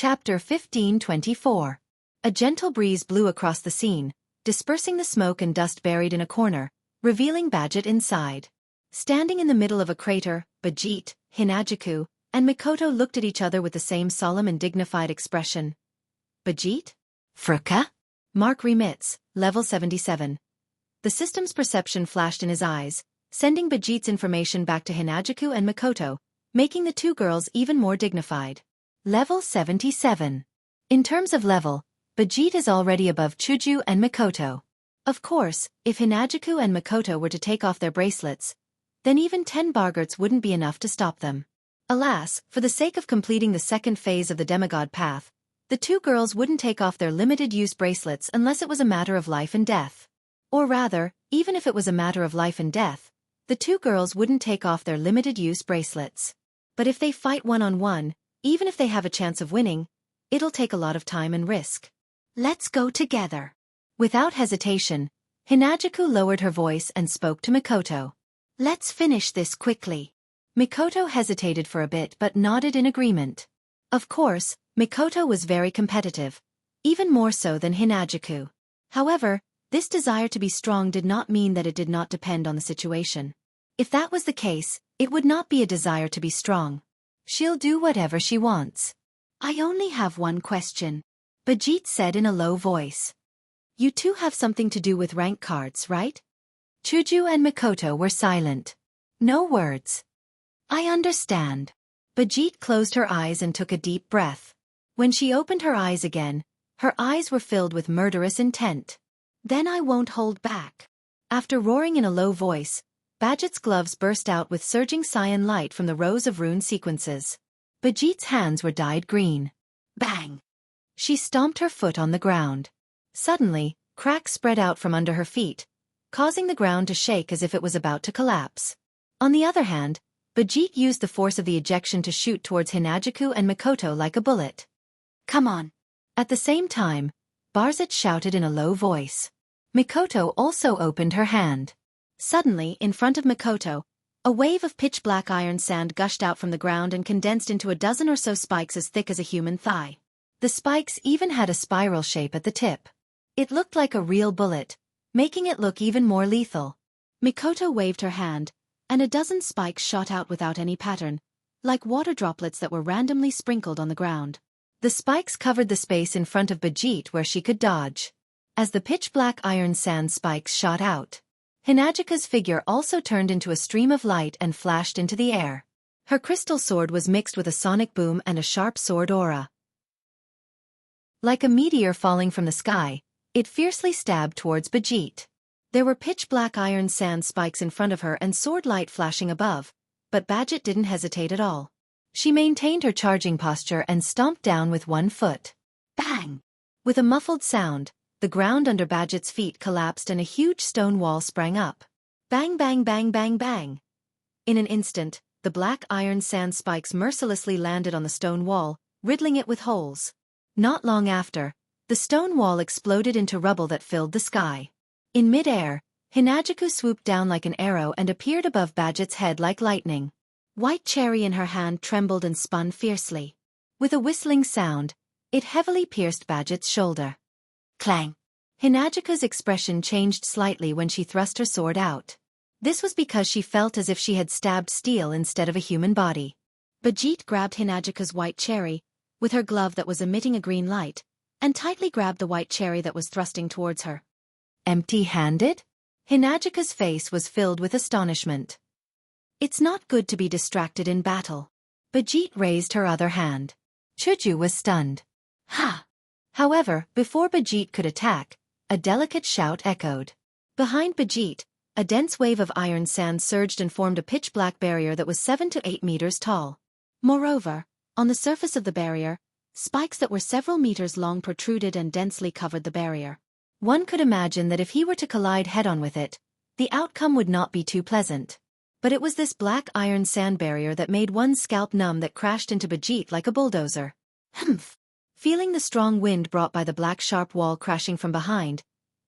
Chapter 1524. A gentle breeze blew across the scene, dispersing the smoke and dust buried in a corner, revealing Badget inside. Standing in the middle of a crater, Badget, Hinagiku, and Mikoto looked at each other with the same solemn and dignified expression. Badget? Fruka? Mark remits, level 77. The system's perception flashed in his eyes, sending Badget's information back to Hinagiku and Mikoto, making the two girls even more dignified. Level 77. In terms of level, Badget is already above Chuju and Mikoto. Of course, if Hinagiku and Mikoto were to take off their bracelets, then even 10 bargerts wouldn't be enough to stop them. Alas, for the sake of completing the second phase of the demigod path, the two girls wouldn't take off their limited-use bracelets unless it was a matter of life and death. Or rather, even if it was a matter of life and death, the two girls wouldn't take off their limited-use bracelets. But if they fight one-on-one, even if they have a chance of winning, it'll take a lot of time and risk. Let's go together. Without hesitation, Hinagiku lowered her voice and spoke to Mikoto. Let's finish this quickly. Mikoto hesitated for a bit but nodded in agreement. Of course, Mikoto was very competitive, even more so than Hinagiku. However, this desire to be strong did not mean that it did not depend on the situation. If that was the case, it would not be a desire to be strong. She'll do whatever she wants. I only have one question, Badget said in a low voice. You two have something to do with rank cards, right? Chuju and Mikoto were silent. No words. I understand. Badget closed her eyes and took a deep breath. When she opened her eyes again, her eyes were filled with murderous intent. Then I won't hold back. After roaring in a low voice, Badget's gloves burst out with surging cyan light from the rows of rune sequences. Badget's hands were dyed green. Bang! She stomped her foot on the ground. Suddenly, cracks spread out from under her feet, causing the ground to shake as if it was about to collapse. On the other hand, Badget used the force of the ejection to shoot towards Hinagiku and Mikoto like a bullet. Come on! At the same time, Barzit shouted in a low voice. Mikoto also opened her hand. Suddenly, in front of Mikoto, a wave of pitch-black iron sand gushed out from the ground and condensed into a dozen or so spikes as thick as a human thigh. The spikes even had a spiral shape at the tip. It looked like a real bullet, making it look even more lethal. Mikoto waved her hand, and a dozen spikes shot out without any pattern, like water droplets that were randomly sprinkled on the ground. The spikes covered the space in front of Badget where she could dodge. As the pitch-black iron sand spikes shot out, Hinagika's figure also turned into a stream of light and flashed into the air. Her crystal sword was mixed with a sonic boom and a sharp sword aura. Like a meteor falling from the sky, it fiercely stabbed towards Badget. There were pitch-black iron sand spikes in front of her and sword light flashing above, but Badget didn't hesitate at all. She maintained her charging posture and stomped down with one foot. Bang! With a muffled sound, the ground under Badget's feet collapsed and a huge stone wall sprang up. Bang bang bang bang bang. In an instant, the black iron sand spikes mercilessly landed on the stone wall, riddling it with holes. Not long after, the stone wall exploded into rubble that filled the sky. In mid-air, Hinagiku swooped down like an arrow and appeared above Badget's head like lightning. White cherry in her hand trembled and spun fiercely. With a whistling sound, it heavily pierced Badget's shoulder. Clang! Hinagika's expression changed slightly when she thrust her sword out. This was because she felt as if she had stabbed steel instead of a human body. Badget grabbed Hinagika's white cherry, with her glove that was emitting a green light, and tightly grabbed the white cherry that was thrusting towards her. Empty-handed? Hinagika's face was filled with astonishment. It's not good to be distracted in battle. Badget raised her other hand. Chuju was stunned. Ha! However, before Badget could attack, a delicate shout echoed. Behind Badget, a dense wave of iron sand surged and formed a pitch-black barrier that was 7 to 8 meters tall. Moreover, on the surface of the barrier, spikes that were several meters long protruded and densely covered the barrier. One could imagine that if he were to collide head-on with it, the outcome would not be too pleasant. But it was this black iron sand barrier that made one's scalp numb that crashed into Badget like a bulldozer. Humph! Feeling the strong wind brought by the black sharp wall crashing from behind,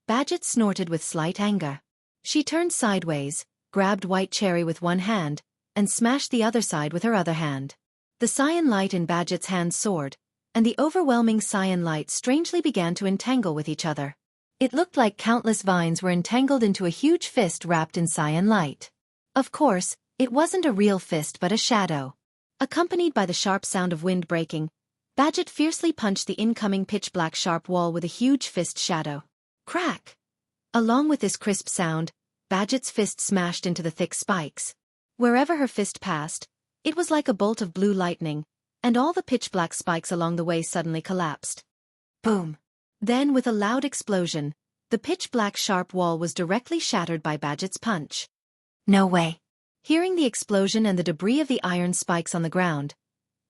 Badget snorted with slight anger. She turned sideways, grabbed White Cherry with one hand, and smashed the other side with her other hand. The cyan light in Badget's hand soared, and the overwhelming cyan light strangely began to entangle with each other. It looked like countless vines were entangled into a huge fist wrapped in cyan light. Of course, it wasn't a real fist but a shadow. Accompanied by the sharp sound of wind breaking, Badget fiercely punched the incoming pitch-black sharp wall with a huge fist shadow. Crack! Along with this crisp sound, Badget's fist smashed into the thick spikes. Wherever her fist passed, it was like a bolt of blue lightning, and all the pitch-black spikes along the way suddenly collapsed. Boom! Then, with a loud explosion, the pitch-black sharp wall was directly shattered by Badget's punch. No way! Hearing the explosion and the debris of the iron spikes on the ground,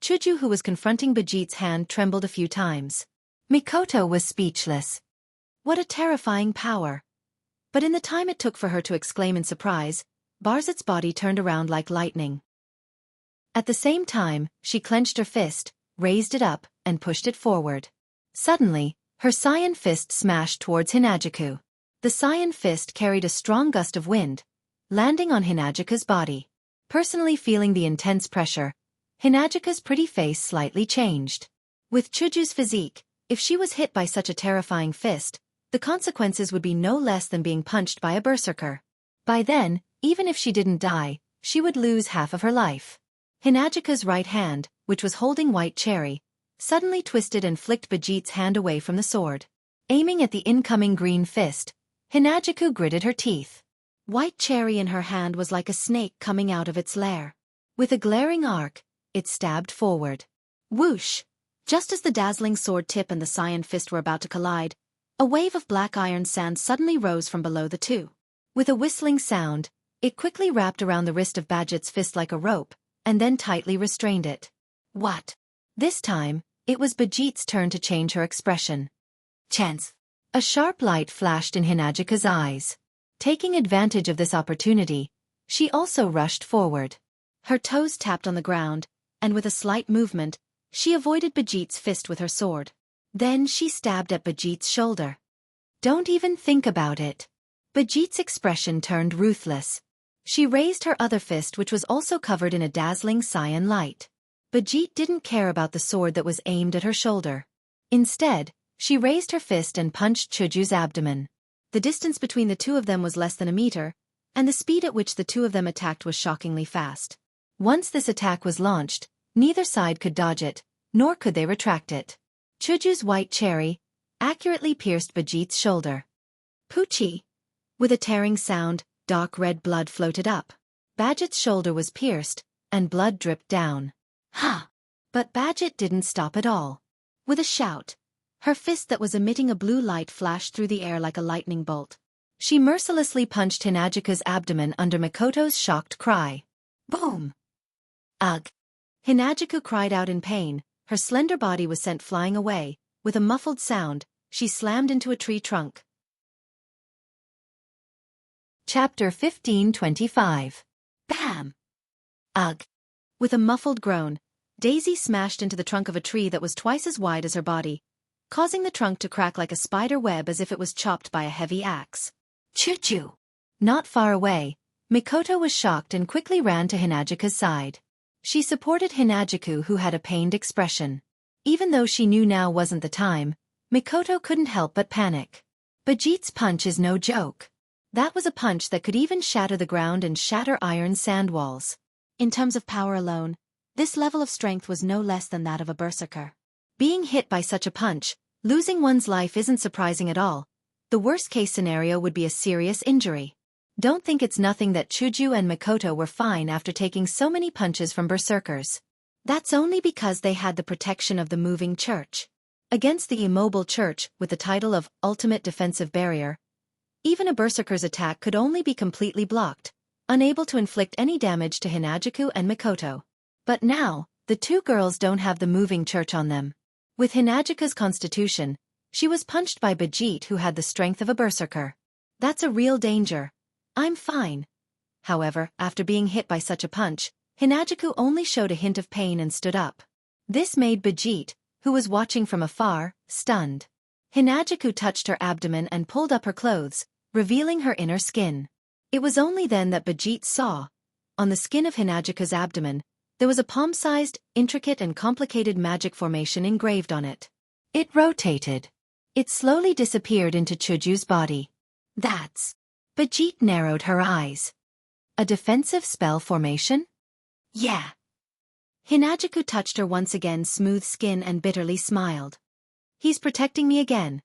Chuju, who was confronting Badget's hand, trembled a few times. Mikoto was speechless. What a terrifying power! But in the time it took for her to exclaim in surprise, Barzit's body turned around like lightning. At the same time, she clenched her fist, raised it up, and pushed it forward. Suddenly, her cyan fist smashed towards Hinajaku. The cyan fist carried a strong gust of wind, landing on Hinajaku's body. Personally feeling the intense pressure, Hinajaku's pretty face slightly changed. With Chuju's physique, if she was hit by such a terrifying fist, the consequences would be no less than being punched by a berserker. By then, even if she didn't die, she would lose half of her life. Hinajaku's right hand, which was holding White Cherry, suddenly twisted and flicked Badget's hand away from the sword. Aiming at the incoming green fist, Hinajaku gritted her teeth. White Cherry in her hand was like a snake coming out of its lair. With a glaring arc, it stabbed forward. Whoosh! Just as the dazzling sword tip and the cyan fist were about to collide, a wave of black iron sand suddenly rose from below the two. With a whistling sound, it quickly wrapped around the wrist of Badget's fist like a rope, and then tightly restrained it. What? This time, it was Badget's turn to change her expression. Chance! A sharp light flashed in Hinajaku's eyes. Taking advantage of this opportunity, she also rushed forward. Her toes tapped on the ground, and with a slight movement, she avoided Badget's fist with her sword. Then she stabbed at Badget's shoulder. Don't even think about it. Badget's expression turned ruthless. She raised her other fist, which was also covered in a dazzling cyan light. Badget didn't care about the sword that was aimed at her shoulder. Instead, she raised her fist and punched Chuju's abdomen. The distance between the two of them was less than a meter, and the speed at which the two of them attacked was shockingly fast. Once this attack was launched, neither side could dodge it, nor could they retract it. Chuju's White Cherry accurately pierced Badget's shoulder. Poochie! With a tearing sound, dark red blood floated up. Badget's shoulder was pierced, and blood dripped down. Ha! But Badget didn't stop at all. With a shout, her fist that was emitting a blue light flashed through the air like a lightning bolt. She mercilessly punched Hinajaku's abdomen under Mikoto's shocked cry. Boom! Ugh! Hinajaku cried out in pain, her slender body was sent flying away. With a muffled sound, she slammed into a tree trunk. Chapter 1525. Bam! Ugh! With a muffled groan, Daisy smashed into the trunk of a tree that was twice as wide as her body, causing the trunk to crack like a spider web as if it was chopped by a heavy axe. Choo-choo! Not far away, Mikoto was shocked and quickly ran to Hinajaku's side. She supported Hinajaku, who had a pained expression. Even though she knew now wasn't the time, Mikoto couldn't help but panic. Badget's punch is no joke. That was a punch that could even shatter the ground and shatter iron sand walls. In terms of power alone, this level of strength was no less than that of a berserker. Being hit by such a punch, losing one's life isn't surprising at all. The worst-case scenario would be a serious injury. Don't think it's nothing that Chuju and Mikoto were fine after taking so many punches from berserkers. That's only because they had the protection of the moving church. Against the immobile church, with the title of Ultimate Defensive Barrier, even a berserker's attack could only be completely blocked, unable to inflict any damage to Hinajaku and Mikoto. But now, the two girls don't have the moving church on them. With Hinajaku's constitution, she was punched by Badget, who had the strength of a berserker. That's a real danger. I'm fine. However, after being hit by such a punch, Hinajaku only showed a hint of pain and stood up. This made Badget, who was watching from afar, stunned. Hinajaku touched her abdomen and pulled up her clothes, revealing her inner skin. It was only then that Badget saw, on the skin of Hinajaku's abdomen, There was a palm-sized, intricate and complicated magic formation engraved on it. It rotated. It slowly disappeared into Chuju's body. That's... Bajit narrowed her eyes. A defensive spell formation? Yeah. Hinajaku touched her once again smooth skin and bitterly smiled. He's protecting me again.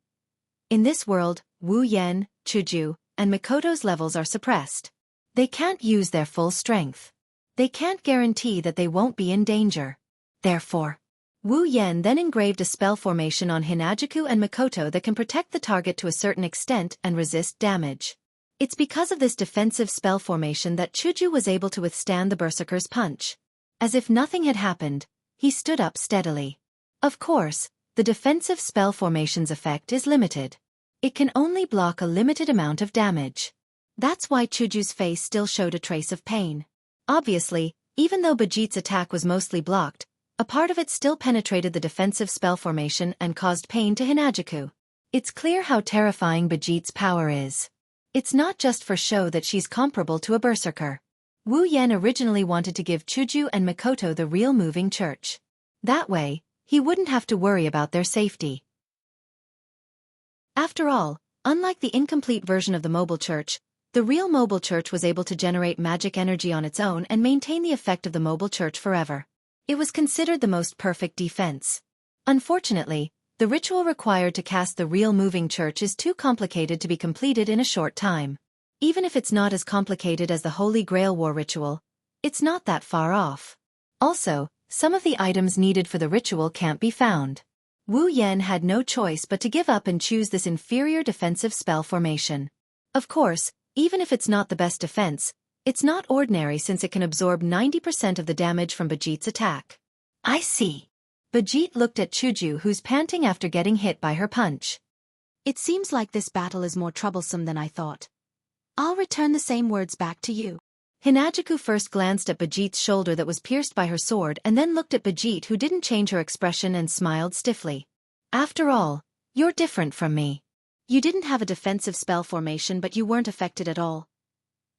In this world, Wu Yan, Chuju, and Mikoto's levels are suppressed. They can't use their full strength. They can't guarantee that they won't be in danger. Therefore, Wu Yan then engraved a spell formation on Hinajaku and Mikoto that can protect the target to a certain extent and resist damage. It's because of this defensive spell formation that Chuju was able to withstand the berserker's punch. As if nothing had happened, he stood up steadily. Of course, the defensive spell formation's effect is limited. It can only block a limited amount of damage. That's why Chuju's face still showed a trace of pain. Obviously, even though Bajit's attack was mostly blocked, a part of it still penetrated the defensive spell formation and caused pain to Hinajaku. It's clear how terrifying Bajit's power is. It's not just for show that she's comparable to a berserker. Wu Yan originally wanted to give Chuju and Mikoto the real moving church. That way, he wouldn't have to worry about their safety. After all, unlike the incomplete version of the mobile church, the real mobile church was able to generate magic energy on its own and maintain the effect of the mobile church forever. It was considered the most perfect defense. Unfortunately, the ritual required to cast the real moving church is too complicated to be completed in a short time. Even if it's not as complicated as the Holy Grail War ritual, it's not that far off. Also, some of the items needed for the ritual can't be found. Wu Yan had no choice but to give up and choose this inferior defensive spell formation. Of course, even if it's not the best defense, it's not ordinary since it can absorb 90% of the damage from Bajit's attack. I see. Bajit looked at Chuju, who's panting after getting hit by her punch. It seems like this battle is more troublesome than I thought. I'll return the same words back to you. Hinajaku first glanced at Bajit's shoulder that was pierced by her sword and then looked at Bajit, who didn't change her expression and smiled stiffly. After all, you're different from me. You didn't have a defensive spell formation but you weren't affected at all.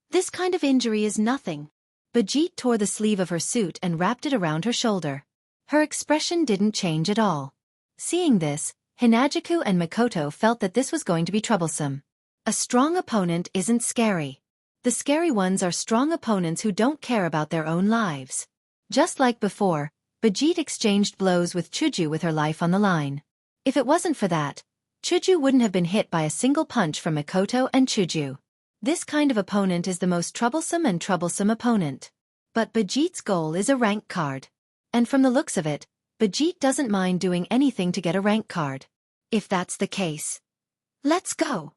This kind of injury is nothing. Bajit tore the sleeve of her suit and wrapped it around her shoulder. Her expression didn't change at all. Seeing this, Hinajaku and Mikoto felt that this was going to be troublesome. A strong opponent isn't scary. The scary ones are strong opponents who don't care about their own lives. Just like before, Bajit exchanged blows with Chuju with her life on the line. If it wasn't for that, Chuju wouldn't have been hit by a single punch from Mikoto and Chuju. This kind of opponent is the most troublesome opponent. But Bajit's goal is a rank card. And from the looks of it, Bajit doesn't mind doing anything to get a rank card. If that's the case, let's go.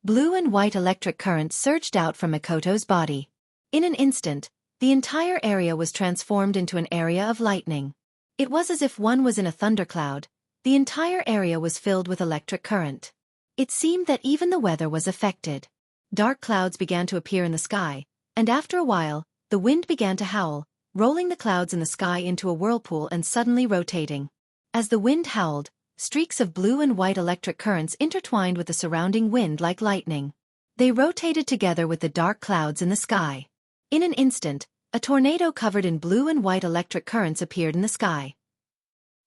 Blue and white electric currents surged out from Mikoto's body. In an instant, the entire area was transformed into an area of lightning. It was as if one was in a thundercloud. The entire area was filled with electric current. It seemed that even the weather was affected. Dark clouds began to appear in the sky, and after a while, the wind began to howl, rolling the clouds in the sky into a whirlpool and suddenly rotating. As the wind howled, streaks of blue and white electric currents intertwined with the surrounding wind like lightning. They rotated together with the dark clouds in the sky. In an instant, a tornado covered in blue and white electric currents appeared in the sky.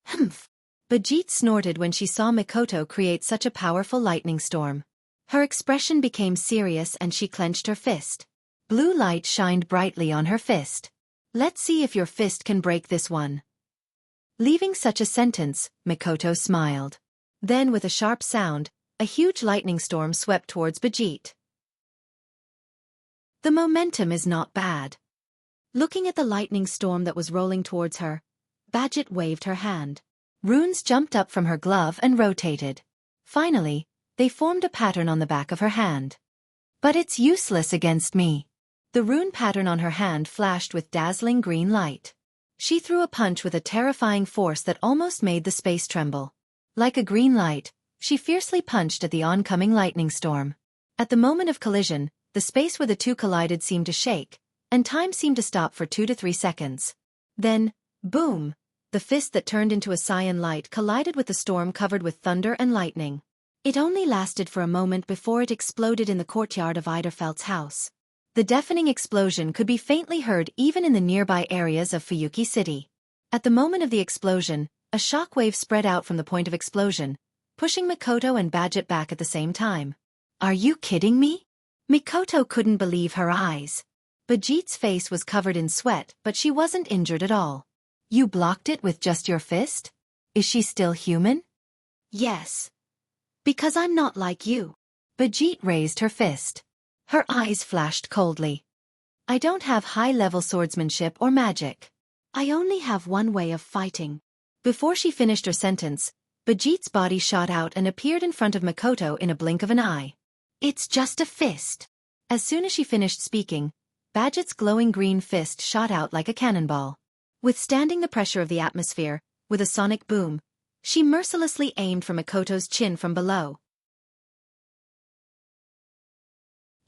Humph! Bajit snorted when she saw Mikoto create such a powerful lightning storm. Her expression became serious and she clenched her fist. Blue light shined brightly on her fist. Let's see if your fist can break this one. Leaving such a sentence, Mikoto smiled. Then with a sharp sound, a huge lightning storm swept towards Bajit. The momentum is not bad. Looking at the lightning storm that was rolling towards her, Bajit waved her hand. Runes jumped up from her glove and rotated. Finally, they formed a pattern on the back of her hand. But it's useless against me. The rune pattern on her hand flashed with dazzling green light. She threw a punch with a terrifying force that almost made the space tremble. Like a green light, she fiercely punched at the oncoming lightning storm. At the moment of collision, the space where the two collided seemed to shake, and time seemed to stop for 2 to 3 seconds. Then, boom! The fist that turned into a cyan light collided with the storm covered with thunder and lightning. It only lasted for a moment before it exploded in the courtyard of Eiderfeldt's house. The deafening explosion could be faintly heard even in the nearby areas of Fuyuki City. At the moment of the explosion, a shockwave spread out from the point of explosion, pushing Mikoto and Badget back at the same time. Are you kidding me? Mikoto couldn't believe her eyes. Badget's face was covered in sweat, but she wasn't injured at all. You blocked it with just your fist? Is she still human? Yes. Because I'm not like you. Badget raised her fist. Her eyes flashed coldly. I don't have high-level swordsmanship or magic. I only have one way of fighting. Before she finished her sentence, Badget's body shot out and appeared in front of Mikoto in a blink of an eye. It's just a fist. As soon as she finished speaking, Badget's glowing green fist shot out like a cannonball. Withstanding the pressure of the atmosphere, with a sonic boom, she mercilessly aimed for Mikoto's chin from below.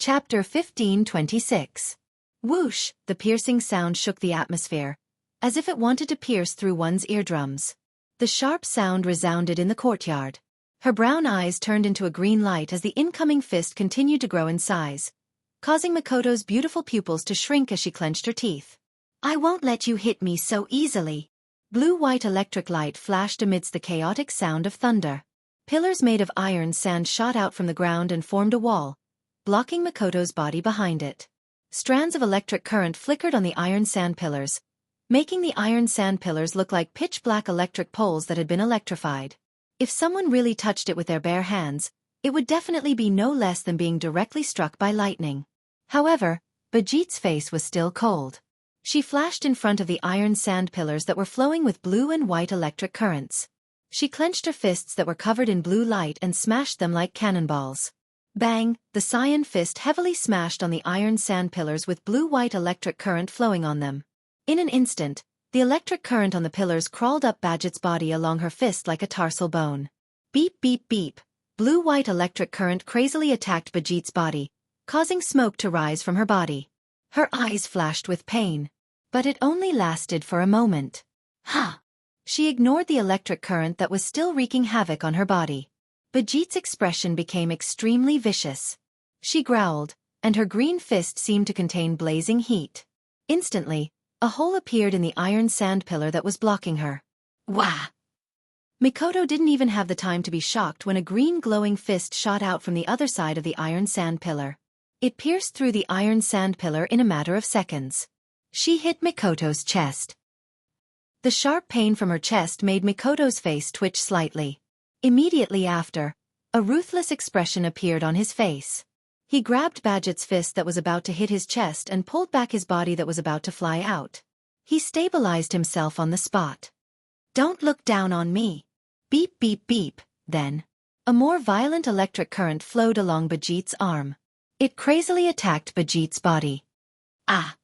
Chapter 1526. Whoosh! The piercing sound shook the atmosphere, as if it wanted to pierce through one's eardrums. The sharp sound resounded in the courtyard. Her brown eyes turned into a green light as the incoming fist continued to grow in size, causing Mikoto's beautiful pupils to shrink as she clenched her teeth. I won't let you hit me so easily. Blue-white electric light flashed amidst the chaotic sound of thunder. Pillars made of iron sand shot out from the ground and formed a wall, blocking Mikoto's body behind it. Strands of electric current flickered on the iron sand pillars, making the iron sand pillars look like pitch-black electric poles that had been electrified. If someone really touched it with their bare hands, it would definitely be no less than being directly struck by lightning. However, Badget's face was still cold. She flashed in front of the iron sand pillars that were flowing with blue and white electric currents. She clenched her fists that were covered in blue light and smashed them like cannonballs. Bang! The cyan fist heavily smashed on the iron sand pillars with blue-white electric current flowing on them. In an instant, the electric current on the pillars crawled up Badget's body along her fist like a tarsal bone. Beep beep beep! Blue-white electric current crazily attacked Badget's body, causing smoke to rise from her body. Her eyes flashed with pain. But it only lasted for a moment. Ha! She ignored the electric current that was still wreaking havoc on her body. Badget's expression became extremely vicious. She growled, and her green fist seemed to contain blazing heat. Instantly, a hole appeared in the iron sand pillar that was blocking her. Wah! Mikoto didn't even have the time to be shocked when a green glowing fist shot out from the other side of the iron sand pillar. It pierced through the iron sand pillar in a matter of seconds. She hit Mikoto's chest. The sharp pain from her chest made Mikoto's face twitch slightly. Immediately after, a ruthless expression appeared on his face. He grabbed Badget's fist that was about to hit his chest and pulled back his body that was about to fly out. He stabilized himself on the spot. Don't look down on me. Beep beep beep, then. A more violent electric current flowed along Badget's arm. It crazily attacked Badget's body. Ah!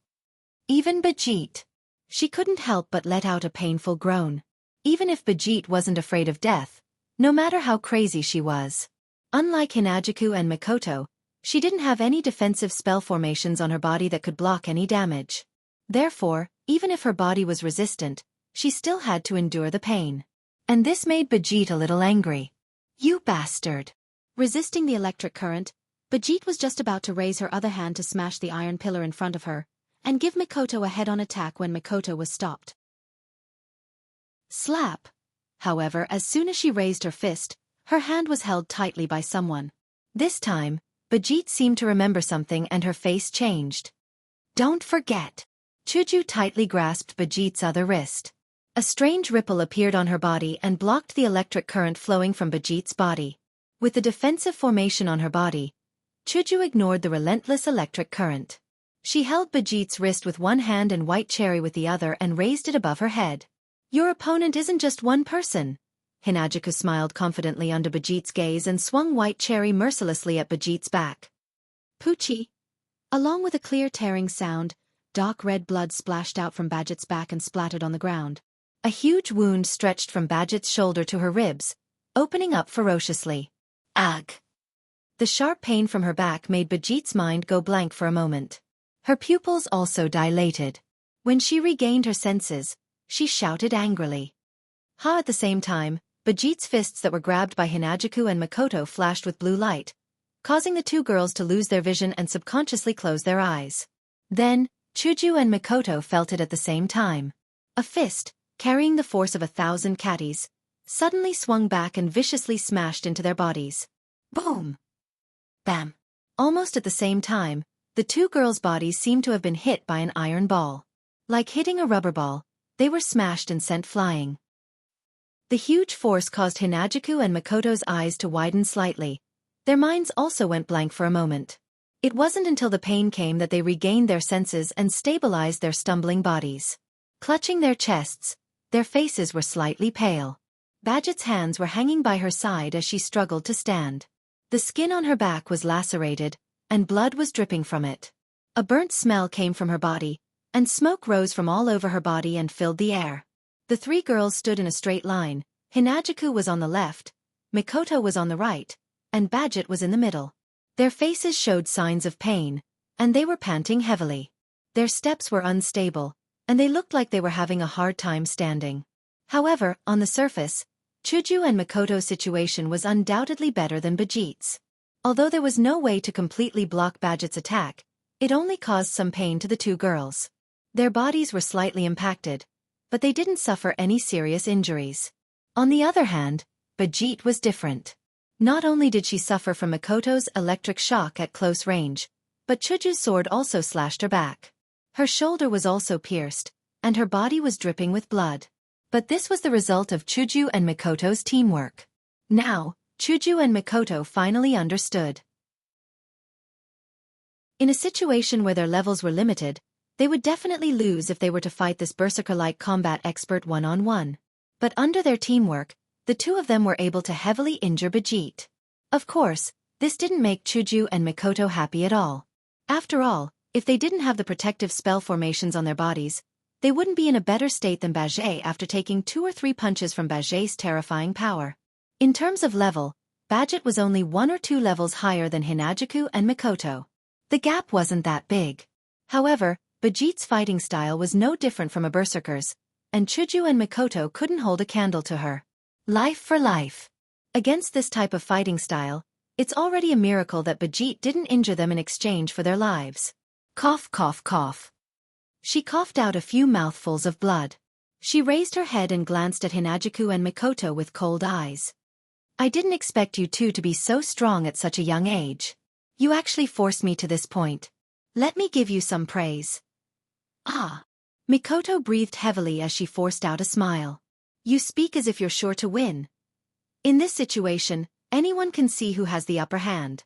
Even Badget. She couldn't help but let out a painful groan. Even if Badget wasn't afraid of death, no matter how crazy she was. Unlike Hinajuku and Mikoto, she didn't have any defensive spell formations on her body that could block any damage. Therefore, even if her body was resistant, she still had to endure the pain. And this made Badget a little angry. You bastard! Resisting the electric current, Badget was just about to raise her other hand to smash the iron pillar in front of her, and give Mikoto a head-on attack when Mikoto was stopped. Slap! However, as soon as she raised her fist, her hand was held tightly by someone. This time, Badget seemed to remember something and her face changed. Don't forget! Chuju tightly grasped Badget's other wrist. A strange ripple appeared on her body and blocked the electric current flowing from Badget's body. With the defensive formation on her body, Chuju ignored the relentless electric current. She held Badget's wrist with one hand and White Cherry with the other and raised it above her head. Your opponent isn't just one person. Hinajuku smiled confidently under Badget's gaze and swung White Cherry mercilessly at Badget's back. Poochie! Along with a clear tearing sound, dark red blood splashed out from Badget's back and splattered on the ground. A huge wound stretched from Badget's shoulder to her ribs, opening up ferociously. Ugh! The sharp pain from her back made Badget's mind go blank for a moment. Her pupils also dilated. When she regained her senses, she shouted angrily. Ha! At the same time, Badget's fists that were grabbed by Hinajuku and Mikoto flashed with blue light, causing the two girls to lose their vision and subconsciously close their eyes. Then, Chuju and Mikoto felt it at the same time. A fist, carrying the force of 1,000 catties, suddenly swung back and viciously smashed into their bodies. Boom! Bam! Almost at the same time, the two girls' bodies seemed to have been hit by an iron ball. Like hitting a rubber ball, they were smashed and sent flying. The huge force caused Hinajuku and Mikoto's eyes to widen slightly. Their minds also went blank for a moment. It wasn't until the pain came that they regained their senses and stabilized their stumbling bodies. Clutching their chests, their faces were slightly pale. Badget's hands were hanging by her side as she struggled to stand. The skin on her back was lacerated, and blood was dripping from it. A burnt smell came from her body, and smoke rose from all over her body and filled the air. The three girls stood in a straight line. Hinajuku was on the left, Mikoto was on the right, and Badget was in the middle. Their faces showed signs of pain, and they were panting heavily. Their steps were unstable, and they looked like they were having a hard time standing. However, on the surface, Chuju and Mikoto's situation was undoubtedly better than Badget's. Although there was no way to completely block Badget's attack, it only caused some pain to the two girls. Their bodies were slightly impacted, but they didn't suffer any serious injuries. On the other hand, Badget was different. Not only did she suffer from Mikoto's electric shock at close range, but Chuju's sword also slashed her back. Her shoulder was also pierced, and her body was dripping with blood. But this was the result of Chuju and Mikoto's teamwork. Now, Chuju and Mikoto finally understood. In a situation where their levels were limited, they would definitely lose if they were to fight this berserker-like combat expert one-on-one. But under their teamwork, the two of them were able to heavily injure Badget. Of course, this didn't make Chuju and Mikoto happy at all. After all, if they didn't have the protective spell formations on their bodies, they wouldn't be in a better state than Badget after taking 2 or 3 punches from Badget's terrifying power. In terms of level, Badget was only 1 or 2 levels higher than Hinajuku and Mikoto. The gap wasn't that big. However, Badget's fighting style was no different from a berserker's, and Chuju and Mikoto couldn't hold a candle to her. Life for life. Against this type of fighting style, it's already a miracle that Badget didn't injure them in exchange for their lives. Cough, cough, cough. She coughed out a few mouthfuls of blood. She raised her head and glanced at Hinajuku and Mikoto with cold eyes. I didn't expect you two to be so strong at such a young age. You actually forced me to this point. Let me give you some praise. Ah. Mikoto breathed heavily as she forced out a smile. You speak as if you're sure to win. In this situation, anyone can see who has the upper hand.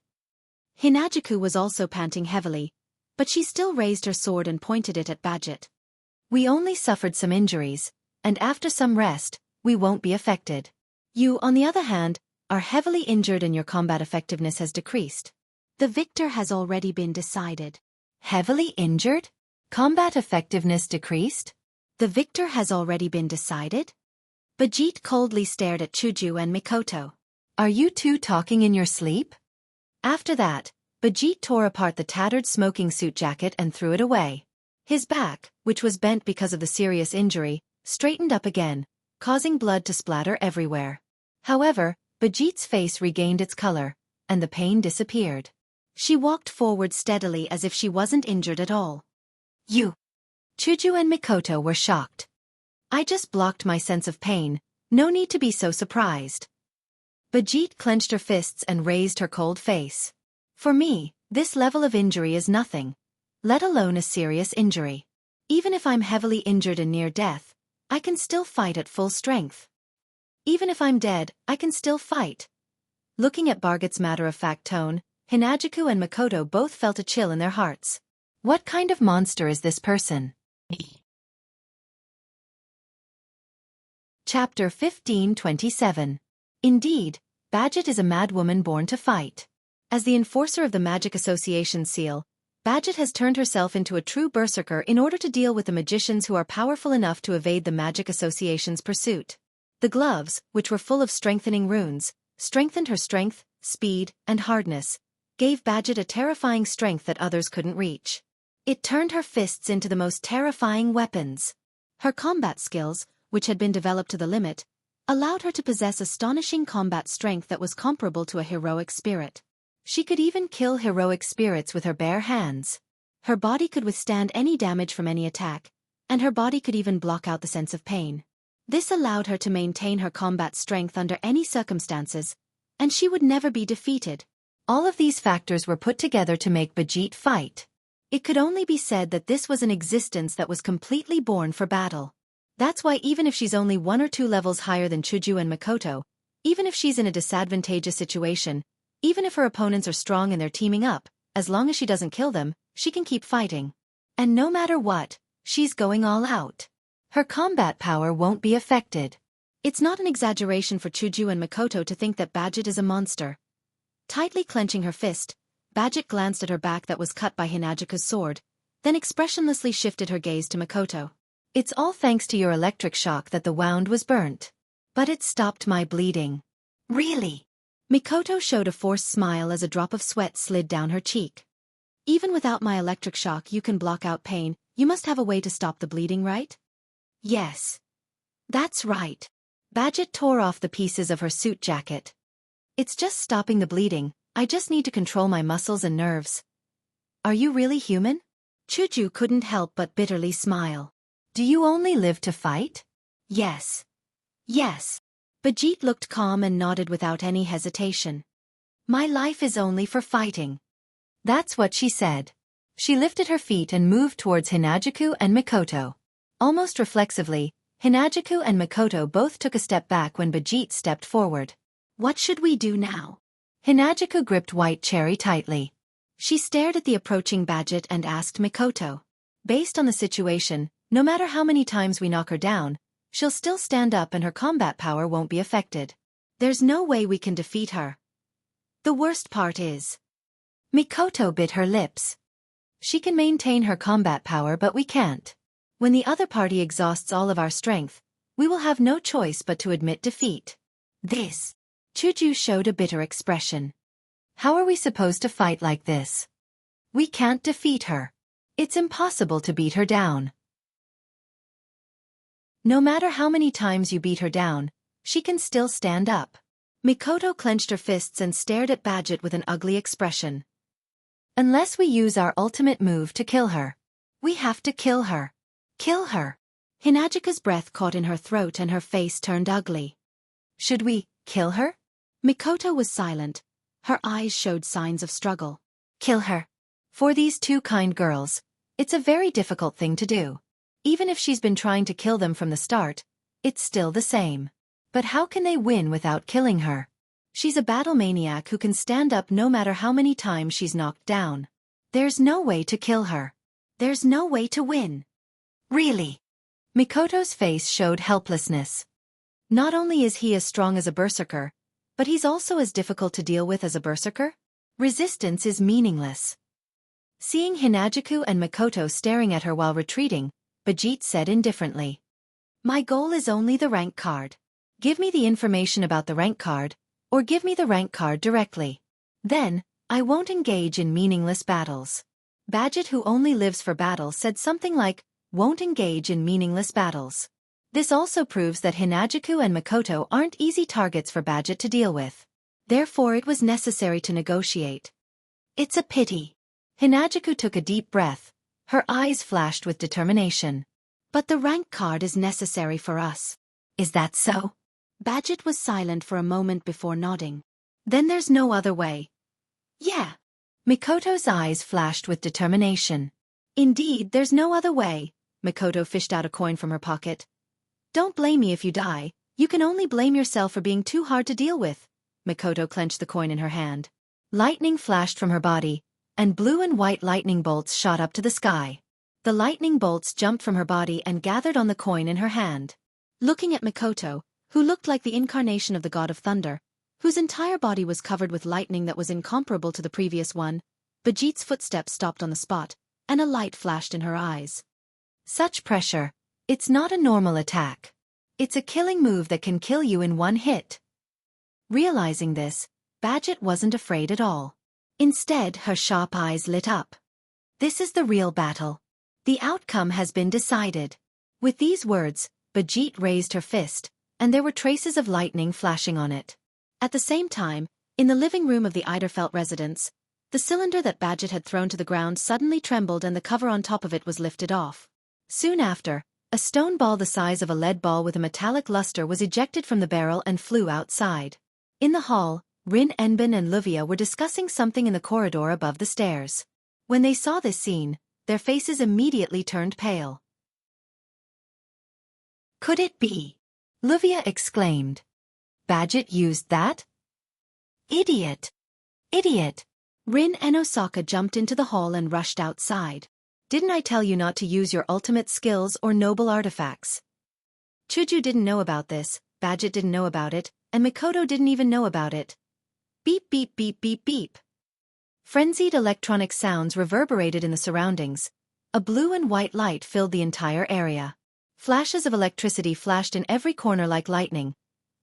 Hinajuku was also panting heavily, but she still raised her sword and pointed it at Badget. We only suffered some injuries, and after some rest, we won't be affected. You, on the other hand, are heavily injured and your combat effectiveness has decreased. The victor has already been decided. Heavily injured? Combat effectiveness decreased? The victor has already been decided? Badget coldly stared at Chuju and Mikoto. Are you two talking in your sleep? After that, Badget tore apart the tattered smoking suit jacket and threw it away. His back, which was bent because of the serious injury, straightened up again, causing blood to splatter everywhere. However, Badget's face regained its color, and the pain disappeared. She walked forward steadily as if she wasn't injured at all. You! Chuju and Mikoto were shocked. I just blocked my sense of pain, no need to be so surprised. Badget clenched her fists and raised her cold face. For me, this level of injury is nothing, let alone a serious injury. Even if I'm heavily injured and near death, I can still fight at full strength. Even if I'm dead, I can still fight. Looking at Barget's matter-of-fact tone, Hinajuku and Mikoto both felt a chill in their hearts. What kind of monster is this person? Chapter 1527. Indeed, Badget is a madwoman born to fight. As the enforcer of the Magic Association seal, Badget has turned herself into a true berserker in order to deal with the magicians who are powerful enough to evade the Magic Association's pursuit. The gloves, which were full of strengthening runes, strengthened her strength, speed, and hardness, gave Badget a terrifying strength that others couldn't reach. It turned her fists into the most terrifying weapons. Her combat skills, which had been developed to the limit, allowed her to possess astonishing combat strength that was comparable to a heroic spirit. She could even kill heroic spirits with her bare hands. Her body could withstand any damage from any attack, and her body could even block out the sense of pain. This allowed her to maintain her combat strength under any circumstances, and she would never be defeated. All of these factors were put together to make Bajit fight. It could only be said that this was an existence that was completely born for battle. That's why even if she's only 1 or 2 levels higher than Chuju and Makoto, even if she's in a disadvantageous situation, even if her opponents are strong and they're teaming up, as long as she doesn't kill them, she can keep fighting. And no matter what, she's going all out. Her combat power won't be affected. It's not an exaggeration for Chuju and Makoto to think that Bajit is a monster. Tightly clenching her fist, Bajit glanced at her back that was cut by Hinagika's sword, then expressionlessly shifted her gaze to Makoto. It's all thanks to your electric shock that the wound was burnt. But it stopped my bleeding. Really? Makoto showed a forced smile as a drop of sweat slid down her cheek. Even without my electric shock you can block out pain, you must have a way to stop the bleeding, right? Yes. That's right. Bajit tore off the pieces of her suit jacket. It's just stopping the bleeding, I just need to control my muscles and nerves. Are you really human? Chuju couldn't help but bitterly smile. Do you only live to fight? Yes. Yes. Bajit looked calm and nodded without any hesitation. My life is only for fighting. That's what she said. She lifted her feet and moved towards Hinagiku and Makoto. Almost reflexively, Hinagiku and Makoto both took a step back when Bajit stepped forward. What should we do now? Hinagiku gripped White Cherry tightly. She stared at the approaching Bajit and asked Makoto. Based on the situation, no matter how many times we knock her down, she'll still stand up and her combat power won't be affected. There's no way we can defeat her. The worst part is... Makoto bit her lips. She can maintain her combat power but we can't. When the other party exhausts all of our strength, we will have no choice but to admit defeat. This. Chuju showed a bitter expression. How are we supposed to fight like this? We can't defeat her. It's impossible to beat her down. No matter how many times you beat her down, she can still stand up. Makoto clenched her fists and stared at Bajit with an ugly expression. Unless we use our ultimate move to kill her. We have to kill her. Kill her. Hinagika's breath caught in her throat and her face turned ugly. Should we kill her? Makoto was silent. Her eyes showed signs of struggle. Kill her. For these two kind girls, it's a very difficult thing to do. Even if she's been trying to kill them from the start, it's still the same. But how can they win without killing her? She's a battle maniac who can stand up no matter how many times she's knocked down. There's no way to kill her. There's no way to win. Really? Mikoto's face showed helplessness. Not only is he as strong as a berserker, but he's also as difficult to deal with as a berserker. Resistance is meaningless. Seeing Hinagiku and Makoto staring at her while retreating, Bajit said indifferently. My goal is only the rank card. Give me the information about the rank card, or give me the rank card directly. Then, I won't engage in meaningless battles. Bajit, who only lives for battle, said something like, won't engage in meaningless battles. This also proves that Hinagiku and Makoto aren't easy targets for Bajit to deal with. Therefore it was necessary to negotiate. It's a pity. Hinagiku took a deep breath. Her eyes flashed with determination. But the rank card is necessary for us. Is that so? Bajit was silent for a moment before nodding. Then there's no other way. Yeah. Mikoto's eyes flashed with determination. Indeed, there's no other way. Makoto fished out a coin from her pocket. Don't blame me if you die. You can only blame yourself for being too hard to deal with. Makoto clenched the coin in her hand. Lightning flashed from her body, and blue and white lightning bolts shot up to the sky. The lightning bolts jumped from her body and gathered on the coin in her hand. Looking at Makoto, who looked like the incarnation of the god of thunder, whose entire body was covered with lightning that was incomparable to the previous one, Bajit's footsteps stopped on the spot, and a light flashed in her eyes. Such pressure. It's not a normal attack. It's a killing move that can kill you in one hit. Realizing this, Bajit wasn't afraid at all. Instead, her sharp eyes lit up. This is the real battle. The outcome has been decided. With these words, Bajit raised her fist, and there were traces of lightning flashing on it. At the same time, In the living room of the Eiderfelt residence, the cylinder that Badget had thrown to the ground suddenly trembled and the cover on top of it was lifted off. Soon after, a stone ball the size of a lead ball with a metallic luster was ejected from the barrel and flew outside. In the hall, Rin Enbin and Luvia were discussing something in the corridor above the stairs. When they saw this scene, their faces immediately turned pale. Could it be? Luvia exclaimed. Badget used that? Idiot! Idiot! Rin and Osaka jumped into the hall and rushed outside. Didn't I tell you not to use your ultimate skills or noble artifacts? Chuju didn't know about this, Badget didn't know about it, and Mikoto didn't even know about it. Beep beep beep beep beep. Frenzied electronic sounds reverberated in the surroundings. A blue and white light filled the entire area. Flashes of electricity flashed in every corner like lightning,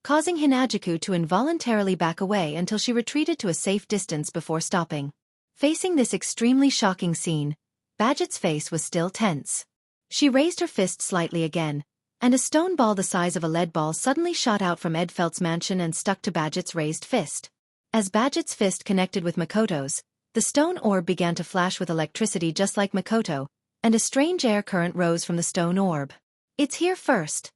causing Hinajuku to involuntarily back away until she retreated to a safe distance before stopping. Facing this extremely shocking scene, Badget's face was still tense. She raised her fist slightly again, and a stone ball the size of a lead ball suddenly shot out from Edfeldt's mansion and stuck to Badget's raised fist. As Badget's fist connected with Mikoto's, the stone orb began to flash with electricity just like Mikoto, and a strange air current rose from the stone orb. It's here first.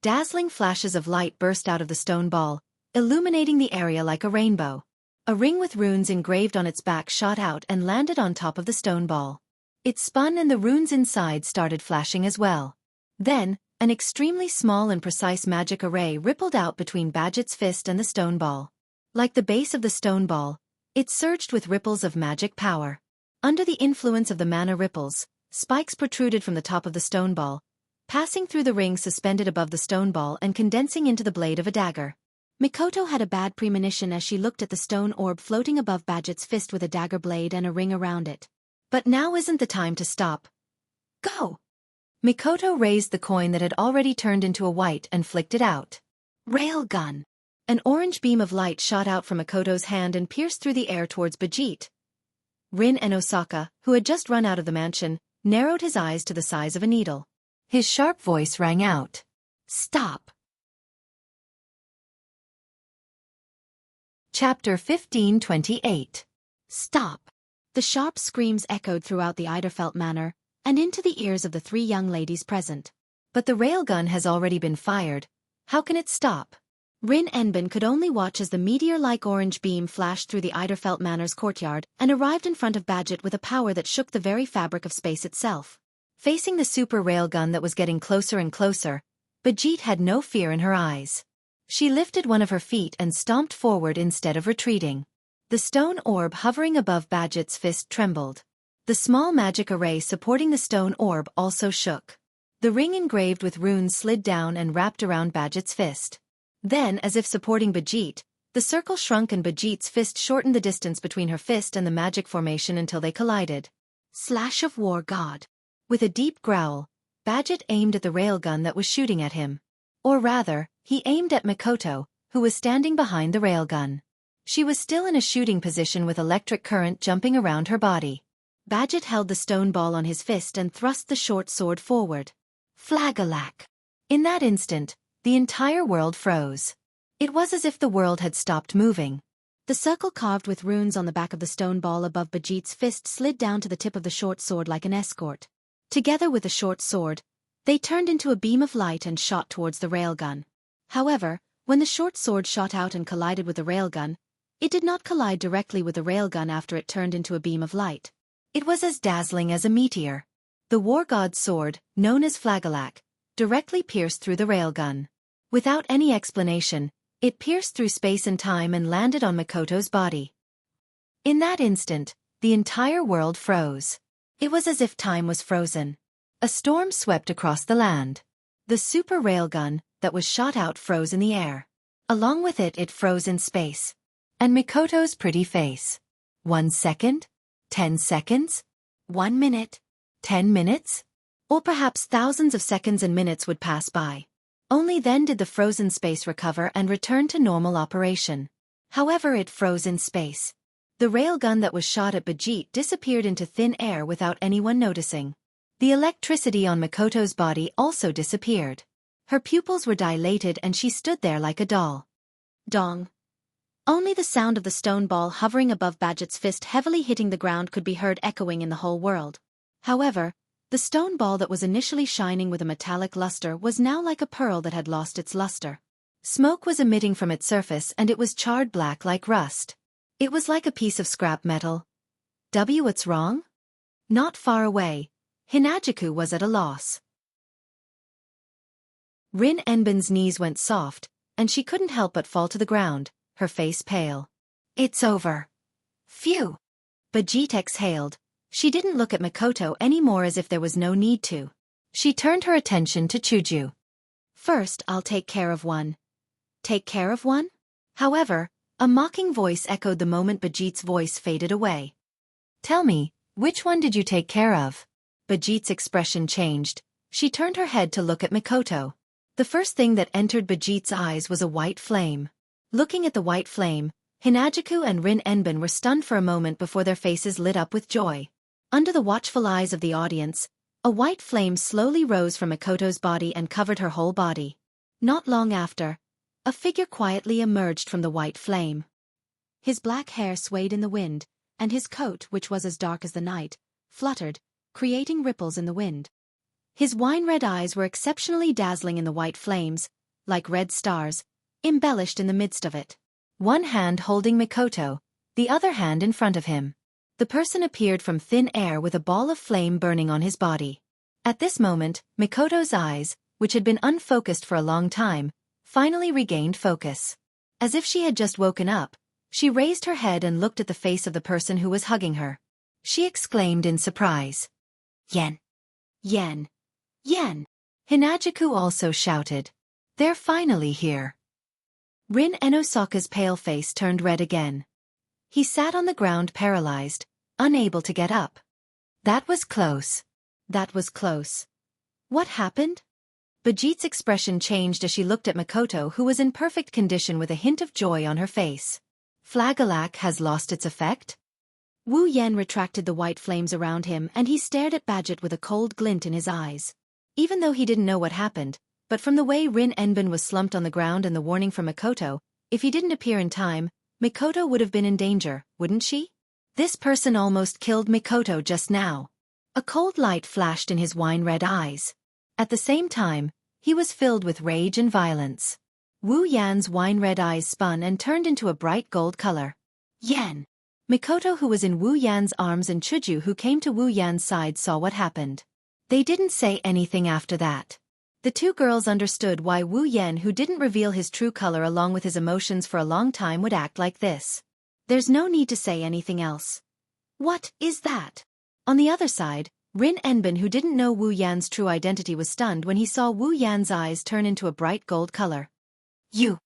Dazzling flashes of light burst out of the stone ball, illuminating the area like a rainbow. A ring with runes engraved on its back shot out and landed on top of the stone ball. It spun and the runes inside started flashing as well. Then, an extremely small and precise magic array rippled out between Badget's fist and the stone ball. Like the base of the stone ball, it surged with ripples of magic power. Under the influence of the mana ripples, spikes protruded from the top of the stone ball, passing through the ring suspended above the stone ball and condensing into the blade of a dagger. Mikoto had a bad premonition as she looked at the stone orb floating above Badget's fist with a dagger blade and a ring around it. But now isn't the time to stop. Go! Mikoto raised the coin that had already turned into a white and flicked it out. Railgun! An orange beam of light shot out from Mikoto's hand and pierced through the air towards Badget. Rin and Osaka, who had just run out of the mansion, narrowed his eyes to the size of a needle. His sharp voice rang out. Stop! Chapter 1528. Stop! The sharp screams echoed throughout the Eiderfelt manor, and into the ears of the three young ladies present. But the railgun has already been fired. How can it stop? Rin Enbin could only watch as the meteor-like orange beam flashed through the Eiderfelt manor's courtyard and arrived in front of Badget with a power that shook the very fabric of space itself. Facing the super railgun that was getting closer and closer, Badget had no fear in her eyes. She lifted one of her feet and stomped forward instead of retreating. The stone orb hovering above Badget's fist trembled. The small magic array supporting the stone orb also shook. The ring engraved with runes slid down and wrapped around Badget's fist. Then, as if supporting Badget, the circle shrunk and Badget's fist shortened the distance between her fist and the magic formation until they collided. Slash of War God. With a deep growl, Badget aimed at the railgun that was shooting at him. Or rather, he aimed at Mikoto, who was standing behind the railgun. She was still in a shooting position with electric current jumping around her body. Badget held the stone ball on his fist and thrust the short sword forward. Flag-a-lack! In that instant, the entire world froze. It was as if the world had stopped moving. The circle carved with runes on the back of the stone ball above Badget's fist slid down to the tip of the short sword like an escort. Together with the short sword, they turned into a beam of light and shot towards the railgun. However, when the short sword shot out and collided with the railgun, it did not collide directly with the railgun after it turned into a beam of light. It was as dazzling as a meteor. The war god's sword, known as Flag-a-lack, directly pierced through the railgun. Without any explanation, it pierced through space and time and landed on Mikoto's body. In that instant, the entire world froze. It was as if time was frozen. A storm swept across the land. The super railgun that was shot out froze in the air. Along with it, it froze in space. And Mikoto's pretty face. 1 second? 10 seconds? 1 minute? 10 minutes? Or perhaps thousands of seconds and minutes would pass by. Only then did the frozen space recover and return to normal operation. However, it froze in space. The railgun that was shot at Badget disappeared into thin air without anyone noticing. The electricity on Mikoto's body also disappeared. Her pupils were dilated and she stood there like a doll. Dong. Only the sound of the stone ball hovering above Badget's fist heavily hitting the ground could be heard echoing in the whole world. However, the stone ball that was initially shining with a metallic luster was now like a pearl that had lost its luster. Smoke was emitting from its surface and it was charred black like rust. It was like a piece of scrap metal. What's wrong? Not far away, Hinajiku was at a loss. Rin Enbin's knees went soft, and she couldn't help but fall to the ground, her face pale. It's over. Phew. Bajit exhaled. She didn't look at Mikoto anymore as if there was no need to. She turned her attention to Chuju. First, I'll take care of one. Take care of one? However, a mocking voice echoed the moment Bajit's voice faded away. Tell me, which one did you take care of? Bajit's expression changed. She turned her head to look at Mikoto. The first thing that entered Bajit's eyes was a white flame. Looking at the white flame, Hinajiku and Rin Enbin were stunned for a moment before their faces lit up with joy. Under the watchful eyes of the audience, a white flame slowly rose from Mikoto's body and covered her whole body. Not long after, a figure quietly emerged from the white flame. His black hair swayed in the wind, and his coat, which was as dark as the night, fluttered, creating ripples in the wind. His wine-red eyes were exceptionally dazzling in the white flames, like red stars, embellished in the midst of it. One hand holding Mikoto, the other hand in front of him. The person appeared from thin air with a ball of flame burning on his body. At this moment, Mikoto's eyes, which had been unfocused for a long time, finally regained focus. As if she had just woken up, she raised her head and looked at the face of the person who was hugging her. She exclaimed in surprise. Yen! Yen! Yen! Hinajiku also shouted. They're finally here. Rin Enosaka's pale face turned red again. He sat on the ground paralyzed, unable to get up. That was close. That was close. What happened? Bajit's expression changed as she looked at Mikoto, who was in perfect condition with a hint of joy on her face. Flagelak has lost its effect? Wu Yen retracted the white flames around him and he stared at Badget with a cold glint in his eyes. Even though he didn't know what happened, but from the way Rin Enbin was slumped on the ground and the warning from Mikoto, if he didn't appear in time, Mikoto would have been in danger, wouldn't she? This person almost killed Mikoto just now. A cold light flashed in his wine-red eyes. At the same time, he was filled with rage and violence. Wu Yan's wine-red eyes spun and turned into a bright gold color. Yan! Mikoto, who was in Wu Yan's arms, and Chuju, who came to Wu Yan's side, saw what happened. They didn't say anything after that. The two girls understood why Wu Yan, who didn't reveal his true color along with his emotions for a long time, would act like this. There's no need to say anything else. What is that? On the other side, Rin Enbin, who didn't know Wu Yan's true identity, was stunned when he saw Wu Yan's eyes turn into a bright gold color. You!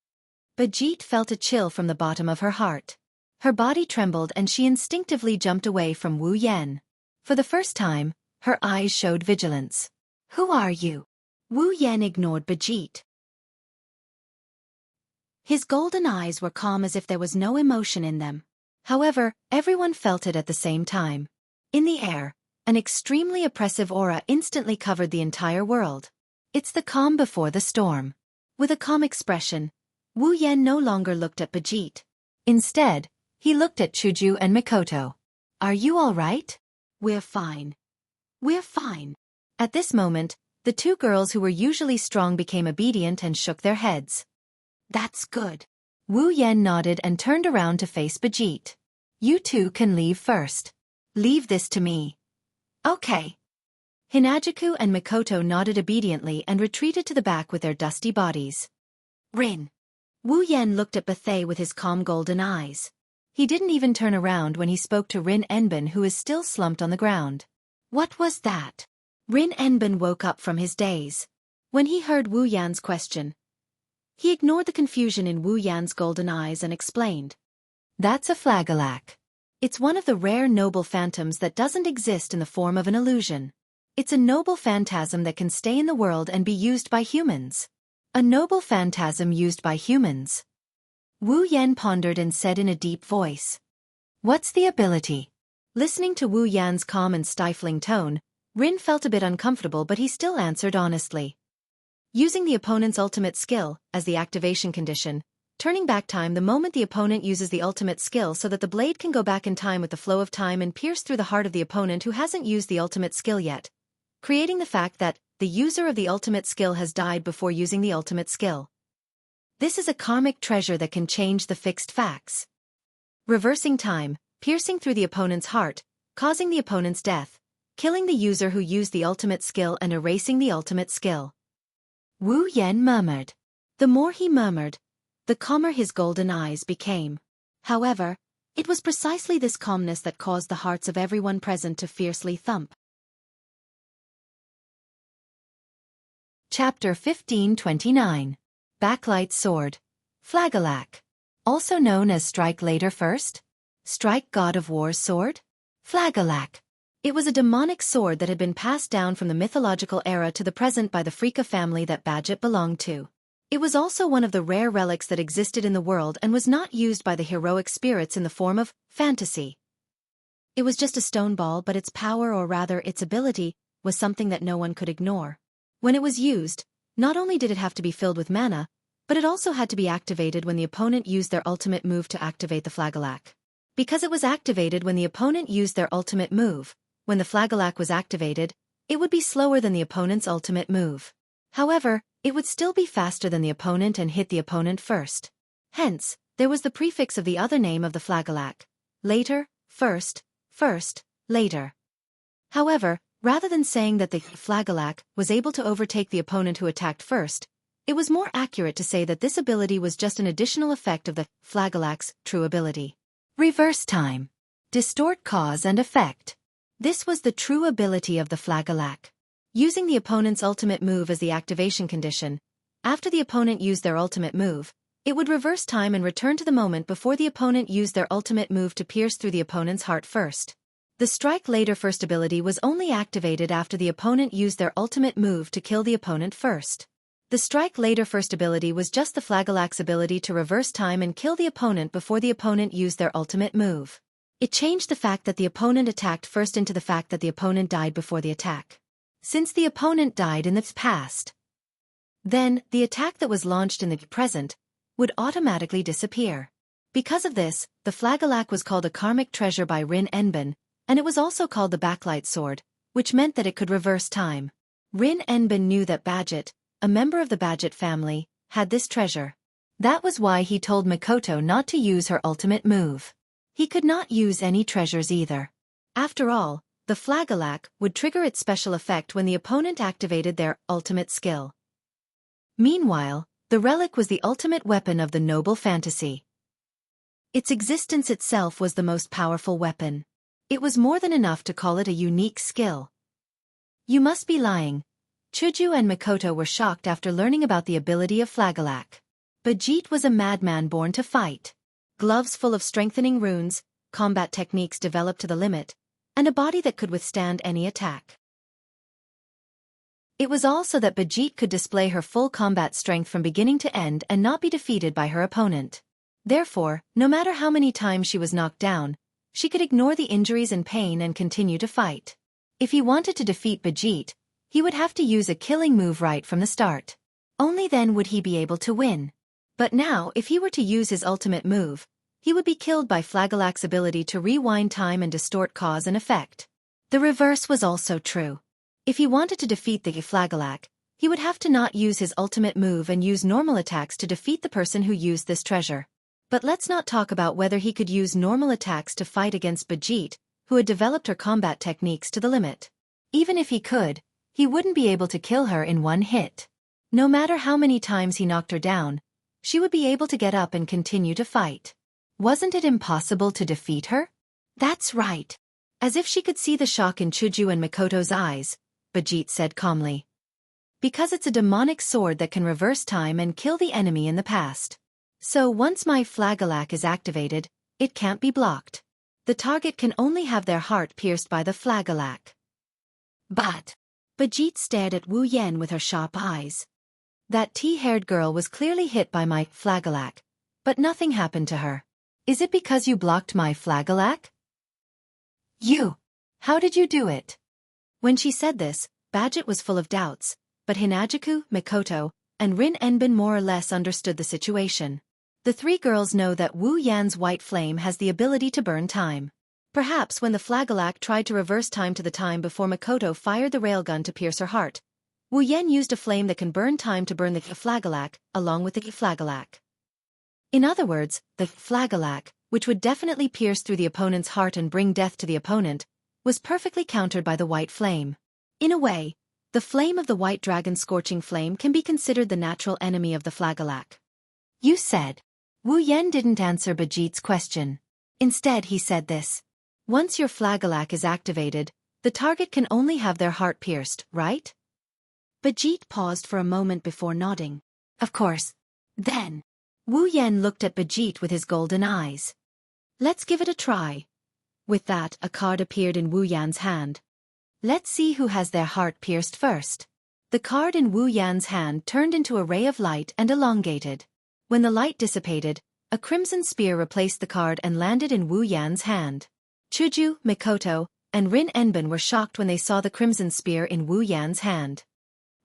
Bajit felt a chill from the bottom of her heart. Her body trembled and she instinctively jumped away from Wu Yan. For the first time, her eyes showed vigilance. Who are you? Wu Yan ignored Bajit. His golden eyes were calm as if there was no emotion in them. However, everyone felt it at the same time. In the air, an extremely oppressive aura instantly covered the entire world. It's the calm before the storm. With a calm expression, Wu Yan no longer looked at Bajit. Instead, he looked at Chuju and Mikoto. Are you all right? We're fine. We're fine. At this moment, the two girls who were usually strong became obedient and shook their heads. That's good. Wu Yan nodded and turned around to face Bajit. You two can leave first. Leave this to me. Okay. Hinajiku and Mikoto nodded obediently and retreated to the back with their dusty bodies. Rin. Wu Yan looked at Bethay with his calm golden eyes. He didn't even turn around when he spoke to Rin Enbin, who is still slumped on the ground. What was that? Rin Enbin woke up from his daze. When he heard Wu Yan's question, he ignored the confusion in Wu Yan's golden eyes and explained. That's a flagelak. It's one of the rare noble phantoms that doesn't exist in the form of an illusion. It's a noble phantasm that can stay in the world and be used by humans. A noble phantasm used by humans. Wu Yan pondered and said in a deep voice. What's the ability? Listening to Wu Yan's calm and stifling tone, Rin felt a bit uncomfortable, but he still answered honestly. Using the opponent's ultimate skill as the activation condition, turning back time the moment the opponent uses the ultimate skill so that the blade can go back in time with the flow of time and pierce through the heart of the opponent who hasn't used the ultimate skill yet, creating the fact that the user of the ultimate skill has died before using the ultimate skill. This is a karmic treasure that can change the fixed facts. Reversing time, piercing through the opponent's heart, causing the opponent's death, killing the user who used the ultimate skill and erasing the ultimate skill. Wu Yan murmured. The more he murmured, the calmer his golden eyes became. However, it was precisely this calmness that caused the hearts of everyone present to fiercely thump. Chapter 1529. Backlight Sword. Flagelak. Also known as Strike Later First? Strike God of War's Sword? Flagelak. It was a demonic sword that had been passed down from the mythological era to the present by the Frika family that Badget belonged to. It was also one of the rare relics that existed in the world and was not used by the heroic spirits in the form of fantasy. It was just a stone ball, but its power, or rather its ability, was something that no one could ignore. When it was used, not only did it have to be filled with mana, but it also had to be activated when the opponent used their ultimate move to activate the Flagelak. Because it was activated when the opponent used their ultimate move, when the Flagelak was activated, it would be slower than the opponent's ultimate move. However, it would still be faster than the opponent and hit the opponent first. Hence, there was the prefix of the other name of the Flagelak: later, first, later. However, rather than saying that the Flagelak was able to overtake the opponent who attacked first, it was more accurate to say that this ability was just an additional effect of the Flagelak's true ability. Reverse time. Distort cause and effect. This was the true ability of the Flagelak. Using the opponent's ultimate move as the activation condition, after the opponent used their ultimate move, it would reverse time and return to the moment before the opponent used their ultimate move to pierce through the opponent's heart first. The Strike Later First ability was only activated after the opponent used their ultimate move to kill the opponent first. The Strike Later First ability was just the Flagelak's ability to reverse time and kill the opponent before the opponent used their ultimate move. It changed the fact that the opponent attacked first into the fact that the opponent died before the attack. Since the opponent died in the past, then the attack that was launched in the present would automatically disappear. Because of this, the Flagelak was called a karmic treasure by Rin Enbin, and it was also called the Backlight Sword, which meant that it could reverse time. Rin Enbin knew that Badget, a member of the Badget family, had this treasure. That was why he told Mikoto not to use her ultimate move. He could not use any treasures either. After all, the Flagelak would trigger its special effect when the opponent activated their ultimate skill. Meanwhile, the relic was the ultimate weapon of the noble fantasy. Its existence itself was the most powerful weapon. It was more than enough to call it a unique skill. You must be lying. Chuju and Mikoto were shocked after learning about the ability of Flagelak. Bajit was a madman born to fight. Gloves full of strengthening runes, combat techniques developed to the limit, and a body that could withstand any attack. It was also that Bajit could display her full combat strength from beginning to end and not be defeated by her opponent. Therefore, no matter how many times she was knocked down, she could ignore the injuries and pain and continue to fight. If he wanted to defeat Bajit, he would have to use a killing move right from the start. Only then would he be able to win. But now, if he were to use his ultimate move, he would be killed by Flagelak's ability to rewind time and distort cause and effect. The reverse was also true. If he wanted to defeat the Flagelak, he would have to not use his ultimate move and use normal attacks to defeat the person who used this treasure. But let's not talk about whether he could use normal attacks to fight against Bajit, who had developed her combat techniques to the limit. Even if he could, he wouldn't be able to kill her in one hit. No matter how many times he knocked her down, she would be able to get up and continue to fight. Wasn't it impossible to defeat her? That's right. As if she could see the shock in Chuju and Mikoto's eyes, Bajit said calmly. Because it's a demonic sword that can reverse time and kill the enemy in the past. So once my Flagelak is activated, it can't be blocked. The target can only have their heart pierced by the Flagelak. But Bajit stared at Wu Yan with her sharp eyes. That tea-haired girl was clearly hit by my Flagelak, but nothing happened to her. Is it because you blocked my Flagelak? You! How did you do it? When she said this, Badget was full of doubts, but Hinajuku, Mikoto, and Rin Enbin more or less understood the situation. The three girls know that Wu Yan's white flame has the ability to burn time. Perhaps when the Flagellac tried to reverse time to the time before Makoto fired the railgun to pierce her heart, Wu Yan used a flame that can burn time to burn the Flagellac, along with the Flagellac. In other words, the Flagellac, which would definitely pierce through the opponent's heart and bring death to the opponent, was perfectly countered by the white flame. In a way, the flame of the white dragon's scorching flame can be considered the natural enemy of the Flagellac. You said. Wu Yan didn't answer Bajit's question. Instead he said this. Once your Flagellac is activated, the target can only have their heart pierced, right? Bajit paused for a moment before nodding. Of course. Then. Wu Yan looked at Bajit with his golden eyes. Let's give it a try. With that, a card appeared in Wu Yan's hand. Let's see who has their heart pierced first. The card in Wu Yan's hand turned into a ray of light and elongated. When the light dissipated, a crimson spear replaced the card and landed in Wu Yan's hand. Chuju, Mikoto, and Rin Enbin were shocked when they saw the crimson spear in Wu Yan's hand.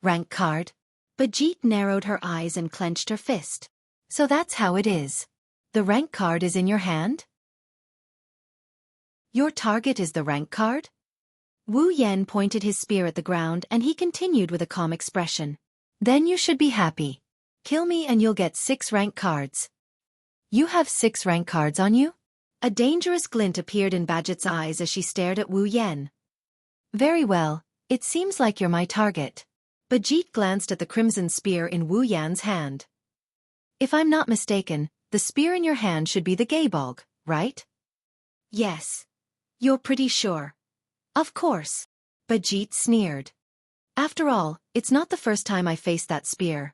Rank card? Bajit narrowed her eyes and clenched her fist. So that's how it is. The rank card is in your hand? Your target is the rank card? Wu Yan pointed his spear at the ground and he continued with a calm expression. Then you should be happy. Kill me and you'll get 6 rank cards. You have 6 rank cards on you? A dangerous glint appeared in Bajit's eyes as she stared at Wu Yan. Very well, it seems like you're my target. Bajit glanced at the crimson spear in Wu Yan's hand. If I'm not mistaken, the spear in your hand should be the Gaebog, right? Yes. You're pretty sure. Of course. Bajit sneered. After all, it's not the first time I faced that spear.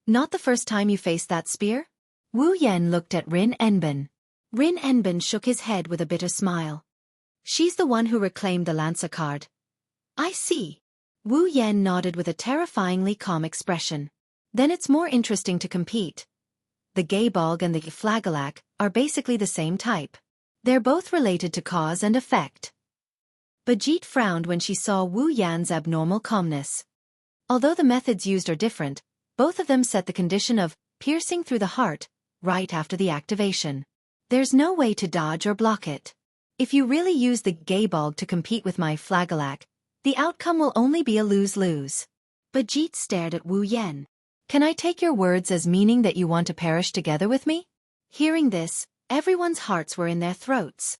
Not the first time you faced that spear? Wu Yan looked at Rin Enbin. Rin Enbin shook his head with a bitter smile. She's the one who reclaimed the Lancer card. I see. Wu Yan nodded with a terrifyingly calm expression. Then it's more interesting to compete. The Gaebog and the Flagellac are basically the same type. They're both related to cause and effect. Bajit frowned when she saw Wu Yan's abnormal calmness. Although the methods used are different, both of them set the condition of piercing through the heart right after the activation. There's no way to dodge or block it. If you really use the Gaebog to compete with my Flagellac, the outcome will only be a lose-lose. Bajit stared at Wu Yan. Can I take your words as meaning that you want to perish together with me? Hearing this, everyone's hearts were in their throats.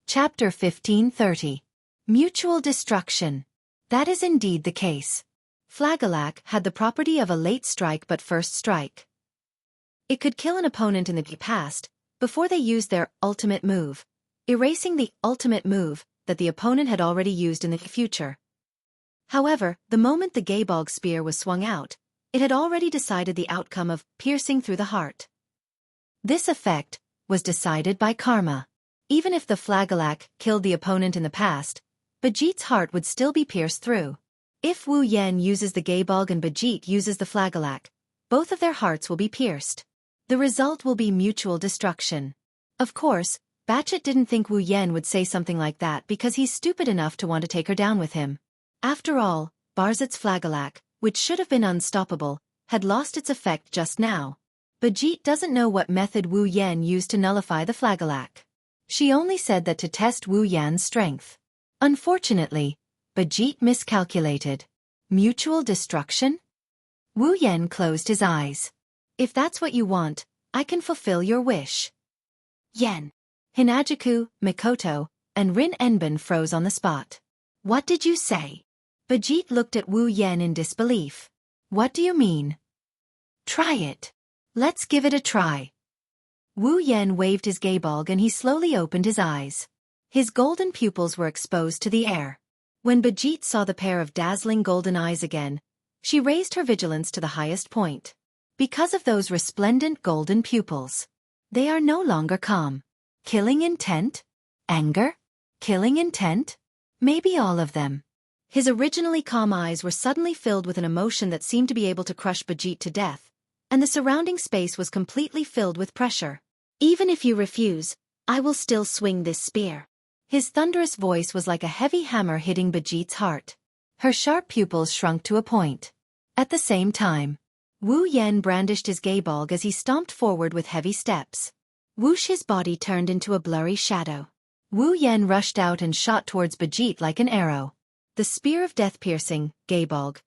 Chapter 1530. Mutual Destruction. That is indeed the case. Flagellac had the property of a late strike but first strike. It could kill an opponent in the past, before they used their ultimate move, erasing the ultimate move that the opponent had already used in the future. However, the moment the Gaebog spear was swung out, it had already decided the outcome of piercing through the heart. This effect was decided by karma. Even if the Flagellac killed the opponent in the past, Bajit's heart would still be pierced through. If Wu Yan uses the Gaebog and Bajit uses the Flagellac, both of their hearts will be pierced. The result will be mutual destruction. Of course, Bajit didn't think Wu Yan would say something like that because he's stupid enough to want to take her down with him. After all, Bajit's Flagellac, which should have been unstoppable, had lost its effect just now. Bajit doesn't know what method Wu Yan used to nullify the Flagellac. She only said that to test Wu Yan's strength. Unfortunately, Bajit miscalculated. Mutual destruction? Wu Yan closed his eyes. If that's what you want, I can fulfill your wish. Yen. Hinajuku, Mikoto, and Rin Enbin froze on the spot. What did you say? Bajit looked at Wu Yan in disbelief. What do you mean? Try it. Let's give it a try. Wu Yan waved his Gaebog and he slowly opened his eyes. His golden pupils were exposed to the air. When Bajit saw the pair of dazzling golden eyes again, she raised her vigilance to the highest point. Because of those resplendent golden pupils, they are no longer calm. Killing intent? Anger? Killing intent? Maybe all of them. His originally calm eyes were suddenly filled with an emotion that seemed to be able to crush Bajit to death, and the surrounding space was completely filled with pressure. Even if you refuse, I will still swing this spear. His thunderous voice was like a heavy hammer hitting Bajit's heart. Her sharp pupils shrunk to a point. At the same time, Wu Yan brandished his gaebog as he stomped forward with heavy steps. Whoosh, his body turned into a blurry shadow. Wu Yan rushed out and shot towards Bajit like an arrow. The spear of death-piercing, gaebog,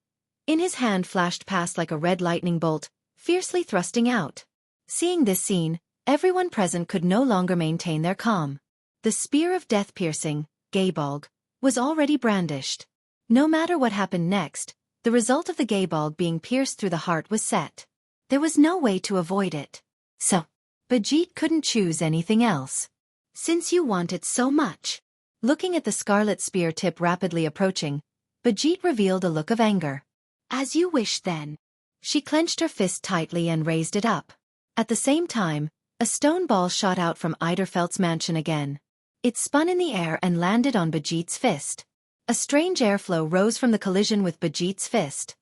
in his hand flashed past like a red lightning bolt, fiercely thrusting out. Seeing this scene, everyone present could no longer maintain their calm. The spear of death-piercing, gaebog, was already brandished. No matter what happened next, the result of the gaebog being pierced through the heart was set. There was no way to avoid it. So, Bajit couldn't choose anything else. Since you want it so much. Looking at the scarlet spear tip rapidly approaching, Bajit revealed a look of anger. As you wish then. She clenched her fist tightly and raised it up. At the same time, a stone ball shot out from Eiderfeldt's mansion again. It spun in the air and landed on Bajit's fist. A strange airflow rose from the collision with Bajit's fist.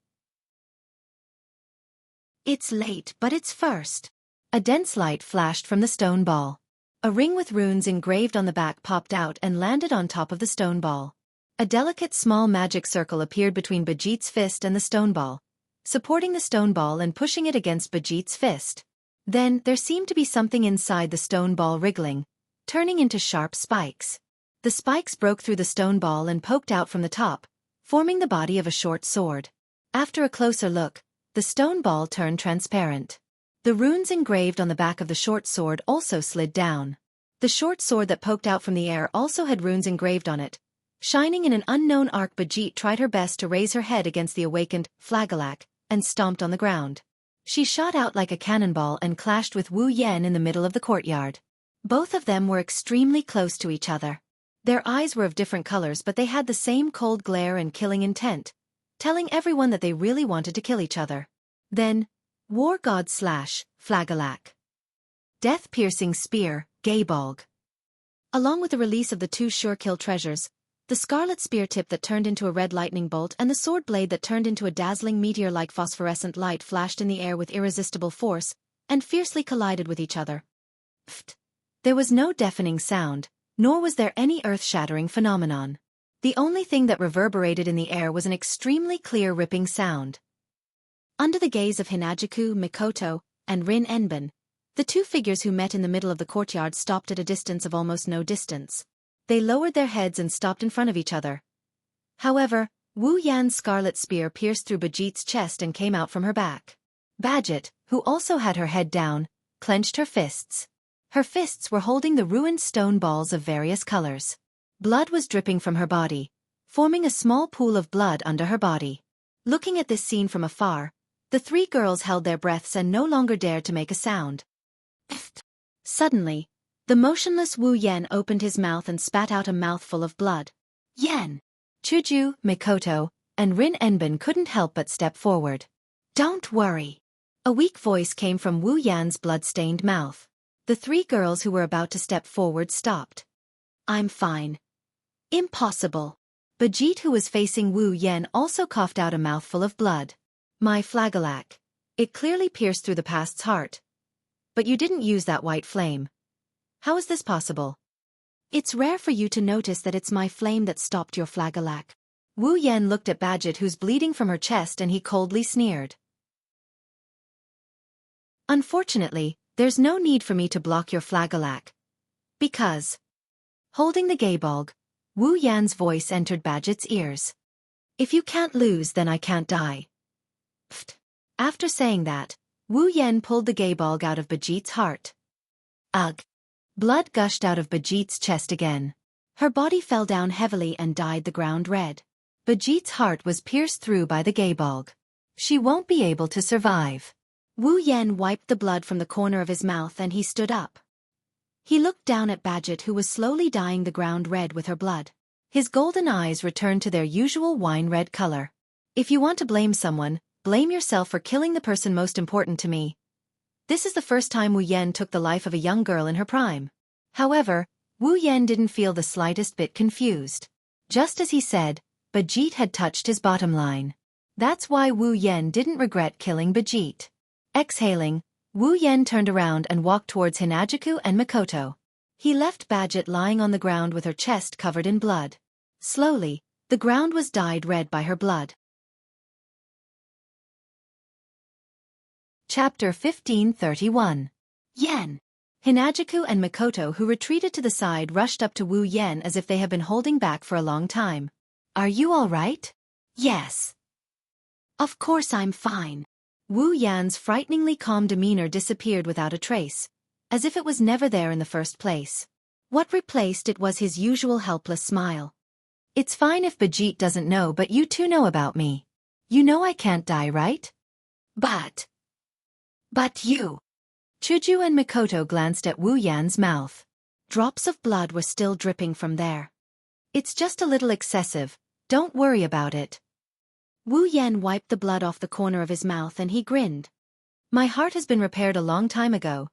It's late, but it's first. A dense light flashed from the stone ball. A ring with runes engraved on the back popped out and landed on top of the stone ball. A delicate small magic circle appeared between Bajit's fist and the stone ball, supporting the stone ball and pushing it against Bajit's fist. Then, there seemed to be something inside the stone ball wriggling, turning into sharp spikes. The spikes broke through the stone ball and poked out from the top, forming the body of a short sword. After a closer look, the stone ball turned transparent. The runes engraved on the back of the short sword also slid down. The short sword that poked out from the air also had runes engraved on it. Shining in an unknown arc, Bajit tried her best to raise her head against the awakened Flagalak and stomped on the ground. She shot out like a cannonball and clashed with Wu Yan in the middle of the courtyard. Both of them were extremely close to each other. Their eyes were of different colors, but they had the same cold glare and killing intent, telling everyone that they really wanted to kill each other. Then, War God / Flagalak. Death-piercing spear, gaebog. Along with the release of the two sure-kill treasures, the scarlet spear tip that turned into a red lightning bolt and the sword blade that turned into a dazzling meteor-like phosphorescent light flashed in the air with irresistible force, and fiercely collided with each other. Pfft. There was no deafening sound, nor was there any earth-shattering phenomenon. The only thing that reverberated in the air was an extremely clear ripping sound. Under the gaze of Hinajiku, Mikoto, and Rin Enben, the two figures who met in the middle of the courtyard stopped at a distance of almost no distance. They lowered their heads and stopped in front of each other. However, Wu Yan's scarlet spear pierced through Bajit's chest and came out from her back. Bajit, who also had her head down, clenched her fists. Her fists were holding the ruined stone balls of various colors. Blood was dripping from her body, forming a small pool of blood under her body. Looking at this scene from afar, the three girls held their breaths and no longer dared to make a sound. Suddenly, the motionless Wu Yan opened his mouth and spat out a mouthful of blood. Yan! Chuju, Mikoto, and Rin Enben couldn't help but step forward. Don't worry. A weak voice came from Wu Yan's blood-stained mouth. The three girls who were about to step forward stopped. I'm fine. Impossible. Bajit, who was facing Wu Yan, also coughed out a mouthful of blood. My Flagalak. It clearly pierced through the past's heart. But you didn't use that white flame. How is this possible? It's rare for you to notice that it's my flame that stopped your Flagalak. Wu Yan looked at Bajit, who's bleeding from her chest, and he coldly sneered. Unfortunately, there's no need for me to block your Flagalak. Because... Holding the gaebog, Wu Yan's voice entered Bajit's ears. If you can't lose, then I can't die. Pfft. After saying that, Wu Yan pulled the gaebog out of Bajit's heart. Ugh. Blood gushed out of Bajit's chest again. Her body fell down heavily and dyed the ground red. Bajit's heart was pierced through by the gaebog. She won't be able to survive. Wu Yan wiped the blood from the corner of his mouth and he stood up. He looked down at Bajit, who was slowly dyeing the ground red with her blood. His golden eyes returned to their usual wine-red color. If you want to blame someone, blame yourself for killing the person most important to me. This is the first time Wu Yan took the life of a young girl in her prime. However, Wu Yan didn't feel the slightest bit confused. Just as he said, Bajit had touched his bottom line. That's why Wu Yan didn't regret killing Bajit. Exhaling, Wu Yan turned around and walked towards Hinajiku and Mikoto. He left Bajit lying on the ground with her chest covered in blood. Slowly, the ground was dyed red by her blood. Chapter 1531. Yen. Hinajaku and Mikoto, who retreated to the side, rushed up to Wu Yen as if they had been holding back for a long time. Are you all right? Yes. Of course I'm fine. Wu Yan's frighteningly calm demeanor disappeared without a trace, as if it was never there in the first place. What replaced it was his usual helpless smile. It's fine if Bajit doesn't know, but you two know about me. You know I can't die, right? But you. Chuju and Mikoto glanced at Wu Yan's mouth. Drops of blood were still dripping from there. It's just a little excessive, don't worry about it. Wu Yan wiped the blood off the corner of his mouth and he grinned. My heart has been repaired a long time ago.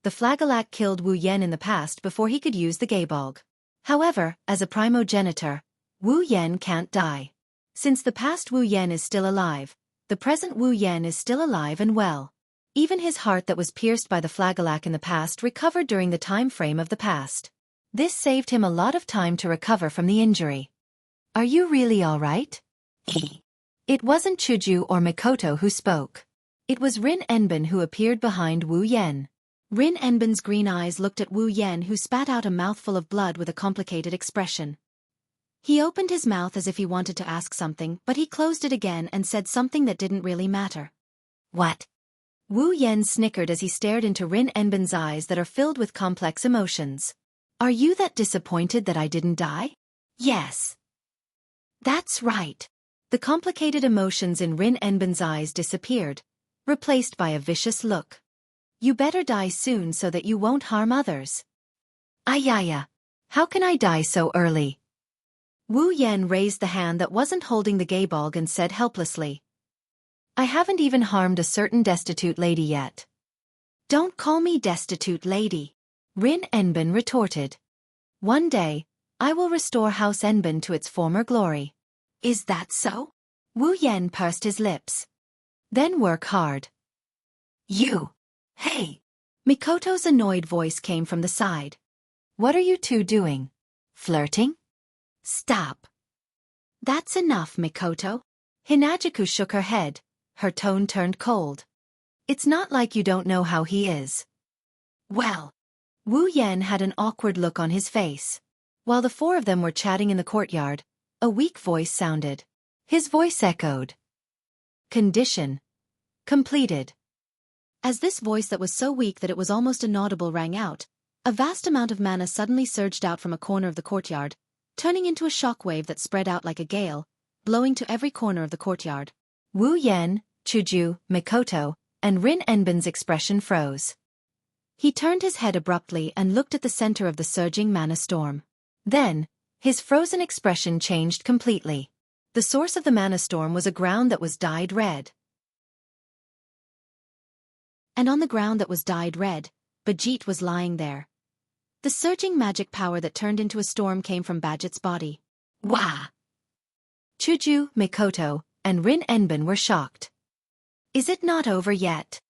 The Flagellac killed Wu Yan in the past before he could use the Gaebolg. However, as a primogenitor, Wu Yan can't die. Since the past Wu Yan is still alive, the present Wu Yan is still alive and well. Even his heart that was pierced by the Flagellac in the past recovered during the time frame of the past. This saved him a lot of time to recover from the injury. Are you really all right? It wasn't Chuju or Mikoto who spoke. It was Rin Enbin who appeared behind Wu Yen. Rin Enbin's green eyes looked at Wu Yen, who spat out a mouthful of blood with a complicated expression. He opened his mouth as if he wanted to ask something, but he closed it again and said something that didn't really matter. What? Wu Yen snickered as he stared into Rin Enbin's eyes that are filled with complex emotions. Are you that disappointed that I didn't die? Yes. That's right. The complicated emotions in Rin Enbin's eyes disappeared, replaced by a vicious look. You better die soon so that you won't harm others. Ayaya. How can I die so early? Wu Yen raised the hand that wasn't holding the Gaebolg and said helplessly. I haven't even harmed a certain destitute lady yet. Don't call me destitute lady, Rin Enbin retorted. One day, I will restore House Enbin to its former glory. Is that so? Wu Yen pursed his lips. Then work hard. You. Hey. Mikoto's annoyed voice came from the side. What are you two doing? Flirting? Stop. That's enough, Mikoto. Hinajaku shook her head. Her tone turned cold. It's not like you don't know how he is. Well. Wu Yen had an awkward look on his face. While the four of them were chatting in the courtyard, a weak voice sounded. His voice echoed. Condition. Completed. As this voice that was so weak that it was almost inaudible rang out, a vast amount of mana suddenly surged out from a corner of the courtyard, turning into a shockwave that spread out like a gale, blowing to every corner of the courtyard. Wu Yen, Chuju, Mikoto, and Rin Enbin's expression froze. He turned his head abruptly and looked at the center of the surging mana storm. Then, his frozen expression changed completely. The source of the mana storm was a ground that was dyed red. And on the ground that was dyed red, Bajit was lying there. The surging magic power that turned into a storm came from Bajit's body. Wah! Chuju, Mikoto, and Rin Enbin were shocked. Is it not over yet?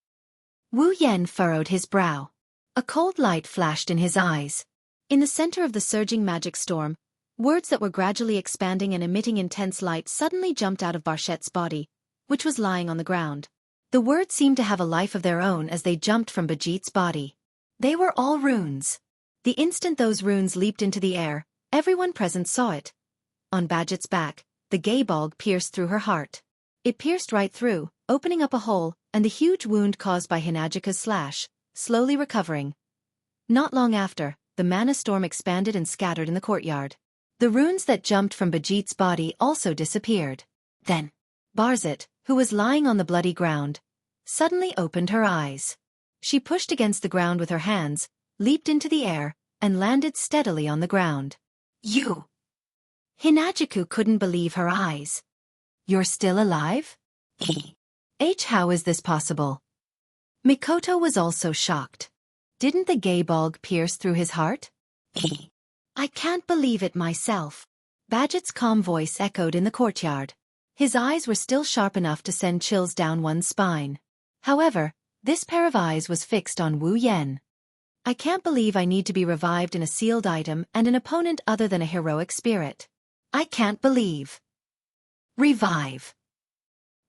Wu Yen furrowed his brow. A cold light flashed in his eyes. In the center of the surging magic storm, words that were gradually expanding and emitting intense light suddenly jumped out of Barchette's body, which was lying on the ground. The words seemed to have a life of their own as they jumped from Bajit's body. They were all runes. The instant those runes leaped into the air, everyone present saw it. On Bajit's back, the Gaebolg pierced through her heart. It pierced right through, opening up a hole, and the huge wound caused by Hinajaku's slash, slowly recovering. Not long after, the mana storm expanded and scattered in the courtyard. The runes that jumped from Bajit's body also disappeared. Then, Barzit, who was lying on the bloody ground, suddenly opened her eyes. She pushed against the ground with her hands, leaped into the air, and landed steadily on the ground. You! Hinajaku couldn't believe her eyes. You're still alive? How is this possible? Mikoto was also shocked. Didn't the Gaebolg pierce through his heart? I can't believe it myself. Bajit's calm voice echoed in the courtyard. His eyes were still sharp enough to send chills down one's spine. However, this pair of eyes was fixed on Wu Yen. I can't believe I need to be revived in a sealed item and an opponent other than a heroic spirit. I can't believe. Revive.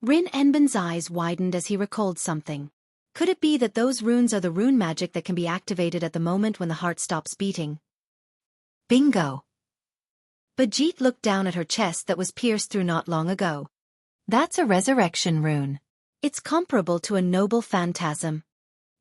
Rin Enbin's eyes widened as he recalled something. Could it be that those runes are the rune magic that can be activated at the moment when the heart stops beating? Bingo! Bajit looked down at her chest that was pierced through not long ago. That's a resurrection rune. It's comparable to a noble phantasm.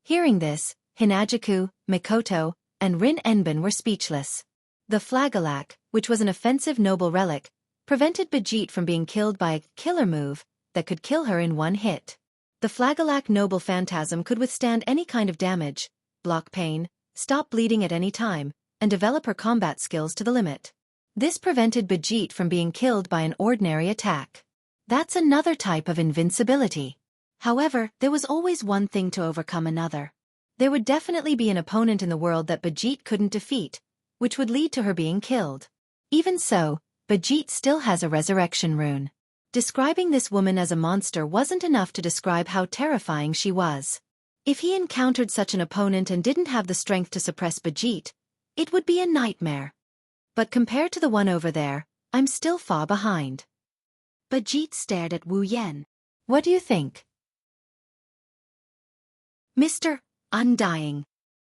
Hearing this, Hinajaku, Mikoto, and Rin Enbin were speechless. The flagellac, which was an offensive noble relic, prevented Bajit from being killed by a killer move that could kill her in one hit. The flagellac noble phantasm could withstand any kind of damage, block pain, stop bleeding at any time, and develop her combat skills to the limit. This prevented Bajit from being killed by an ordinary attack. That's another type of invincibility. However, there was always one thing to overcome another. There would definitely be an opponent in the world that Bajit couldn't defeat, which would lead to her being killed. Even so, Bajit still has a resurrection rune. Describing this woman as a monster wasn't enough to describe how terrifying she was. If he encountered such an opponent and didn't have the strength to suppress Bajit, it would be a nightmare. But compared to the one over there, I'm still far behind. Bajit stared at Wu Yan. What do you think? Mr. Undying.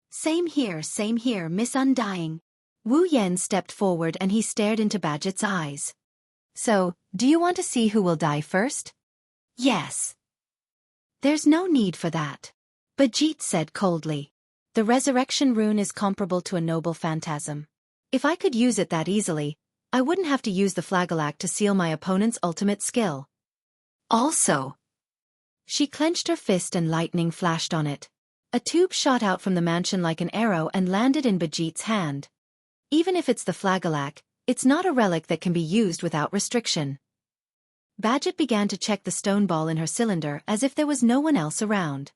Same here, Miss Undying. Wu Yan stepped forward and he stared into Bajit's eyes. So, do you want to see who will die first? Yes. There's no need for that. Bajit said coldly. The resurrection rune is comparable to a noble phantasm. If I could use it that easily, I wouldn't have to use the flagellac to seal my opponent's ultimate skill. Also. She clenched her fist and lightning flashed on it. A tube shot out from the mansion like an arrow and landed in Bajit's hand. Even if it's the flagellac, it's not a relic that can be used without restriction. Bajit began to check the stone ball in her cylinder as if there was no one else around.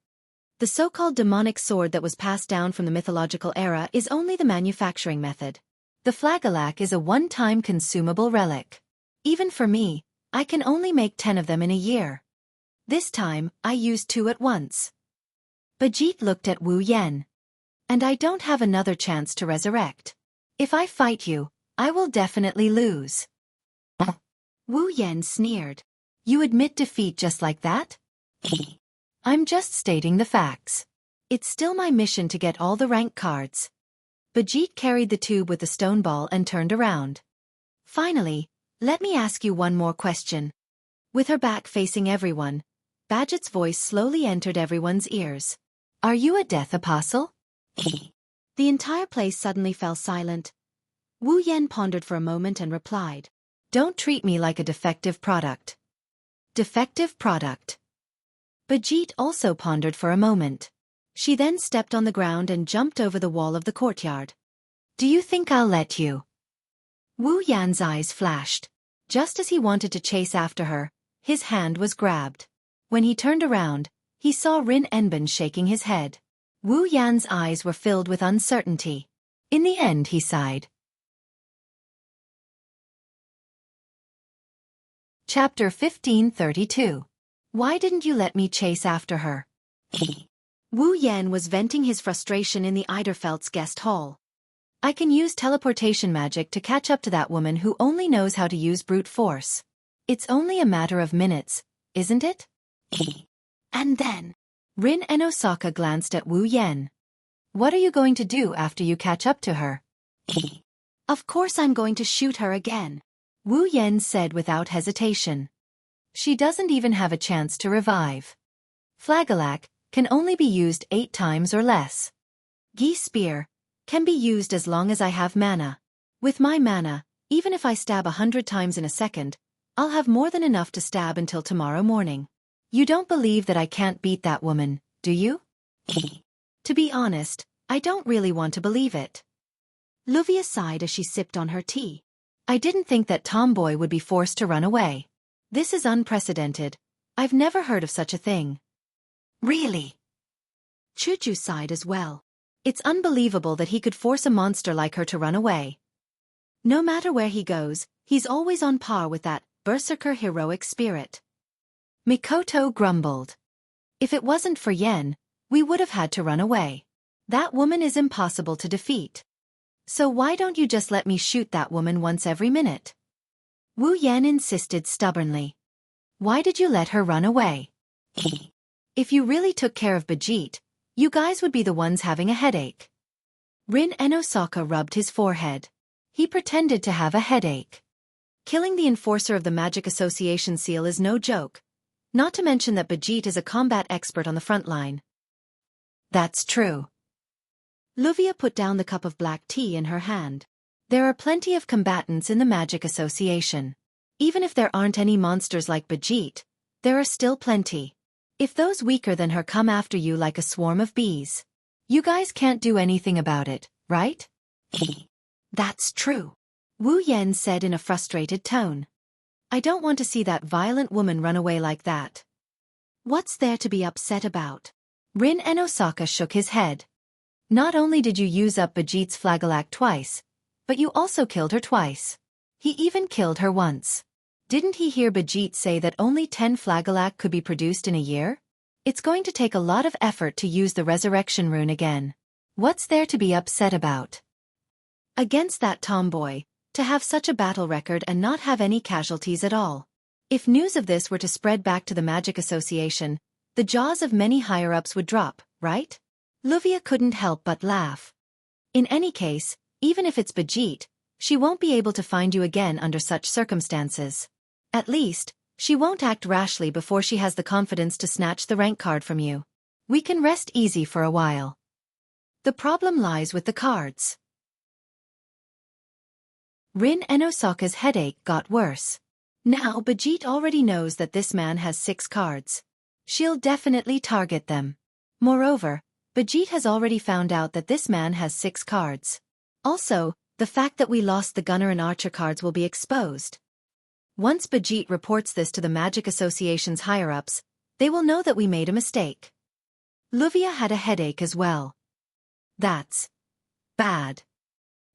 The so-called demonic sword that was passed down from the mythological era is only the manufacturing method. The flagellac is a one-time consumable relic. Even for me, I can only make 10 of them in a year. This time, I used 2 at once. Bajit looked at Wu Yan. And I don't have another chance to resurrect. If I fight you, I will definitely lose. Wu Yan sneered. You admit defeat just like that? I'm just stating the facts. It's still my mission to get all the rank cards. Bajit carried the tube with the stone ball and turned around. Finally, let me ask you one more question. With her back facing everyone, Bajit's voice slowly entered everyone's ears. Are you a death apostle? The entire place suddenly fell silent. Wu Yan pondered for a moment and replied, Don't treat me like a defective product. Defective product. Bajit also pondered for a moment. She then stepped on the ground and jumped over the wall of the courtyard. Do you think I'll let you? Wu Yan's eyes flashed. Just as he wanted to chase after her, his hand was grabbed. When he turned around, he saw Rin Enbin shaking his head. Wu Yan's eyes were filled with uncertainty. In the end, he sighed. Chapter 1532. Why didn't you let me chase after her? Wu Yan was venting his frustration in the Eiderfeldt's guest hall. I can use teleportation magic to catch up to that woman who only knows how to use brute force. It's only a matter of minutes, isn't it? And then, Rin and Osaka glanced at Wu Yan. What are you going to do after you catch up to her? Of course I'm going to shoot her again, Wu Yan said without hesitation. She doesn't even have a chance to revive. Flagellac can only be used 8 times or less. Gi spear can be used as long as I have mana. With my mana, even if I stab 100 times in a second, I'll have more than enough to stab until tomorrow morning. You don't believe that I can't beat that woman, do you? To be honest, I don't really want to believe it. Luvia sighed as she sipped on her tea. I didn't think that tomboy would be forced to run away. This is unprecedented. I've never heard of such a thing. Really? Chuju sighed as well. It's unbelievable that he could force a monster like her to run away. No matter where he goes, he's always on par with that berserker heroic spirit. Mikoto grumbled. If it wasn't for Yen, we would have had to run away. That woman is impossible to defeat. So why don't you just let me shoot that woman once every minute? Wu Yan insisted stubbornly. Why did you let her run away? If you really took care of Bijit, you guys would be the ones having a headache. Rin Enosaka rubbed his forehead. He pretended to have a headache. Killing the enforcer of the Magic Association seal is no joke, not to mention that Bijit is a combat expert on the front line. That's true. Luvia put down the cup of black tea in her hand. There are plenty of combatants in the Magic Association. Even if there aren't any monsters like Bijit, there are still plenty. If those weaker than her come after you like a swarm of bees, you guys can't do anything about it, right? That's true. Wu Yan said in a frustrated tone. I don't want to see that violent woman run away like that. What's there to be upset about? Rin Enosaka shook his head. Not only did you use up Bijit's flagellak twice, but you also killed her twice. He even killed her once. Didn't he hear Bijit say that only 10 flagellak could be produced in a year? It's going to take a lot of effort to use the resurrection rune again. What's there to be upset about? Against that tomboy, to have such a battle record and not have any casualties at all. If news of this were to spread back to the Magic Association, the jaws of many higher-ups would drop, right? Luvia couldn't help but laugh. In any case, even if it's Bijit, she won't be able to find you again under such circumstances. At least, she won't act rashly before she has the confidence to snatch the rank card from you. We can rest easy for a while. The problem lies with the cards. Rin Enosaka's headache got worse. Now Bijit already knows that this man has 6 cards. She'll definitely target them. Moreover, Bijit has already found out that this man has 6 cards. Also, the fact that we lost the gunner and archer cards will be exposed. Once Bijit reports this to the Magic Association's higher-ups, they will know that we made a mistake. Luvia had a headache as well. That's bad.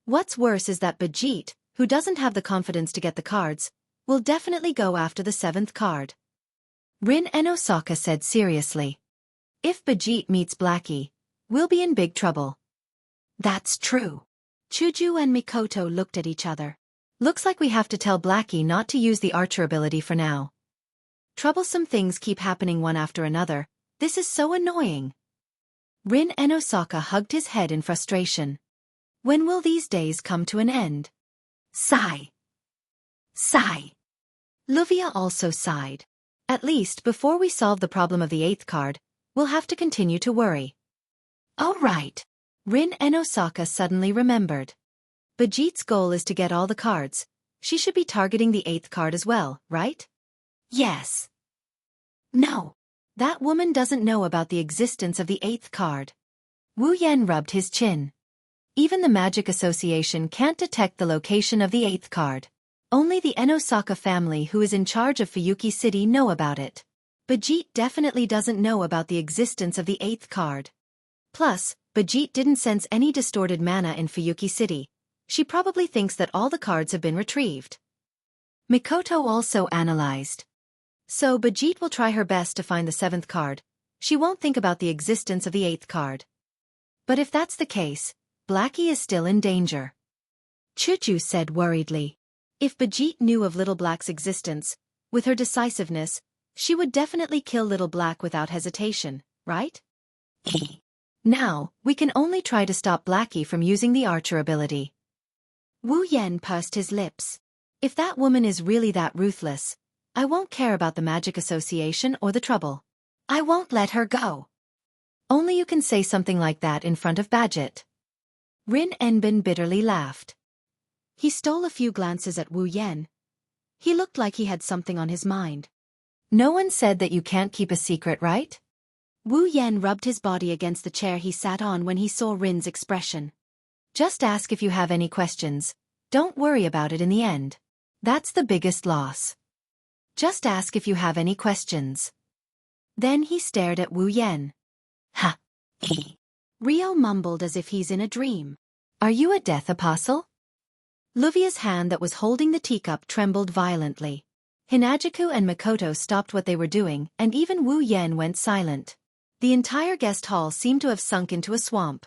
What's worse is that Bijit, who doesn't have the confidence to get the cards, will definitely go after the 7th card. Rin Enosaka said seriously. If Bijit meets Blackie, we'll be in big trouble. That's true. Chuju and Mikoto looked at each other. Looks like we have to tell Blackie not to use the archer ability for now. Troublesome things keep happening one after another. This is so annoying. Rin Enosaka hugged his head in frustration. When will these days come to an end? Sigh. Sigh. Luvia also sighed. At least before we solve the problem of the 8th card, we'll have to continue to worry. Oh right. Rin Enosaka suddenly remembered. Bijit's goal is to get all the cards. She should be targeting the 8th card as well, right? Yes. No. That woman doesn't know about the existence of the 8th card. Wu Yan rubbed his chin. Even the Magic Association can't detect the location of the 8th card. Only the Enosaka family who is in charge of Fuyuki City know about it. Bijit definitely doesn't know about the existence of the 8th card. Plus, Bijit didn't sense any distorted mana in Fuyuki City. She probably thinks that all the cards have been retrieved. Mikoto also analyzed. So Bijit will try her best to find the 7th card. She won't think about the existence of the 8th card. But if that's the case, Blackie is still in danger. Chuchu said worriedly. If Bijit knew of Little Black's existence, with her decisiveness, she would definitely kill Little Black without hesitation, right? Now, we can only try to stop Blackie from using the archer ability. Wu Yan pursed his lips. If that woman is really that ruthless, I won't care about the Magic Association or the trouble. I won't let her go. Only you can say something like that in front of Badget. Rin Enbin bitterly laughed. He stole a few glances at Wu Yan. He looked like he had something on his mind. No one said that you can't keep a secret, right? Wu Yan rubbed his body against the chair he sat on when he saw Rin's expression. Just ask if you have any questions. Don't worry about it in the end. That's the biggest loss. Just ask if you have any questions. Then he stared at Wu Yan. Ha! Rio mumbled as if he's in a dream. Are you a death apostle? Luvia's hand that was holding the teacup trembled violently. Hinajiku and Mikoto stopped what they were doing, and even Wu Yan went silent. The entire guest hall seemed to have sunk into a swamp.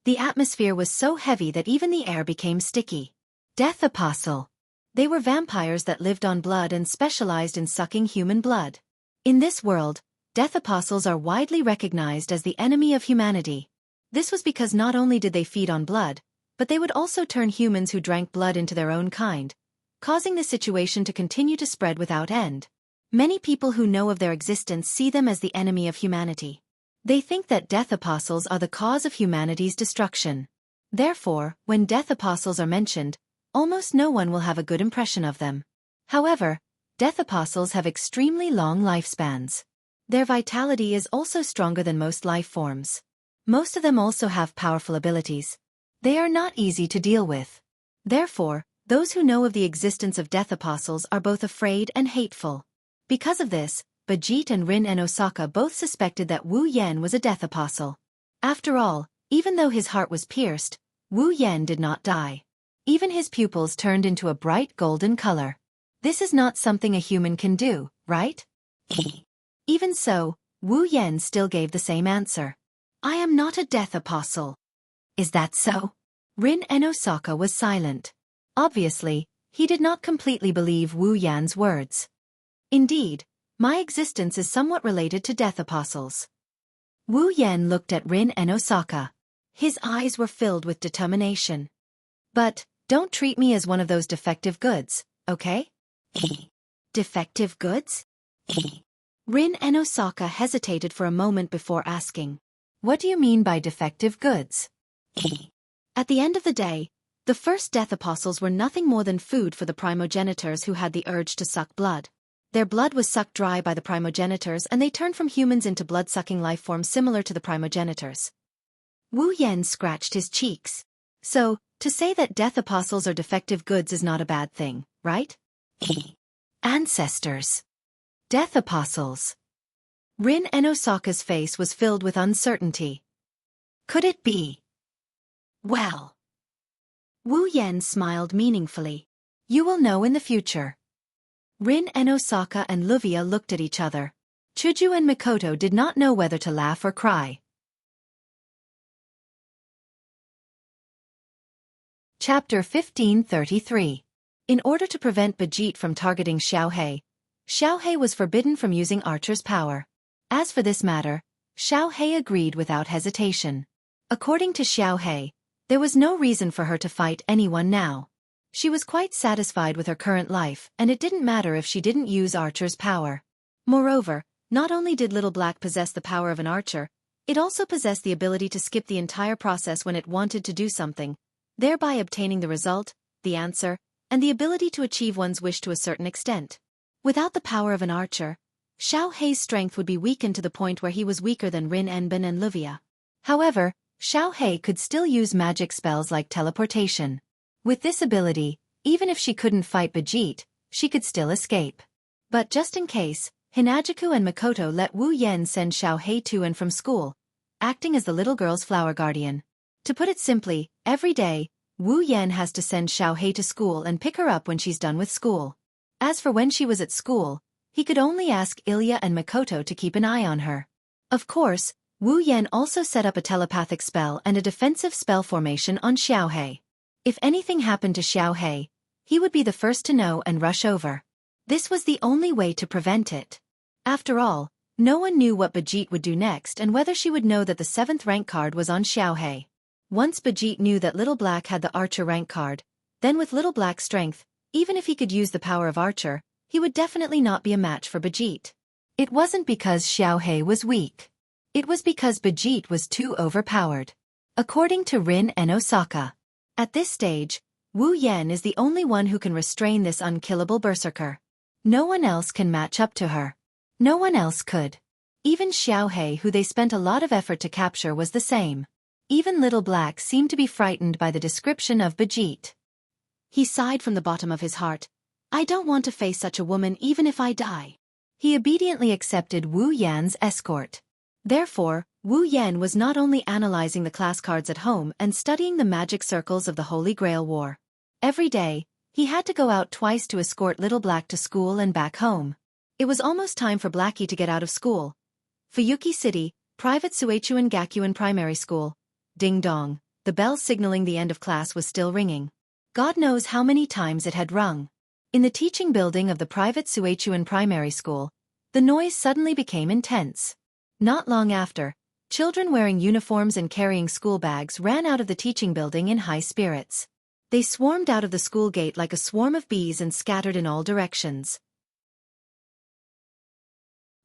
The atmosphere was so heavy that even the air became sticky. Death Apostle. They were vampires that lived on blood and specialized in sucking human blood. In this world, death apostles are widely recognized as the enemy of humanity. This was because not only did they feed on blood, but they would also turn humans who drank blood into their own kind, causing the situation to continue to spread without end. Many people who know of their existence see them as the enemy of humanity. They think that death apostles are the cause of humanity's destruction. Therefore, when death apostles are mentioned, almost no one will have a good impression of them. However, death apostles have extremely long lifespans. Their vitality is also stronger than most life forms. Most of them also have powerful abilities. They are not easy to deal with. Therefore, those who know of the existence of death apostles are both afraid and hateful. Because of this, Bajit and Rin and Osaka both suspected that Wu Yan was a death apostle. After all, even though his heart was pierced, Wu Yan did not die. Even his pupils turned into a bright golden color. This is not something a human can do, right? Even so, Wu Yan still gave the same answer. I am not a death apostle. Is that so? Rin and Osaka was silent. Obviously, he did not completely believe Wu Yan's words. Indeed, my existence is somewhat related to death apostles. Wu Yan looked at Rin and Osaka. His eyes were filled with determination. But, don't treat me as one of those defective goods, okay? Defective goods? Rin and Osaka hesitated for a moment before asking, what do you mean by defective goods? At the end of the day, the first death apostles were nothing more than food for the primogenitors who had the urge to suck blood. Their blood was sucked dry by the primogenitors and they turned from humans into blood-sucking life forms similar to the primogenitors. Wu Yan scratched his cheeks. So, to say that death apostles are defective goods is not a bad thing, right? Ancestors. Death apostles. Rin and Osaka's face was filled with uncertainty. Could it be? Well. Wu Yan smiled meaningfully. You will know in the future. Rin and Osaka and Luvia looked at each other. Chuju and Mikoto did not know whether to laugh or cry. Chapter 1533. In order to prevent Bajit from targeting Xiao He was forbidden from using Archer's power. As for this matter, Xiao He agreed without hesitation. According to Xiao He, there was no reason for her to fight anyone now. She was quite satisfied with her current life, and it didn't matter if she didn't use Archer's power. Moreover, not only did Little Black possess the power of an archer, it also possessed the ability to skip the entire process when it wanted to do something, thereby obtaining the result, the answer, and the ability to achieve one's wish to a certain extent. Without the power of an archer, Xiao Hei's strength would be weakened to the point where he was weaker than Rin Enbin and Luvia. However, Xiao He could still use magic spells like teleportation. With this ability, even if she couldn't fight Bajit, she could still escape. But just in case, Hinajaku and Mikoto let Wu Yan send Xiao He to and from school, acting as the little girl's flower guardian. To put it simply, every day, Wu Yan has to send Xiao He to school and pick her up when she's done with school. As for when she was at school, he could only ask Ilya and Mikoto to keep an eye on her. Of course, Wu Yan also set up a telepathic spell and a defensive spell formation on Xiao He. If anything happened to Xiao He, he would be the first to know and rush over. This was the only way to prevent it. After all, no one knew what Bajit would do next and whether she would know that the 7th rank card was on Xiao He. Once Bajit knew that Little Black had the Archer rank card, then with Little Black's strength, even if he could use the power of Archer, he would definitely not be a match for Bajit. It wasn't because Xiao He was weak. It was because Bajit was too overpowered. According to Rin and Osaka. At this stage, Wu Yan is the only one who can restrain this unkillable berserker. No one else can match up to her. No one else could. Even Xiao He, who they spent a lot of effort to capture, was the same. Even Little Black seemed to be frightened by the description of Bajit. He sighed from the bottom of his heart. I don't want to face such a woman even if I die. He obediently accepted Wu Yan's escort. Therefore, Wu Yan was not only analyzing the class cards at home and studying the magic circles of the Holy Grail War. Every day, he had to go out twice to escort Little Black to school and back home. It was almost time for Blackie to get out of school. Fuyuki City, Private Suechuan Gakuin Primary School. Ding dong, the bell signaling the end of class was still ringing. God knows how many times it had rung. In the teaching building of the Private Suechuan Primary School, The noise suddenly became intense. Not long after, children wearing uniforms and carrying school bags ran out of the teaching building in high spirits. They swarmed out of the school gate like a swarm of bees and scattered in all directions.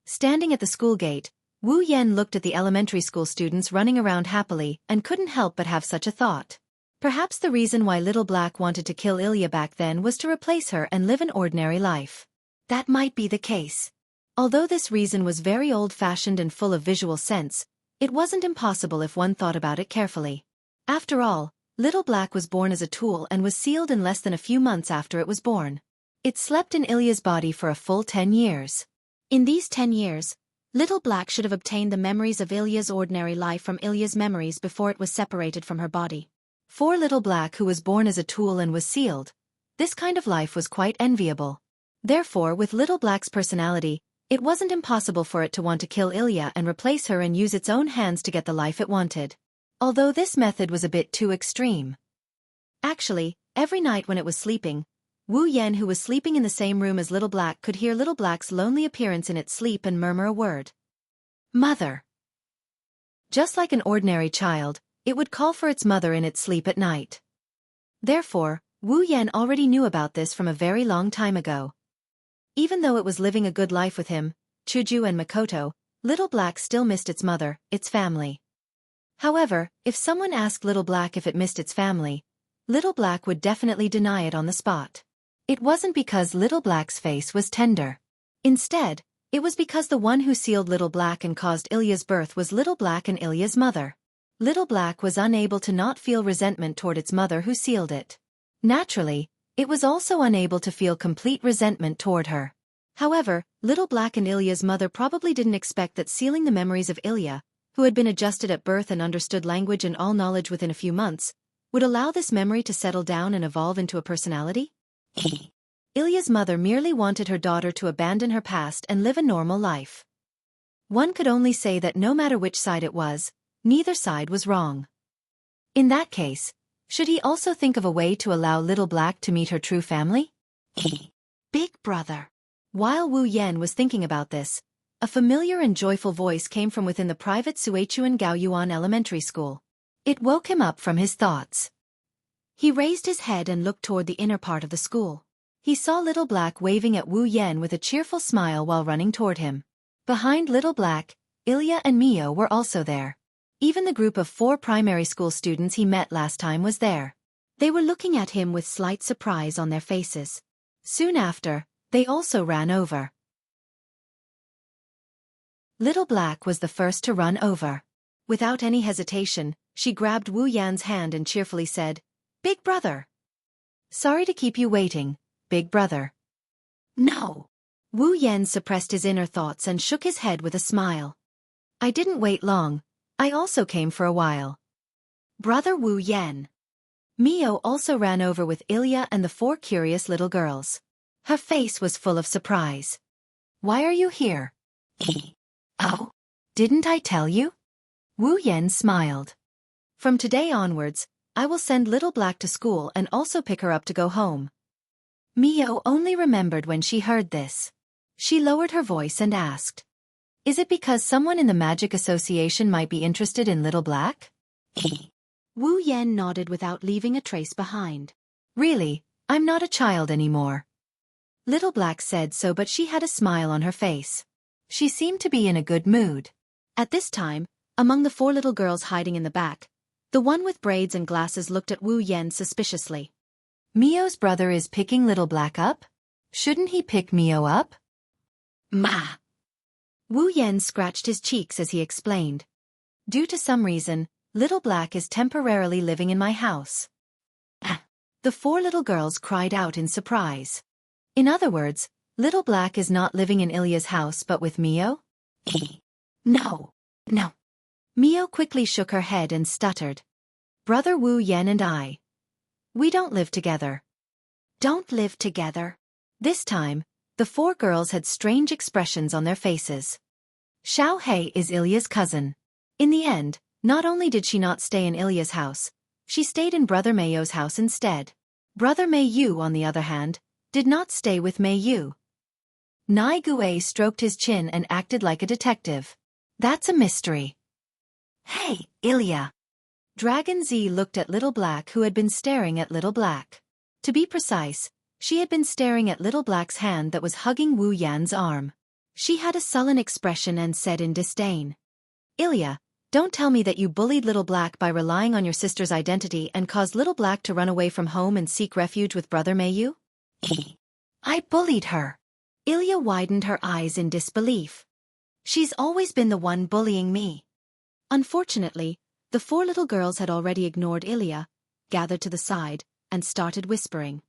Standing at the school gate, Wu Yan looked at the elementary school students running around happily and couldn't help but have such a thought. Perhaps the reason why Little Black wanted to kill Ilya back then was to replace her and live an ordinary life. That might be the case. Although this reason was very old-fashioned and full of visual sense, it wasn't impossible if one thought about it carefully. After all, Little Black was born as a tool and was sealed in less than a few months after it was born. It slept in Ilya's body for a full 10 years. In these 10 years, Little Black should have obtained the memories of Ilya's ordinary life from Ilya's memories before it was separated from her body. For Little Black, who was born as a tool and was sealed, this kind of life was quite enviable. Therefore, with Little Black's personality, it wasn't impossible for it to want to kill Ilya and replace her and use its own hands to get the life it wanted. Although this method was a bit too extreme. Actually, every night when it was sleeping, Wu Yan, who was sleeping in the same room as Little Black, could hear Little Black's lonely appearance in its sleep and murmur a word. Mother. Just like an ordinary child, it would call for its mother in its sleep at night. Therefore, Wu Yan already knew about this from a very long time ago. Even though it was living a good life with him, Chuju and Makoto, Little Black still missed its mother, its family. However, if someone asked Little Black if it missed its family, Little Black would definitely deny it on the spot. It wasn't because Little Black's face was tender. Instead, it was because the one who sealed Little Black and caused Ilya's birth was Little Black and Ilya's mother. Little Black was unable to not feel resentment toward its mother who sealed it. Naturally, it was also unable to feel complete resentment toward her. However, Little Black and Ilya's mother probably didn't expect that sealing the memories of Ilya, who had been adjusted at birth and understood language and all knowledge within a few months, would allow this memory to settle down and evolve into a personality? Ilya's mother merely wanted her daughter to abandon her past and live a normal life. One could only say that no matter which side it was, neither side was wrong. In that case, should he also think of a way to allow Little Black to meet her true family? Big brother. While Wu Yan was thinking about this, a familiar and joyful voice came from within the private Suichuan Gaoyuan Elementary School. It woke him up from his thoughts. He raised his head and looked toward the inner part of the school. He saw Little Black waving at Wu Yan with a cheerful smile while running toward him. Behind Little Black, Ilya and Mio were also there. Even the group of 4 primary school students he met last time was there. They were looking at him with slight surprise on their faces. Soon after, they also ran over. Little Black was the first to run over. Without any hesitation, she grabbed Wu Yan's hand and cheerfully said, "Big brother." "Sorry to keep you waiting, big brother." "No." Wu Yan suppressed his inner thoughts and shook his head with a smile. "I didn't wait long. I also came for a while." Brother Wu Yan. Mio also ran over with Ilya and the 4 curious little girls. Her face was full of surprise. "Why are you here?" "Oh, didn't I tell you?" Wu Yan smiled. "From today onwards, I will send Little Black to school and also pick her up to go home." Mio only remembered when she heard this. She lowered her voice and asked, "Is it because someone in the Magic Association might be interested in Little Black?" Wu Yan nodded without leaving a trace behind. "Really, I'm not a child anymore." Little Black said so, but she had a smile on her face. She seemed to be in a good mood. At this time, among the 4 little girls hiding in the back, the one with braids and glasses looked at Wu Yan suspiciously. "Mio's brother is picking Little Black up? Shouldn't he pick Mio up?" "Ma." Wu Yan scratched his cheeks as he explained. "Due to some reason, Little Black is temporarily living in my house." The 4 little girls cried out in surprise. In other words, Little Black is not living in Ilya's house but with Mio? No. Mio quickly shook her head and stuttered. "Brother Wu Yan and I. We don't live together." "Don't live together?" This time, the 4 girls had strange expressions on their faces. Xiao Hei is Ilya's cousin. In the end, not only did she not stay in Ilya's house, she stayed in Brother Mayo's house instead. Brother Mayu, on the other hand, did not stay with Mayu. Nai Gue stroked his chin and acted like a detective. That's a mystery. Hey, Ilya. Dragon Z looked at Little Black, who had been staring at Little Black. To be precise, she had been staring at Little Black's hand that was hugging Wu Yan's arm. She had a sullen expression and said in disdain, Ilya, don't tell me that you bullied Little Black by relying on your sister's identity and caused Little Black to run away from home and seek refuge with Brother Mayu? I bullied her. Ilya widened her eyes in disbelief. She's always been the one bullying me. Unfortunately, the four little girls had already ignored Ilya, gathered to the side, and started whispering.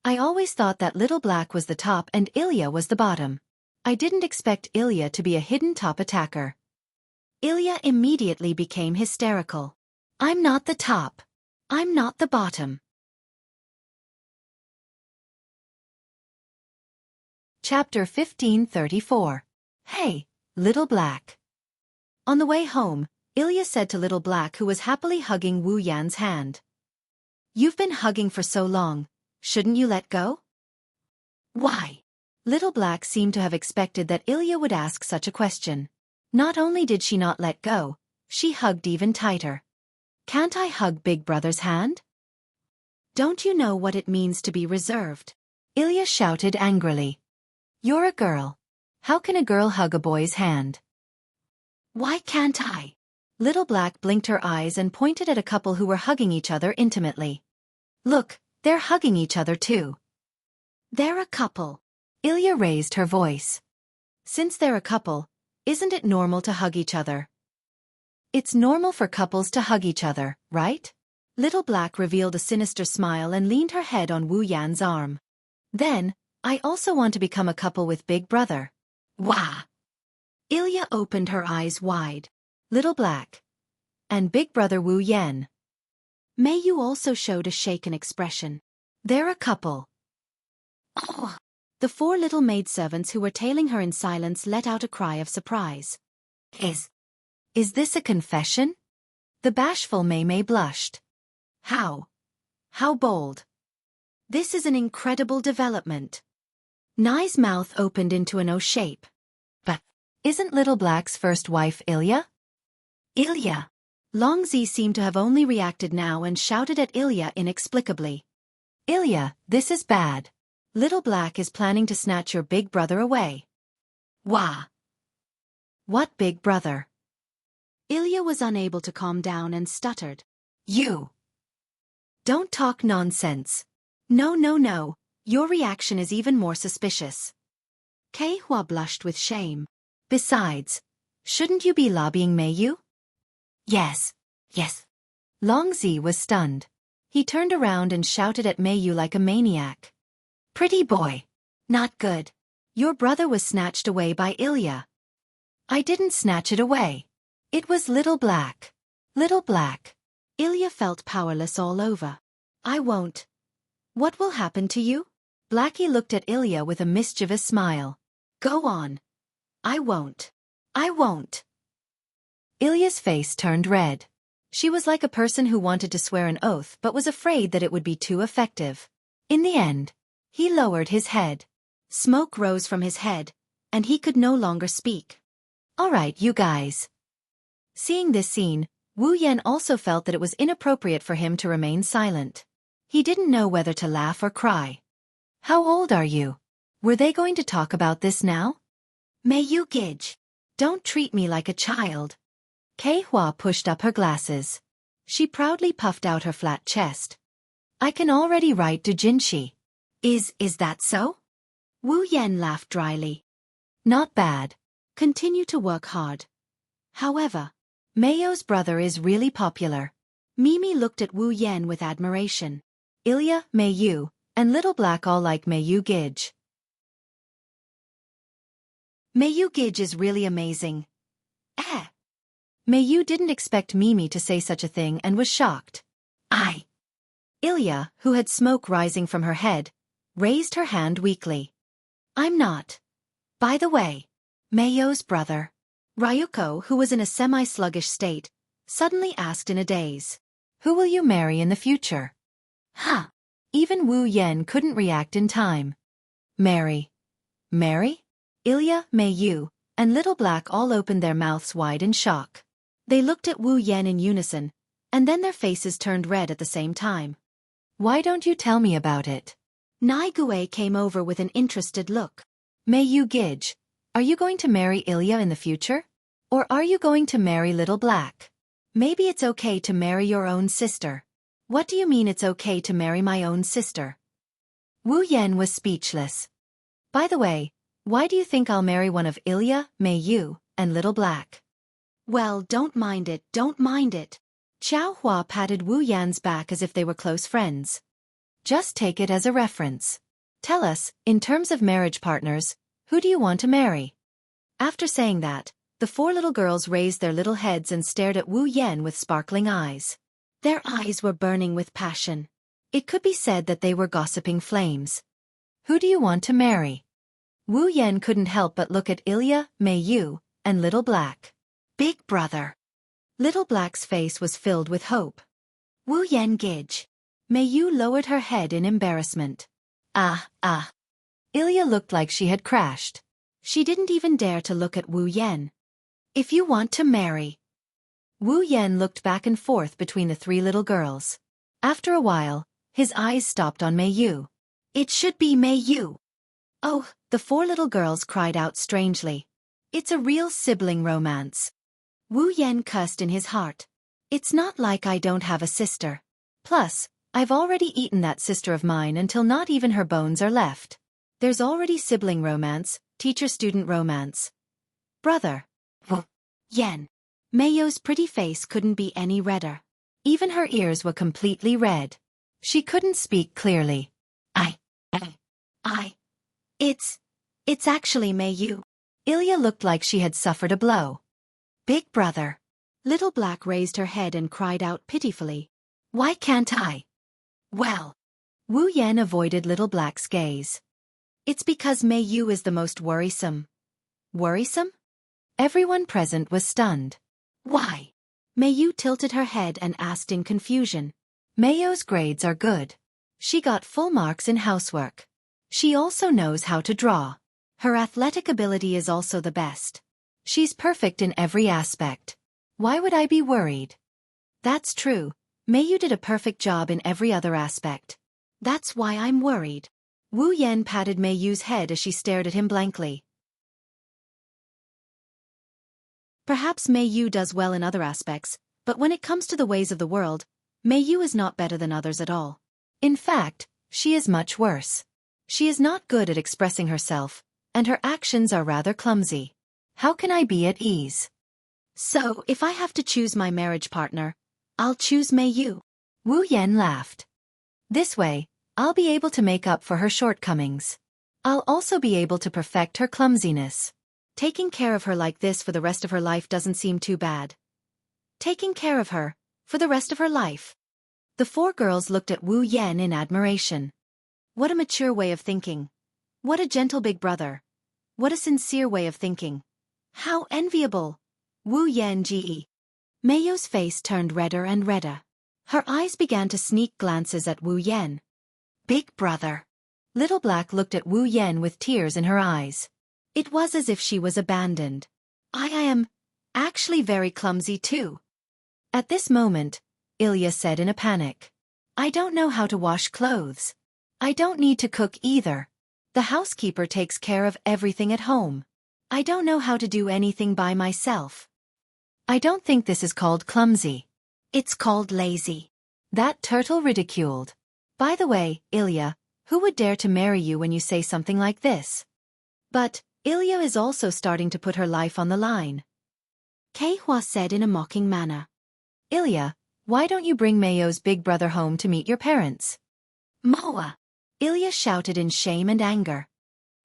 I always thought that Little Black was the top and Ilya was the bottom. I didn't expect Ilya to be a hidden top attacker. Ilya immediately became hysterical. I'm not the top. I'm not the bottom. Chapter 1534. Hey, Little Black. On the way home, Ilya said to Little Black, who was happily hugging Wu Yan's hand. You've been hugging for so long, shouldn't you let go? Why? Little Black seemed to have expected that Ilya would ask such a question. Not only did she not let go, she hugged even tighter. Can't I hug Big Brother's hand? Don't you know what it means to be reserved? Ilya shouted angrily. You're a girl. How can a girl hug a boy's hand? Why can't I? Little Black blinked her eyes and pointed at a couple who were hugging each other intimately. Look, they're hugging each other too. They're a couple. Ilya raised her voice. Since they're a couple, isn't it normal to hug each other? It's normal for couples to hug each other, right? Little Black revealed a sinister smile and leaned her head on Wu Yan's arm. Then, I also want to become a couple with Big Brother. Wah! Ilya opened her eyes wide. Little Black. And Big Brother Wu Yan. Mayu also showed a shaken expression. They're a couple. Oh! The four little maidservants who were tailing her in silence let out a cry of surprise. Is this a confession? The bashful Mei blushed. How bold. This is an incredible development. Nai's mouth opened into an O shape. But isn't Little Black's first wife Ilya? Ilya. Longzi seemed to have only reacted now and shouted at Ilya inexplicably. Ilya, this is bad. Little Black is planning to snatch your Big Brother away. Wah! What Big Brother? Ilya was unable to calm down and stuttered. You! Don't talk nonsense. No. Your reaction is even more suspicious. Kei Hua blushed with shame. Besides, shouldn't you be lobbying Mayu? Yes. Longzi was stunned. He turned around and shouted at Mayu like a maniac. Pretty boy. Not good. Your brother was snatched away by Ilya. I didn't snatch it away. It was Little Black. Little Black. Ilya felt powerless all over. I won't. What will happen to you? Blackie looked at Ilya with a mischievous smile. Go on. I won't. Ilya's face turned red. She was like a person who wanted to swear an oath but was afraid that it would be too effective. In the end, he lowered his head. Smoke rose from his head, and he could no longer speak. All right, you guys. Seeing this scene, Wu Yan also felt that it was inappropriate for him to remain silent. He didn't know whether to laugh or cry. How old are you? Were they going to talk about this now? May you gidge. Don't treat me like a child. Kei Hua pushed up her glasses. She proudly puffed out her flat chest. I can already write doujinshi. Is that so? Wu Yan laughed dryly. Not bad. Continue to work hard. However, Mayo's brother is really popular. Mimi looked at Wu Yan with admiration. Ilya, Mayu, and Little Black all like Mayu Gidge. Mayu Gidge is really amazing. Mayu didn't expect Mimi to say such a thing and was shocked. Ilya, who had smoke rising from her head, raised her hand weakly. I'm not. By the way, Mayo's brother. Ryuko, who was in a semi-sluggish state, suddenly asked in a daze. Who will you marry in the future? Even Wu Yan couldn't react in time. Marry? Ilya, Mei Yu, and Little Black all opened their mouths wide in shock. They looked at Wu Yan in unison, and then their faces turned red at the same time. Why don't you tell me about it? Nai Gui came over with an interested look. Mei Yu Gidge, are you going to marry Ilya in the future? Or are you going to marry Little Black? Maybe it's okay to marry your own sister. What do you mean it's okay to marry my own sister? Wu Yan was speechless. By the way, why do you think I'll marry one of Ilya, Mei Yu, and Little Black? Well, don't mind it, don't mind it. Xiao Hua patted Wu Yan's back as if they were close friends. Just take it as a reference. Tell us, in terms of marriage partners, who do you want to marry? After saying that, the four little girls raised their little heads and stared at Wu Yan with sparkling eyes. Their eyes were burning with passion. It could be said that they were gossiping flames. Who do you want to marry? Wu Yan couldn't help but look at Ilya, Mei Yu, and Little Black. Big brother. Little Black's face was filled with hope. Wu Yan Gidge. Mei Yu lowered her head in embarrassment. Ilya looked like she had crashed. She didn't even dare to look at Wu Yan. If you want to marry. Wu Yan looked back and forth between the three little girls. After a while, his eyes stopped on Mei Yu. It should be Mei Yu. Oh, the four little girls cried out strangely. It's a real sibling romance. Wu Yan cussed in his heart. It's not like I don't have a sister. Plus, I've already eaten that sister of mine until not even her bones are left. There's already sibling romance, teacher-student romance. Brother. Wu Yan. Mayo's pretty face couldn't be any redder. Even her ears were completely red. She couldn't speak clearly. It's actually Mei Yu. Ilya looked like she had suffered a blow. Big brother. Little Black raised her head and cried out pitifully. Why can't I? Well. Wu Yan avoided Little Black's gaze. It's because Mei Yu is the most worrisome. Worrisome? Everyone present was stunned. Why? Mei Yu tilted her head and asked in confusion. Mayo's grades are good. She got full marks in housework. She also knows how to draw. Her athletic ability is also the best. She's perfect in every aspect. Why would I be worried? That's true. Mei Yu did a perfect job in every other aspect. That's why I'm worried. Wu Yan patted Mei Yu's head as she stared at him blankly. Perhaps Mei Yu does well in other aspects, but when it comes to the ways of the world, Mei Yu is not better than others at all. In fact, she is much worse. She is not good at expressing herself, and her actions are rather clumsy. How can I be at ease? So, if I have to choose my marriage partner, I'll choose Mei Yu. Wu Yan laughed. This way, I'll be able to make up for her shortcomings. I'll also be able to perfect her clumsiness. Taking care of her like this for the rest of her life doesn't seem too bad. Taking care of her, for the rest of her life. The four girls looked at Wu Yan in admiration. What a mature way of thinking. What a gentle big brother. What a sincere way of thinking. How enviable. Wu Yan Ge. Mayo's face turned redder and redder. Her eyes began to sneak glances at Wu Yan. Big brother. Little Black looked at Wu Yan with tears in her eyes. It was as if she was abandoned. I am actually very clumsy too. At this moment, Ilya said in a panic. I don't know how to wash clothes. I don't need to cook either. The housekeeper takes care of everything at home. I don't know how to do anything by myself. I don't think this is called clumsy. It's called lazy. That turtle ridiculed. By the way, Ilya, who would dare to marry you when you say something like this? But Ilya is also starting to put her life on the line. Keihua said in a mocking manner. Ilya, why don't you bring Mayo's big brother home to meet your parents? Moa! Ilya shouted in shame and anger.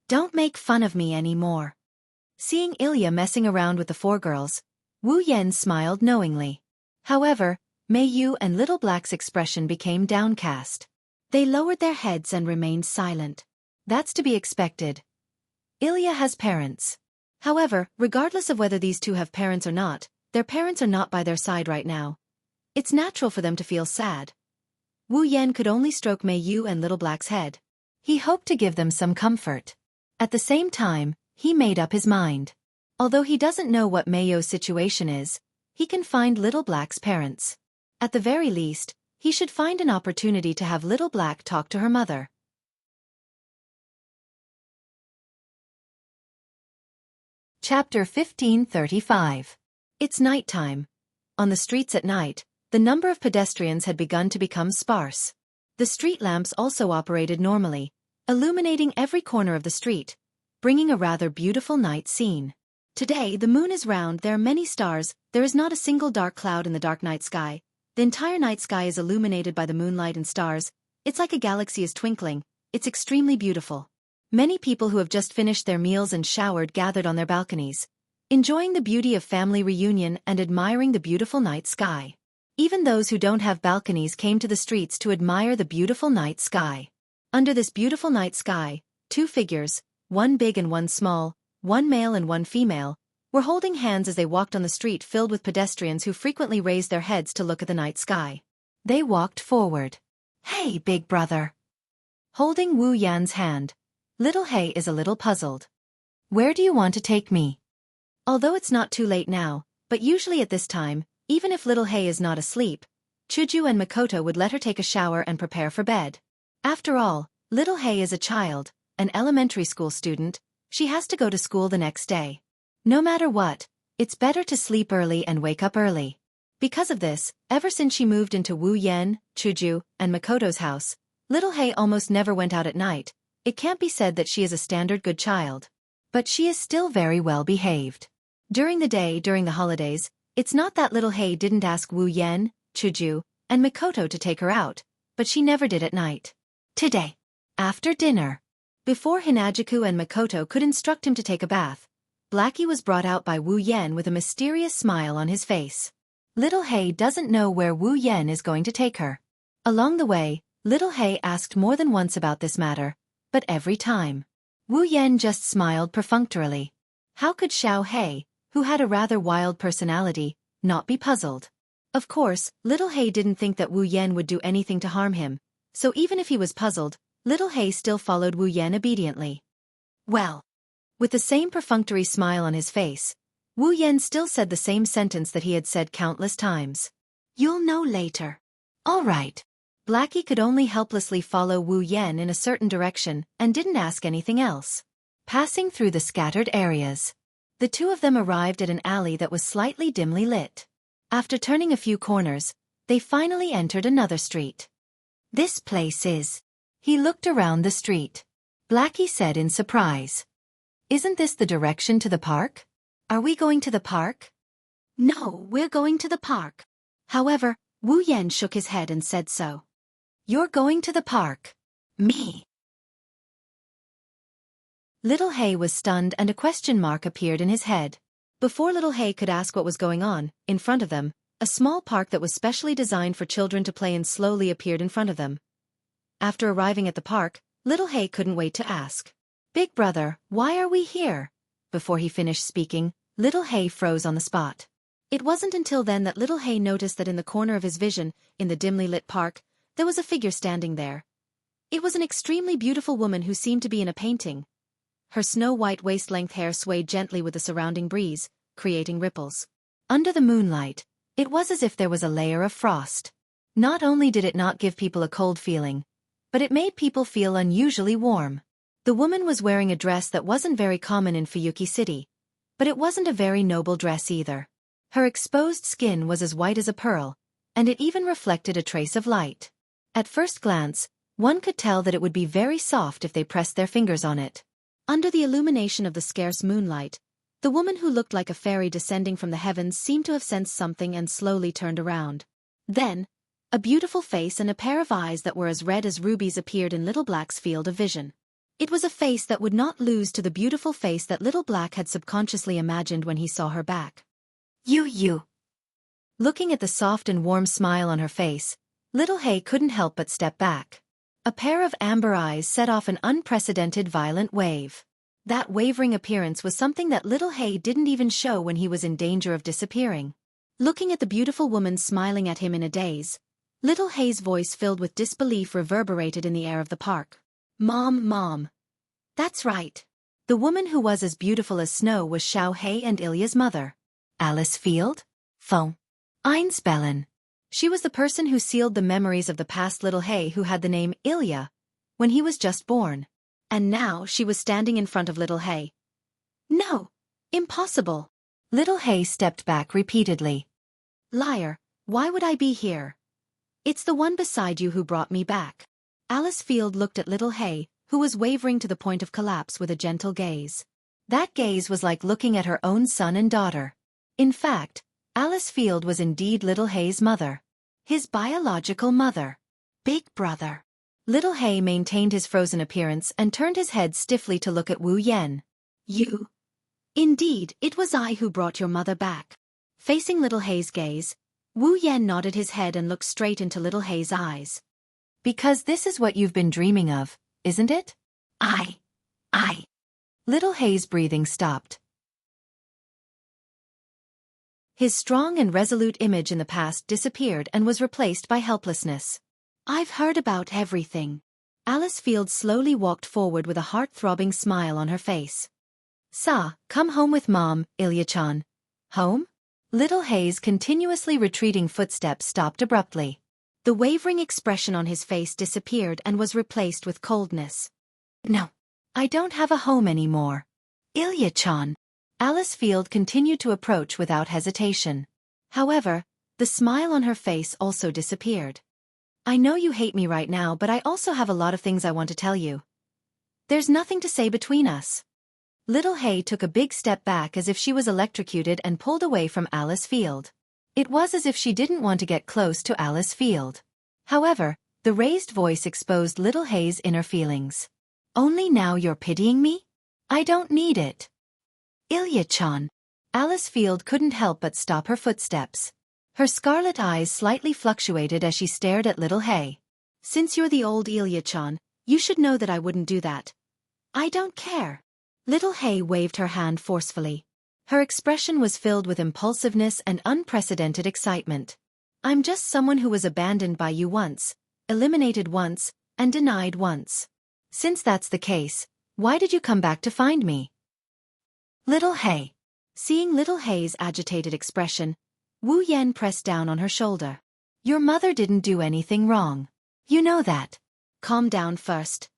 Don't make fun of me anymore. Seeing Ilya messing around with the four girls, Wu Yan smiled knowingly. However, Mei Yu and Little Black's expression became downcast. They lowered their heads and remained silent. That's to be expected. Ilya has parents. However, regardless of whether these two have parents or not, their parents are not by their side right now. It's natural for them to feel sad. Wu Yan could only stroke Mei Yu and Little Black's head. He hoped to give them some comfort. At the same time, He made up his mind. Although he doesn't know what Mayo's situation is, he can find Little Black's parents. At the very least, he should find an opportunity to have Little Black talk to her mother. Chapter 1535. It's nighttime. On the streets at night, the number of pedestrians had begun to become sparse. The street lamps also operated normally, illuminating every corner of the street, bringing a rather beautiful night scene. Today the moon is round, there are many stars, there is not a single dark cloud in the dark night sky. The entire night sky is illuminated by the moonlight and stars. It's like a galaxy is twinkling. It's extremely beautiful. Many people who have just finished their meals and showered gathered on their balconies, enjoying the beauty of family reunion and admiring the beautiful night sky. Even those who don't have balconies came to the streets to admire the beautiful night sky. Under this beautiful night sky, two figures, one big and one small, one male and one female, were holding hands as they walked on the street filled with pedestrians who frequently raised their heads to look at the night sky. They walked forward. "Hey, big brother." Holding Wu Yan's hand, Little He is a little puzzled. "Where do you want to take me?" Although it's not too late now, but usually at this time, even if Little He is not asleep, Chuju and Makoto would let her take a shower and prepare for bed. After all, Little He is a child, an elementary school student. She has to go to school the next day. No matter what, it's better to sleep early and wake up early. Because of this, ever since she moved into Wu Yan, Chuju, and Makoto's house, Little He almost never went out at night. It can't be said that she is a standard good child. But she is still very well behaved. During the day, during the holidays, it's not that Little He didn't ask Wu Yan, Chuju, and Makoto to take her out, but she never did at night. Today, after dinner, before Hinajuku and Makoto could instruct him to take a bath, Blackie was brought out by Wu Yan with a mysterious smile on his face. Little He doesn't know where Wu Yan is going to take her. Along the way, Little He asked more than once about this matter, but every time, Wu Yan just smiled perfunctorily. How could Xiao He, who had a rather wild personality, not be puzzled? Of course, Little He didn't think that Wu Yan would do anything to harm him, so even if he was puzzled, Little He still followed Wu Yan obediently. Well, with the same perfunctory smile on his face, Wu Yan still said the same sentence that he had said countless times. "You'll know later." All right. Blackie could only helplessly follow Wu Yan in a certain direction and didn't ask anything else. Passing through the scattered areas, the two of them arrived at an alley that was slightly dimly lit. After turning a few corners, they finally entered another street. "This place is..." He looked around the street. Blackie said in surprise. "Isn't this the direction to the park? Are we going to the park?" "No, we're going to the park." However, Wu Yan shook his head and said so. "You're going to the park." "Me." Little He was stunned and a question mark appeared in his head. Before Little He could ask what was going on, in front of them, a small park that was specially designed for children to play in slowly appeared in front of them. After arriving at the park, Little He couldn't wait to ask, "Big brother, why are we here?" Before he finished speaking, Little He froze on the spot. It wasn't until then that Little He noticed that in the corner of his vision, in the dimly lit park, there was a figure standing there. It was an extremely beautiful woman who seemed to be in a painting. Her snow-white waist-length hair swayed gently with the surrounding breeze, creating ripples. Under the moonlight, it was as if there was a layer of frost. Not only did it not give people a cold feeling, but it made people feel unusually warm. The woman was wearing a dress that wasn't very common in Fuyuki City, but it wasn't a very noble dress either. Her exposed skin was as white as a pearl, and it even reflected a trace of light. At first glance, one could tell that it would be very soft if they pressed their fingers on it. Under the illumination of the scarce moonlight, the woman who looked like a fairy descending from the heavens seemed to have sensed something and slowly turned around. Then, a beautiful face and a pair of eyes that were as red as rubies appeared in Little Black's field of vision. It was a face that would not lose to the beautiful face that Little Black had subconsciously imagined when he saw her back. You. Looking at the soft and warm smile on her face, Little He couldn't help but step back. A pair of amber eyes set off an unprecedented violent wave. That wavering appearance was something that Little He didn't even show when he was in danger of disappearing. Looking at the beautiful woman smiling at him in a daze, Little He's voice filled with disbelief reverberated in the air of the park. Mom. That's right. The woman who was as beautiful as snow was Xiao Hei and Ilya's mother. Alice Field? Phone. Einspellen. She was the person who sealed the memories of the past little Hei who had the name Ilya when he was just born. And now she was standing in front of little Hei. No. Impossible. Little Hei stepped back repeatedly. Liar, why would I be here? It's the one beside you who brought me back. Alice Field looked at little Hei, who was wavering to the point of collapse with a gentle gaze. That gaze was like looking at her own son and daughter. In fact, Alice Field was indeed little Hei's mother. His biological mother. Big brother. Little Hei maintained his frozen appearance and turned his head stiffly to look at Wu Yan. You? Indeed, it was I who brought your mother back. Facing little Hei's gaze, Wu Yan nodded his head and looked straight into little Hei's eyes. Because this is what you've been dreaming of, isn't it? I. Little Hei's breathing stopped. His strong and resolute image in the past disappeared and was replaced by helplessness. I've heard about everything. Alice Field slowly walked forward with a heart-throbbing smile on her face. Come home with Mom, Ilya-chan. Home? Little Hei's continuously retreating footsteps stopped abruptly. The wavering expression on his face disappeared and was replaced with coldness. No. I don't have a home anymore. Ilya-chan. Alice Field continued to approach without hesitation. However, the smile on her face also disappeared. I know you hate me right now, but I also have a lot of things I want to tell you. There's nothing to say between us. Little Hei took a big step back as if she was electrocuted and pulled away from Alice Field. It was as if she didn't want to get close to Alice Field. However, the raised voice exposed little Hei's inner feelings. Only now you're pitying me? I don't need it. Ilya-chan. Alice Field couldn't help but stop her footsteps. Her scarlet eyes slightly fluctuated as she stared at little Hei. Since you're the old Ilya-chan, you should know that I wouldn't do that. I don't care. Little Hei waved her hand forcefully. Her expression was filled with impulsiveness and unprecedented excitement. I'm just someone who was abandoned by you once, eliminated once, and denied once. Since that's the case, why did you come back to find me? Little Hei. Seeing little Hei's agitated expression, Wu Yan pressed down on her shoulder. Your mother didn't do anything wrong. You know that. Calm down first.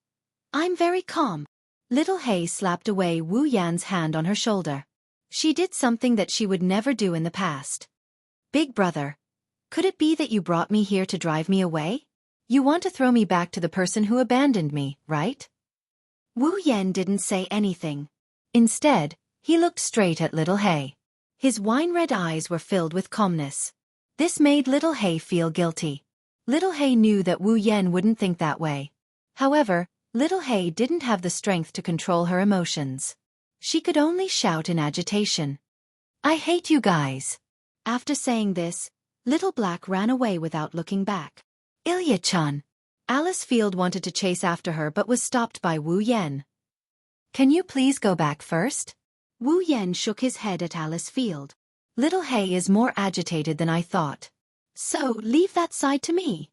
I'm very calm. Little Hei slapped away Wu Yan's hand on her shoulder. She did something that she would never do in the past. Big brother. Could it be that you brought me here to drive me away? You want to throw me back to the person who abandoned me, right? Wu Yan didn't say anything. Instead, he looked straight at little Hei. His wine-red eyes were filled with calmness. This made little Hei feel guilty. Little Hei knew that Wu Yan wouldn't think that way. However, little Hei didn't have the strength to control her emotions. She could only shout in agitation. I hate you guys. After saying this, Little Black ran away without looking back. Ilya-chan. Alice Field wanted to chase after her but was stopped by Wu Yan. Can you please go back first? Wu Yan shook his head at Alice Field. Little Hei is more agitated than I thought. So, leave that side to me.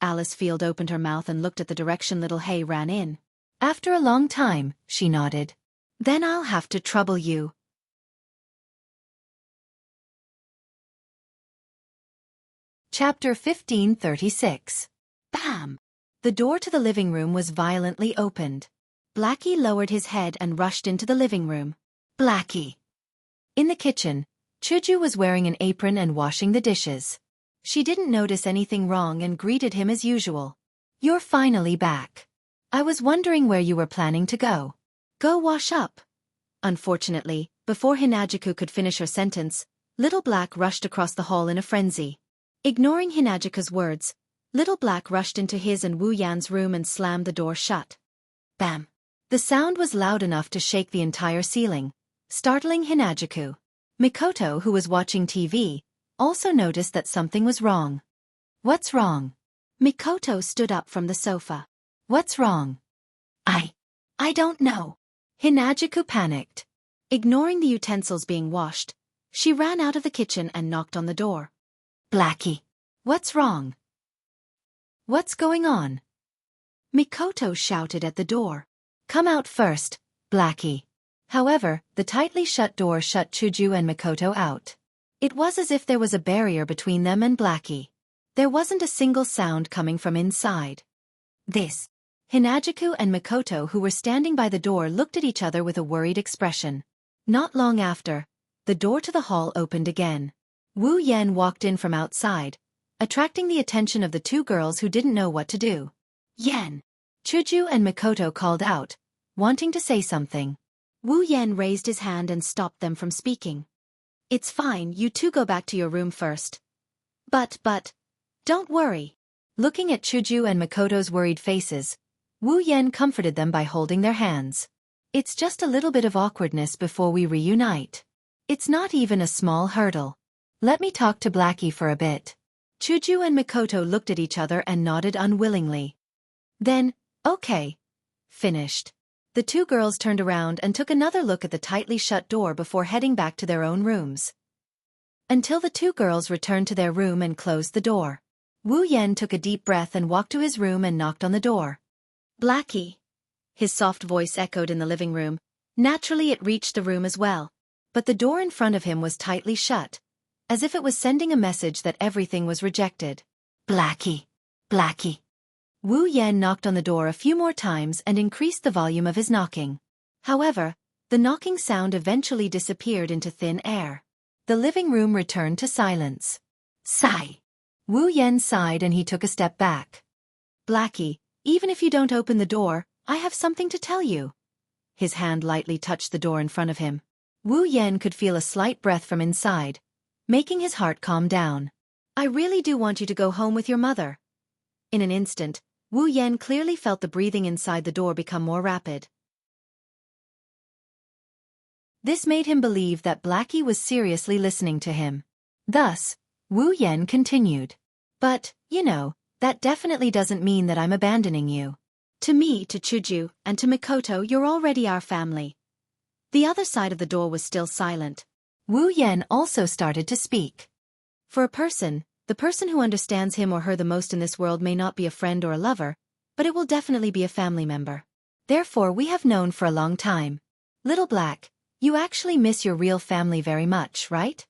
Alice Field opened her mouth and looked at the direction little Hei ran in. After a long time, she nodded. Then I'll have to trouble you. Chapter 1536. Bam! The door to the living room was violently opened. Blackie lowered his head and rushed into the living room. Blackie. In the kitchen, Chuju was wearing an apron and washing the dishes. She didn't notice anything wrong and greeted him as usual. You're finally back. I was wondering where you were planning to go. Go wash up. Unfortunately, before Hinajiku could finish her sentence, Little Black rushed across the hall in a frenzy. Ignoring Hinajika's words, Little Black rushed into his and Wu Yan's room and slammed the door shut. Bam! The sound was loud enough to shake the entire ceiling, startling Hinajiku. Mikoto, who was watching TV, also noticed that something was wrong. What's wrong? Mikoto stood up from the sofa. What's wrong? I don't know. Hinajiku panicked. Ignoring the utensils being washed, she ran out of the kitchen and knocked on the door. Blackie. What's wrong? What's going on? Mikoto shouted at the door. Come out first, Blackie. However, the tightly shut door shut Chuju and Mikoto out. It was as if there was a barrier between them and Blackie. There wasn't a single sound coming from inside. This. Hinajuku and Mikoto, who were standing by the door, looked at each other with a worried expression. Not long after, the door to the hall opened again. Wu Yan walked in from outside, attracting the attention of the two girls who didn't know what to do. Yan! Chuju and Mikoto called out, wanting to say something. Wu Yan raised his hand and stopped them from speaking. It's fine, you two go back to your room first. But, don't worry. Looking at Chuju and Mikoto's worried faces, Wu Yan comforted them by holding their hands. It's just a little bit of awkwardness before we reunite. It's not even a small hurdle. Let me talk to Blackie for a bit. Chuju and Mikoto looked at each other and nodded unwillingly. Then, okay. Finished. The two girls turned around and took another look at the tightly shut door before heading back to their own rooms. Until the two girls returned to their room and closed the door. Wu Yan took a deep breath and walked to his room and knocked on the door. Blackie. His soft voice echoed in the living room. Naturally, it reached the room as well. But the door in front of him was tightly shut, as if it was sending a message that everything was rejected. Blackie. Blackie. Wu Yan knocked on the door a few more times and increased the volume of his knocking. However, the knocking sound eventually disappeared into thin air. The living room returned to silence. Sigh. Wu Yan sighed and he took a step back. Blackie, even if you don't open the door, I have something to tell you. His hand lightly touched the door in front of him. Wu Yan could feel a slight breath from inside, making his heart calm down. I really do want you to go home with your mother. In an instant, Wu Yan clearly felt the breathing inside the door become more rapid. This made him believe that Blackie was seriously listening to him. Thus, Wu Yan continued. But, you know, that definitely doesn't mean that I'm abandoning you. To me, to Chuju, and to Mikoto, you're already our family. The other side of the door was still silent. Wu Yan also started to speak. For a person, the person who understands him or her the most in this world may not be a friend or a lover, but it will definitely be a family member. Therefore, we have known for a long time. Little Black, you actually miss your real family very much, right?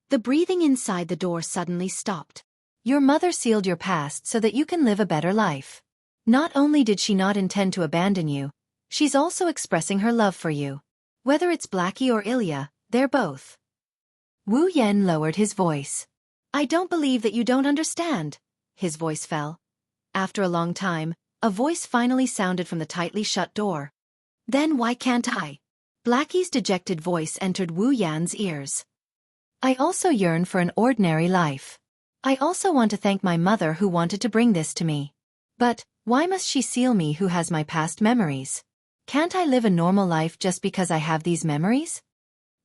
The breathing inside the door suddenly stopped. Your mother sealed your past so that you can live a better life. Not only did she not intend to abandon you, she's also expressing her love for you. Whether it's Blackie or Ilya, they're both. Wu Yan lowered his voice. I don't believe that you don't understand. His voice fell. After a long time, a voice finally sounded from the tightly shut door. Then why can't I? Blackie's dejected voice entered Wu Yan's ears. I also yearn for an ordinary life. I also want to thank my mother who wanted to bring this to me. But, why must she seal me who has my past memories? Can't I live a normal life just because I have these memories?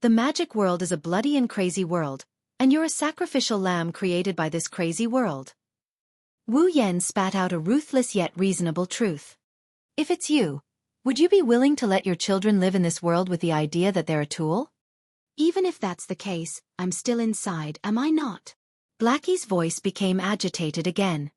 The magic world is a bloody and crazy world, and you're a sacrificial lamb created by this crazy world. Wu Yan spat out a ruthless yet reasonable truth. If it's you, would you be willing to let your children live in this world with the idea that they're a tool? Even if that's the case, I'm still inside, am I not? Blackie's voice became agitated again.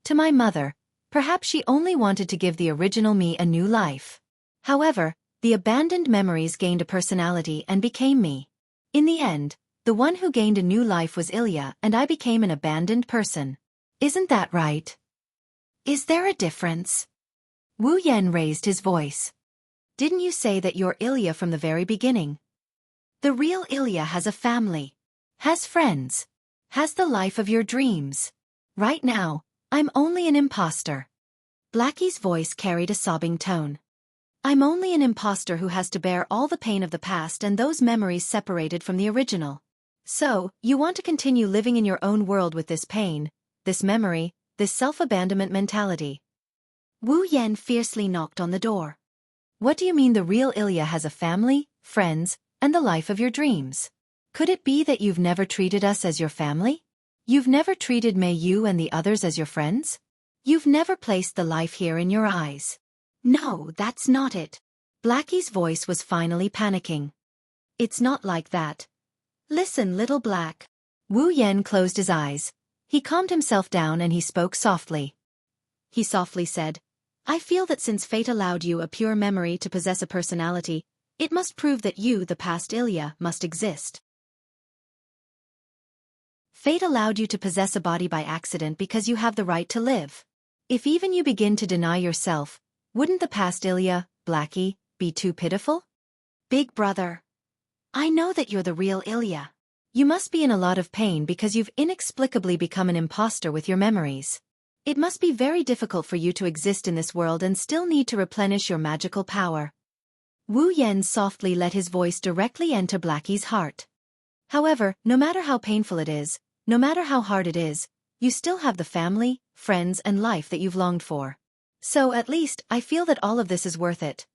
To my mother, perhaps she only wanted to give the original me a new life. However, the abandoned memories gained a personality and became me. In the end, the one who gained a new life was Ilya and I became an abandoned person. Isn't that right? Is there a difference? Wu Yan raised his voice. Didn't you say that you're Ilya from the very beginning? The real Ilya has a family, has friends, has the life of your dreams. Right now, I'm only an imposter. Blackie's voice carried a sobbing tone. I'm only an imposter who has to bear all the pain of the past and those memories separated from the original. So, you want to continue living in your own world with this pain, this memory, this self-abandonment mentality. Wu Yan fiercely knocked on the door. What do you mean the real Ilya has a family, friends, and the life of your dreams? Could it be that you've never treated us as your family? You've never treated Mei Yu and the others as your friends? You've never placed the life here in your eyes? No, that's not it. Blackie's voice was finally panicking. It's not like that. Listen, little Black. Wu Yan closed his eyes. He calmed himself down and he spoke softly. He softly said, I feel that since fate allowed you a pure memory to possess a personality, It must prove that you, the past Ilya, must exist. Fate allowed you to possess a body by accident because you have the right to live. If even you begin to deny yourself, wouldn't the past Ilya, Blackie, be too pitiful? Big brother. I know that you're the real Ilya. You must be in a lot of pain because you've inexplicably become an imposter with your memories. It must be very difficult for you to exist in this world and still need to replenish your magical power. Wu Yan softly let his voice directly enter Blackie's heart. However, no matter how painful it is, no matter how hard it is, you still have the family, friends and life that you've longed for. So at least, I feel that all of this is worth it.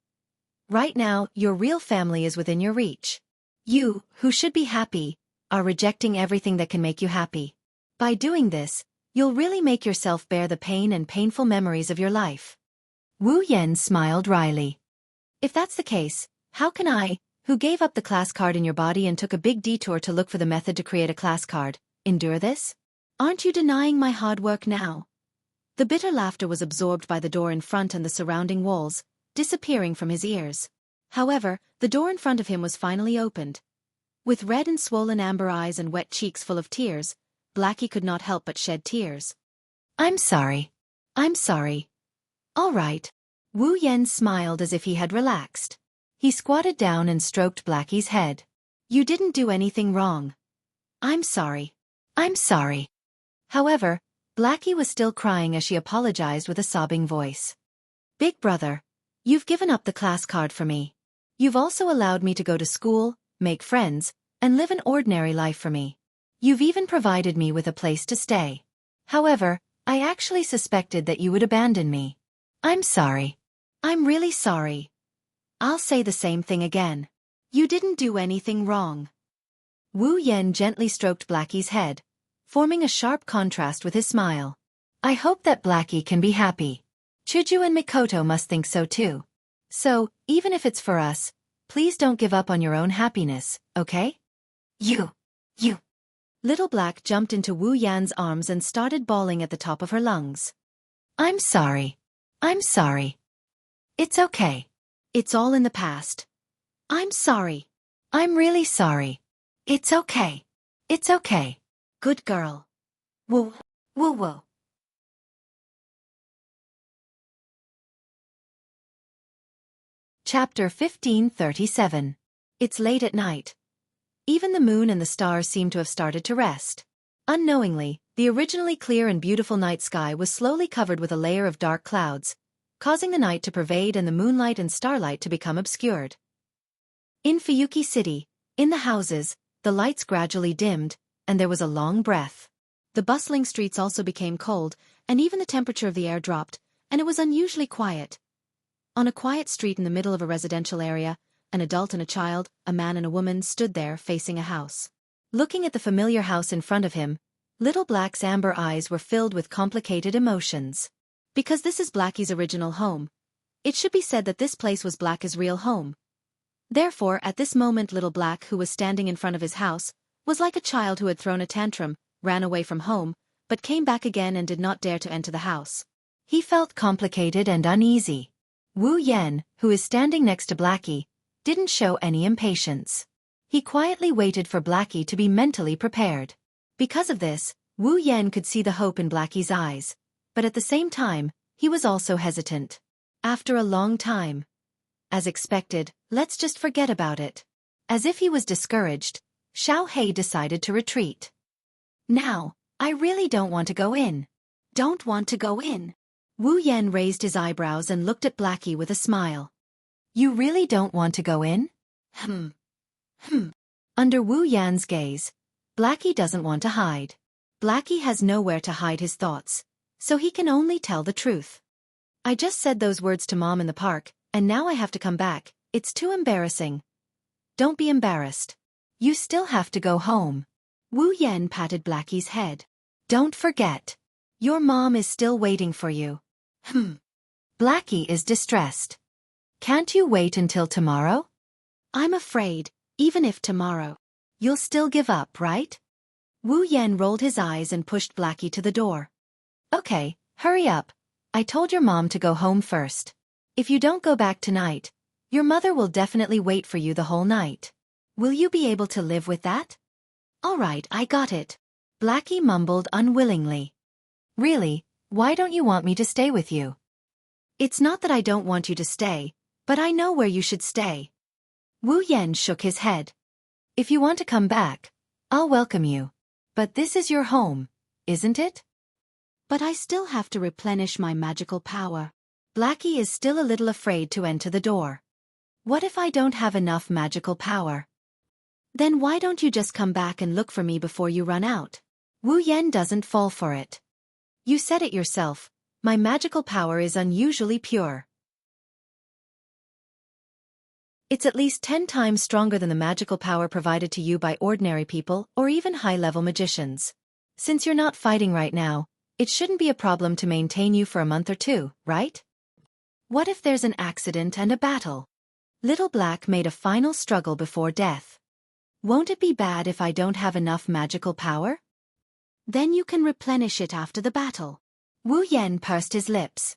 Right now, your real family is within your reach. You, who should be happy, are rejecting everything that can make you happy. By doing this, you'll really make yourself bear the pain and painful memories of your life. Wu Yan smiled wryly. If that's the case, how can I, who gave up the class card in your body and took a big detour to look for the method to create a class card, endure this? Aren't you denying my hard work now? The bitter laughter was absorbed by the door in front and the surrounding walls, disappearing from his ears. However, the door in front of him was finally opened. With red and swollen amber eyes and wet cheeks full of tears, Blackie could not help but shed tears. I'm sorry. I'm sorry. All right. Wu Yan smiled as if he had relaxed. He squatted down and stroked Blackie's head. You didn't do anything wrong. I'm sorry. I'm sorry. However, Blackie was still crying as she apologized with a sobbing voice. Big brother, you've given up the class card for me. You've also allowed me to go to school, make friends, and live an ordinary life for me. You've even provided me with a place to stay. However, I actually suspected that you would abandon me. I'm sorry. I'm really sorry. I'll say the same thing again. You didn't do anything wrong. Wu Yan gently stroked Blackie's head, forming a sharp contrast with his smile. I hope that Blackie can be happy. Chuju and Mikoto must think so too. So, even if it's for us, please don't give up on your own happiness, okay? You. Little Black jumped into Wu Yan's arms and started bawling at the top of her lungs. I'm sorry. I'm sorry. It's okay. It's all in the past. I'm sorry. I'm really sorry. It's okay. It's okay. Good girl. Woo. Chapter 1537. It's late at night. Even the moon and the stars seem to have started to rest. Unknowingly, the originally clear and beautiful night sky was slowly covered with a layer of dark clouds, causing the night to pervade and the moonlight and starlight to become obscured. In Fuyuki City, in the houses, the lights gradually dimmed, and there was a long breath. The bustling streets also became cold, and even the temperature of the air dropped, and it was unusually quiet. On a quiet street in the middle of a residential area, an adult and a child, a man and a woman stood there facing a house. Looking at the familiar house in front of him, Little Black's amber eyes were filled with complicated emotions. Because this is Blackie's original home, it should be said that this place was Blackie's real home. Therefore, at this moment Little Black, who was standing in front of his house, was like a child who had thrown a tantrum, ran away from home, but came back again and did not dare to enter the house. He felt complicated and uneasy. Wu Yan, who is standing next to Blackie, didn't show any impatience. He quietly waited for Blackie to be mentally prepared. Because of this, Wu Yan could see the hope in Blackie's eyes, but at the same time, he was also hesitant. After a long time. As expected, let's just forget about it. As if he was discouraged, Xiao Hei decided to retreat. Now, I really don't want to go in. Don't want to go in. Wu Yan raised his eyebrows and looked at Blackie with a smile. You really don't want to go in? Under Wu Yan's gaze, Blackie doesn't want to hide. Blackie has nowhere to hide his thoughts, so he can only tell the truth. I just said those words to Mom in the park, and now I have to come back. It's too embarrassing. Don't be embarrassed. You still have to go home. Wu Yan patted Blackie's head. Don't forget. Your mom is still waiting for you. Blackie is distressed. Can't you wait until tomorrow? I'm afraid, even if tomorrow, you'll still give up, right? Wu Yan rolled his eyes and pushed Blackie to the door. Okay, hurry up. I told your mom to go home first. If you don't go back tonight, Your mother will definitely wait for you the whole night. Will you be able to live with that? All right, I got it. Blackie mumbled unwillingly. Really, why don't you want me to stay with you? It's not that I don't want you to stay, but I know where you should stay. Wu Yen shook his head. If you want to come back, I'll welcome you. But this is your home, isn't it? But I still have to replenish my magical power. Blackie is still a little afraid to enter the door. What if I don't have enough magical power? Then why don't you just come back and look for me before you run out? Wu Yen doesn't fall for it. You said it yourself, my magical power is unusually pure. It's at least 10 times stronger than the magical power provided to you by ordinary people or even high-level magicians. Since you're not fighting right now, it shouldn't be a problem to maintain you for a month or two, right? What if there's an accident and a battle? Little Black made a final struggle before death. Won't it be bad if I don't have enough magical power? Then you can replenish it after the battle. Wu Yen pursed his lips.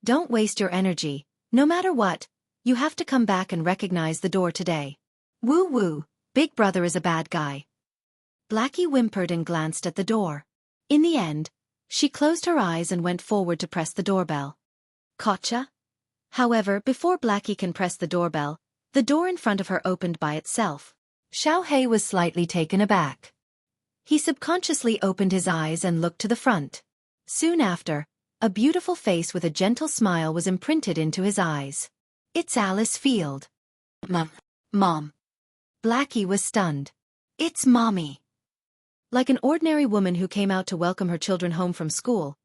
Don't waste your energy, no matter what. You have to come back and recognize the door today. Woo, Big Brother is a bad guy. Blackie whimpered and glanced at the door. In the end, she closed her eyes and went forward to press the doorbell. Gotcha? However, before Blackie can press the doorbell, the door in front of her opened by itself. Xiao was slightly taken aback. He subconsciously opened his eyes and looked to the front. Soon after, a beautiful face with a gentle smile was imprinted into his eyes. It's Alice Field. Mom. Blackie was stunned. It's Mommy. Like an ordinary woman who came out to welcome her children home from school,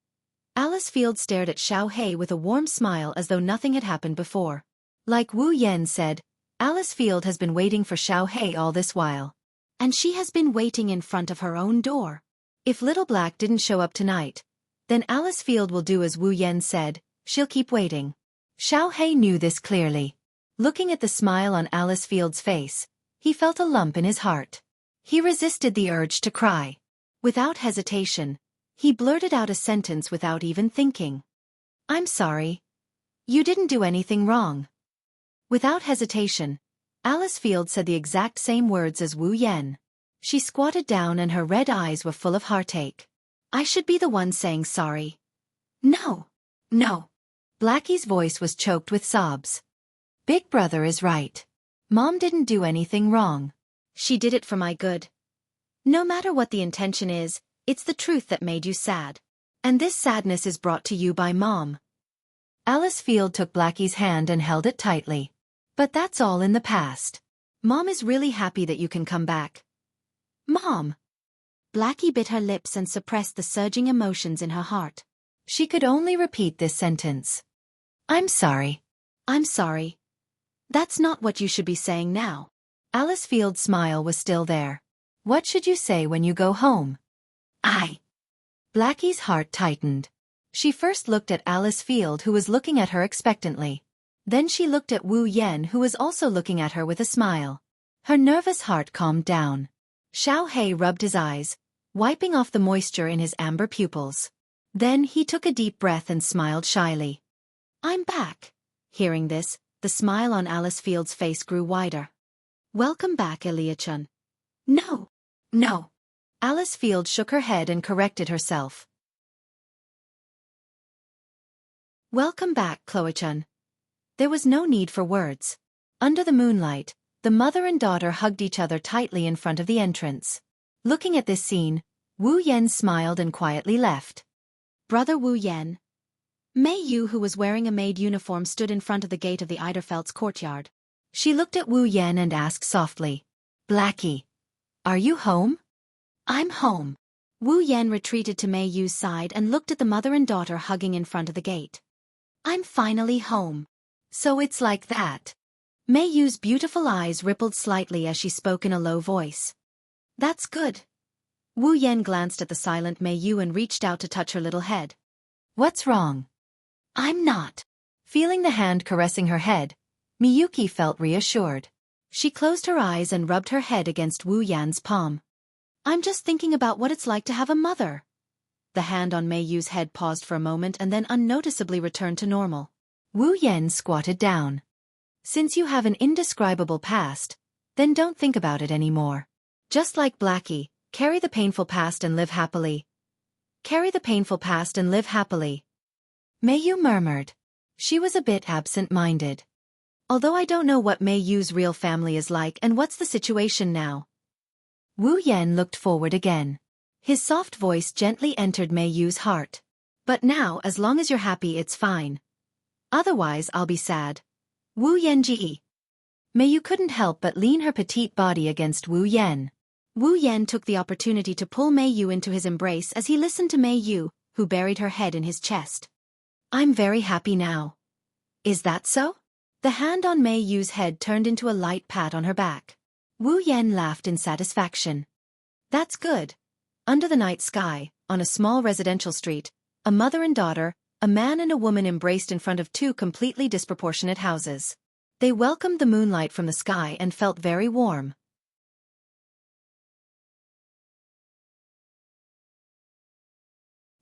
Alice Field stared at Xiao with a warm smile as though nothing had happened before. Like Wu Yen said, Alice Field has been waiting for Xiao all this while. And she has been waiting in front of her own door. If Little Black didn't show up tonight, then Alice Field will do as Wu Yen said, she'll keep waiting. Xiao knew this clearly. Looking at the smile on Alice Field's face, he felt a lump in his heart. He resisted the urge to cry. Without hesitation, he blurted out a sentence without even thinking. I'm sorry. You didn't do anything wrong. Without hesitation, Alice Field said the exact same words as Wu Yen. She squatted down and her red eyes were full of heartache. I should be the one saying sorry. No. Blackie's voice was choked with sobs. Big Brother is right. Mom didn't do anything wrong. She did it for my good. No matter what the intention is, it's the truth that made you sad. And this sadness is brought to you by Mom. Alice Field took Blackie's hand and held it tightly. But that's all in the past. Mom is really happy that you can come back. Mom! Blackie bit her lips and suppressed the surging emotions in her heart. She could only repeat this sentence. I'm sorry. That's not what you should be saying now. Alice Field's smile was still there. What should you say when you go home? Blackie's heart tightened. She first looked at Alice Field, who was looking at her expectantly. Then she looked at Wu Yen, who was also looking at her with a smile. Her nervous heart calmed down. Xiao rubbed his eyes, wiping off the moisture in his amber pupils. Then he took a deep breath and smiled shyly. I'm back. Hearing this, the smile on Alice Field's face grew wider. Welcome back, Elia-chun. No. Alice Field shook her head and corrected herself. Welcome back, Chloe-chun. There was no need for words. Under the moonlight, the mother and daughter hugged each other tightly in front of the entrance. Looking at this scene, Wu Yen smiled and quietly left. Brother Wu Yen. Mei Yu, who was wearing a maid uniform, stood in front of the gate of the Eiderfeldt's courtyard. She looked at Wu Yen and asked softly, Blackie, are you home? I'm home. Wu Yen retreated to Mei Yu's side and looked at the mother and daughter hugging in front of the gate. I'm finally home. So it's like that. Mei Yu's beautiful eyes rippled slightly as she spoke in a low voice. That's good. Wu Yen glanced at the silent Mei Yu and reached out to touch her little head. What's wrong? I'm not. Feeling the hand caressing her head, Miyuki felt reassured. She closed her eyes and rubbed her head against Wu Yan's palm. I'm just thinking about what it's like to have a mother. The hand on Mei Yu's head paused for a moment and then unnoticeably returned to normal. Wu Yen squatted down. Since you have an indescribable past, then don't think about it anymore. Just like Blackie, carry the painful past and live happily. Carry the painful past and live happily. Mei Yu murmured. She was a bit absent-minded. Although I don't know what Mei Yu's real family is like and what's the situation now. Wu Yan looked forward again. His soft voice gently entered Mei Yu's heart. But now, as long as you're happy, it's fine. Otherwise, I'll be sad. Wu Yan ji. Mei Yu couldn't help but lean her petite body against Wu Yan. Wu Yan took the opportunity to pull Mei Yu into his embrace as he listened to Mei Yu, who buried her head in his chest. I'm very happy now. Is that so? The hand on Mei Yu's head turned into a light pat on her back. Wu Yan laughed in satisfaction. That's good. Under the night sky, on a small residential street, a mother and daughter, a man and a woman embraced in front of two completely disproportionate houses. They welcomed the moonlight from the sky and felt very warm.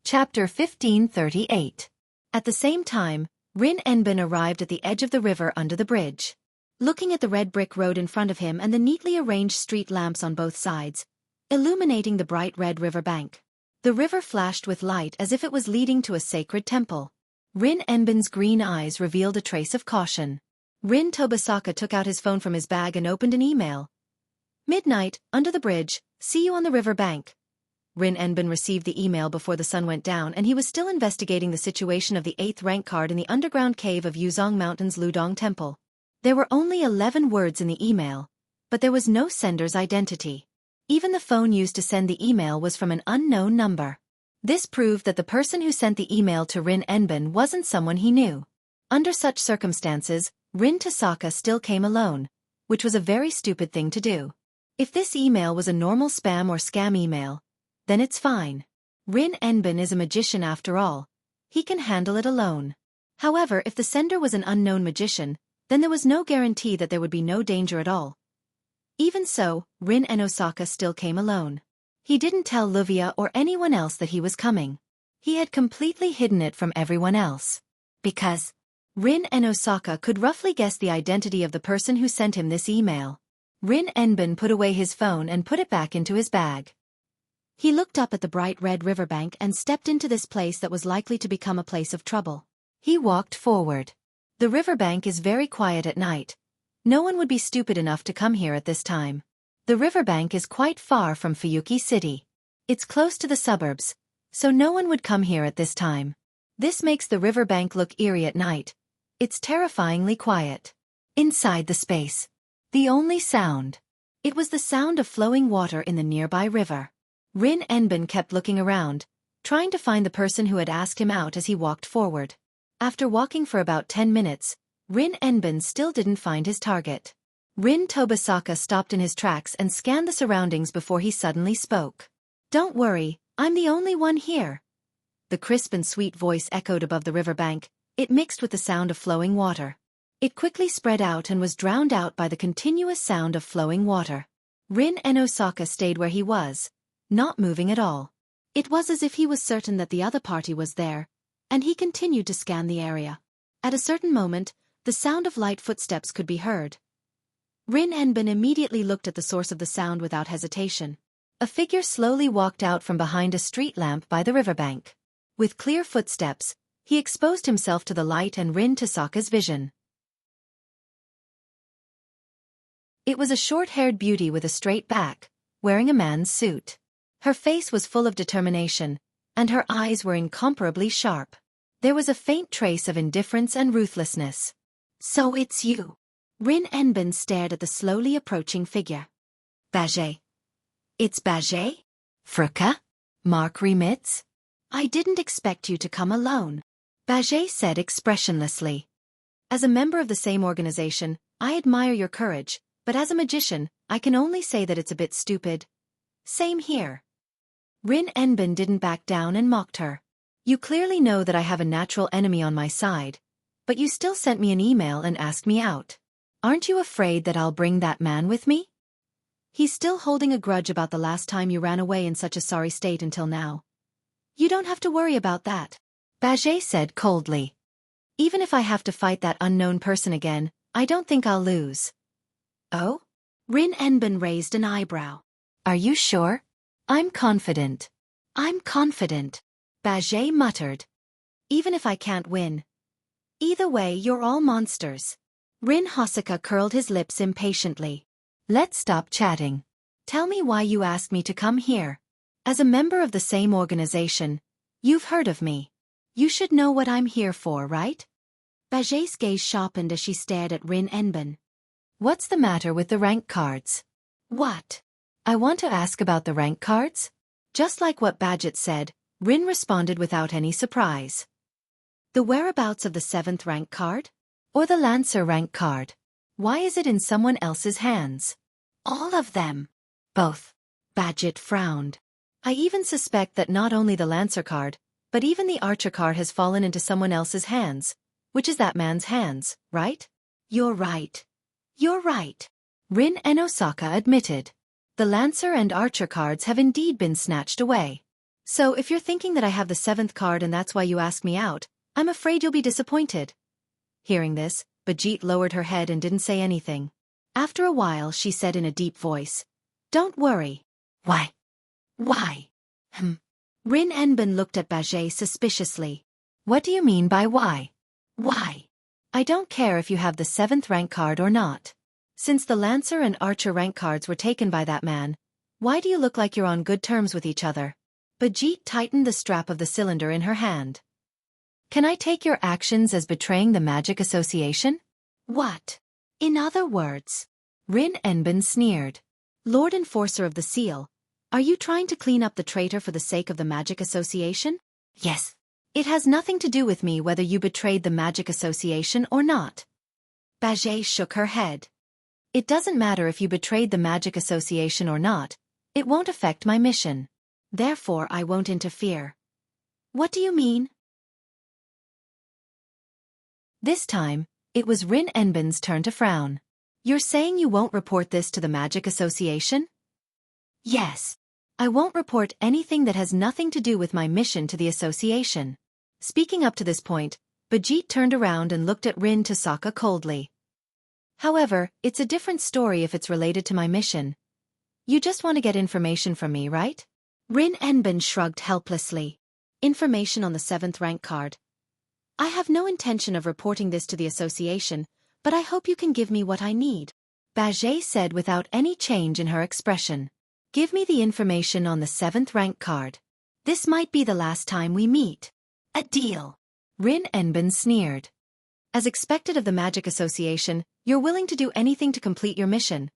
Chapter 1538. At the same time, Rin Enbin arrived at the edge of the river under the bridge. Looking at the red brick road in front of him and the neatly arranged street lamps on both sides, illuminating the bright red river bank. The river flashed with light as if it was leading to a sacred temple. Rin Enbin's green eyes revealed a trace of caution. Rin Tobasaka took out his phone from his bag and opened an email. Midnight, under the bridge, see you on the river bank. Rin Enbin received the email before the sun went down and he was still investigating the situation of the 8th rank card in the underground cave of Yuzong Mountain's Ludong Temple. There were only 11 words in the email, but there was no sender's identity. Even the phone used to send the email was from an unknown number. This proved that the person who sent the email to Rin Enbin wasn't someone he knew. Under such circumstances, Rin Tobasaka still came alone, which was a very stupid thing to do. If this email was a normal spam or scam email, then it's fine. Rin Enbin is a magician after all. He can handle it alone. However, if the sender was an unknown magician, then there was no guarantee that there would be no danger at all. Even so, Rin Enosaka still came alone. He didn't tell Luvia or anyone else that he was coming. He had completely hidden it from everyone else. Because Rin Enosaka could roughly guess the identity of the person who sent him this email. Rin Enbin put away his phone and put it back into his bag. He looked up at the bright red riverbank and stepped into this place that was likely to become a place of trouble. He walked forward. The riverbank is very quiet at night. No one would be stupid enough to come here at this time. The riverbank is quite far from Fuyuki City. It's close to the suburbs, so no one would come here at this time. This makes the riverbank look eerie at night. It's terrifyingly quiet. Inside the space, the only sound. It was the sound of flowing water in the nearby river. Rin Enbin kept looking around, trying to find the person who had asked him out as he walked forward. After walking for about 10 minutes, Rin Enbin still didn't find his target. Rin Tobasaka stopped in his tracks and scanned the surroundings before he suddenly spoke. Don't worry, I'm the only one here. The crisp and sweet voice echoed above the riverbank. It mixed with the sound of flowing water. It quickly spread out and was drowned out by the continuous sound of flowing water. Rin Enosaka stayed where he was, not moving at all. It was as if he was certain that the other party was there, and he continued to scan the area. At a certain moment, the sound of light footsteps could be heard. Rin Enbin immediately looked at the source of the sound without hesitation. A figure slowly walked out from behind a street lamp by the riverbank. With clear footsteps, he exposed himself to the light and Rin Tobasaka's vision. It was a short-haired beauty with a straight back, wearing a man's suit. Her face was full of determination, and her eyes were incomparably sharp. There was a faint trace of indifference and ruthlessness. So it's you. Rin Enbin stared at the slowly approaching figure. Baget. It's Baget? Frika? Mark Remitz? I didn't expect you to come alone. Baget said expressionlessly. As a member of the same organization, I admire your courage, but as a magician, I can only say that it's a bit stupid. Same here. Rin Enbin didn't back down and mocked her. You clearly know that I have a natural enemy on my side, but you still sent me an email and asked me out. Aren't you afraid that I'll bring that man with me? He's still holding a grudge about the last time you ran away in such a sorry state until now. You don't have to worry about that, Baget said coldly. Even if I have to fight that unknown person again, I don't think I'll lose. Oh? Rin Enbin raised an eyebrow. Are you sure? I'm confident. I'm confident. Bajie muttered. Even if I can't win. Either way, you're all monsters. Rin Hosoka curled his lips impatiently. Let's stop chatting. Tell me why you asked me to come here. As a member of the same organization, you've heard of me. You should know what I'm here for, right? Bajie's gaze sharpened as she stared at Rin Enbin. What's the matter with the rank cards? What? I want to ask about the rank cards? Just like what Badget said, Rin responded without any surprise. The whereabouts of the 7th rank card? Or the Lancer rank card? Why is it in someone else's hands? All of them. Both. Badget frowned. I even suspect that not only the Lancer card, but even the Archer card has fallen into someone else's hands, which is that man's hands, right? You're right. You're right. Rin and Osaka admitted. The Lancer and Archer cards have indeed been snatched away. So if you're thinking that I have the 7th card and that's why you asked me out, I'm afraid you'll be disappointed. Hearing this, Bajit lowered her head and didn't say anything. After a while she said in a deep voice, Don't worry. Why? Why? Rin Enbin looked at Bajie suspiciously. What do you mean by why? Why? I don't care if you have the 7th rank card or not. Since the Lancer and Archer rank cards were taken by that man, why do you look like you're on good terms with each other? Bajit tightened the strap of the cylinder in her hand. Can I take your actions as betraying the magic association? What? In other words, Rin Enbin sneered. Lord Enforcer of the Seal, are you trying to clean up the traitor for the sake of the magic association? Yes. It has nothing to do with me whether you betrayed the magic association or not. Bajie shook her head. It doesn't matter if you betrayed the magic association or not. It won't affect my mission. Therefore I won't interfere. What do you mean? This time, it was Rin Enbin's turn to frown. You're saying you won't report this to the Magic Association? Yes. I won't report anything that has nothing to do with my mission to the association. Speaking up to this point, Bajit turned around and looked at Rin Tosaka coldly. However, it's a different story if it's related to my mission. You just want to get information from me, right? Rin Enbin shrugged helplessly. Information on the 7th rank card. I have no intention of reporting this to the association, but I hope you can give me what I need. Bajie said without any change in her expression. Give me the information on the 7th rank card. This might be the last time we meet. A deal. Rin Enbin sneered. As expected of the Magic Association, you're willing to do anything to complete your mission.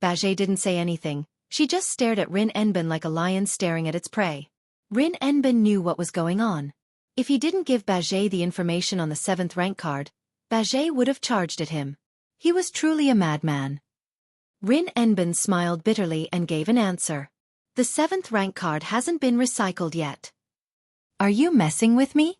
Bajie didn't say anything. She just stared at Rin Enbin like a lion staring at its prey. Rin Enbin knew what was going on. If he didn't give Bajie the information on the 7th rank card, Bajie would have charged at him. He was truly a madman. Rin Enbin smiled bitterly and gave an answer. The 7th rank card hasn't been recycled yet. Are you messing with me?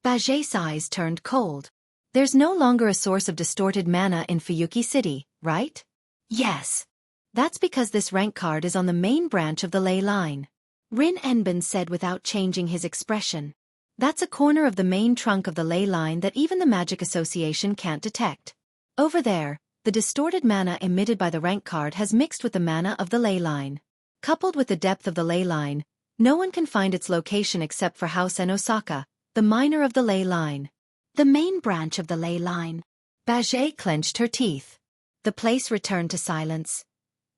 Bajie's eyes turned cold. There's no longer a source of distorted mana in Fuyuki City, right? Yes. That's because this rank card is on the main branch of the ley line. Rin Enbin said without changing his expression. That's a corner of the main trunk of the ley line that even the Magic Association can't detect. Over there, the distorted mana emitted by the rank card has mixed with the mana of the ley line. Coupled with the depth of the ley line, no one can find its location except for House and Osaka, the miner of the ley line. The main branch of the ley line. Bajie clenched her teeth. The place returned to silence.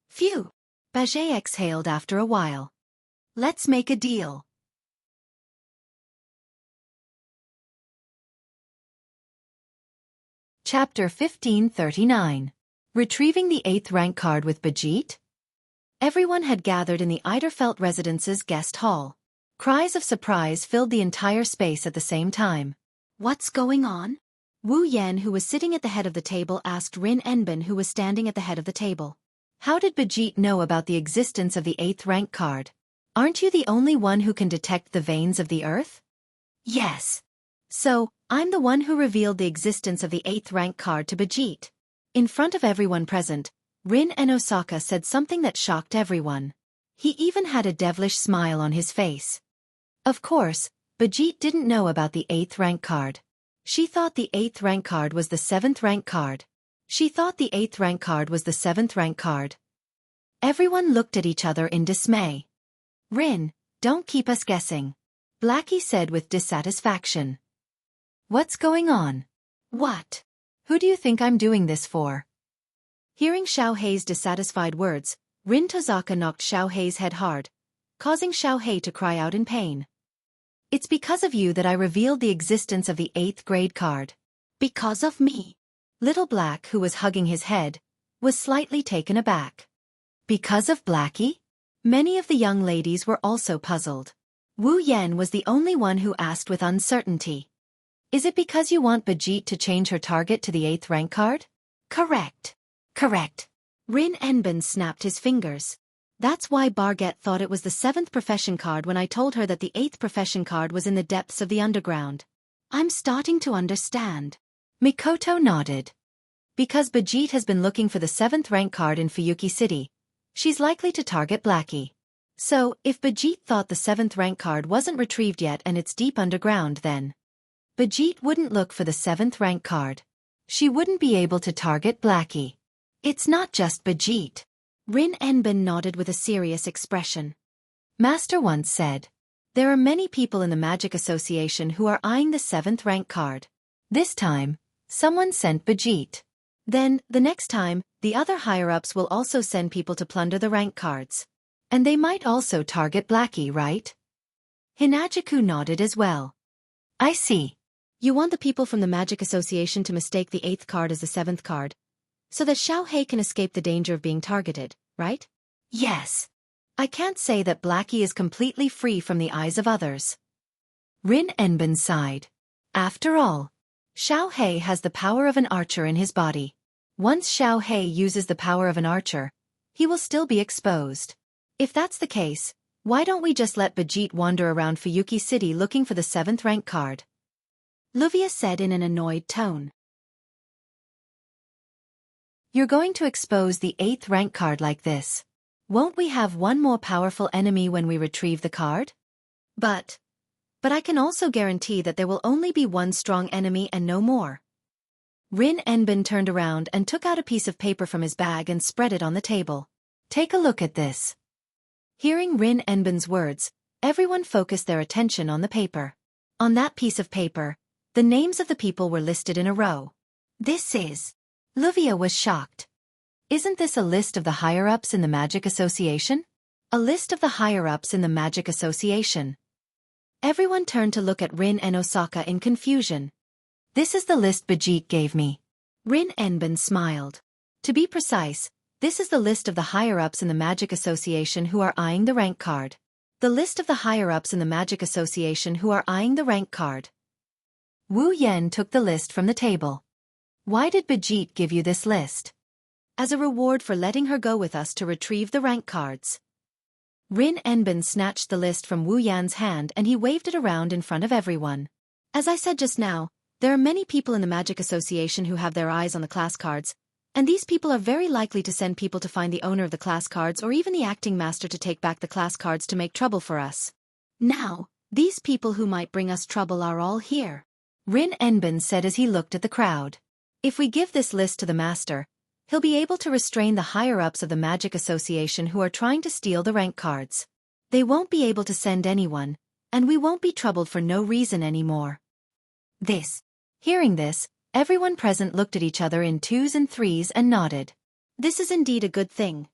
Phew! Bajie exhaled after a while. Let's make a deal. Chapter 1539. Retrieving the 8th rank card with Bajit? Everyone had gathered in the Eiderfeld residence's guest hall. Cries of surprise filled the entire space at the same time. What's going on? Wu Yan, who was sitting at the head of the table, asked Rin Enbin, who was standing at the head of the table. How did Bajit know about the existence of the 8th rank card? Aren't you the only one who can detect the veins of the earth? Yes. So, I'm the one who revealed the existence of the 8th rank card to Bajit. In front of everyone present, Rin and Osaka said something that shocked everyone. He even had a devilish smile on his face. Of course, Bajit didn't know about the 8th rank card. She thought the 8th rank card was the 7th rank card. She thought the 8th rank card was the 7th rank card. Everyone looked at each other in dismay. Rin, don't keep us guessing, Blackie said with dissatisfaction. What's going on? What? Who do you think I'm doing this for? Hearing Xiao Hei's dissatisfied words, Rin Tozaka knocked Xiao Hei's head hard, causing Xiao Hei to cry out in pain. It's because of you that I revealed the existence of the 8th grade card. Because of me? Little Black, who was hugging his head, was slightly taken aback. Because of Blackie? Many of the young ladies were also puzzled. Wu Yan was the only one who asked with uncertainty. Is it because you want Bajit to change her target to the 8th rank card? Correct. Correct. Rin Enbin snapped his fingers. That's why Barget thought it was the 7th profession card when I told her that the 8th profession card was in the depths of the underground. I'm starting to understand. Mikoto nodded. Because Bajit has been looking for the 7th rank card in Fuyuki City, she's likely to target Blackie. So, if Bajit thought the 7th rank card wasn't retrieved yet and it's deep underground, then Bajit wouldn't look for the 7th rank card. She wouldn't be able to target Blackie. It's not just Bajit. Rin Enbin nodded with a serious expression. Master once said, there are many people in the Magic Association who are eyeing the 7th rank card. This time, someone sent Bajit. Then, the next time, the other higher-ups will also send people to plunder the rank cards. And they might also target Blackie, right? Hinajiku nodded as well. I see. You want the people from the Magic Association to mistake the 8th card as the 7th card, so that Xiao Hei can escape the danger of being targeted, right? Yes. I can't say that Blackie is completely free from the eyes of others. Rin Enbin sighed. After all, Xiao Hei has the power of an archer in his body. Once Xiao Hei uses the power of an archer, he will still be exposed. If that's the case, why don't we just let Bajit wander around Fuyuki City looking for the 7th rank card? Luvia said in an annoyed tone. You're going to expose the 8th rank card like this. Won't we have one more powerful enemy when we retrieve the card? But I can also guarantee that there will only be one strong enemy and no more. Rin Enbin turned around and took out a piece of paper from his bag and spread it on the table. Take a look at this. Hearing Rin Enbin's words, everyone focused their attention on the paper. On that piece of paper, the names of the people were listed in a row. This is... Luvia was shocked. Isn't this a list of the higher-ups in the Magic Association? A list of the higher-ups in the Magic Association. Everyone turned to look at Rin and Osaka in confusion. This is the list Bajit gave me. Rin Enbin smiled. To be precise, this is the list of the higher-ups in the Magic Association who are eyeing the rank card. The list of the higher-ups in the Magic Association who are eyeing the rank card. Wu Yan took the list from the table. Why did Bajit give you this list? As a reward for letting her go with us to retrieve the rank cards. Rin Enbin snatched the list from Wu Yan's hand and he waved it around in front of everyone. As I said just now, there are many people in the Magic Association who have their eyes on the class cards, and these people are very likely to send people to find the owner of the class cards or even the acting master to take back the class cards to make trouble for us. Now, these people who might bring us trouble are all here. Rin Enbin said as he looked at the crowd. If we give this list to the master, he'll be able to restrain the higher-ups of the Magic Association who are trying to steal the rank cards. They won't be able to send anyone, and we won't be troubled for no reason anymore. Hearing this, everyone present looked at each other in twos and threes and nodded. This is indeed a good thing.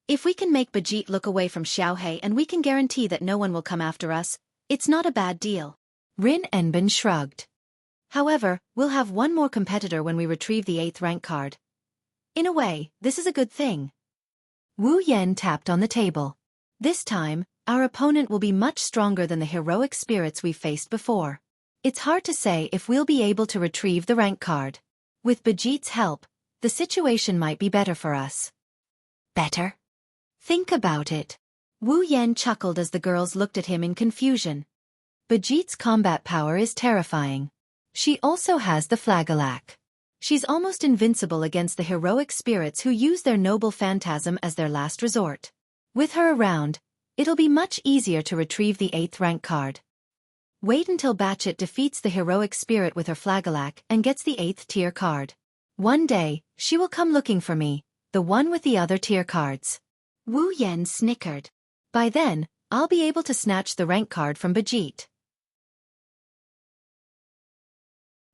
If we can make Bajit look away from Xiao Hei and we can guarantee that no one will come after us, it's not a bad deal. Rin Enbin shrugged. However, we'll have one more competitor when we retrieve the 8th rank card. In a way, this is a good thing. Wu Yan tapped on the table. This time, our opponent will be much stronger than the heroic spirits we've faced before. It's hard to say if we'll be able to retrieve the rank card. With Bajit's help, the situation might be better for us. Better? Think about it. Wu Yan chuckled as the girls looked at him in confusion. Bajit's combat power is terrifying. She also has the flagellak. She's almost invincible against the heroic spirits who use their noble phantasm as their last resort. With her around, it'll be much easier to retrieve the 8th rank card. Wait until Batchet defeats the heroic spirit with her flagellak and gets the 8th tier card. One day, she will come looking for me, the one with the other tier cards. Wu Yan snickered. By then, I'll be able to snatch the rank card from Bajit.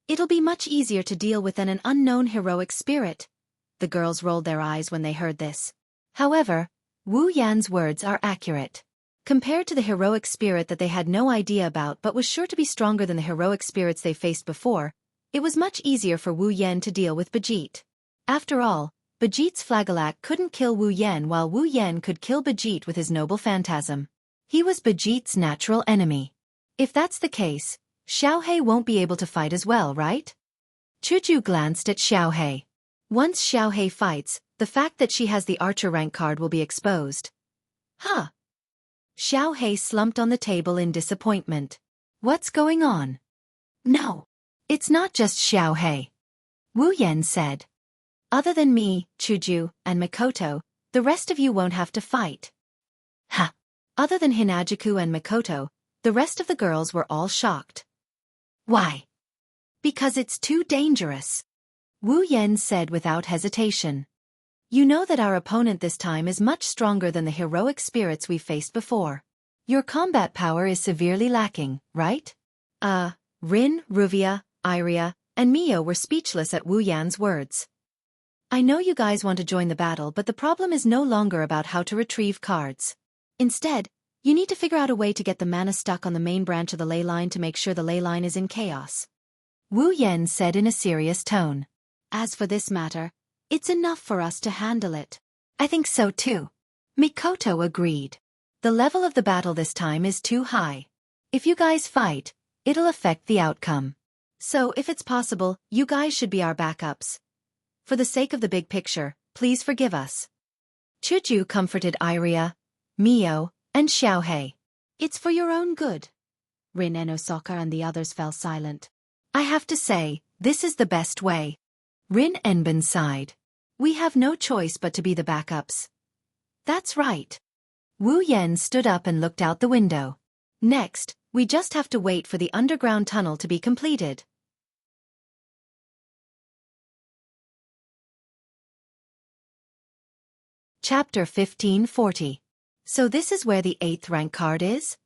It'll be much easier to deal with than an unknown heroic spirit. The girls rolled their eyes when they heard this. However, Wu Yan's words are accurate. Compared to the heroic spirit that they had no idea about but was sure to be stronger than the heroic spirits they faced before, it was much easier for Wu Yan to deal with Bajit. After all, Bajit's flagellate couldn't kill Wu Yan while Wu Yan could kill Bajit with his noble phantasm. He was Bajit's natural enemy. If that's the case, Xiaohei won't be able to fight as well, right? Chuju glanced at Xiaohei. Once Xiaohei fights, the fact that she has the archer rank card will be exposed. Huh. Xiaohei slumped on the table in disappointment. What's going on? No. It's not just Xiaohei. Wu Yan said. Other than me, Chuju, and Mikoto, the rest of you won't have to fight. Ha! Other than Hinajuku and Mikoto, the rest of the girls were all shocked. Why? Because it's too dangerous. Wu Yan said without hesitation. You know that our opponent this time is much stronger than the heroic spirits we faced before. Your combat power is severely lacking, right? Rin, Ruvia, Iria, and Mio were speechless at Wu Yan's words. I know you guys want to join the battle, but the problem is no longer about how to retrieve cards. Instead, you need to figure out a way to get the mana stuck on the main branch of the ley line to make sure the ley line is in chaos. Wu Yan said in a serious tone. As for this matter, it's enough for us to handle it. I think so too. Mikoto agreed. The level of the battle this time is too high. If you guys fight, it'll affect the outcome. So if it's possible, you guys should be our backups. For the sake of the big picture, please forgive us. Chuju comforted Iria, Mio, and Xiaohei. It's for your own good. Rin and Osaka and the others fell silent. I have to say, this is the best way. Rin Enbin sighed. We have no choice but to be the backups. That's right. Wu Yan stood up and looked out the window. Next, we just have to wait for the underground tunnel to be completed. Chapter 1540. So this is where the 8th rank card is?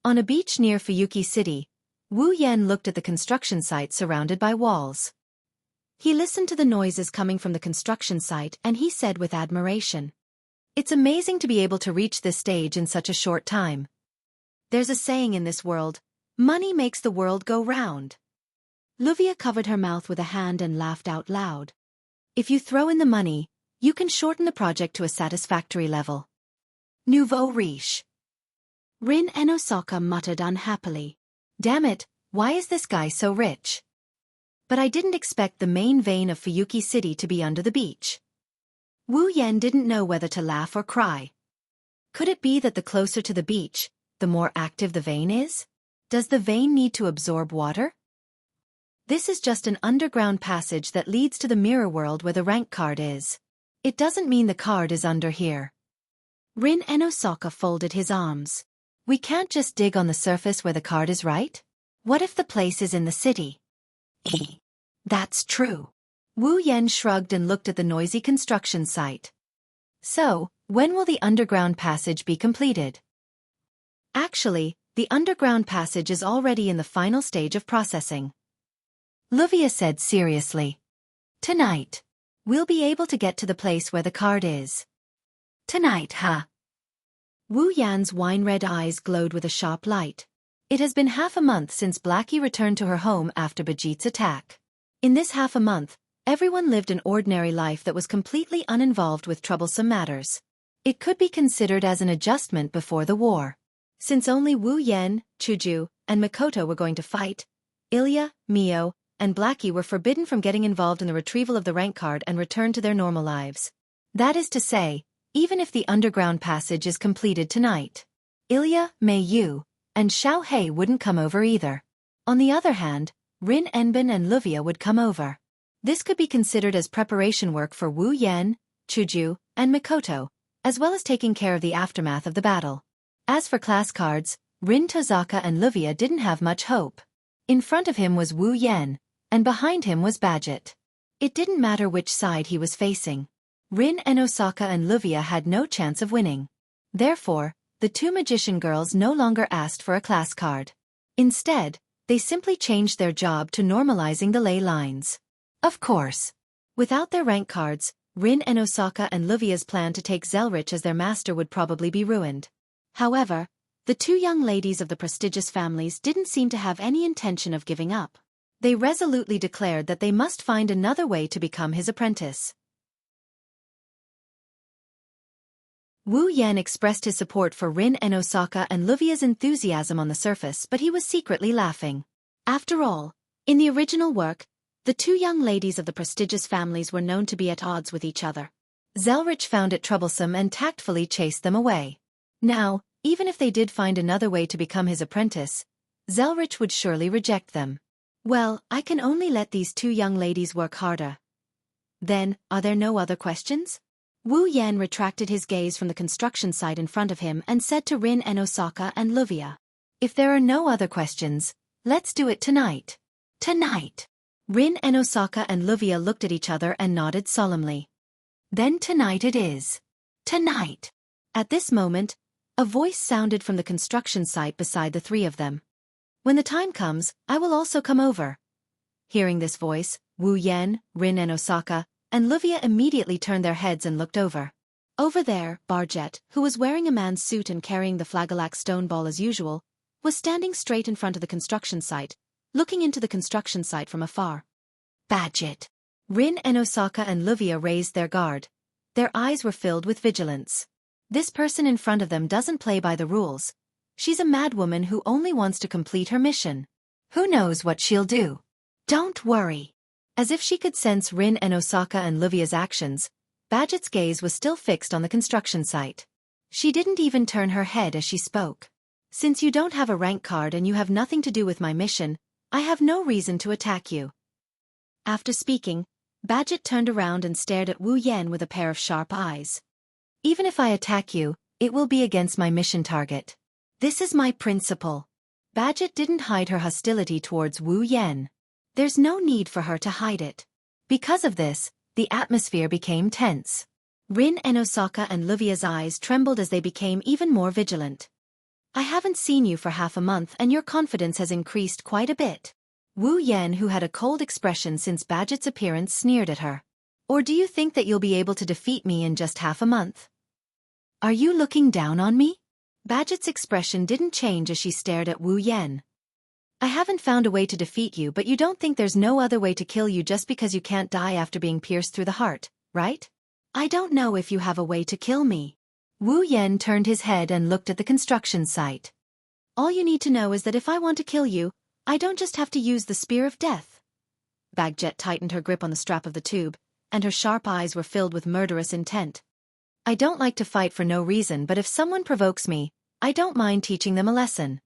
On a beach near Fuyuki City, Wu Yan looked at the construction site surrounded by walls. He listened to the noises coming from the construction site and he said with admiration. It's amazing to be able to reach this stage in such a short time. There's a saying in this world, money makes the world go round. Luvia covered her mouth with a hand and laughed out loud. If you throw in the money, you can shorten the project to a satisfactory level. Nouveau riche. Rin and Osaka muttered unhappily. Damn it, why is this guy so rich? But I didn't expect the main vein of Fuyuki City to be under the beach. Wu Yan didn't know whether to laugh or cry. Could it be that the closer to the beach, the more active the vein is? Does the vein need to absorb water? This is just an underground passage that leads to the mirror world where the rank card is. It doesn't mean the card is under here. Rin and Osaka folded his arms. We can't just dig on the surface where the card is, right? What if the place is in the city? That's true. Wu Yan shrugged and looked at the noisy construction site. So, when will the underground passage be completed? Actually, the underground passage is already in the final stage of processing. Luvia said seriously. Tonight. We'll be able to get to the place where the card is. Tonight, huh? Wu Yan's wine-red eyes glowed with a sharp light. It has been half a month since Blackie returned to her home after Bajit's attack. In this half a month, everyone lived an ordinary life that was completely uninvolved with troublesome matters. It could be considered as an adjustment before the war. Since only Wu Yan, Chuju, and Mikoto were going to fight, Ilya, Mio, and Blackie were forbidden from getting involved in the retrieval of the rank card and returned to their normal lives. That is to say, even if the underground passage is completed tonight, Ilya, Mei Yu, and Xiaohei wouldn't come over either. On the other hand, Rin Enbin and Luvia would come over. This could be considered as preparation work for Wu Yan, Chuju, and Mikoto, as well as taking care of the aftermath of the battle. As for class cards, Rin Tozaka and Luvia didn't have much hope. In front of him was Wu Yan, and behind him was Bajit. It didn't matter which side he was facing. Rin and Osaka and Luvia had no chance of winning. Therefore, the two magician girls no longer asked for a class card. Instead, they simply changed their job to normalizing the ley lines. Of course. Without their rank cards, Rin and Osaka and Luvia's plan to take Zelrich as their master would probably be ruined. However, the two young ladies of the prestigious families didn't seem to have any intention of giving up. They resolutely declared that they must find another way to become his apprentice. Wu Yan expressed his support for Rin and Osaka and Luvia's enthusiasm on the surface, but he was secretly laughing. After all, in the original work, the two young ladies of the prestigious families were known to be at odds with each other. Zelrich found it troublesome and tactfully chased them away. Now, even if they did find another way to become his apprentice, Zelrich would surely reject them. Well, I can only let these two young ladies work harder. Then, are there no other questions? Wu Yan retracted his gaze from the construction site in front of him and said to Rin and Osaka and Luvia, "If there are no other questions, let's do it tonight." Tonight. Rin and Osaka and Luvia looked at each other and nodded solemnly. Then tonight it is. Tonight. At this moment, a voice sounded from the construction site beside the three of them. "When the time comes, I will also come over." Hearing this voice, Wu Yan, Rin and Osaka, and Luvia immediately turned their heads and looked over. Over there, Barjet, who was wearing a man's suit and carrying the Flagalac stone ball as usual, was standing straight in front of the construction site, looking into the construction site from afar. Badget. Rin and Osaka and Luvia raised their guard. Their eyes were filled with vigilance. This person in front of them doesn't play by the rules. She's a madwoman who only wants to complete her mission. Who knows what she'll do? Don't worry. As if she could sense Rin and Osaka and Luvia's actions, Badget's gaze was still fixed on the construction site. She didn't even turn her head as she spoke. "Since you don't have a rank card and you have nothing to do with my mission, I have no reason to attack you." After speaking, Badget turned around and stared at Wu Yan with a pair of sharp eyes. "Even if I attack you, it will be against my mission target. This is my principle." Badget didn't hide her hostility towards Wu Yan. There's no need for her to hide it. Because of this, the atmosphere became tense. Rin and Osaka and Luvia's eyes trembled as they became even more vigilant. "I haven't seen you for half a month and your confidence has increased quite a bit." Wu Yan, who had a cold expression since Badget's appearance, sneered at her. "Or do you think that you'll be able to defeat me in just half a month? Are you looking down on me?" Badget's expression didn't change as she stared at Wu Yan. "I haven't found a way to defeat you, but you don't think there's no other way to kill you just because you can't die after being pierced through the heart, right? I don't know if you have a way to kill me." Wu Yan turned his head and looked at the construction site. "All you need to know is that if I want to kill you, I don't just have to use the spear of death." Bagjet tightened her grip on the strap of the tube, and her sharp eyes were filled with murderous intent. "I don't like to fight for no reason, but if someone provokes me, I don't mind teaching them a lesson.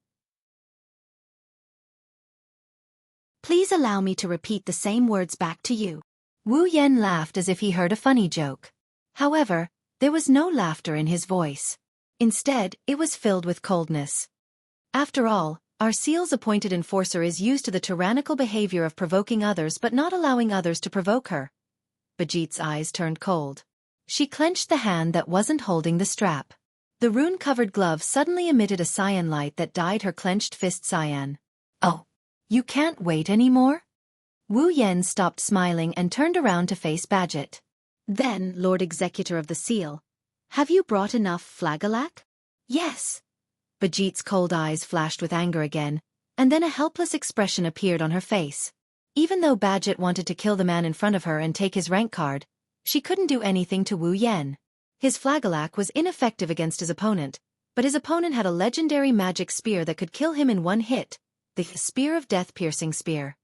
Please allow me to repeat the same words back to you." Wu Yan laughed as if he heard a funny joke. However, there was no laughter in his voice. Instead, it was filled with coldness. After all, Arseel's appointed enforcer is used to the tyrannical behavior of provoking others but not allowing others to provoke her. Bajit's eyes turned cold. She clenched the hand that wasn't holding the strap. The rune-covered glove suddenly emitted a cyan light that dyed her clenched fist cyan. "Oh. You can't wait anymore?" Wu Yan stopped smiling and turned around to face Badget. "Then, Lord Executor of the Seal, have you brought enough Flagalac?" "Yes." Bajit's cold eyes flashed with anger again, and then a helpless expression appeared on her face. Even though Badget wanted to kill the man in front of her and take his rank card, she couldn't do anything to Wu Yan. His Flagalac was ineffective against his opponent, but his opponent had a legendary magic spear that could kill him in one hit. The Spear of Death piercing spear.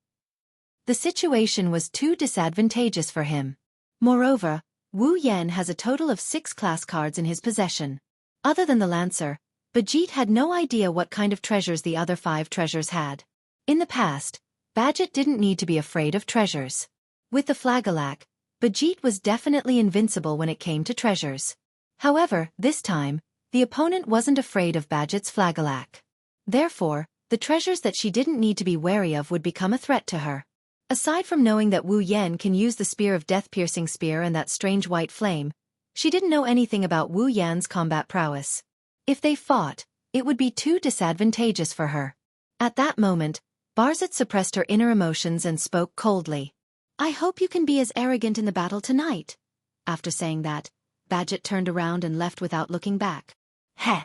The situation was too disadvantageous for him. Moreover, Wu Yan has a total of 6 class cards in his possession. Other than the Lancer, Bajit had no idea what kind of treasures the other 5 treasures had. In the past, Badget didn't need to be afraid of treasures. With the Flagalac, Bajit was definitely invincible when it came to treasures. However, this time, the opponent wasn't afraid of Badget's Flagalac. Therefore, the treasures that she didn't need to be wary of would become a threat to her. Aside from knowing that Wu Yan can use the spear of death-piercing spear and that strange white flame, she didn't know anything about Wu Yan's combat prowess. If they fought, it would be too disadvantageous for her. At that moment, Barzit suppressed her inner emotions and spoke coldly. I hope you can be as arrogant in the battle tonight. After saying that, Badget turned around and left without looking back. Heh.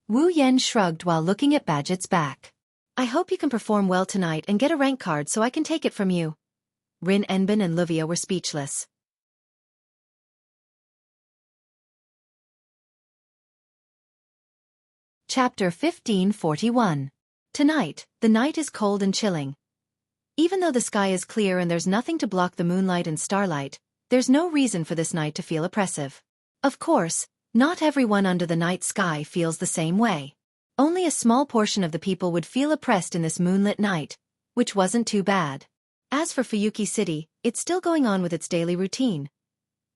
Wu Yan shrugged while looking at Badget's back. I hope you can perform well tonight and get a rank card so I can take it from you. Rin Enbin and Livia were speechless. Chapter 1541. Tonight, the night is cold and chilling. Even though the sky is clear and there's nothing to block the moonlight and starlight, there's no reason for this night to feel oppressive. Of course, not everyone under the night sky feels the same way. Only a small portion of the people would feel oppressed in this moonlit night, which wasn't too bad. As for Fuyuki City, it's still going on with its daily routine.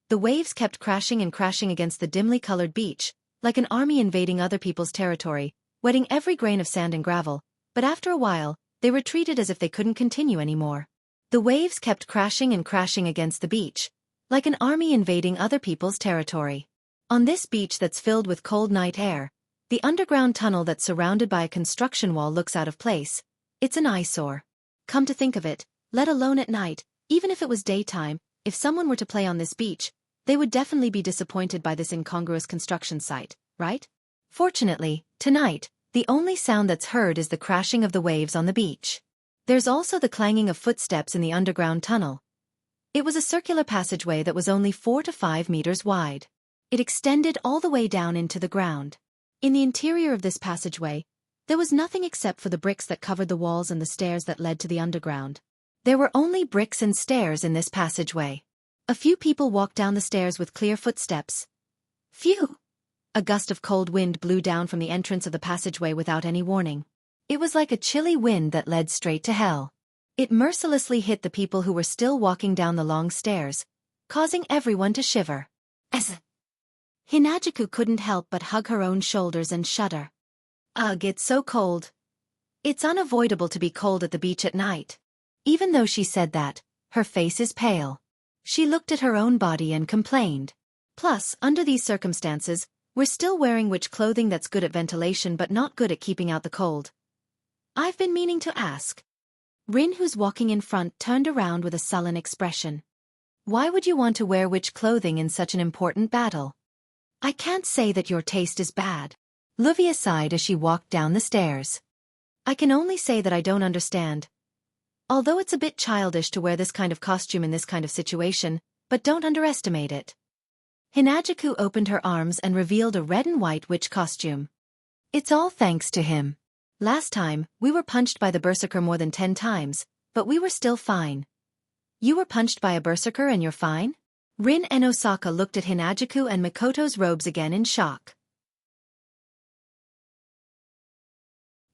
The waves kept crashing and crashing against the dimly colored beach, like an army invading other people's territory, wetting every grain of sand and gravel, but after a while, they retreated as if they couldn't continue anymore. The waves kept crashing and crashing against the beach, like an army invading other people's territory. On this beach that's filled with cold night air, the underground tunnel that's surrounded by a construction wall looks out of place. It's an eyesore. Come to think of it, let alone at night, even if it was daytime, if someone were to play on this beach, they would definitely be disappointed by this incongruous construction site, right? Fortunately, tonight, the only sound that's heard is the crashing of the waves on the beach. There's also the clanging of footsteps in the underground tunnel. It was a circular passageway that was only 4 to 5 meters wide. It extended all the way down into the ground. In the interior of this passageway, there was nothing except for the bricks that covered the walls and the stairs that led to the underground. There were only bricks and stairs in this passageway. A few people walked down the stairs with clear footsteps. Phew! A gust of cold wind blew down from the entrance of the passageway without any warning. It was like a chilly wind that led straight to hell. It mercilessly hit the people who were still walking down the long stairs, causing everyone to shiver. Hinajuku couldn't help but hug her own shoulders and shudder. Ugh, it's so cold. It's unavoidable to be cold at the beach at night. Even though she said that, her face is pale. She looked at her own body and complained. Plus, under these circumstances, we're still wearing witch clothing that's good at ventilation but not good at keeping out the cold. I've been meaning to ask. Rin, who's walking in front, turned around with a sullen expression. Why would you want to wear witch clothing in such an important battle? I can't say that your taste is bad. Livia sighed as she walked down the stairs. I can only say that I don't understand. Although it's a bit childish to wear this kind of costume in this kind of situation, but don't underestimate it. Hinajuku opened her arms and revealed a red and white witch costume. It's all thanks to him. Last time, we were punched by the berserker more than 10 times, but we were still fine. You were punched by a berserker and you're fine? Rin and Osaka looked at Hinajuku and Mikoto's robes again in shock.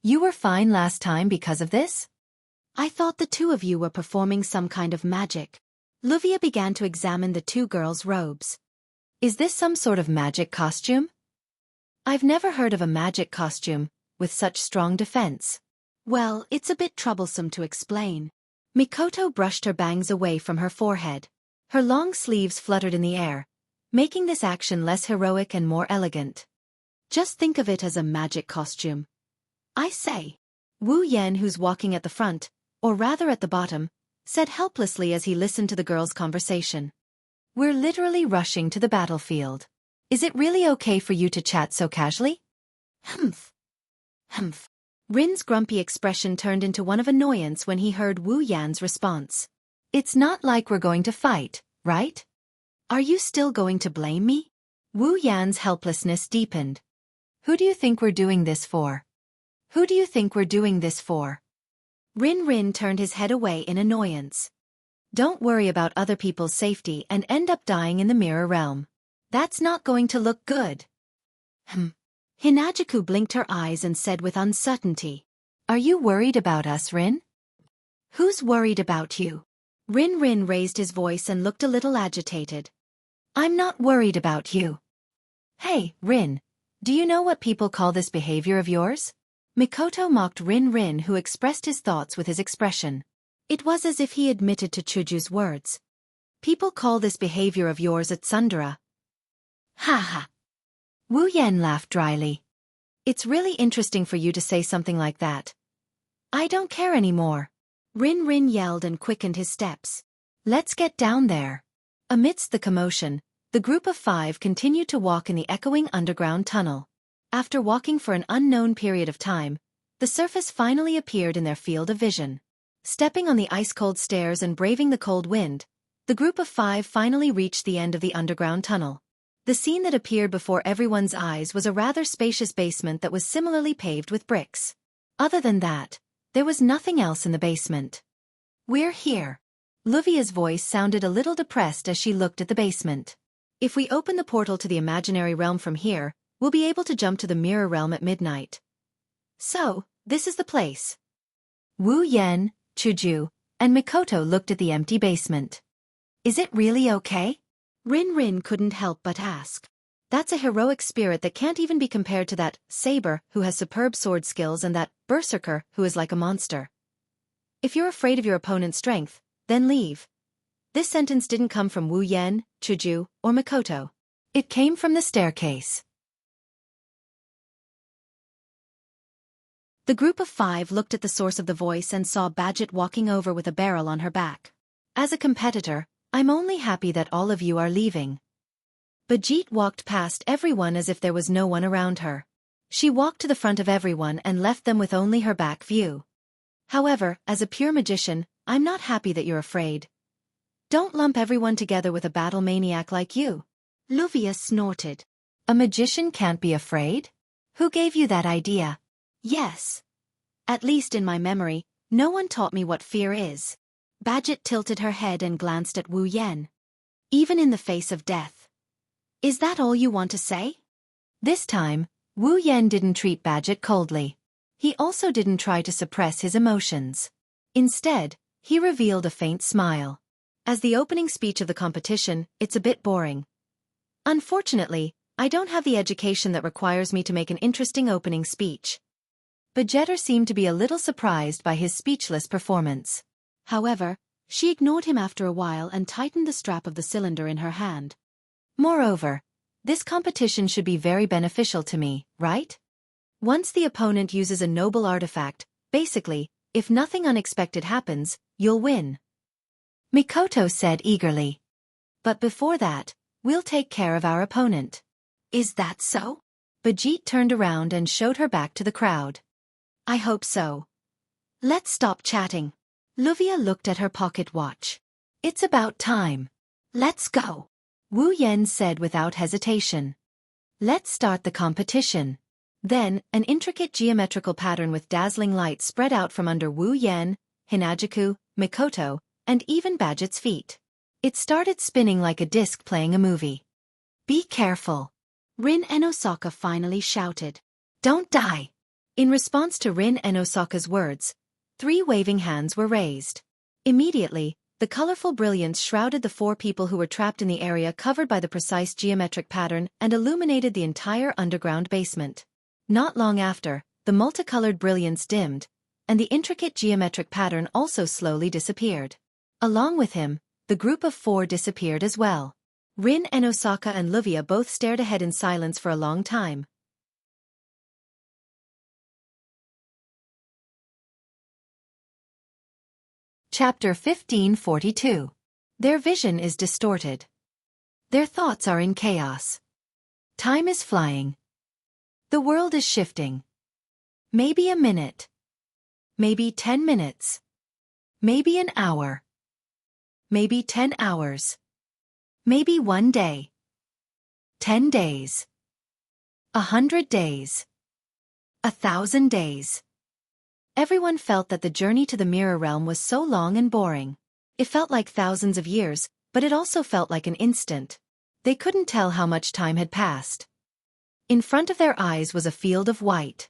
You were fine last time because of this? I thought the two of you were performing some kind of magic. Livia began to examine the two girls' robes. Is this some sort of magic costume? I've never heard of a magic costume with such strong defense. Well, it's a bit troublesome to explain. Mikoto brushed her bangs away from her forehead. Her long sleeves fluttered in the air, making this action less heroic and more elegant. Just think of it as a magic costume. I say. Wu Yan, who's walking at the front, or rather at the bottom, said helplessly as he listened to the girls' conversation. We're literally rushing to the battlefield. Is it really okay for you to chat so casually? Humph. Humph. Rin's grumpy expression turned into one of annoyance when he heard Wu Yan's response. It's not like we're going to fight, right? Are you still going to blame me? Wu Yan's helplessness deepened. Who do you think we're doing this for? Who do you think we're doing this for? Rin turned his head away in annoyance. Don't worry about other people's safety and end up dying in the mirror realm. That's not going to look good. Hinajuku blinked her eyes and said with uncertainty. Are you worried about us, Rin? Who's worried about you? Rin raised his voice and looked a little agitated. I'm not worried about you. Hey, Rin, do you know what people call this behavior of yours? Mikoto mocked Rin, who expressed his thoughts with his expression. It was as if he admitted to Chuju's words. People call this behavior of yours a tsundere. Ha ha. Wu Yan laughed dryly. It's really interesting for you to say something like that. I don't care anymore. Rin Rin yelled and quickened his steps. Let's get down there. Amidst the commotion, the group of 5 continued to walk in the echoing underground tunnel. After walking for an unknown period of time, the surface finally appeared in their field of vision. Stepping on the ice-cold stairs and braving the cold wind, the group of 5 finally reached the end of the underground tunnel. The scene that appeared before everyone's eyes was a rather spacious basement that was similarly paved with bricks. Other than that, there was nothing else in the basement. We're here. Luvia's voice sounded a little depressed as she looked at the basement. If we open the portal to the imaginary realm from here, we'll be able to jump to the mirror realm at midnight. So, this is the place. Wu Yan, Chuju, and Mikoto looked at the empty basement. Is it really okay? Rin Rin couldn't help but ask. That's a heroic spirit that can't even be compared to that saber who has superb sword skills and that berserker who is like a monster. If you're afraid of your opponent's strength, then leave. This sentence didn't come from Wu Yan, Chuju, or Mikoto. It came from the staircase. The group of 5 looked at the source of the voice and saw Badget walking over with a barrel on her back. As a competitor, I'm only happy that all of you are leaving. Badget walked past everyone as if there was no one around her. She walked to the front of everyone and left them with only her back view. However, as a pure magician, I'm not happy that you're afraid. Don't lump everyone together with a battle maniac like you. Luvia snorted. A magician can't be afraid? Who gave you that idea? Yes. At least in my memory, no one taught me what fear is. Badget tilted her head and glanced at Wu Yan. Even in the face of death. Is that all you want to say? This time, Wu Yan didn't treat Badget coldly. He also didn't try to suppress his emotions. Instead, he revealed a faint smile. As the opening speech of the competition, it's a bit boring. Unfortunately, I don't have the education that requires me to make an interesting opening speech. Badgetter seemed to be a little surprised by his speechless performance. However, she ignored him after a while and tightened the strap of the cylinder in her hand. Moreover, this competition should be very beneficial to me, right? Once the opponent uses a noble artifact, basically, if nothing unexpected happens, you'll win. Mikoto said eagerly. But before that, we'll take care of our opponent. Is that so? Badget turned around and showed her back to the crowd. I hope so. Let's stop chatting. Luvia looked at her pocket watch. It's about time. Let's go. Wu Yan said without hesitation. Let's start the competition. Then, an intricate geometrical pattern with dazzling light spread out from under Wu Yan, Hinajaku, Mikoto, and even Badget's feet. It started spinning like a disc playing a movie. Be careful. Rin and Osaka finally shouted. Don't die. In response to Rin and Osaka's words, 3 waving hands were raised. Immediately, the colorful brilliance shrouded the 4 people who were trapped in the area covered by the precise geometric pattern and illuminated the entire underground basement. Not long after, the multicolored brilliance dimmed, and the intricate geometric pattern also slowly disappeared. Along with him, the group of 4 disappeared as well. Rin and Osaka and Luvia both stared ahead in silence for a long time. Chapter 1542. Their vision is distorted. Their thoughts are in chaos. Time is flying. The world is shifting. Maybe a minute. Maybe 10 minutes. Maybe an hour. Maybe 10 hours. Maybe 1 day. 10 days. 100 days. 1,000 days. Everyone felt that the journey to the mirror realm was so long and boring. It felt like thousands of years, but it also felt like an instant. They couldn't tell how much time had passed. In front of their eyes was a field of white.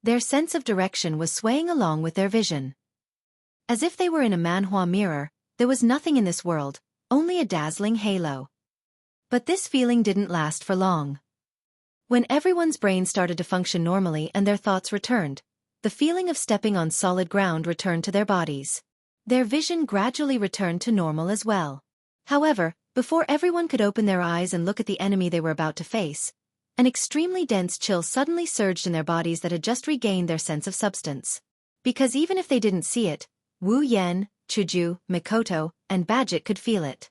Their sense of direction was swaying along with their vision. As if they were in a manhua mirror, there was nothing in this world, only a dazzling halo. But this feeling didn't last for long. When everyone's brain started to function normally and their thoughts returned, the feeling of stepping on solid ground returned to their bodies. Their vision gradually returned to normal as well. However, before everyone could open their eyes and look at the enemy they were about to face, an extremely dense chill suddenly surged in their bodies that had just regained their sense of substance. Because even if they didn't see it, Wu Yan, Chuju, Mikoto, and Badget could feel it.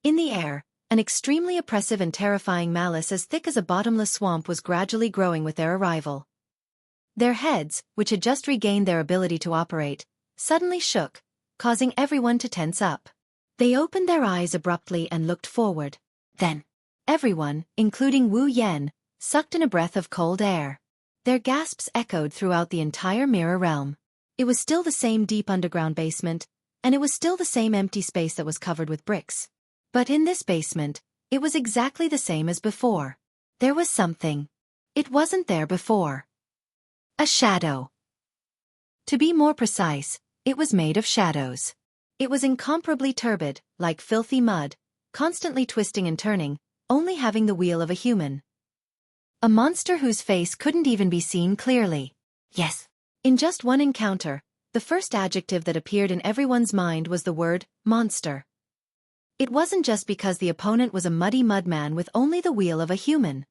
In the air, an extremely oppressive and terrifying malice as thick as a bottomless swamp was gradually growing with their arrival. Their heads, which had just regained their ability to operate, suddenly shook, causing everyone to tense up. They opened their eyes abruptly and looked forward. Then, everyone, including Wu Yan, sucked in a breath of cold air. Their gasps echoed throughout the entire mirror realm. It was still the same deep underground basement, and it was still the same empty space that was covered with bricks. But in this basement, it was exactly the same as before. There was something. It wasn't there before. A shadow. To be more precise, it was made of shadows. It was incomparably turbid, like filthy mud, constantly twisting and turning, only having the wheel of a human. A monster whose face couldn't even be seen clearly. Yes. In just one encounter, the first adjective that appeared in everyone's mind was the word, monster. It wasn't just because the opponent was a muddy mudman with only the wheel of a human.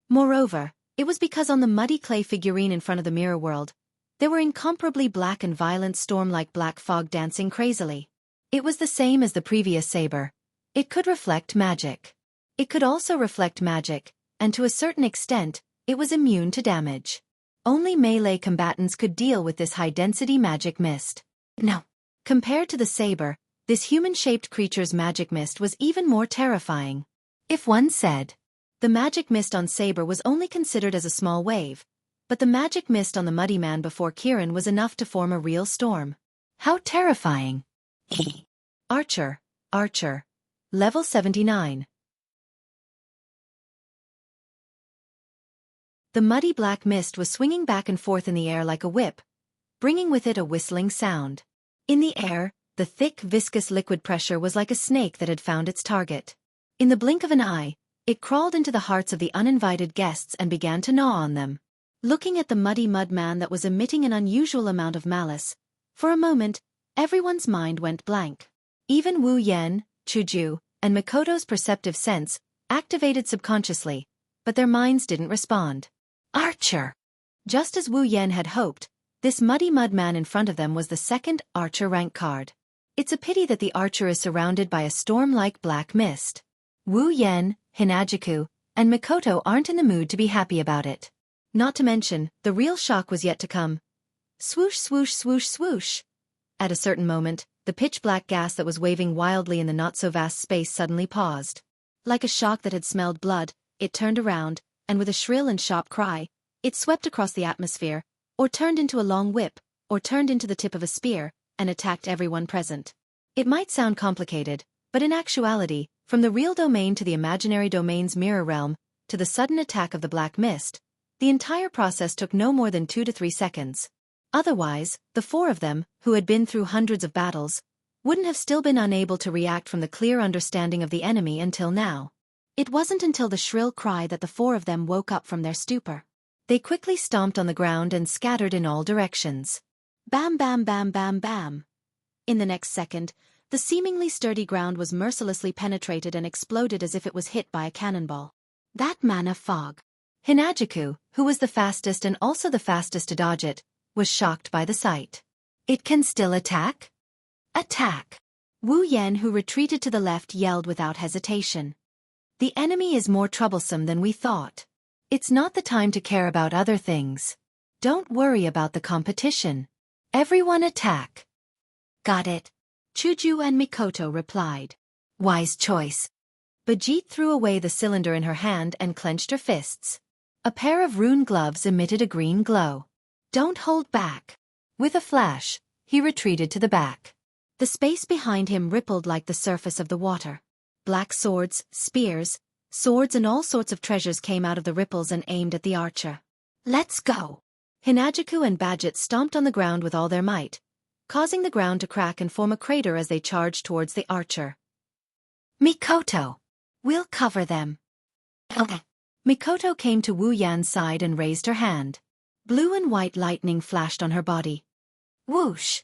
Moreover, it was because on the muddy clay figurine in front of the mirror world, there were incomparably black and violent storm-like black fog dancing crazily. It was the same as the previous saber. It could reflect magic. It could also reflect magic, and to a certain extent, it was immune to damage. Only melee combatants could deal with this high-density magic mist. No. Compared to the saber, this human-shaped creature's magic mist was even more terrifying. If one said, the magic mist on Saber was only considered as a small wave, but the magic mist on the muddy man before Kirin was enough to form a real storm. How terrifying! Archer. Level 79. The muddy black mist was swinging back and forth in the air like a whip, bringing with it a whistling sound. In the air, the thick, viscous liquid pressure was like a snake that had found its target. In the blink of an eye, it crawled into the hearts of the uninvited guests and began to gnaw on them. Looking at the muddy mud man that was emitting an unusual amount of malice, for a moment, everyone's mind went blank. Even Wu Yan, Chuju, and Mikoto's perceptive sense activated subconsciously, but their minds didn't respond. Archer! Just as Wu Yan had hoped, this muddy mud man in front of them was the second Archer rank card. It's a pity that the Archer is surrounded by a storm-like black mist. Wu Yan, Hinajiku, and Mikoto aren't in the mood to be happy about it. Not to mention, the real shock was yet to come. Swoosh swoosh swoosh swoosh. At a certain moment, the pitch-black gas that was waving wildly in the not-so-vast space suddenly paused. Like a shark that had smelled blood, it turned around, and with a shrill and sharp cry, it swept across the atmosphere, or turned into a long whip, or turned into the tip of a spear, and attacked everyone present. It might sound complicated, but in actuality, from the real domain to the imaginary domain's mirror realm, to the sudden attack of the black mist, the entire process took no more than 2 to 3 seconds. Otherwise, the four of them, who had been through hundreds of battles, wouldn't have still been unable to react from the clear understanding of the enemy until now. It wasn't until the shrill cry that the four of them woke up from their stupor. They quickly stomped on the ground and scattered in all directions. Bam bam bam bam bam. In the next second, the seemingly sturdy ground was mercilessly penetrated and exploded as if it was hit by a cannonball. That mana fog. Hinajiku, who was the fastest and also the fastest to dodge it, was shocked by the sight. It can still attack? Attack! Wu Yan, who retreated to the left, yelled without hesitation. The enemy is more troublesome than we thought. It's not the time to care about other things. Don't worry about the competition. Everyone attack. Got it. Chuju and Mikoto replied. Wise choice. Bajit threw away the cylinder in her hand and clenched her fists. A pair of rune gloves emitted a green glow. Don't hold back. With a flash, he retreated to the back. The space behind him rippled like the surface of the water. Black swords, spears, swords and all sorts of treasures came out of the ripples and aimed at the archer. Let's go! Hinajiku and Badget stomped on the ground with all their might, causing the ground to crack and form a crater as they charged towards the archer. Mikoto! We'll cover them. Okay. Mikoto came to Wu Yan's side and raised her hand. Blue and white lightning flashed on her body. Whoosh!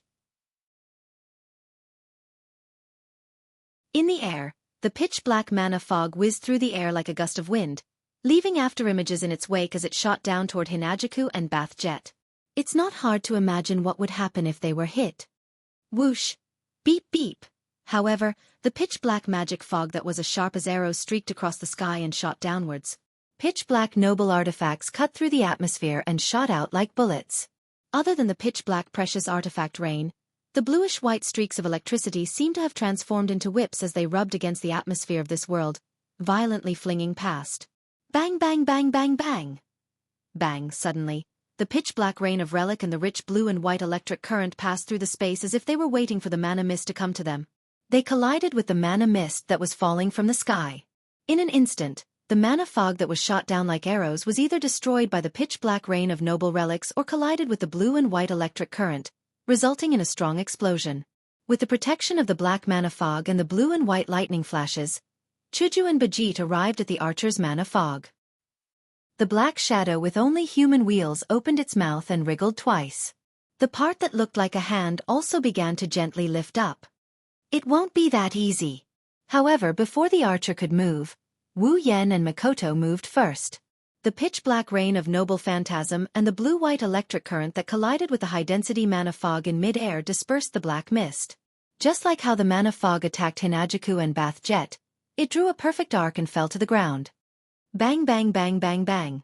In the air, the pitch-black mana fog whizzed through the air like a gust of wind, leaving afterimages in its wake as it shot down toward Hinajuku and Bath Jet. It's not hard to imagine what would happen if they were hit. Whoosh! Beep beep! However, the pitch-black magic fog that was as sharp as arrows streaked across the sky and shot downwards. Pitch-black noble artifacts cut through the atmosphere and shot out like bullets. Other than the pitch-black precious artifact rain, the bluish-white streaks of electricity seemed to have transformed into whips as they rubbed against the atmosphere of this world, violently flinging past. Bang bang bang bang bang! Bang, suddenly. The pitch-black rain of relic and the rich blue and white electric current passed through the space as if they were waiting for the mana mist to come to them. They collided with the mana mist that was falling from the sky. In an instant, the mana fog that was shot down like arrows was either destroyed by the pitch-black rain of noble relics or collided with the blue and white electric current, resulting in a strong explosion. With the protection of the black mana fog and the blue and white lightning flashes, Chuju and Bajit arrived at the archer's mana fog. The black shadow with only human wheels opened its mouth and wriggled twice. The part that looked like a hand also began to gently lift up. It won't be that easy. However, before the archer could move, Wu Yan and Mikoto moved first. The pitch-black rain of noble phantasm and the blue-white electric current that collided with the high-density mana fog in mid-air dispersed the black mist. Just like how the mana fog attacked Hinajuku and Bath Jet, it drew a perfect arc and fell to the ground. Bang bang bang bang bang.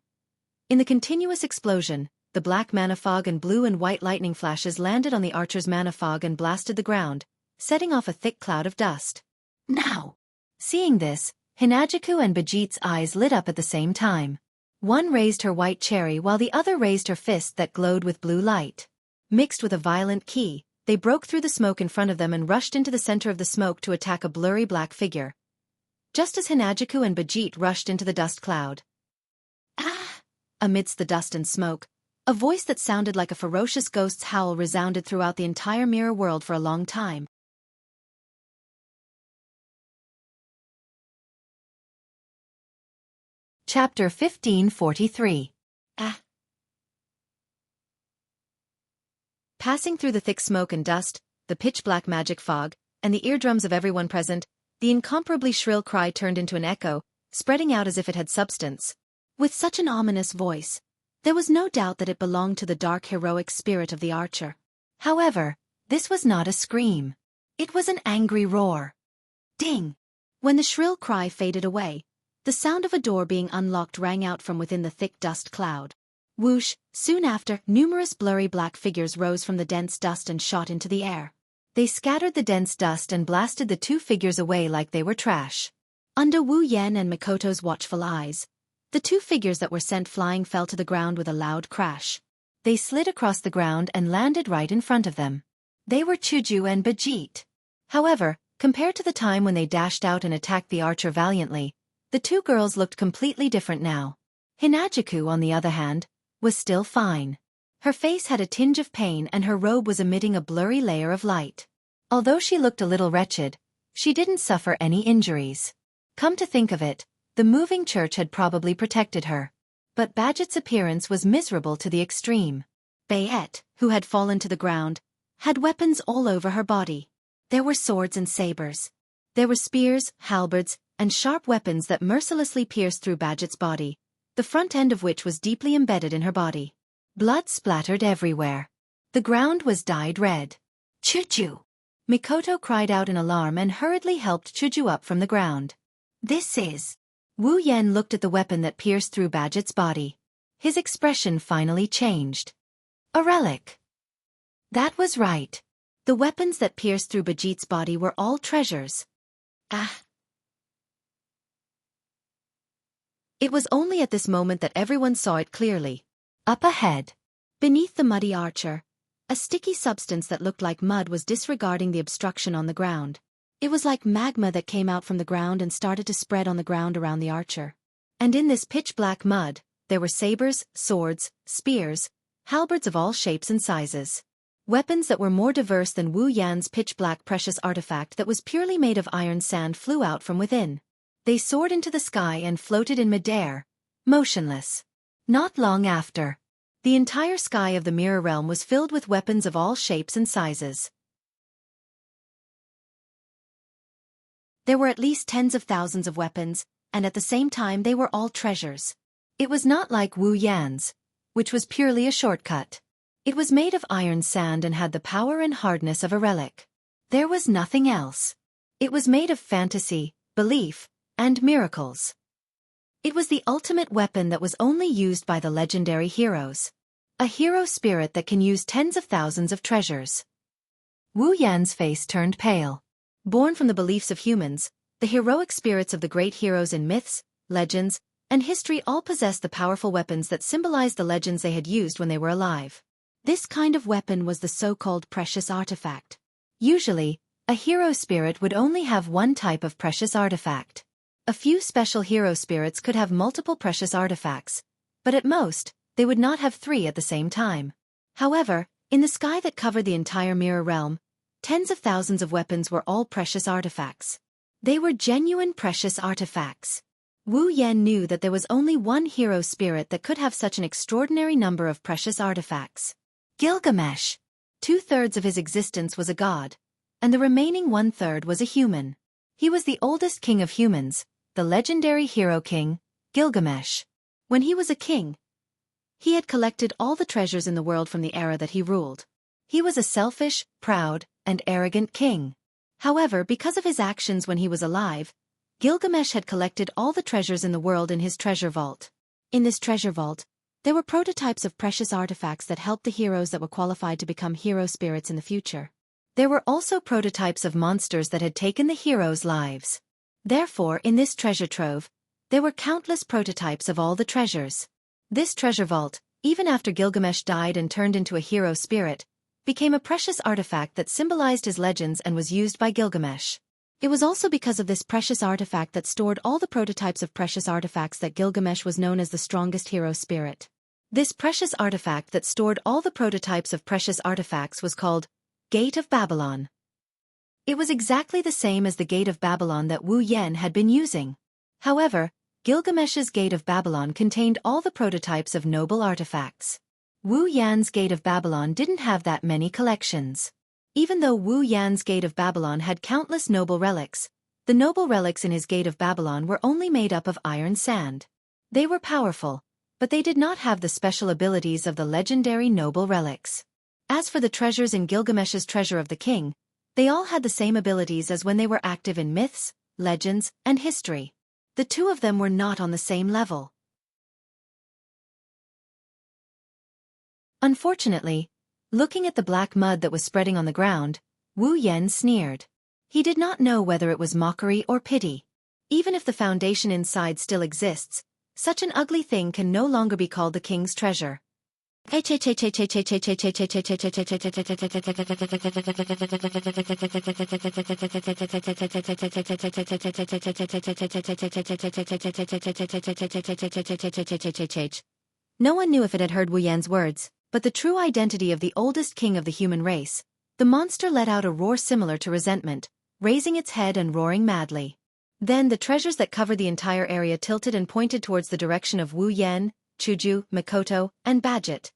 In the continuous explosion, the black mana fog and blue and white lightning flashes landed on the archer's mana fog and blasted the ground, setting off a thick cloud of dust. Now! Seeing this, Hinajuku and Bajit's eyes lit up at the same time. One raised her white cherry while the other raised her fist that glowed with blue light. Mixed with a violent ki, they broke through the smoke in front of them and rushed into the center of the smoke to attack a blurry black figure. Just as Hinajuku and Bajit rushed into the dust cloud. Ah! Amidst the dust and smoke, a voice that sounded like a ferocious ghost's howl resounded throughout the entire mirror world for a long time. Chapter 1543. Ah! Passing through the thick smoke and dust, the pitch-black magic fog, and the eardrums of everyone present, the incomparably shrill cry turned into an echo, spreading out as if it had substance. With such an ominous voice, there was no doubt that it belonged to the dark heroic spirit of the archer. However, this was not a scream. It was an angry roar. Ding! When the shrill cry faded away, the sound of a door being unlocked rang out from within the thick dust cloud. Whoosh! Soon after, numerous blurry black figures rose from the dense dust and shot into the air. They scattered the dense dust and blasted the two figures away like they were trash. Under Wu Yan and Mikoto's watchful eyes, the two figures that were sent flying fell to the ground with a loud crash. They slid across the ground and landed right in front of them. They were Chuju and Bajit. However, compared to the time when they dashed out and attacked the archer valiantly, the two girls looked completely different now. Hinajuku, on the other hand, was still fine. Her face had a tinge of pain and her robe was emitting a blurry layer of light. Although she looked a little wretched, she didn't suffer any injuries. Come to think of it, the moving church had probably protected her. But Badget's appearance was miserable to the extreme. Bayette, who had fallen to the ground, had weapons all over her body. There were swords and sabers. There were spears, halberds, and sharp weapons that mercilessly pierced through Badget's body, the front end of which was deeply embedded in her body. Blood splattered everywhere. The ground was dyed red. Chuju! Mikoto cried out in alarm and hurriedly helped Chuju up from the ground. This is... Wu Yan looked at the weapon that pierced through Badget's body. His expression finally changed. A relic. That was right. The weapons that pierced through Bajit's body were all treasures. Ah! It was only at this moment that everyone saw it clearly. Up ahead, beneath the muddy archer, a sticky substance that looked like mud was disregarding the obstruction on the ground. It was like magma that came out from the ground and started to spread on the ground around the archer. And in this pitch-black mud, there were sabers, swords, spears, halberds of all shapes and sizes. Weapons that were more diverse than Wu Yan's pitch-black precious artifact that was purely made of iron sand flew out from within. They soared into the sky and floated in midair, motionless. Not long after, the entire sky of the mirror realm was filled with weapons of all shapes and sizes. There were at least tens of thousands of weapons, and at the same time they were all treasures. It was not like Wu Yan's, which was purely a shortcut. It was made of iron sand and had the power and hardness of a relic. There was nothing else. It was made of fantasy, belief, and miracles. It was the ultimate weapon that was only used by the legendary heroes. A hero spirit that can use tens of thousands of treasures. Wu Yan's face turned pale. Born from the beliefs of humans, the heroic spirits of the great heroes in myths, legends, and history all possessed the powerful weapons that symbolized the legends they had used when they were alive. This kind of weapon was the so-called precious artifact. Usually, a hero spirit would only have one type of precious artifact. A few special hero spirits could have multiple precious artifacts, but at most, they would not have three at the same time. However, in the sky that covered the entire mirror realm, tens of thousands of weapons were all precious artifacts. They were genuine precious artifacts. Wu Yan knew that there was only one hero spirit that could have such an extraordinary number of precious artifacts. Gilgamesh. 2/3 of his existence was a god, and the remaining 1/3 was a human. He was the oldest king of humans, the legendary hero king, Gilgamesh. When he was a king, he had collected all the treasures in the world from the era that he ruled. He was a selfish, proud, and arrogant king. However, because of his actions when he was alive, Gilgamesh had collected all the treasures in the world in his treasure vault. In this treasure vault, there were prototypes of precious artifacts that helped the heroes that were qualified to become hero spirits in the future. There were also prototypes of monsters that had taken the heroes' lives. Therefore, in this treasure trove, there were countless prototypes of all the treasures. This treasure vault, even after Gilgamesh died and turned into a hero spirit, became a precious artifact that symbolized his legends and was used by Gilgamesh. It was also because of this precious artifact that stored all the prototypes of precious artifacts that Gilgamesh was known as the strongest hero spirit. This precious artifact that stored all the prototypes of precious artifacts was called Gate of Babylon. It was exactly the same as the Gate of Babylon that Wu Yan had been using. However, Gilgamesh's Gate of Babylon contained all the prototypes of noble artifacts. Wu Yan's Gate of Babylon didn't have that many collections. Even though Wu Yan's Gate of Babylon had countless noble relics, the noble relics in his Gate of Babylon were only made up of iron sand. They were powerful, but they did not have the special abilities of the legendary noble relics. As for the treasures in Gilgamesh's Treasure of the King, they all had the same abilities as when they were active in myths, legends, and history. The two of them were not on the same level. Unfortunately, looking at the black mud that was spreading on the ground, Wu Yan sneered. He did not know whether it was mockery or pity. Even if the foundation inside still exists, such an ugly thing can no longer be called the king's treasure. No one knew if it had heard Wu Yan's words, but the true identity of the oldest king of the human race. The monster let out a roar similar to resentment, raising its head and roaring madly. Then the treasures that covered the entire area tilted and pointed towards the direction of Wu Yan, Chuju, Mikoto, and Badget.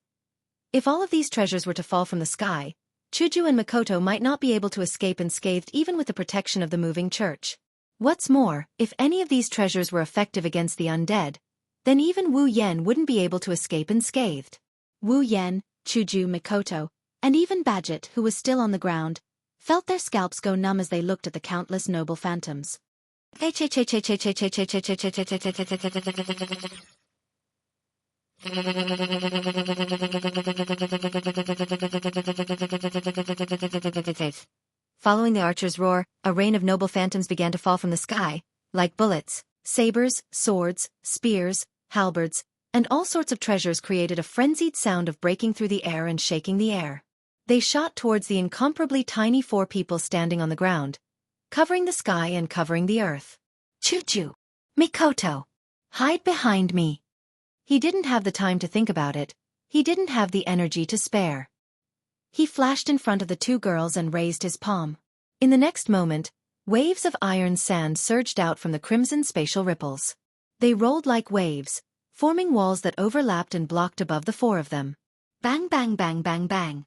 If all of these treasures were to fall from the sky, Chuju and Mikoto might not be able to escape unscathed even with the protection of the moving church. What's more, if any of these treasures were effective against the undead, then even Wu Yan wouldn't be able to escape unscathed. Wu Yan, Chuju, Mikoto, and even Badget, who was still on the ground, felt their scalps go numb as they looked at the countless noble phantoms. Following the archer's roar, a rain of noble phantoms began to fall from the sky, like bullets. Sabers, swords, spears, halberds, and all sorts of treasures created a frenzied sound of breaking through the air and shaking the air. They shot towards the incomparably tiny four people standing on the ground, covering the sky and covering the earth. Chuju! Mikoto! Hide behind me! He didn't have the time to think about it. He didn't have the energy to spare. He flashed in front of the two girls and raised his palm. In the next moment, waves of iron sand surged out from the crimson spatial ripples. They rolled like waves, forming walls that overlapped and blocked above the four of them. Bang bang bang bang bang.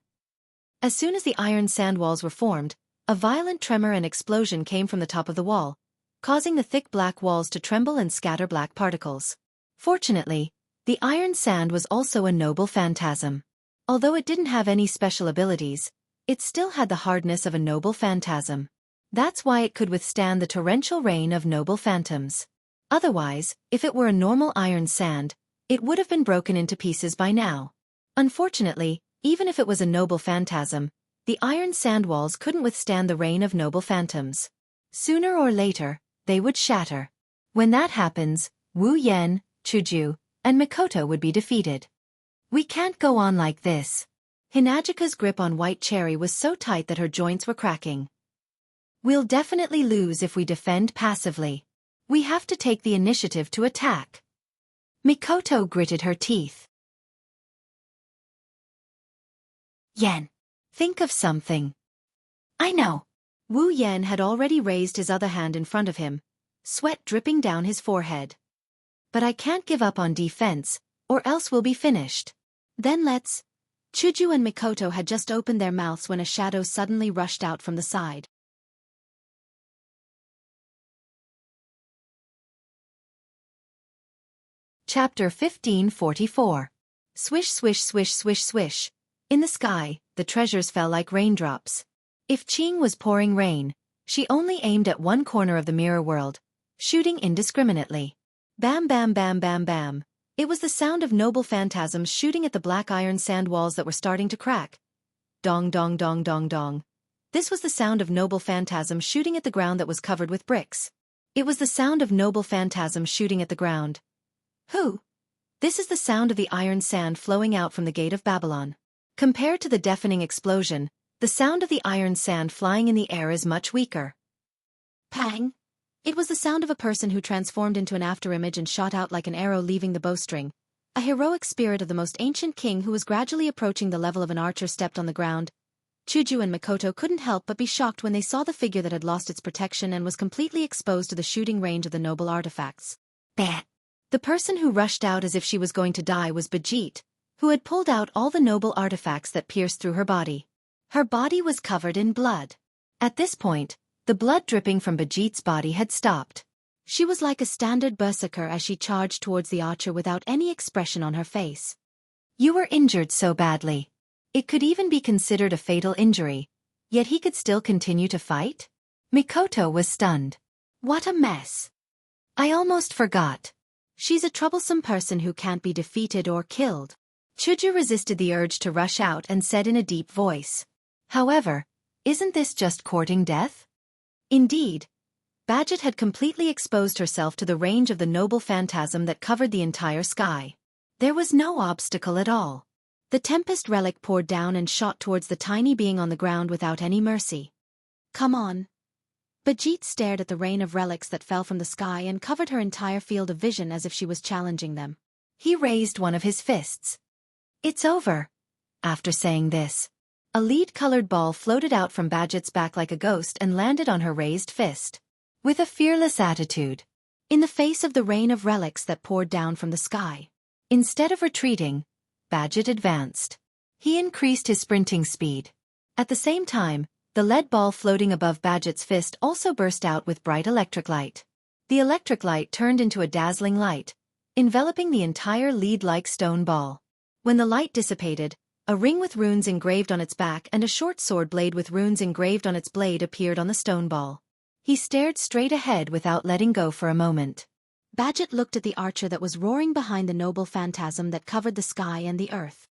As soon as the iron sand walls were formed, a violent tremor and explosion came from the top of the wall, causing the thick black walls to tremble and scatter black particles. Fortunately, the iron sand was also a noble phantasm. Although it didn't have any special abilities, it still had the hardness of a noble phantasm. That's why it could withstand the torrential rain of noble phantoms. Otherwise, if it were a normal iron sand, it would have been broken into pieces by now. Unfortunately, even if it was a noble phantasm, the iron sand walls couldn't withstand the rain of noble phantoms. Sooner or later, they would shatter. When that happens, Wu Yan, Chuju, and Mikoto would be defeated. We can't go on like this. Hinagika's grip on White Cherry was so tight that her joints were cracking. We'll definitely lose if we defend passively. We have to take the initiative to attack. Mikoto gritted her teeth. Yan, think of something. I know. Wu Yan had already raised his other hand in front of him, sweat dripping down his forehead. But I can't give up on defense, or else we'll be finished. Then let's... Chuju and Mikoto had just opened their mouths when a shadow suddenly rushed out from the side. Chapter 1544. Swish swish swish swish swish. In the sky, the treasures fell like raindrops. If Qing was pouring rain, she only aimed at one corner of the mirror world, shooting indiscriminately. Bam bam bam bam bam. It was the sound of noble phantasms shooting at the black iron sand walls that were starting to crack. Dong dong dong dong dong. This was the sound of noble phantasms shooting at the ground that was covered with bricks. It was the sound of noble phantasms shooting at the ground. Who? This is the sound of the iron sand flowing out from the gate of Babylon. Compared to the deafening explosion, the sound of the iron sand flying in the air is much weaker. Pang! It was the sound of a person who transformed into an afterimage and shot out like an arrow leaving the bowstring. A heroic spirit of the most ancient king who was gradually approaching the level of an archer stepped on the ground. Chuju and Mikoto couldn't help but be shocked when they saw the figure that had lost its protection and was completely exposed to the shooting range of the noble artifacts. Bah! The person who rushed out as if she was going to die was Bajit, who had pulled out all the noble artifacts that pierced through her body. Her body was covered in blood. At this point, the blood dripping from Bajit's body had stopped. She was like a standard berserker as she charged towards the archer without any expression on her face. You were injured so badly. It could even be considered a fatal injury, yet he could still continue to fight? Mikoto was stunned. What a mess. I almost forgot. She's a troublesome person who can't be defeated or killed. Chuju resisted the urge to rush out and said in a deep voice. However, isn't this just courting death? Indeed, Bajit had completely exposed herself to the range of the noble phantasm that covered the entire sky. There was no obstacle at all. The Tempest relic poured down and shot towards the tiny being on the ground without any mercy. Come on. Bajit stared at the rain of relics that fell from the sky and covered her entire field of vision as if she was challenging them. He raised one of his fists. It's over. After saying this, a lead-colored ball floated out from Bajit's back like a ghost and landed on her raised fist. With a fearless attitude. In the face of the rain of relics that poured down from the sky. Instead of retreating, Bajit advanced. He increased his sprinting speed. At the same time, the lead ball floating above Bajit's fist also burst out with bright electric light. The electric light turned into a dazzling light, enveloping the entire lead-like stone ball. When the light dissipated, a ring with runes engraved on its back and a short sword blade with runes engraved on its blade appeared on the stone ball. He stared straight ahead without letting go for a moment. Bajit looked at the archer that was roaring behind the noble phantasm that covered the sky and the earth.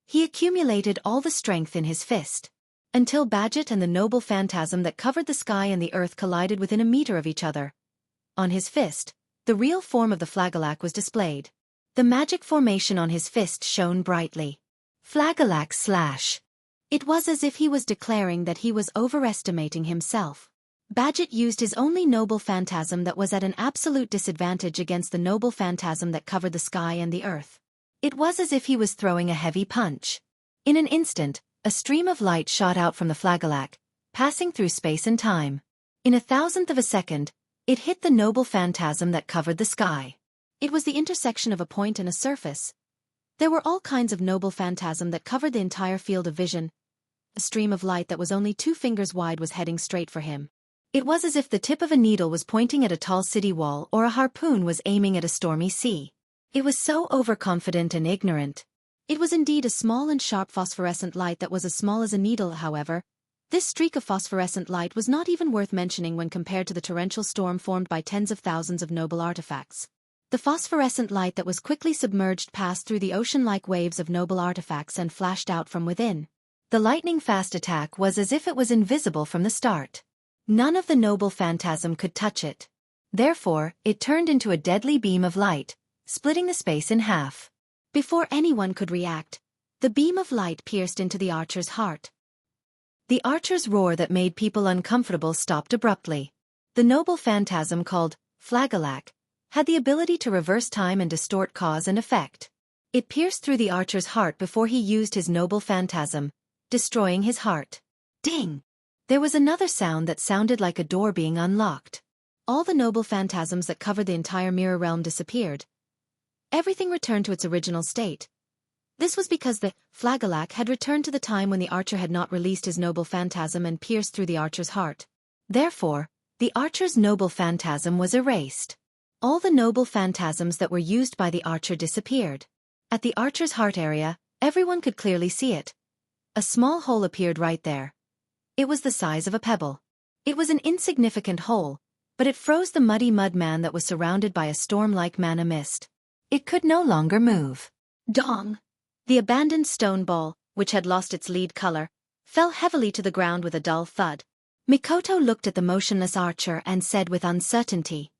He accumulated all the strength in his fist, until Bajit and the noble phantasm that covered the sky and the earth collided within a meter of each other. On his fist, the real form of the Flagellac was displayed. The magic formation on his fist shone brightly. Flagellac slash. It was as if he was declaring that he was overestimating himself. Bajit used his only noble phantasm that was at an absolute disadvantage against the noble phantasm that covered the sky and the earth. It was as if he was throwing a heavy punch. In an instant, a stream of light shot out from the Flagellac, passing through space and time. In a thousandth of a second, it hit the noble phantasm that covered the sky. It was the intersection of a point and a surface. There were all kinds of noble phantasm that covered the entire field of vision. a stream of light that was only 2 fingers wide was heading straight for him. It was as if the tip of a needle was pointing at a tall city wall or a harpoon was aiming at a stormy sea. It was so overconfident and ignorant. It was indeed a small and sharp phosphorescent light that was as small as a needle, however. This streak of phosphorescent light was not even worth mentioning when compared to the torrential storm formed by tens of thousands of noble artifacts. The phosphorescent light that was quickly submerged passed through the ocean-like waves of noble artifacts and flashed out from within. The lightning-fast attack was as if it was invisible from the start. None of the noble phantasm could touch it. Therefore, it turned into a deadly beam of light, splitting the space in half. Before anyone could react, the beam of light pierced into the archer's heart. The archer's roar that made people uncomfortable stopped abruptly. The noble phantasm called Flagelak had the ability to reverse time and distort cause and effect. It pierced through the archer's heart before he used his noble phantasm, destroying his heart. Ding! There was another sound that sounded like a door being unlocked. All the noble phantasms that covered the entire mirror realm disappeared. Everything returned to its original state. This was because the Flagelak had returned to the time when the archer had not released his noble phantasm and pierced through the archer's heart. Therefore, the archer's noble phantasm was erased. All the noble phantasms that were used by the archer disappeared. At the archer's heart area, everyone could clearly see it. A small hole appeared right there. It was the size of a pebble. It was an insignificant hole, but it froze the muddy mud man that was surrounded by a storm-like mana mist. It could no longer move. Dong! The abandoned stone ball, which had lost its lead color, fell heavily to the ground with a dull thud. Mikoto looked at the motionless archer and said with uncertainty,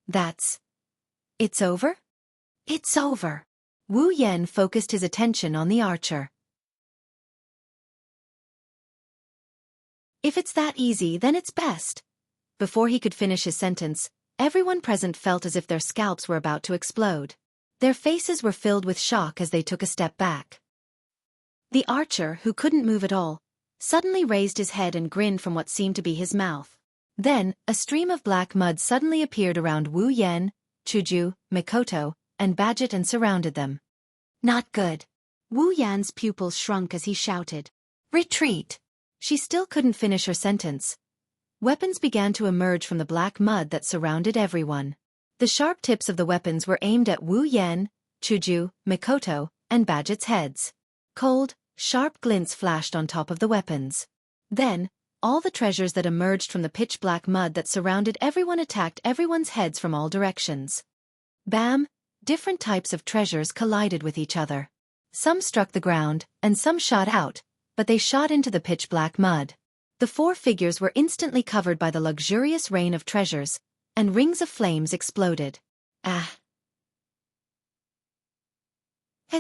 It's over? It's over. Wu Yen focused his attention on the archer. If it's that easy, then it's best. Before he could finish his sentence, everyone present felt as if their scalps were about to explode. Their faces were filled with shock as they took a step back. The archer, who couldn't move at all, suddenly raised his head and grinned from what seemed to be his mouth. Then, a stream of black mud suddenly appeared around Wu Yen, Chuju, Mikoto, and Badget and surrounded them. Not good. Wu Yan's pupils shrunk as he shouted, Retreat! She still couldn't finish her sentence. Weapons began to emerge from the black mud that surrounded everyone. The sharp tips of the weapons were aimed at Wu Yen, Chuju, Mikoto, and Badget's heads. Cold, sharp glints flashed on top of the weapons. Then, all the treasures that emerged from the pitch-black mud that surrounded everyone attacked everyone's heads from all directions. Bam! Different types of treasures collided with each other. Some struck the ground, and some shot out, but they shot into the pitch-black mud. The 4 figures were instantly covered by the luxurious rain of treasures, and rings of flames exploded. A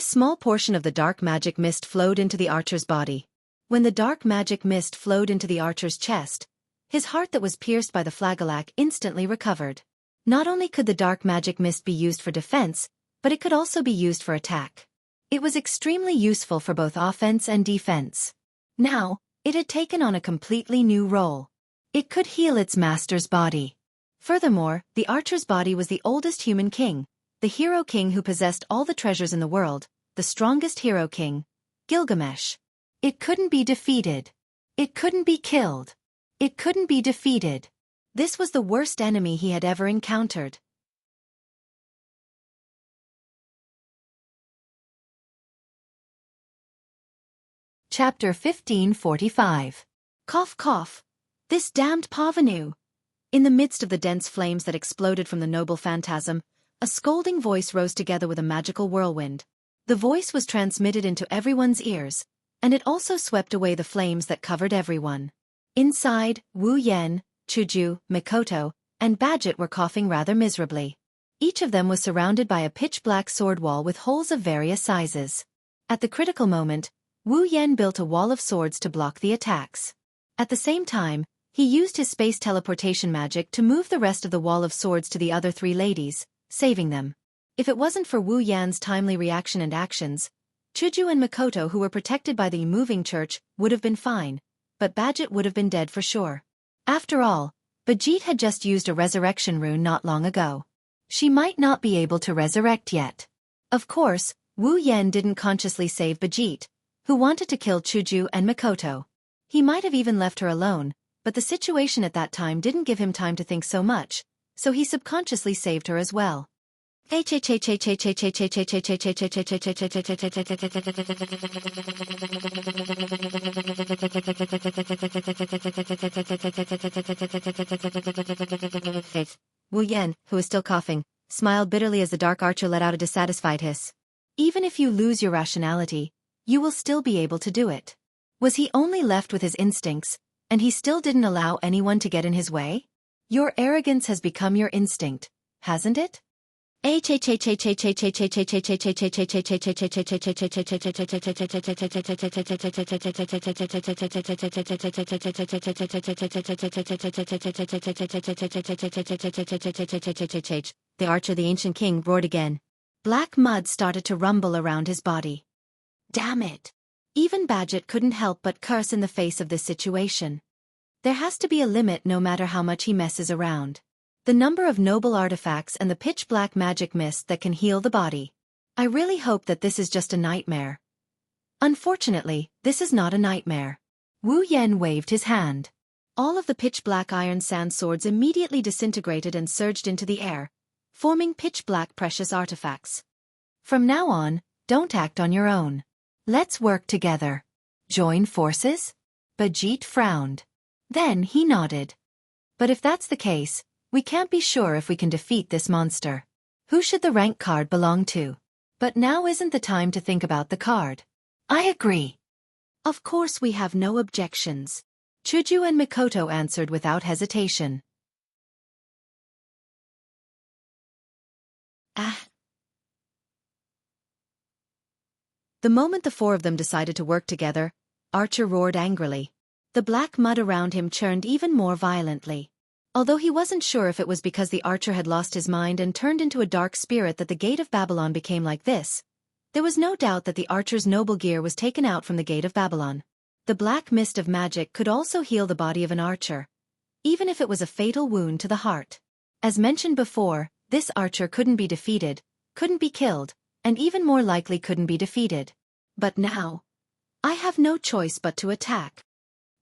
small portion of the dark magic mist flowed into the archer's body. When the dark magic mist flowed into the archer's chest, his heart that was pierced by the Flagelak instantly recovered. Not only could the dark magic mist be used for defense, but it could also be used for attack. It was extremely useful for both offense and defense. Now, it had taken on a completely new role. It could heal its master's body. Furthermore, the archer's body was the oldest human king, the hero king who possessed all the treasures in the world, the strongest hero king, Gilgamesh. It couldn't be defeated. It couldn't be killed. It couldn't be defeated. This was the worst enemy he had ever encountered. Chapter 1545. Cough cough. This damned parvenu. In the midst of the dense flames that exploded from the noble phantasm, a scolding voice rose together with a magical whirlwind. The voice was transmitted into everyone's ears, and it also swept away the flames that covered everyone. Inside, Wu Yen, Chuju, Mikoto, and Badget were coughing rather miserably. Each of them was surrounded by a pitch-black sword wall with holes of various sizes. At the critical moment, Wu Yen built a wall of swords to block the attacks. At the same time, he used his space teleportation magic to move the rest of the wall of swords to the other 3 ladies, saving them. If it wasn't for Wu Yan's timely reaction and actions, Chuju and Mikoto, who were protected by the moving church, would have been fine, but Badget would have been dead for sure. After all, Badget had just used a resurrection rune not long ago. She might not be able to resurrect yet. Of course, Wu Yen didn't consciously save Badget, who wanted to kill Chuju and Mikoto. He might have even left her alone, but the situation at that time didn't give him time to think so much, so he subconsciously saved her as well. Wu Yan, who was still coughing, smiled bitterly as the dark archer let out a dissatisfied hiss. Even if you lose your rationality, you will still be able to do it. Was he only left with his instincts, and he still didn't allow anyone to get in his way? Your arrogance has become your instinct, hasn't it? The archer, the ancient king, roared again. Black mud started to rumble around his body. Damn it! Even Badget couldn't help but curse in the face of this situation. There has to be a limit no matter how much he messes around. The number of noble artifacts and the pitch-black magic mist that can heal the body. I really hope that this is just a nightmare. Unfortunately, this is not a nightmare. Wu Yan waved his hand. All of the pitch-black iron sand swords immediately disintegrated and surged into the air, forming pitch-black precious artifacts. From now on, don't act on your own. Let's work together. Join forces? Bajit frowned. Then he nodded. But if that's the case, we can't be sure if we can defeat this monster. Who should the rank card belong to? But now isn't the time to think about the card. I agree. Of course we have no objections. Chuju and Mikoto answered without hesitation. The moment the four of them decided to work together, Archer roared angrily. The black mud around him churned even more violently. Although he wasn't sure if it was because the archer had lost his mind and turned into a dark spirit that the gate of Babylon became like this, there was no doubt that the archer's noble gear was taken out from the gate of Babylon. The black mist of magic could also heal the body of an archer, even if it was a fatal wound to the heart. As mentioned before, this archer couldn't be defeated, couldn't be killed, and even more likely couldn't be defeated. But now, I have no choice but to attack.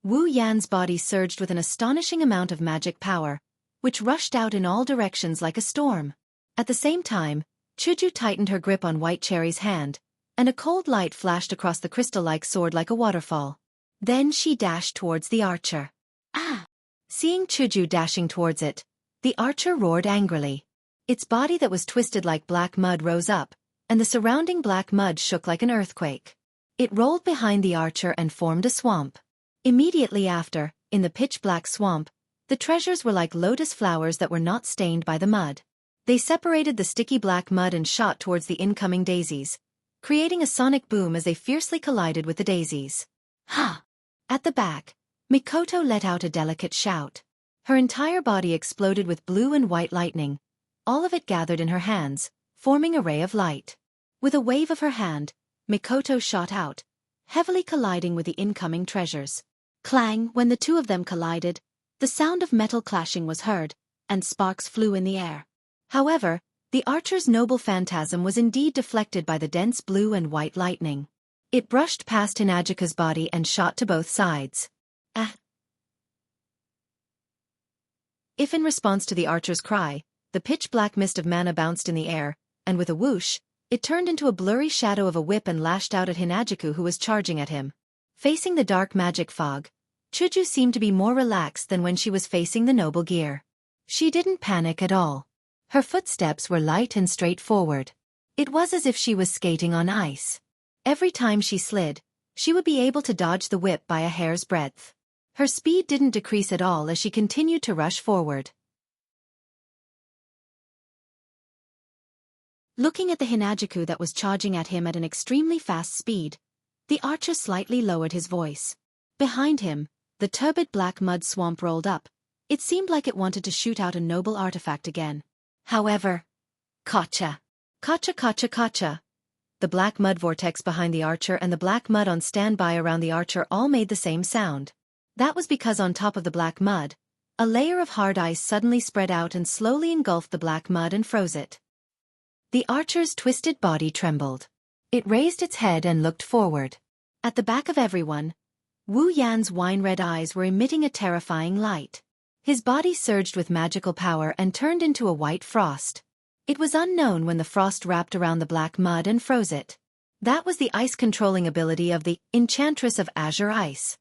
Wu Yan's body surged with an astonishing amount of magic power, which rushed out in all directions like a storm. At the same time, Chuju tightened her grip on White Cherry's hand, and a cold light flashed across the crystal-like sword like a waterfall. Then she dashed towards the archer. Ah! Seeing Chuju dashing towards it, the archer roared angrily. Its body that was twisted like black mud rose up, and the surrounding black mud shook like an earthquake. It rolled behind the archer and formed a swamp. Immediately after, in the pitch-black swamp, the treasures were like lotus flowers that were not stained by the mud. They separated the sticky black mud and shot towards the incoming daisies, creating a sonic boom as they fiercely collided with the daisies. Ha! At the back, Mikoto let out a delicate shout. Her entire body exploded with blue and white lightning, all of it gathered in her hands, forming a ray of light. With a wave of her hand, Mikoto shot out, heavily colliding with the incoming treasures. Clang! When the two of them collided, the sound of metal clashing was heard, and sparks flew in the air. However, the archer's noble phantasm was indeed deflected by the dense blue and white lightning. It brushed past Hinajika's body and shot to both sides. Ah! If in response to the archer's cry, the pitch-black mist of mana bounced in the air, and with a whoosh, it turned into a blurry shadow of a whip and lashed out at Hinajiku, who was charging at him. Facing the dark magic fog, Chuju seemed to be more relaxed than when she was facing the noble gear. She didn't panic at all. Her footsteps were light and straightforward. It was as if she was skating on ice. Every time she slid, she would be able to dodge the whip by a hair's breadth. Her speed didn't decrease at all as she continued to rush forward. Looking at the Hinajiku that was charging at him at an extremely fast speed, the archer slightly lowered his voice. Behind him, the turbid black mud swamp rolled up. It seemed like it wanted to shoot out a noble artifact again. However, Kacha! Kacha kacha kacha! The black mud vortex behind the archer and the black mud on standby around the archer all made the same sound. That was because on top of the black mud, a layer of hard ice suddenly spread out and slowly engulfed the black mud and froze it. The archer's twisted body trembled. It raised its head and looked forward. At the back of everyone, Wu Yan's wine-red eyes were emitting a terrifying light. His body surged with magical power and turned into a white frost. It was unknown when the frost wrapped around the black mud and froze it. That was the ice-controlling ability of the Enchantress of Azure Ice.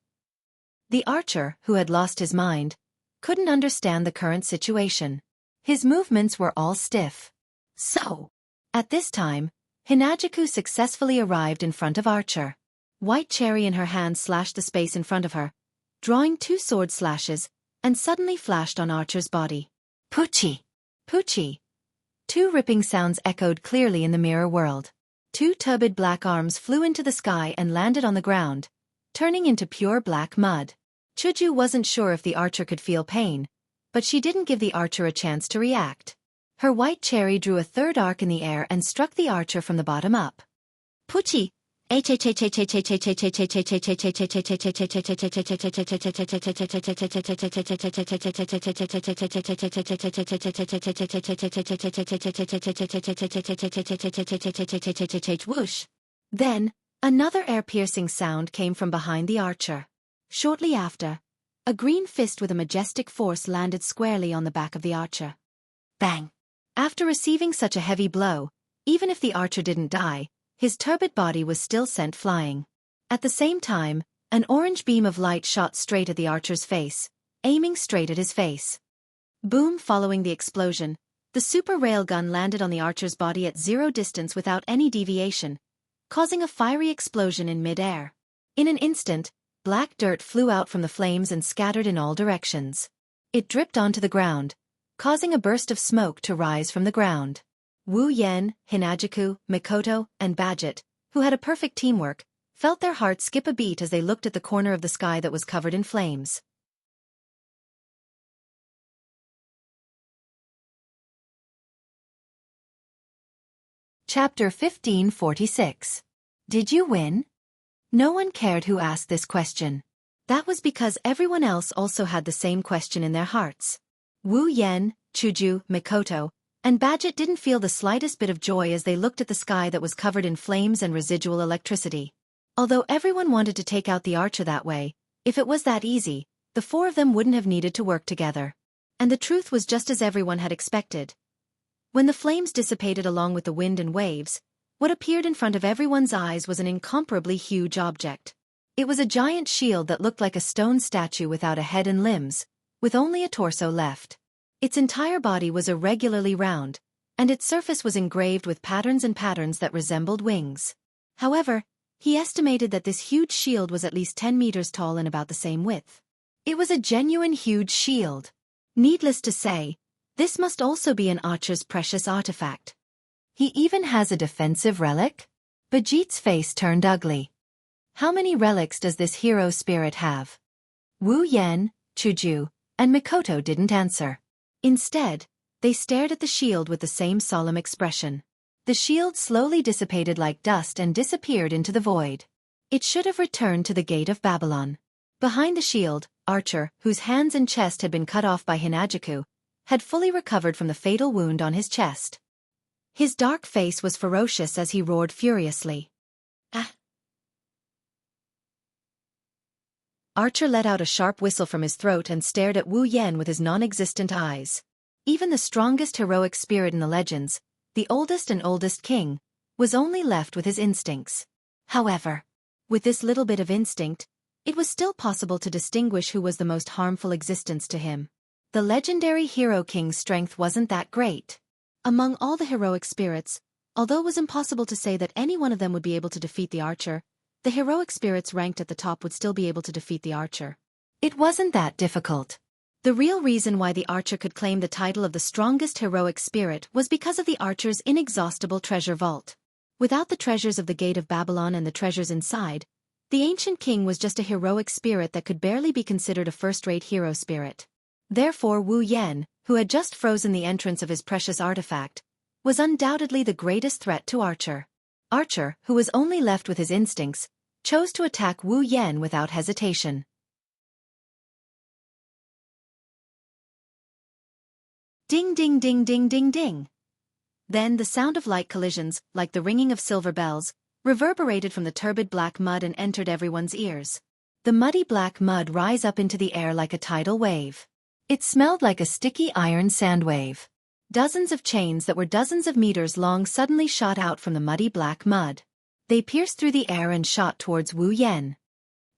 The archer, who had lost his mind, couldn't understand the current situation. His movements were all stiff. So, at this time, Hinajaku successfully arrived in front of Archer. White Cherry in her hand slashed the space in front of her, drawing 2 sword slashes, and suddenly flashed on Archer's body. Poochie! Poochie! 2 ripping sounds echoed clearly in the mirror world. 2 turbid black arms flew into the sky and landed on the ground, turning into pure black mud. Chuju wasn't sure if the archer could feel pain, but she didn't give the archer a chance to react. Her white cherry drew a 3rd arc in the air and struck the archer from the bottom up. Poochie! Whoosh! Then, another air-piercing sound came from behind the archer. Shortly after, a green fist with a majestic force landed squarely on the back of the archer. Bang! After receiving such a heavy blow, even if the archer didn't die, his turbid body was still sent flying. At the same time, an orange beam of light shot straight at the archer's face, aiming straight at his face. Boom! Following the explosion, the super railgun landed on the archer's body at 0 distance without any deviation, causing a fiery explosion in mid-air. In an instant, black dirt flew out from the flames and scattered in all directions. It dripped onto the ground, causing a burst of smoke to rise from the ground. Wu Yan, Hinajaku, Mikoto, and Badget, who had a perfect teamwork, felt their hearts skip a beat as they looked at the corner of the sky that was covered in flames. Chapter 1546. Did you win? No one cared who asked this question. That was because everyone else also had the same question in their hearts. Wu Yan, Chuju, Mikoto, and Badget didn't feel the slightest bit of joy as they looked at the sky that was covered in flames and residual electricity. Although everyone wanted to take out the archer that way, if it was that easy, the 4 of them wouldn't have needed to work together. And the truth was just as everyone had expected. When the flames dissipated along with the wind and waves, what appeared in front of everyone's eyes was an incomparably huge object. It was a giant shield that looked like a stone statue without a head and limbs, with only a torso left. Its entire body was irregularly round, and its surface was engraved with patterns that resembled wings. However, he estimated that this huge shield was at least 10 meters tall and about the same width. It was a genuine huge shield. Needless to say, this must also be an archer's precious artifact. He even has a defensive relic? Bajit's face turned ugly. How many relics does this hero spirit have? Wu Yan, Chuju, and Mikoto didn't answer. Instead, they stared at the shield with the same solemn expression. The shield slowly dissipated like dust and disappeared into the void. It should have returned to the gate of Babylon. Behind the shield, Archer, whose hands and chest had been cut off by Hinajaku, had fully recovered from the fatal wound on his chest. His dark face was ferocious as he roared furiously. Ah! Archer let out a sharp whistle from his throat and stared at Wu Yan with his non-existent eyes. Even the strongest heroic spirit in the legends, the oldest and oldest king, was only left with his instincts. However, with this little bit of instinct, it was still possible to distinguish who was the most harmful existence to him. The legendary hero king's strength wasn't that great. Among all the heroic spirits, although it was impossible to say that any one of them would be able to defeat the archer, the heroic spirits ranked at the top would still be able to defeat the archer. It wasn't that difficult. The real reason why the archer could claim the title of the strongest heroic spirit was because of the archer's inexhaustible treasure vault. Without the treasures of the Gate of Babylon and the treasures inside, the ancient king was just a heroic spirit that could barely be considered a first-rate hero spirit. Therefore Wu Yan, who had just frozen the entrance of his precious artifact, was undoubtedly the greatest threat to Archer. Archer, who was only left with his instincts, chose to attack Wu Yan without hesitation. Ding ding ding ding ding ding. Then the sound of light collisions, like the ringing of silver bells, reverberated from the turbid black mud and entered everyone's ears. the muddy black mud rise up into the air like a tidal wave. It smelled like a sticky iron sand wave. Dozens of chains that were dozens of meters long suddenly shot out from the muddy black mud. They pierced through the air and shot towards Wu Yan.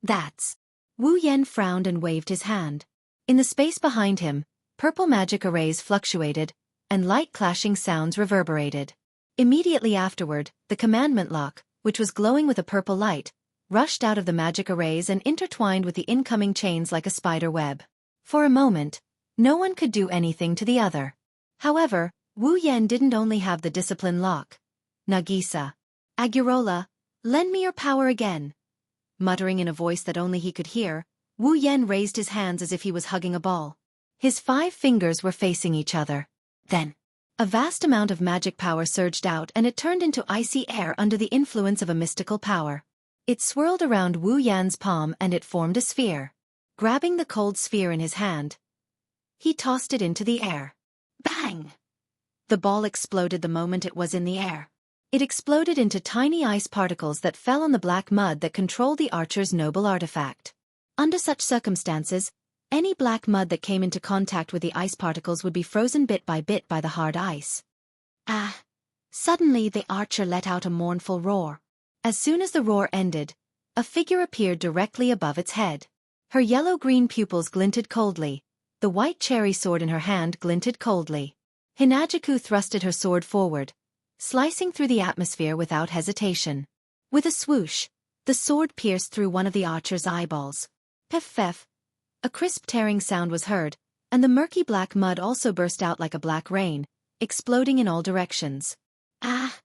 That's... Wu Yan frowned and waved his hand. In the space behind him, purple magic arrays fluctuated, and light clashing sounds reverberated. Immediately afterward, the commandment lock, which was glowing with a purple light, rushed out of the magic arrays and intertwined with the incoming chains like a spider web. For a moment, no one could do anything to the other. However, Wu Yan didn't only have the discipline lock. Nagisa. Agurola, lend me your power again. Muttering in a voice that only he could hear, Wu Yan raised his hands as if he was hugging a ball. His 5 fingers were facing each other. Then, a vast amount of magic power surged out and it turned into icy air under the influence of a mystical power. It swirled around Wu Yan's palm and it formed a sphere. Grabbing the cold sphere in his hand, he tossed it into the air. Bang! The ball exploded the moment it was in the air. It exploded into tiny ice particles that fell on the black mud that controlled the archer's noble artifact. Under such circumstances, any black mud that came into contact with the ice particles would be frozen bit by the hard ice. Ah! Suddenly the archer let out a mournful roar. As soon as the roar ended, a figure appeared directly above its head. Her yellow-green pupils glinted coldly. The white cherry sword in her hand glinted coldly. Hinajiku thrusted her sword forward, slicing through the atmosphere without hesitation. With a swoosh, the sword pierced through one of the archer's eyeballs. Pef-pef. A crisp tearing sound was heard, and the murky black mud also burst out like a black rain, exploding in all directions. Ah!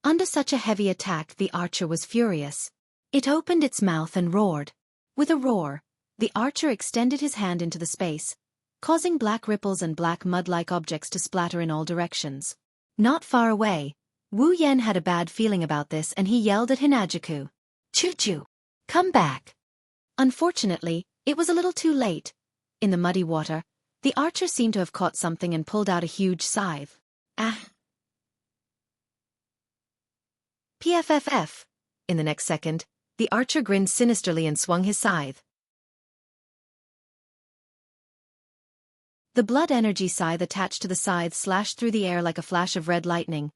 Under such a heavy attack the archer was furious. It opened its mouth and roared. With a roar, the archer extended his hand into the space, causing black ripples and black mud-like objects to splatter in all directions. Not far away, Wu Yan had a bad feeling about this and he yelled at Hinajiku. "Choo-choo! Come back!" Unfortunately, it was a little too late. In the muddy water, the archer seemed to have caught something and pulled out a huge scythe. Ah! PFFF. In the next second, the archer grinned sinisterly and swung his scythe. The blood energy scythe attached to the scythe slashed through the air like a flash of red lightning,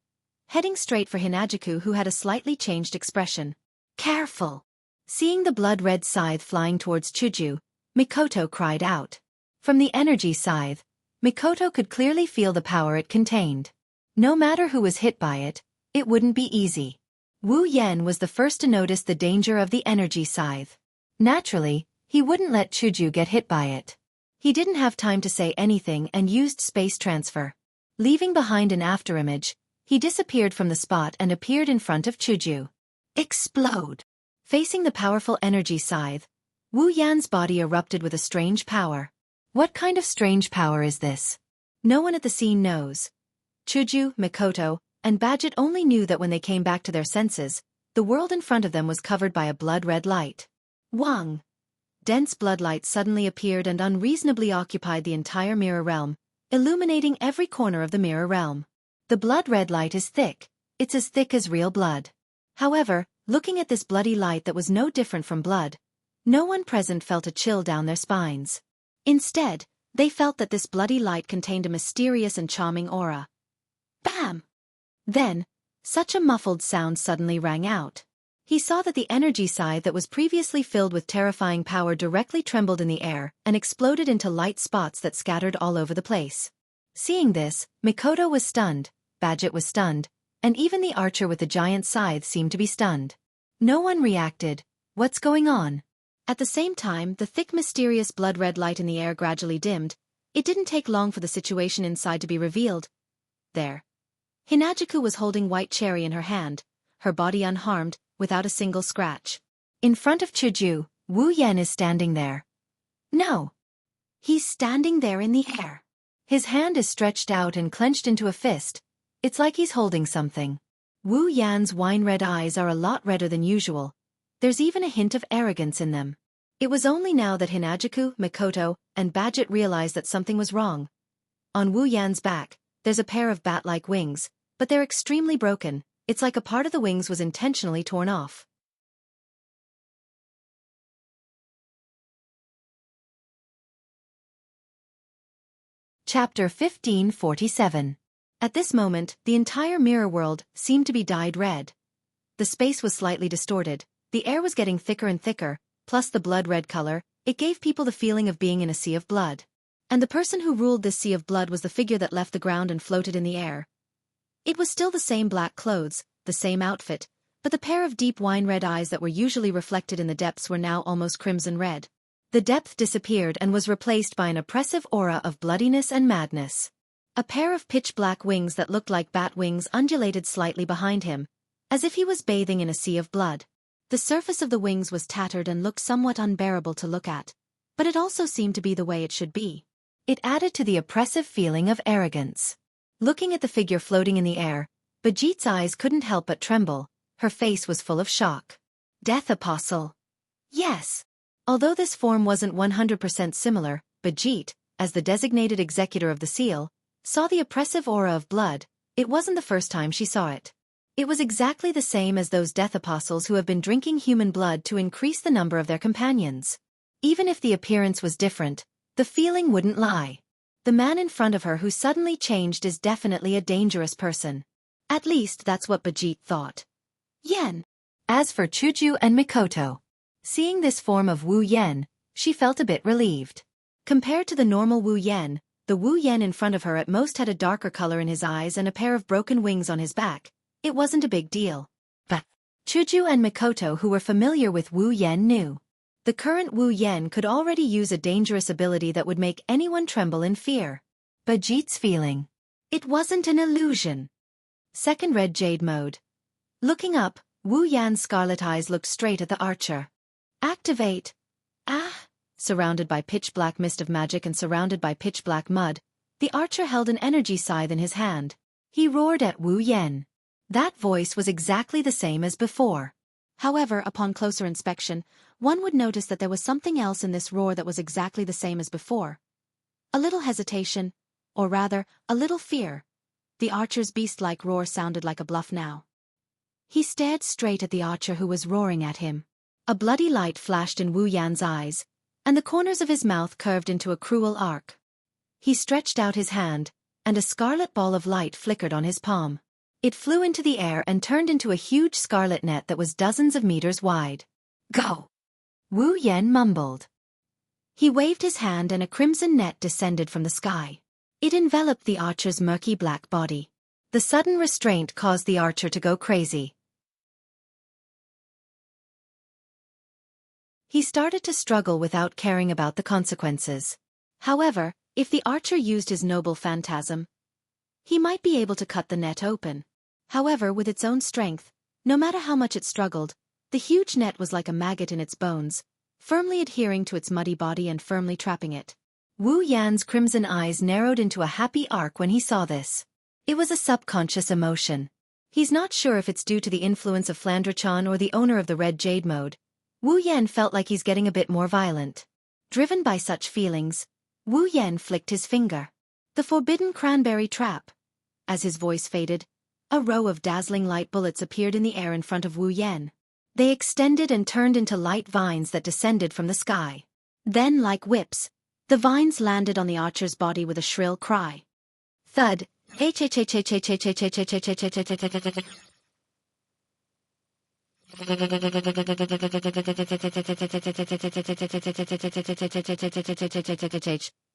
heading straight for Hinajiku, who had a slightly changed expression. "Careful!" Seeing the blood-red scythe flying towards Chuju, Mikoto cried out. From the energy scythe, Mikoto could clearly feel the power it contained. No matter who was hit by it, it wouldn't be easy. Wu Yan was the first to notice the danger of the energy scythe. Naturally, he wouldn't let Chuju get hit by it. He didn't have time to say anything and used space transfer. Leaving behind an afterimage, he disappeared from the spot and appeared in front of Chuju. Explode! Facing the powerful energy scythe, Wu Yan's body erupted with a strange power. What kind of strange power is this? No one at the scene knows. Chuju, Mikoto, and Badget only knew that when they came back to their senses, the world in front of them was covered by a blood-red light. Wang! Dense blood light suddenly appeared and unreasonably occupied the entire mirror realm, illuminating every corner of the mirror realm. The blood-red light is thick. It's as thick as real blood. However, looking at this bloody light that was no different from blood, no one present felt a chill down their spines. Instead, they felt that this bloody light contained a mysterious and charming aura. Bam! Then, such a muffled sound suddenly rang out. He saw that the energy scythe that was previously filled with terrifying power directly trembled in the air and exploded into light spots that scattered all over the place. Seeing this, Mikoto was stunned, Badget was stunned, and even the archer with the giant scythe seemed to be stunned. No one reacted. What's going on? At the same time, the thick mysterious blood-red light in the air gradually dimmed. It didn't take long for the situation inside to be revealed. There. Hinajiku was holding white cherry in her hand, her body unharmed, without a single scratch. In front of Chuju, Wu Yan is standing there. No. He's standing there in the air. His hand is stretched out and clenched into a fist. It's like he's holding something. Wu Yan's wine-red eyes are a lot redder than usual. There's even a hint of arrogance in them. It was only now that Hinajiku, Mikoto, and Badget realized that something was wrong. On Wu Yan's back, there's a pair of bat-like wings, but they're extremely broken. It's like a part of the wings was intentionally torn off. Chapter 1547. At this moment, the entire mirror world seemed to be dyed red. The space was slightly distorted, the air was getting thicker and thicker, plus the blood-red color, it gave people the feeling of being in a sea of blood. And the person who ruled this sea of blood was the figure that left the ground and floated in the air. It was still the same black clothes, the same outfit, but the pair of deep wine-red eyes that were usually reflected in the depths were now almost crimson red. The depth disappeared and was replaced by an oppressive aura of bloodiness and madness. A pair of pitch-black wings that looked like bat wings undulated slightly behind him, as if he was bathing in a sea of blood. The surface of the wings was tattered and looked somewhat unbearable to look at, but it also seemed to be the way it should be. It added to the oppressive feeling of arrogance. Looking at the figure floating in the air, Bajit's eyes couldn't help but tremble, her face was full of shock. Death Apostle. Yes. Although this form wasn't 100% similar, Bajit, as the designated executor of the seal, saw the oppressive aura of blood. It wasn't the first time she saw it. It was exactly the same as those death apostles who have been drinking human blood to increase the number of their companions. Even if the appearance was different, the feeling wouldn't lie. The man in front of her who suddenly changed is definitely a dangerous person. At least that's what Bajit thought. Yen. As for Chuju and Mikoto, seeing this form of Wu Yen, she felt a bit relieved. Compared to the normal Wu Yen, the Wu Yen in front of her at most had a darker color in his eyes and a pair of broken wings on his back. It wasn't a big deal. But Chuju and Mikoto, who were familiar with Wu Yen, knew. The current Wu Yen could already use a dangerous ability that would make anyone tremble in fear. Bajit's feeling. It wasn't an illusion. Second red jade mode. Looking up, Wu Yan's scarlet eyes looked straight at the archer. Activate. Surrounded by pitch-black mist of magic and surrounded by pitch-black mud, the archer held an energy scythe in his hand. He roared at Wu Yen. That voice was exactly the same as before. However, upon closer inspection, one would notice that there was something else in this roar that was exactly the same as before. A little hesitation, or rather, a little fear. The archer's beast-like roar sounded like a bluff now. He stared straight at the archer who was roaring at him. A bloody light flashed in Wu Yan's eyes, and the corners of his mouth curved into a cruel arc. He stretched out his hand, and a scarlet ball of light flickered on his palm. It flew into the air and turned into a huge scarlet net that was dozens of meters wide. Go! Wu Yen mumbled. He waved his hand and a crimson net descended from the sky. It enveloped the archer's murky black body. The sudden restraint caused the archer to go crazy. He started to struggle without caring about the consequences. However, if the archer used his noble phantasm, he might be able to cut the net open. However, with its own strength, no matter how much it struggled, the huge net was like a maggot in its bones, firmly adhering to its muddy body and firmly trapping it. Wu Yan's crimson eyes narrowed into a happy arc when he saw this. It was a subconscious emotion. He's not sure if it's due to the influence of Flandre-chan or the owner of the red jade mode. Wu Yen felt like he's getting a bit more violent. Driven by such feelings, Wu Yen flicked his finger. The forbidden cranberry trap. As his voice faded, a row of dazzling light bullets appeared in the air in front of Wu Yen. They extended and turned into light vines that descended from the sky. Then, like whips, the vines landed on the archer's body with a shrill cry. Thud.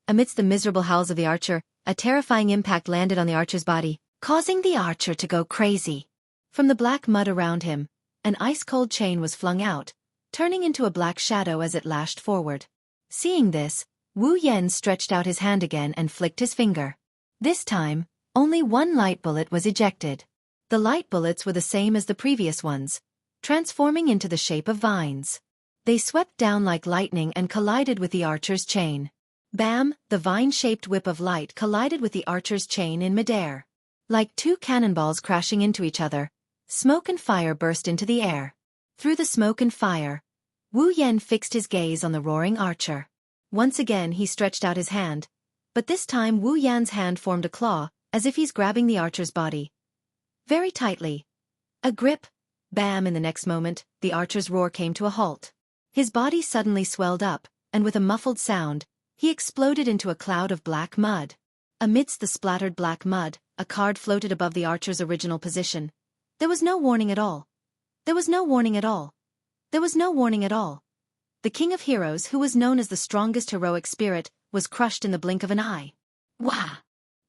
Amidst the miserable howls of the archer, a terrifying impact landed on the archer's body, causing the archer to go crazy. From the black mud around him, an ice-cold chain was flung out, turning into a black shadow as it lashed forward. Seeing this, Wu Yen stretched out his hand again and flicked his finger. This time, only one light bullet was ejected. The light bullets were the same as the previous ones, transforming into the shape of vines. They swept down like lightning and collided with the archer's chain. Bam! The vine-shaped whip of light collided with the archer's chain in midair. Like two cannonballs crashing into each other, smoke and fire burst into the air. Through the smoke and fire, Wu Yen fixed his gaze on the roaring archer. Once again he stretched out his hand, but this time Wu Yan's hand formed a claw, as if he's grabbing the archer's body. Very tightly. A grip. Bam! In the next moment, the archer's roar came to a halt. His body suddenly swelled up, and with a muffled sound, he exploded into a cloud of black mud. Amidst the splattered black mud, a card floated above the archer's original position. There was no warning at all. There was no warning at all. There was no warning at all. The King of Heroes, who was known as the strongest heroic spirit, was crushed in the blink of an eye. Wah!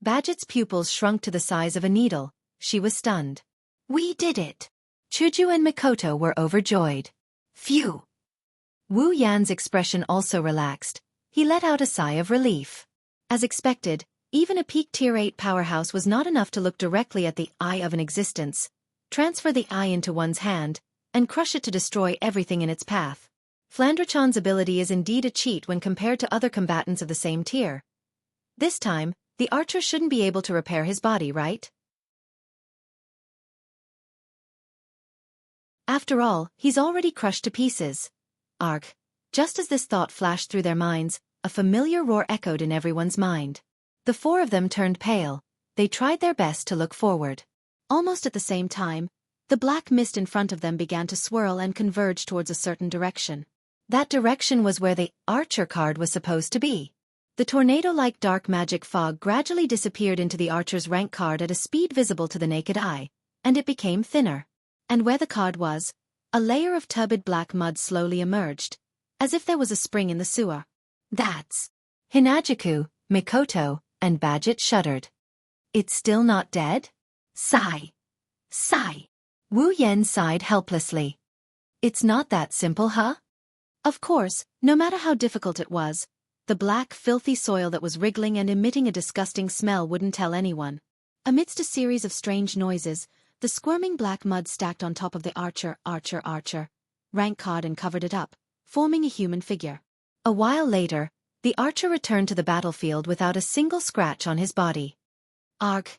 Badget's pupils shrunk to the size of a needle. She was stunned. We did it! Chuju and Mikoto were overjoyed. Phew! Wu Yan's expression also relaxed. He let out a sigh of relief. As expected, even a peak Tier 8 powerhouse was not enough to look directly at the eye of an existence, transfer the eye into one's hand, and crush it to destroy everything in its path. Flandrachon's ability is indeed a cheat when compared to other combatants of the same tier. This time, the archer shouldn't be able to repair his body, right? After all, he's already crushed to pieces. Arg. Just as this thought flashed through their minds, a familiar roar echoed in everyone's mind. The four of them turned pale. They tried their best to look forward. Almost at the same time, the black mist in front of them began to swirl and converge towards a certain direction. That direction was where the archer card was supposed to be. The tornado-like dark magic fog gradually disappeared into the archer's rank card at a speed visible to the naked eye, and it became thinner. And where the card was, a layer of turbid black mud slowly emerged, as if there was a spring in the sewer. That's Hinajuku, Mikoto, and Badget shuddered. It's still not dead? Sigh. Sigh. Wu Yan sighed helplessly. It's not that simple, huh? Of course, no matter how difficult it was, the black, filthy soil that was wriggling and emitting a disgusting smell wouldn't tell anyone. Amidst a series of strange noises, the squirming black mud stacked on top of the archer, rank card and covered it up, forming a human figure. A while later, the archer returned to the battlefield without a single scratch on his body. Arg.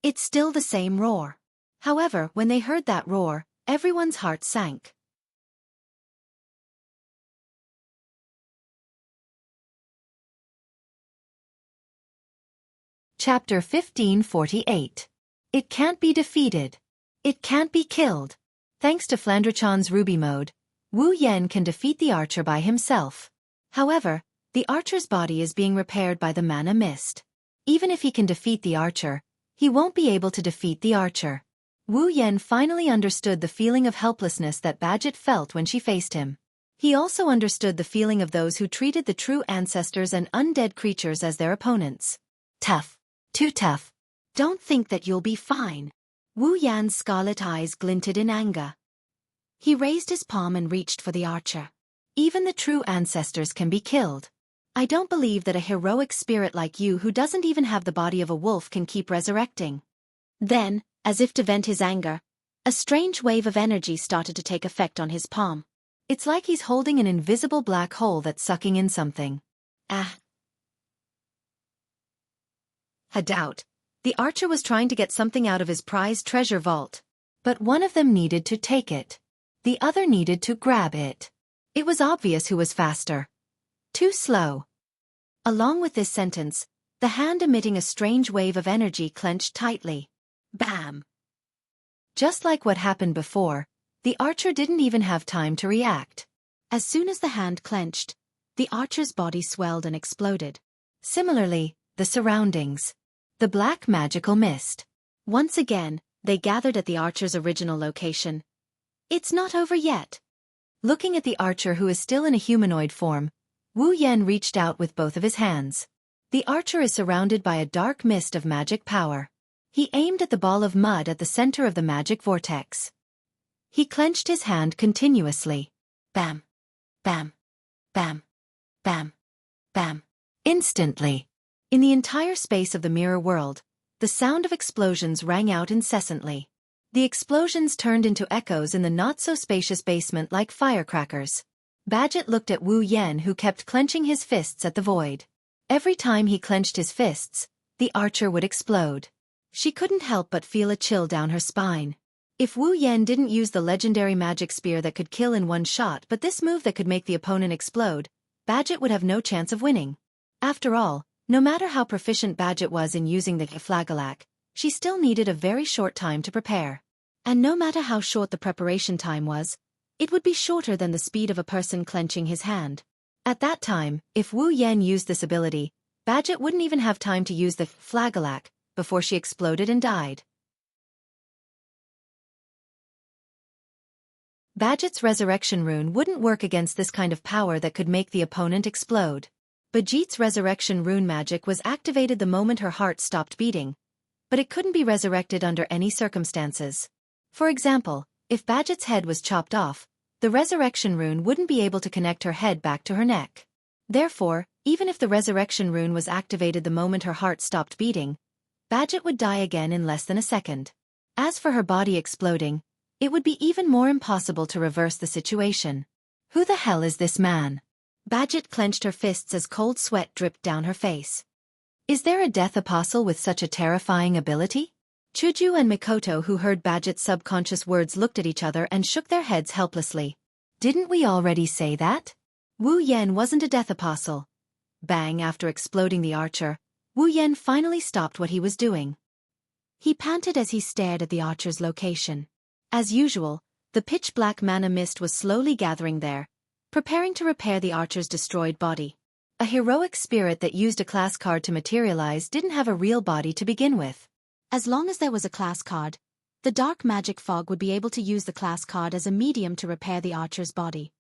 It's still the same roar. However, when they heard that roar, everyone's heart sank. Chapter 1548. It can't be defeated. It can't be killed. Thanks to Flandrachon's Ruby mode, Wu Yan can defeat the archer by himself. However, the archer's body is being repaired by the mana mist. Even if he can defeat the archer, he won't be able to defeat the archer. Wu Yan finally understood the feeling of helplessness that Badget felt when she faced him. He also understood the feeling of those who treated the true ancestors and undead creatures as their opponents. Tough. Too tough. Don't think that you'll be fine. Wu Yan's scarlet eyes glinted in anger. He raised his palm and reached for the archer. Even the true ancestors can be killed. I don't believe that a heroic spirit like you who doesn't even have the body of a wolf can keep resurrecting. Then, as if to vent his anger, a strange wave of energy started to take effect on his palm. It's like he's holding an invisible black hole that's sucking in something. A doubt. The archer was trying to get something out of his prized treasure vault. But one of them needed to take it. The other needed to grab it. It was obvious who was faster. Too slow. Along with this sentence, the hand emitting a strange wave of energy clenched tightly. Bam! Just like what happened before, the archer didn't even have time to react. As soon as the hand clenched, the archer's body swelled and exploded. Similarly, the surroundings. The black magical mist. Once again, they gathered at the archer's original location. It's not over yet. Looking at the archer who is still in a humanoid form, Wu Yan reached out with both of his hands. The archer is surrounded by a dark mist of magic power. He aimed at the ball of mud at the center of the magic vortex. He clenched his hand continuously. Bam! Bam! Bam! Bam! Bam! Instantly. In the entire space of the mirror world, the sound of explosions rang out incessantly. The explosions turned into echoes in the not-so-spacious basement like firecrackers. Badget looked at Wu Yan, who kept clenching his fists at the void. Every time he clenched his fists, the archer would explode. She couldn't help but feel a chill down her spine. If Wu Yan didn't use the legendary magic spear that could kill in one shot but this move that could make the opponent explode, Badget would have no chance of winning. After all, no matter how proficient Badget was in using the Flagelak, she still needed a very short time to prepare. And no matter how short the preparation time was, it would be shorter than the speed of a person clenching his hand. At that time, if Wu Yan used this ability, Badget wouldn't even have time to use the flagellac before she exploded and died. Badget's resurrection rune wouldn't work against this kind of power that could make the opponent explode. Badget's resurrection rune magic was activated the moment her heart stopped beating, but it couldn't be resurrected under any circumstances. For example, if Badget's head was chopped off, the resurrection rune wouldn't be able to connect her head back to her neck. Therefore, even if the resurrection rune was activated the moment her heart stopped beating, Badget would die again in less than a second. As for her body exploding, it would be even more impossible to reverse the situation. Who the hell is this man? Badget clenched her fists as cold sweat dripped down her face. Is there a death apostle with such a terrifying ability? Chuju and Mikoto, who heard Badget's subconscious words, looked at each other and shook their heads helplessly. Didn't we already say that? Wu Yan wasn't a death apostle. Bang! After exploding the archer, Wu Yan finally stopped what he was doing. He panted as he stared at the archer's location. As usual, the pitch-black mana mist was slowly gathering there, preparing to repair the archer's destroyed body. A heroic spirit that used a class card to materialize didn't have a real body to begin with. As long as there was a class card, the dark magic fog would be able to use the class card as a medium to repair the archer's body.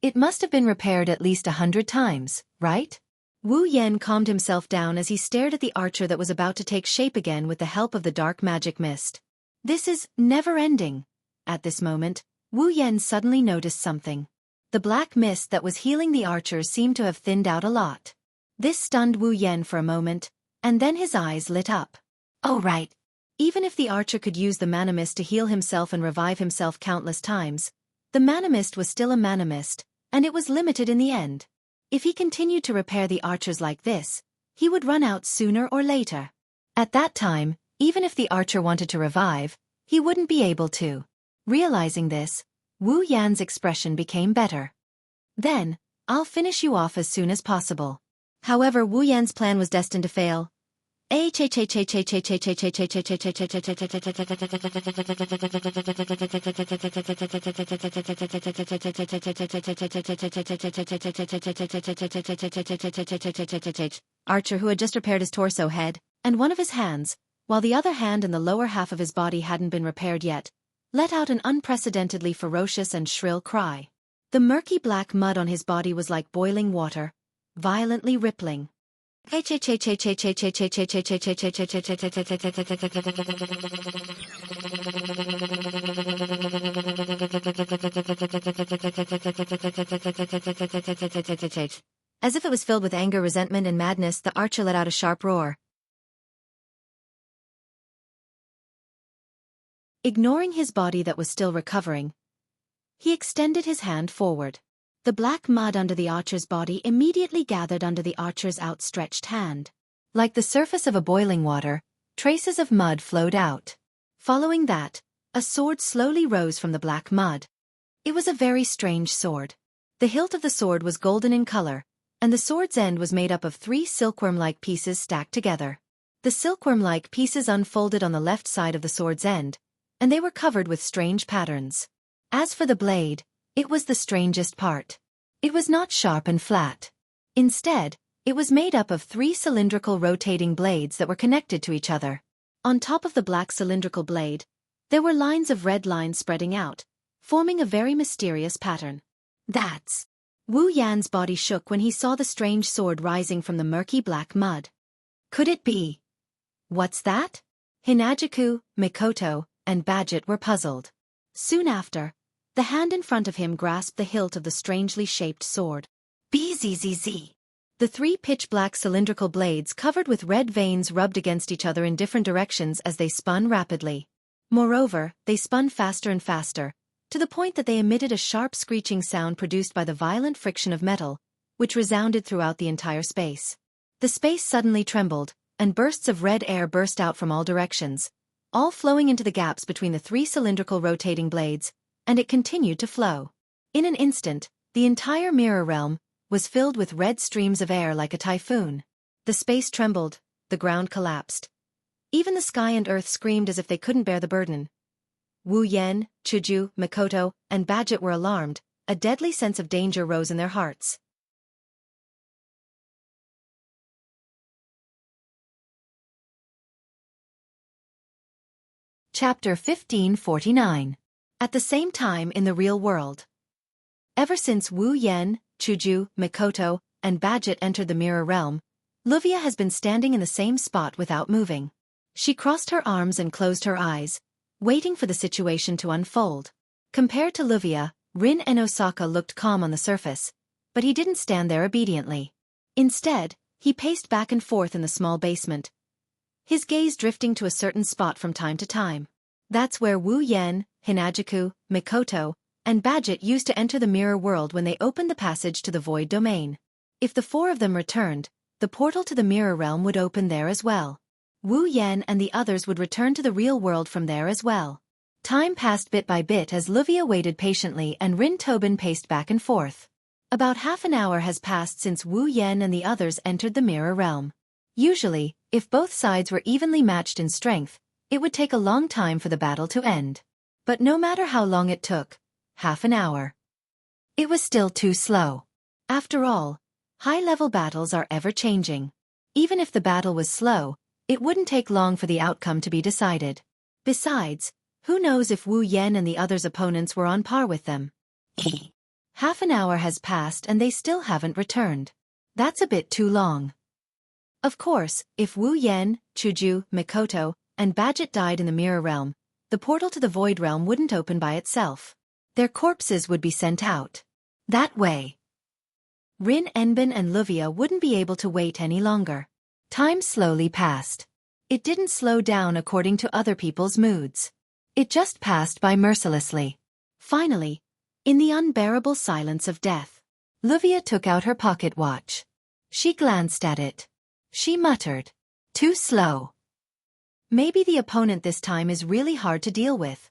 It must have been repaired at least 100 times, right? Wu Yan calmed himself down as he stared at the archer that was about to take shape again with the help of the dark magic mist. This is never-ending. At this moment, Wu Yan suddenly noticed something. The black mist that was healing the archer seemed to have thinned out a lot. This stunned Wu Yan for a moment, and then his eyes lit up. Oh right. Even if the archer could use the mana mist to heal himself and revive himself countless times, the mana mist was still a mana mist, and it was limited in the end. If he continued to repair the archers like this, he would run out sooner or later. At that time, even if the archer wanted to revive, he wouldn't be able to. Realizing this, Wu Yan's expression became better. Then, I'll finish you off as soon as possible. However, Wu Yan's plan was destined to fail. Archer, who had just repaired his torso head and one of his hands, while the other hand and the lower half of his body hadn't been repaired yet, let out an unprecedentedly ferocious and shrill cry. The murky black mud on his body was like boiling water, violently rippling. As if it was filled with anger, resentment, and madness, the archer let out a sharp roar. Ignoring his body that was still recovering, he extended his hand forward. The black mud under the archer's body immediately gathered under the archer's outstretched hand. Like the surface of a boiling water, traces of mud flowed out. Following that, a sword slowly rose from the black mud. It was a very strange sword. The hilt of the sword was golden in color, and the sword's end was made up of 3 silkworm-like pieces stacked together. The silkworm-like pieces unfolded on the left side of the sword's end, and they were covered with strange patterns. As for the blade, it was the strangest part. It was not sharp and flat. Instead, it was made up of 3 cylindrical rotating blades that were connected to each other. On top of the black cylindrical blade, there were lines of red lines spreading out, forming a very mysterious pattern. That's... Wu Yan's body shook when he saw the strange sword rising from the murky black mud. Could it be? What's that? Hinajuku, Mikoto, and Badget were puzzled. Soon after, the hand in front of him grasped the hilt of the strangely shaped sword. Bzzz. The 3 pitch-black cylindrical blades covered with red veins rubbed against each other in different directions as they spun rapidly. Moreover, they spun faster and faster, to the point that they emitted a sharp screeching sound produced by the violent friction of metal, which resounded throughout the entire space. The space suddenly trembled, and bursts of red air burst out from all directions, all flowing into the gaps between the 3 cylindrical rotating blades, and it continued to flow. In an instant, the entire mirror realm was filled with red streams of air like a typhoon. The space trembled, the ground collapsed. Even the sky and earth screamed as if they couldn't bear the burden. Wu Yan, Chuju, Mikoto, and Badget were alarmed. A deadly sense of danger rose in their hearts. Chapter 1549. At the same time in the real world. Ever since Wu Yan, Chuju, Mikoto, and Badget entered the mirror realm, Luvia has been standing in the same spot without moving. She crossed her arms and closed her eyes, waiting for the situation to unfold. Compared to Luvia, Rin and Osaka looked calm on the surface, but he didn't stand there obediently. Instead, he paced back and forth in the small basement, his gaze drifting to a certain spot from time to time. That's where Wu Yan, Hinajuku, Mikoto, and Badget used to enter the mirror world when they opened the passage to the void domain. If the four of them returned, the portal to the mirror realm would open there as well. Wu Yan and the others would return to the real world from there as well. Time passed bit by bit as Luvia waited patiently and Rin Tobin paced back and forth. About half an hour has passed since Wu Yan and the others entered the mirror realm. Usually, if both sides were evenly matched in strength, it would take a long time for the battle to end. But no matter how long it took, half an hour, it was still too slow. After all, high-level battles are ever-changing. Even if the battle was slow, it wouldn't take long for the outcome to be decided. Besides, who knows if Wu Yan and the others' opponents were on par with them. Half an hour has passed and they still haven't returned. That's a bit too long. Of course, if Wu Yan, Chuju, Mikoto, and Badget died in the mirror realm, the portal to the void realm wouldn't open by itself. Their corpses would be sent out. That way, Rin Enbin and Luvia wouldn't be able to wait any longer. Time slowly passed. It didn't slow down according to other people's moods. It just passed by mercilessly. Finally, in the unbearable silence of death, Luvia took out her pocket watch. She glanced at it. She muttered, "Too slow. Maybe the opponent this time is really hard to deal with."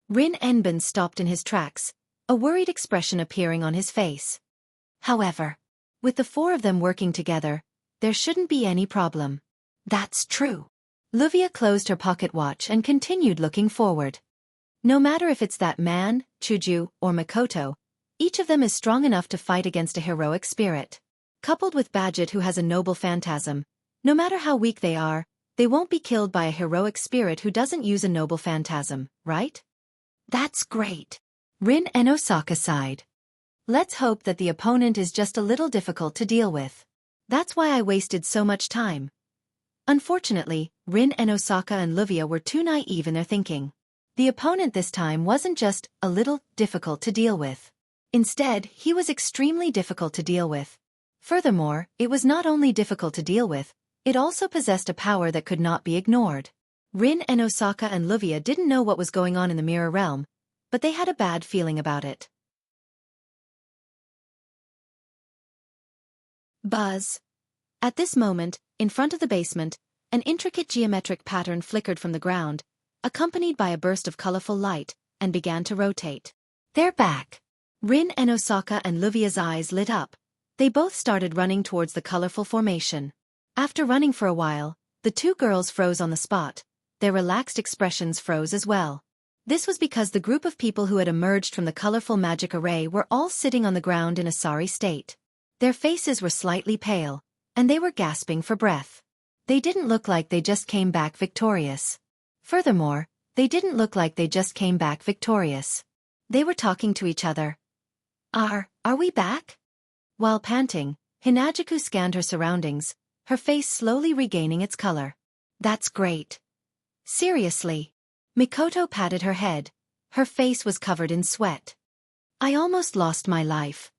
Rin Enbin stopped in his tracks, a worried expression appearing on his face. However, with the four of them working together, there shouldn't be any problem. That's true. Luvia closed her pocket watch and continued looking forward. No matter if it's that man, Chuju, or Mikoto, each of them is strong enough to fight against a heroic spirit. Coupled with Badget, who has a noble phantasm, no matter how weak they are, they won't be killed by a heroic spirit who doesn't use a noble phantasm, right? That's great. Rin and Osaka sighed. Let's hope that the opponent is just a little difficult to deal with. That's why I wasted so much time. Unfortunately, Rin and Osaka and Luvia were too naive in their thinking. The opponent this time wasn't just a little difficult to deal with. Instead, he was extremely difficult to deal with. Furthermore, it was not only difficult to deal with, it also possessed a power that could not be ignored. Rin and Osaka and Luvia didn't know what was going on in the mirror realm, but they had a bad feeling about it. Buzz. At this moment, in front of the basement, an intricate geometric pattern flickered from the ground, accompanied by a burst of colorful light, and began to rotate. They're back. Rin and Osaka and Luvia's eyes lit up. They both started running towards the colorful formation. After running for a while, the two girls froze on the spot. Their relaxed expressions froze as well. This was because the group of people who had emerged from the colorful magic array were all sitting on the ground in a sorry state. Their faces were slightly pale, and they were gasping for breath. They didn't look like they just came back victorious. Furthermore, they didn't look like they just came back victorious. They were talking to each other. Are we back? While panting, Hinajuku scanned her surroundings, her face slowly regaining its color. That's great. Seriously. Mikoto patted her head. Her face was covered in sweat. I almost lost my life.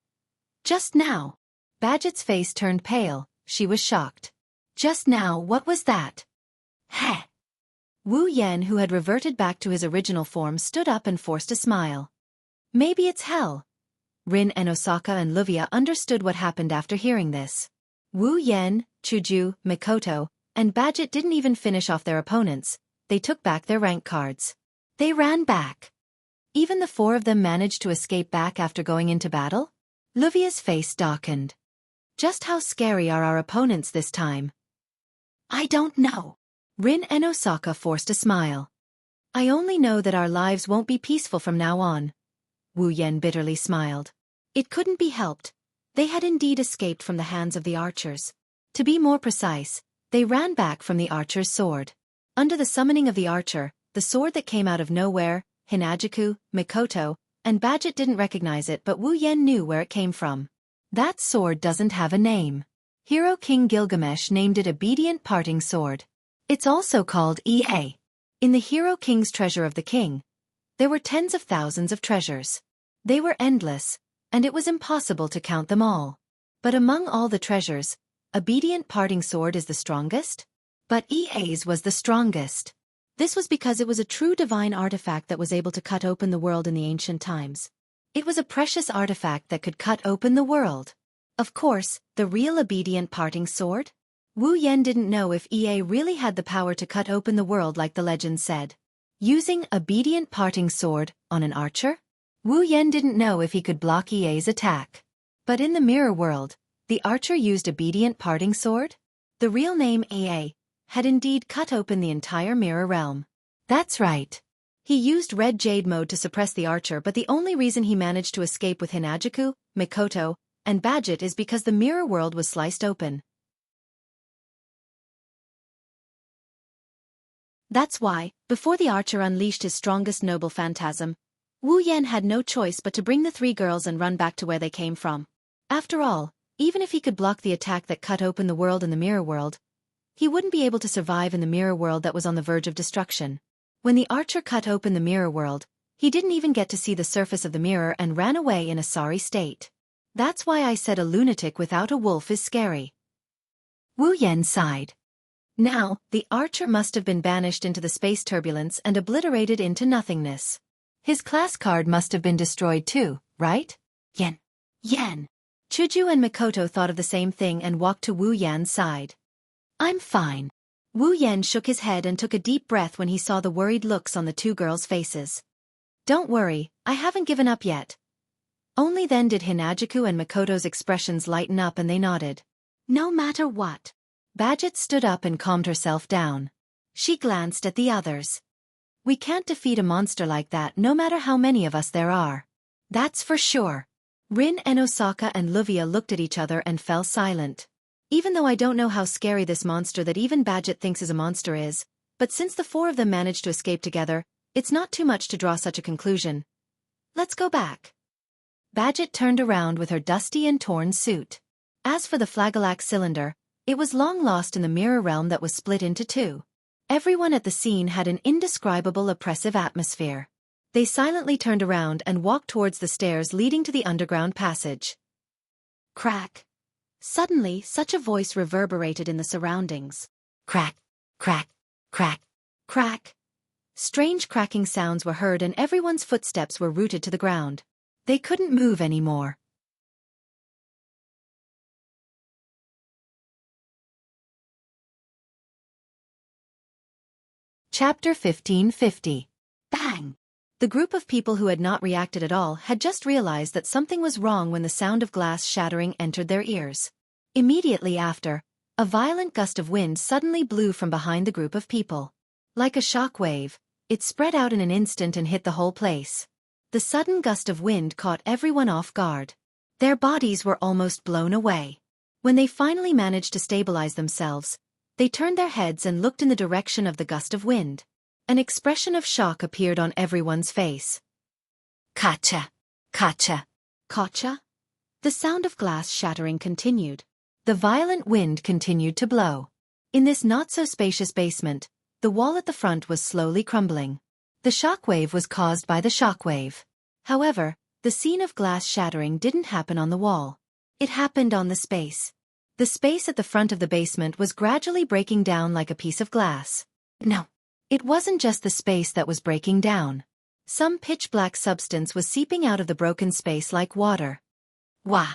Just now. Badget's face turned pale. She was shocked. Just now, what was that? Heh. Wu Yan, who had reverted back to his original form, stood up and forced a smile. Maybe it's hell. Rin and Osaka and Luvia understood what happened after hearing this. Wu Yan, Chuju, Mikoto, and Badget didn't even finish off their opponents. They took back their rank cards. They ran back. Even the four of them managed to escape back after going into battle? Luvia's face darkened. Just how scary are our opponents this time? I don't know. Rin and Osaka forced a smile. I only know that our lives won't be peaceful from now on. Wu Yan bitterly smiled. It couldn't be helped. They had indeed escaped from the hands of the archers. To be more precise, they ran back from the archer's sword. Under the summoning of the archer, the sword that came out of nowhere, Hinajuku, Mikoto, and Badget didn't recognize it, but Wu Yen knew where it came from. That sword doesn't have a name. Hero King Gilgamesh named it Obedient Parting Sword. It's also called Ea. In the Hero King's treasure of the king, there were tens of thousands of treasures. They were endless, and it was impossible to count them all. But among all the treasures, Obedient Parting Sword is the strongest? But Ea's was the strongest. This was because it was a true divine artifact that was able to cut open the world in the ancient times. It was a precious artifact that could cut open the world. Of course, the real Obedient Parting Sword? Wu Yen didn't know if Ea really had the power to cut open the world like the legend said. Using Obedient Parting Sword on an archer? Wu Yen didn't know if he could block Ea's attack. But in the mirror world, the archer used Obedient Parting Sword? The real name Ea had indeed cut open the entire mirror realm. That's right. He used red jade mode to suppress the archer, but the only reason he managed to escape with Hinajuku, Mikoto, and Badget is because the mirror world was sliced open. That's why, before the archer unleashed his strongest noble phantasm, Wu Yen had no choice but to bring the three girls and run back to where they came from. After all, even if he could block the attack that cut open the world in the mirror world, he wouldn't be able to survive in the mirror world that was on the verge of destruction. When the archer cut open the mirror world, he didn't even get to see the surface of the mirror and ran away in a sorry state. That's why I said a lunatic without a wolf is scary. Wu Yen sighed. Now, the archer must have been banished into the space turbulence and obliterated into nothingness. His class card must have been destroyed too, right? Yen. Chuju and Mikoto thought of the same thing and walked to Wu Yan's side. I'm fine. Wu Yen shook his head and took a deep breath when he saw the worried looks on the two girls' faces. Don't worry, I haven't given up yet. Only then did Hinajuku and Mikoto's expressions lighten up and they nodded. No matter what. Badget stood up and calmed herself down. She glanced at the others. We can't defeat a monster like that no matter how many of us there are. That's for sure. Rin and Osaka and Luvia looked at each other and fell silent. Even though I don't know how scary this monster that even Badget thinks is a monster is, but since the four of them managed to escape together, it's not too much to draw such a conclusion. Let's go back. Badget turned around with her dusty and torn suit. As for the Flagellac cylinder, it was long lost in the mirror realm that was split into two. Everyone at the scene had an indescribable oppressive atmosphere. They silently turned around and walked towards the stairs leading to the underground passage. Crack. Suddenly, such a voice reverberated in the surroundings. Crack, crack, crack, crack. Strange cracking sounds were heard and everyone's footsteps were rooted to the ground. They couldn't move anymore. Chapter 1550. Bang! The group of people who had not reacted at all had just realized that something was wrong when the sound of glass shattering entered their ears. Immediately after, a violent gust of wind suddenly blew from behind the group of people. Like a shock wave, it spread out in an instant and hit the whole place. The sudden gust of wind caught everyone off guard. Their bodies were almost blown away. When they finally managed to stabilize themselves, they turned their heads and looked in the direction of the gust of wind. An expression of shock appeared on everyone's face. Kacha! Kacha! Kacha? The sound of glass shattering continued. The violent wind continued to blow. In this not-so-spacious basement, the wall at the front was slowly crumbling. The shockwave was caused by the shockwave. However, the scene of glass shattering didn't happen on the wall. It happened on the space. The space at the front of the basement was gradually breaking down like a piece of glass. No. It wasn't just the space that was breaking down. Some pitch-black substance was seeping out of the broken space like water. Wah!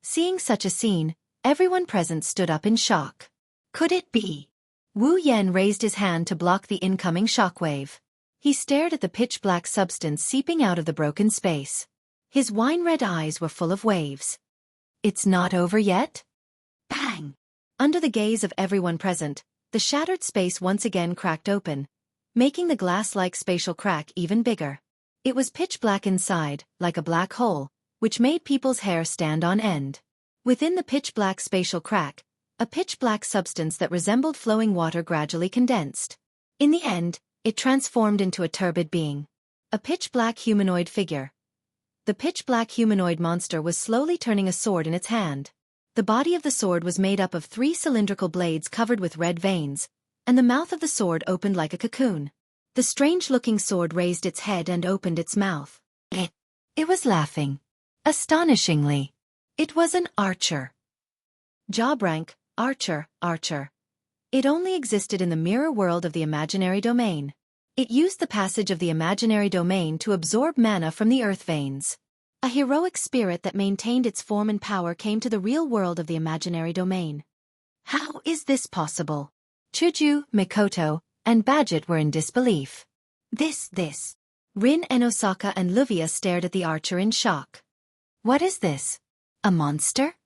Seeing such a scene, everyone present stood up in shock. Could it be? Wu Yen raised his hand to block the incoming shockwave. He stared at the pitch-black substance seeping out of the broken space. His wine-red eyes were full of waves. It's not over yet? Bang! Under the gaze of everyone present, the shattered space once again cracked open, making the glass-like spatial crack even bigger. It was pitch black inside, like a black hole, which made people's hair stand on end. Within the pitch-black spatial crack, a pitch-black substance that resembled flowing water gradually condensed. In the end, it transformed into a turbid being. A pitch-black humanoid figure. The pitch-black humanoid monster was slowly turning a sword in its hand. The body of the sword was made up of 3 cylindrical blades covered with red veins, and the mouth of the sword opened like a cocoon. The strange-looking sword raised its head and opened its mouth. It was laughing. Astonishingly. It was an archer. Job rank, archer, archer. It only existed in the mirror world of the imaginary domain. It used the passage of the imaginary domain to absorb mana from the earth veins. A heroic spirit that maintained its form and power came to the real world of the imaginary domain. How is this possible? Chuju, Mikoto, and Badget were in disbelief. This. Rin and Osaka and Luvia stared at the archer in shock. What is this? A monster?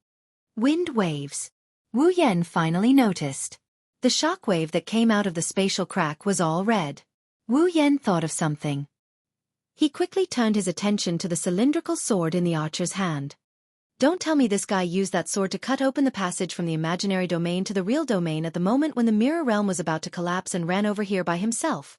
Wind waves. Wu Yen finally noticed. The shockwave that came out of the spatial crack was all red. Wu Yen thought of something. He quickly turned his attention to the cylindrical sword in the archer's hand. Don't tell me this guy used that sword to cut open the passage from the imaginary domain to the real domain at the moment when the mirror realm was about to collapse and ran over here by himself.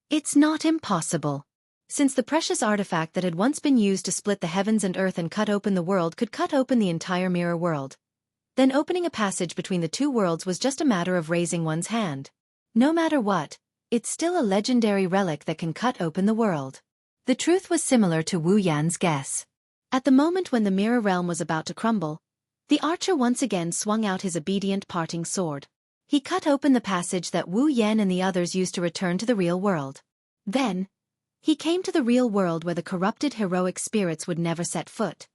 It's not impossible. Since the precious artifact that had once been used to split the heavens and earth and cut open the world could cut open the entire mirror world, then opening a passage between the 2 worlds was just a matter of raising one's hand. No matter what, it's still a legendary relic that can cut open the world. The truth was similar to Wu Yan's guess. At the moment when the mirror realm was about to crumble, the archer once again swung out his obedient parting sword. He cut open the passage that Wu Yan and the others used to return to the real world. Then, he came to the real world where the corrupted heroic spirits would never set foot.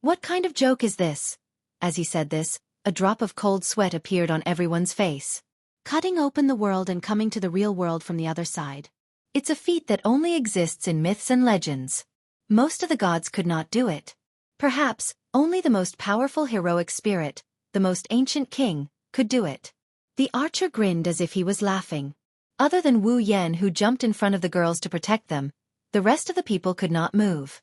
What kind of joke is this? As he said this, a drop of cold sweat appeared on everyone's face. Cutting open the world and coming to the real world from the other side. It's a feat that only exists in myths and legends. Most of the gods could not do it. Perhaps, only the most powerful heroic spirit, the most ancient king, could do it. The archer grinned as if he was laughing. Other than Wu Yen, who jumped in front of the girls to protect them, the rest of the people could not move.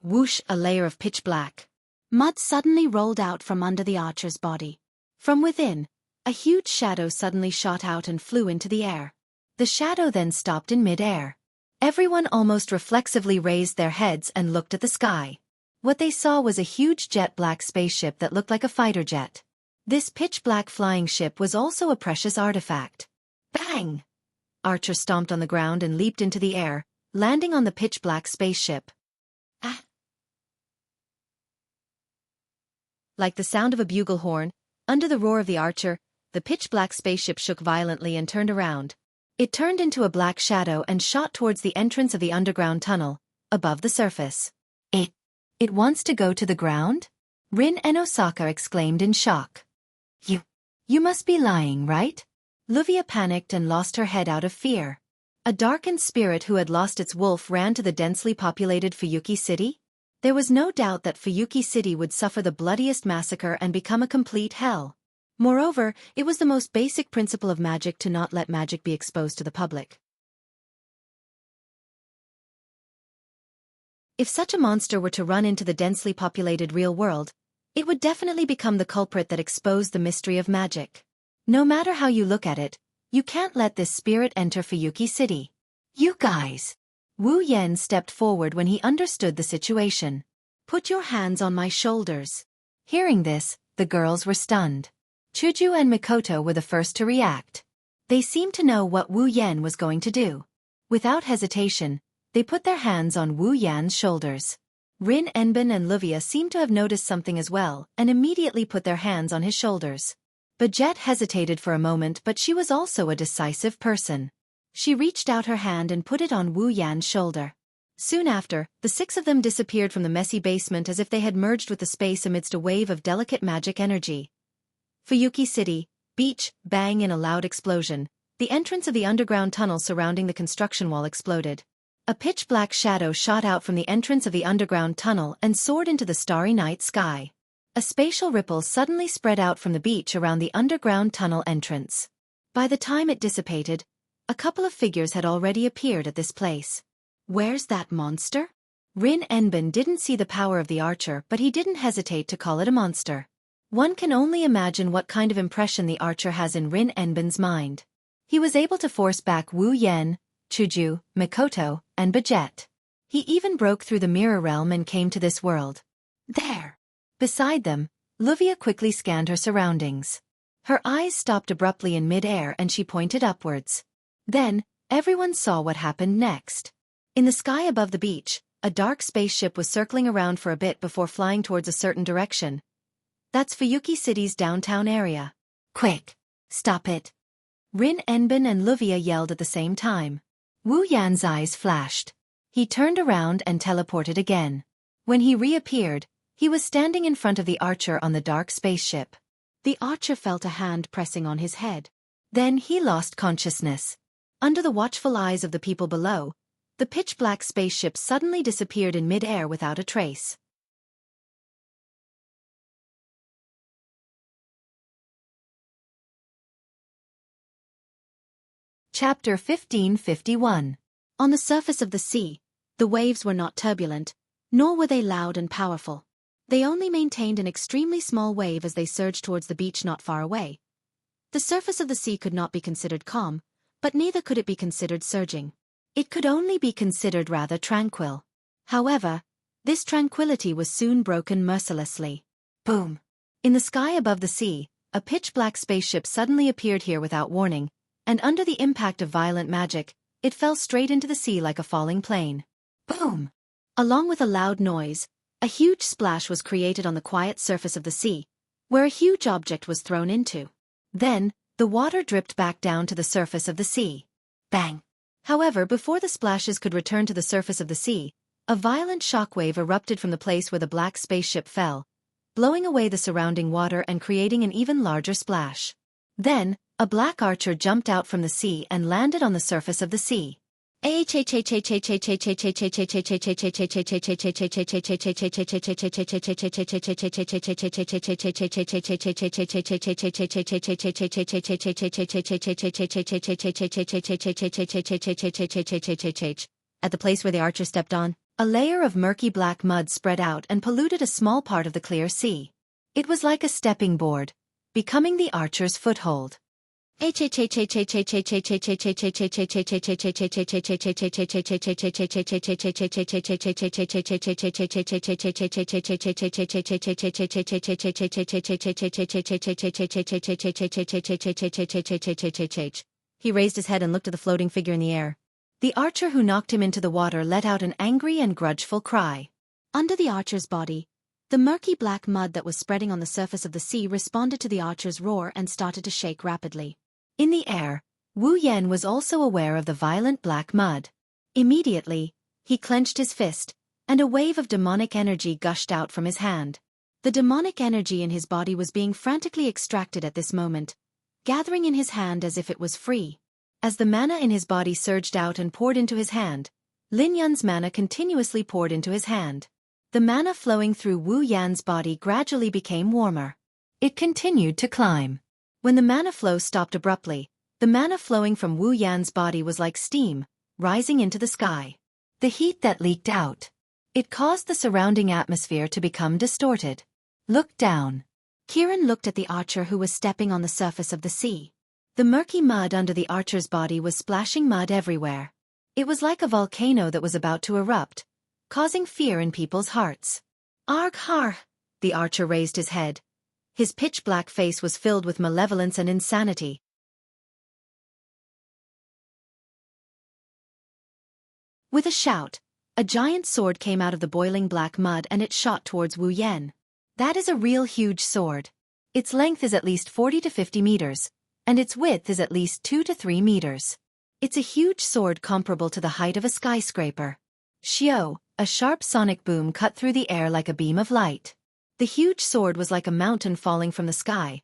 Whoosh, a layer of pitch black. Mud suddenly rolled out from under the archer's body. From within, a huge shadow suddenly shot out and flew into the air. The shadow then stopped in mid-air. Everyone almost reflexively raised their heads and looked at the sky. What they saw was a huge jet-black spaceship that looked like a fighter jet. This pitch-black flying ship was also a precious artifact. Bang! Archer stomped on the ground and leaped into the air, landing on the pitch-black spaceship. Ah! Like the sound of a bugle horn, under the roar of the archer, the pitch-black spaceship shook violently and turned around. It turned into a black shadow and shot towards the entrance of the underground tunnel, above the surface. It wants to go to the ground? Rin and Osaka exclaimed in shock. You must be lying, right? Luvia panicked and lost her head out of fear. A darkened spirit who had lost its wolf ran to the densely populated Fuyuki City? There was no doubt that Fuyuki City would suffer the bloodiest massacre and become a complete hell. Moreover, it was the most basic principle of magic to not let magic be exposed to the public. If such a monster were to run into the densely populated real world, it would definitely become the culprit that exposed the mystery of magic. No matter how you look at it, you can't let this spirit enter Fuyuki City. You guys! Wu Yen stepped forward when he understood the situation. Put your hands on my shoulders. Hearing this, the girls were stunned. Chuju and Mikoto were the first to react. They seemed to know what Wu Yen was going to do. Without hesitation, they put their hands on Wu Yan's shoulders. Rin, Enbin and Luvia seemed to have noticed something as well and immediately put their hands on his shoulders. Bajet hesitated for a moment, but she was also a decisive person. She reached out her hand and put it on Wu Yan's shoulder. Soon after, the 6 of them disappeared from the messy basement as if they had merged with the space amidst a wave of delicate magic energy. Fuyuki City, beach, bang in a loud explosion. The entrance of the underground tunnel surrounding the construction wall exploded. A pitch-black shadow shot out from the entrance of the underground tunnel and soared into the starry night sky. A spatial ripple suddenly spread out from the beach around the underground tunnel entrance. By the time it dissipated, a couple of figures had already appeared at this place. Where's that monster? Rin Enbin didn't see the power of the archer, but he didn't hesitate to call it a monster. One can only imagine what kind of impression the archer has in Rin Enbin's mind. He was able to force back Wu Yan, Chuju, Mikoto, and Bajet. He even broke through the mirror realm and came to this world. There! Beside them, Luvia quickly scanned her surroundings. Her eyes stopped abruptly in mid-air and she pointed upwards. Then, everyone saw what happened next. In the sky above the beach, a dark spaceship was circling around for a bit before flying towards a certain direction. That's Fuyuki City's downtown area. Quick! Stop it! Rin Enbin and Luvia yelled at the same time. Wu Yan's eyes flashed. He turned around and teleported again. When he reappeared, he was standing in front of the archer on the dark spaceship. The archer felt a hand pressing on his head. Then he lost consciousness. Under the watchful eyes of the people below, the pitch-black spaceship suddenly disappeared in mid-air without a trace. Chapter 1551. On the surface of the sea, the waves were not turbulent, nor were they loud and powerful. They only maintained an extremely small wave as they surged towards the beach not far away. The surface of the sea could not be considered calm, but neither could it be considered surging. It could only be considered rather tranquil. However, this tranquility was soon broken mercilessly. Boom! In the sky above the sea, a pitch-black spaceship suddenly appeared here without warning, and under the impact of violent magic, it fell straight into the sea like a falling plane. Boom! Along with a loud noise, a huge splash was created on the quiet surface of the sea, where a huge object was thrown into. Then, the water dripped back down to the surface of the sea. Bang! However, before the splashes could return to the surface of the sea, a violent shockwave erupted from the place where the black spaceship fell, blowing away the surrounding water and creating an even larger splash. Then, a black archer jumped out from the sea and landed on the surface of the sea. At the place where the archer stepped on, a layer of murky black mud spread out and polluted a small part of the clear sea. It was like a stepping board, becoming the archer's foothold. At the He raised his head and looked at the floating figure in the air. The archer who knocked him into the water let out an angry and grudgeful cry. Under the archer's body, the murky black mud that was spreading on the surface of the sea responded to the archer's roar and started to shake rapidly. In the air, Wu Yan was also aware of the violent black mud. Immediately, he clenched his fist, and a wave of demonic energy gushed out from his hand. The demonic energy in his body was being frantically extracted at this moment, gathering in his hand as if it was free. As the mana in his body surged out and poured into his hand, Lin Yun's mana continuously poured into his hand. The mana flowing through Wu Yan's body gradually became warmer. It continued to climb. When the mana flow stopped abruptly, the mana flowing from Wu Yan's body was like steam, rising into the sky. The heat that leaked out. It caused the surrounding atmosphere to become distorted. Look down. Kiran looked at the archer who was stepping on the surface of the sea. The murky mud under the archer's body was splashing mud everywhere. It was like a volcano that was about to erupt, causing fear in people's hearts. Arg har! The archer raised his head. His pitch-black face was filled with malevolence and insanity. With a shout, a giant sword came out of the boiling black mud and it shot towards Wu Yan. That is a real huge sword. Its length is at least 40 to 50 meters, and its width is at least 2 to 3 meters. It's a huge sword comparable to the height of a skyscraper. Shio, a sharp sonic boom cut through the air like a beam of light. The huge sword was like a mountain falling from the sky,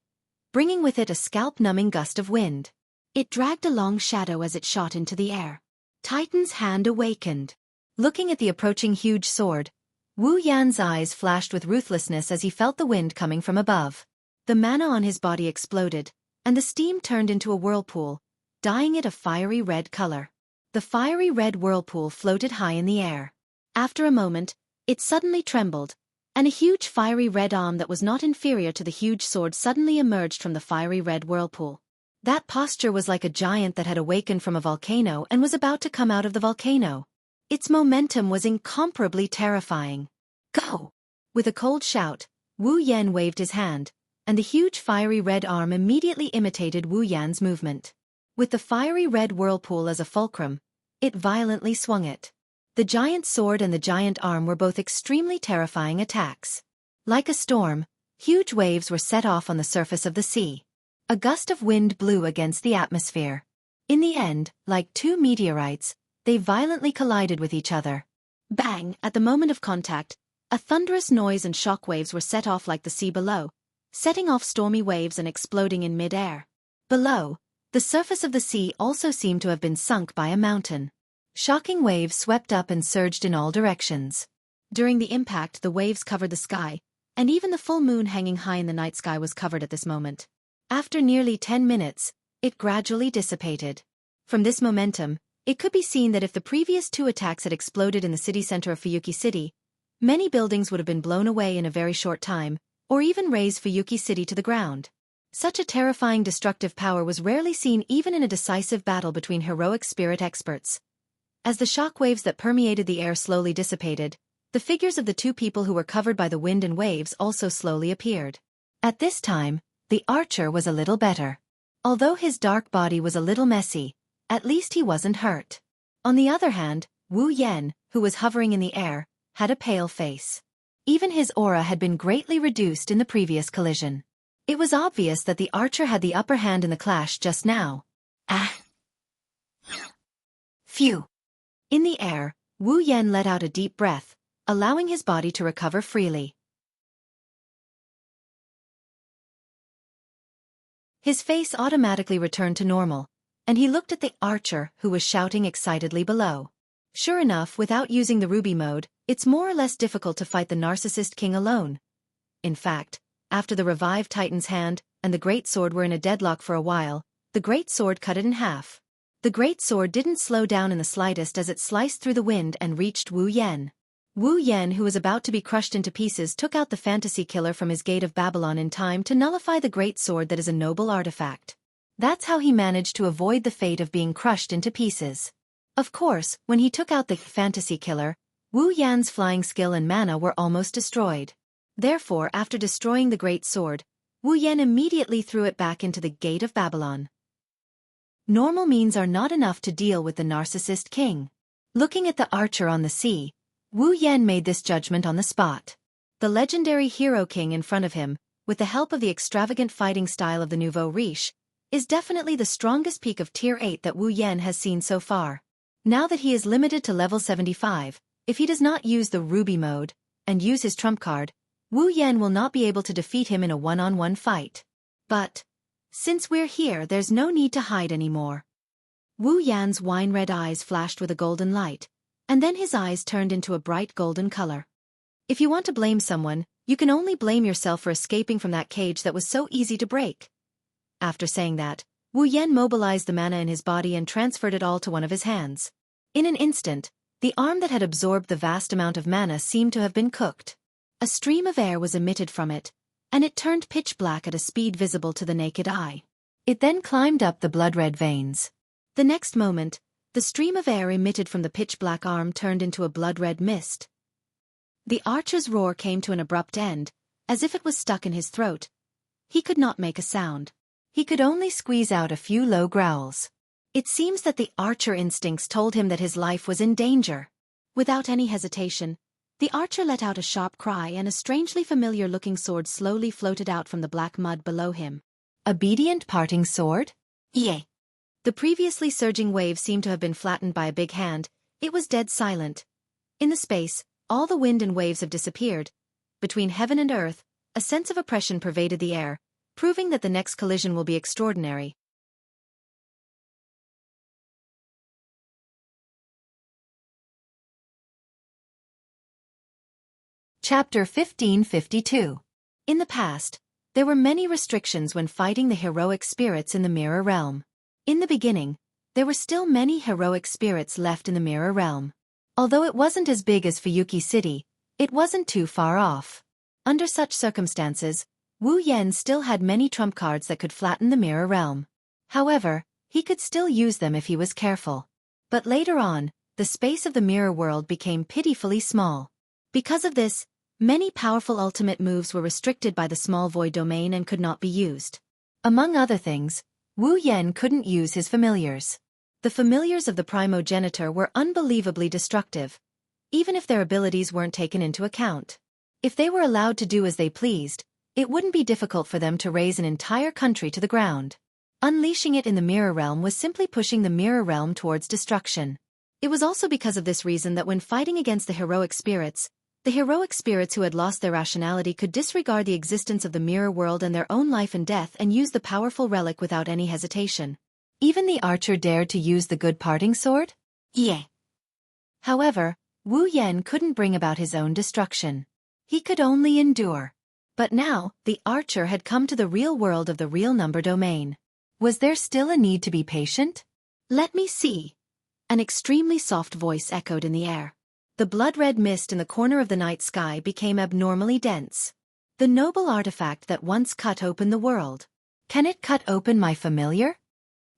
bringing with it a scalp-numbing gust of wind. It dragged a long shadow as it shot into the air. Titan's hand awakened. Looking at the approaching huge sword, Wu Yan's eyes flashed with ruthlessness as he felt the wind coming from above. The mana on his body exploded, and the steam turned into a whirlpool, dyeing it a fiery red color. The fiery red whirlpool floated high in the air. After a moment, it suddenly trembled, and a huge fiery red arm that was not inferior to the huge sword suddenly emerged from the fiery red whirlpool. That posture was like a giant that had awakened from a volcano and was about to come out of the volcano. Its momentum was incomparably terrifying. Go! With a cold shout, Wu Yan waved his hand, and the huge fiery red arm immediately imitated Wu Yan's movement. With the fiery red whirlpool as a fulcrum, it violently swung it. The giant sword and the giant arm were both extremely terrifying attacks. Like a storm, huge waves were set off on the surface of the sea. A gust of wind blew against the atmosphere. In the end, like two meteorites, they violently collided with each other. Bang! At the moment of contact, a thunderous noise and shock waves were set off like the sea below, setting off stormy waves and exploding in mid-air. Below, the surface of the sea also seemed to have been sunk by a mountain. Shocking waves swept up and surged in all directions. During the impact, the waves covered the sky, and even the full moon hanging high in the night sky was covered at this moment. After nearly 10 minutes, it gradually dissipated. From this momentum, it could be seen that if the previous two attacks had exploded in the city center of Fuyuki City, many buildings would have been blown away in a very short time, or even razed Fuyuki City to the ground. Such a terrifying destructive power was rarely seen even in a decisive battle between heroic spirit experts. As the shockwaves that permeated the air slowly dissipated, the figures of the two people who were covered by the wind and waves also slowly appeared. At this time, the archer was a little better. Although his dark body was a little messy, at least he wasn't hurt. On the other hand, Wu Yan, who was hovering in the air, had a pale face. Even his aura had been greatly reduced in the previous collision. It was obvious that the archer had the upper hand in the clash just now. Ah! Phew! In the air, Wu Yan let out a deep breath, allowing his body to recover freely. His face automatically returned to normal, and he looked at the archer who was shouting excitedly below. Sure enough, without using the ruby mode, it's more or less difficult to fight the narcissist king alone. In fact, after the revived Titan's hand and the great sword were in a deadlock for a while, the great sword cut it in half. The great sword didn't slow down in the slightest as it sliced through the wind and reached Wu Yan. Wu Yan, who was about to be crushed into pieces, took out the fantasy killer from his gate of Babylon in time to nullify the great sword that is a noble artifact. That's how he managed to avoid the fate of being crushed into pieces. Of course, when he took out the fantasy killer, Wu Yan's flying skill and mana were almost destroyed. Therefore, after destroying the great sword, Wu Yan immediately threw it back into the gate of Babylon. Normal means are not enough to deal with the narcissist king. Looking at the archer on the sea, Wu Yan made this judgment on the spot. The legendary hero king in front of him, with the help of the extravagant fighting style of the nouveau riche, is definitely the strongest peak of Tier 8 that Wu Yan has seen so far. Now that he is limited to level 75, if he does not use the ruby mode, and use his trump card, Wu Yan will not be able to defeat him in a one-on-one fight. But, since we're here, there's no need to hide anymore. Wu Yan's wine-red eyes flashed with a golden light, and then his eyes turned into a bright golden color. If you want to blame someone, you can only blame yourself for escaping from that cage that was so easy to break. After saying that, Wu Yan mobilized the mana in his body and transferred it all to one of his hands. In an instant, the arm that had absorbed the vast amount of mana seemed to have been cooked. A stream of air was emitted from it, and it turned pitch black at a speed visible to the naked eye. It then climbed up the blood-red veins. The next moment, the stream of air emitted from the pitch-black arm turned into a blood-red mist. The archer's roar came to an abrupt end, as if it was stuck in his throat. He could not make a sound. He could only squeeze out a few low growls. It seems that the archer instincts told him that his life was in danger. Without any hesitation, the archer let out a sharp cry and a strangely familiar-looking sword slowly floated out from the black mud below him. Obedient parting sword? Yay! The previously surging wave seemed to have been flattened by a big hand. It was dead silent. In the space, all the wind and waves have disappeared. Between heaven and earth, a sense of oppression pervaded the air, proving that the next collision will be extraordinary. Chapter 1552. In the past, there were many restrictions when fighting the heroic spirits in the Mirror Realm. In the beginning, there were still many heroic spirits left in the Mirror Realm. Although it wasn't as big as Fuyuki City, it wasn't too far off. Under such circumstances, Wu Yan still had many trump cards that could flatten the mirror realm. However, he could still use them if he was careful. But later on, the space of the mirror world became pitifully small. Because of this, many powerful ultimate moves were restricted by the small void domain and could not be used. Among other things, Wu Yan couldn't use his familiars. The familiars of the primogenitor were unbelievably destructive, even if their abilities weren't taken into account. If they were allowed to do as they pleased, it wouldn't be difficult for them to raze an entire country to the ground. Unleashing it in the mirror realm was simply pushing the mirror realm towards destruction. It was also because of this reason that when fighting against the heroic spirits who had lost their rationality could disregard the existence of the mirror world and their own life and death and use the powerful relic without any hesitation. Even the archer dared to use the good parting sword? Yeah. However, Wu Yan couldn't bring about his own destruction. He could only endure. But now, the archer had come to the real world of the real number domain. Was there still a need to be patient? Let me see. An extremely soft voice echoed in the air. The blood-red mist in the corner of the night sky became abnormally dense. The noble artifact that once cut open the world. Can it cut open my familiar?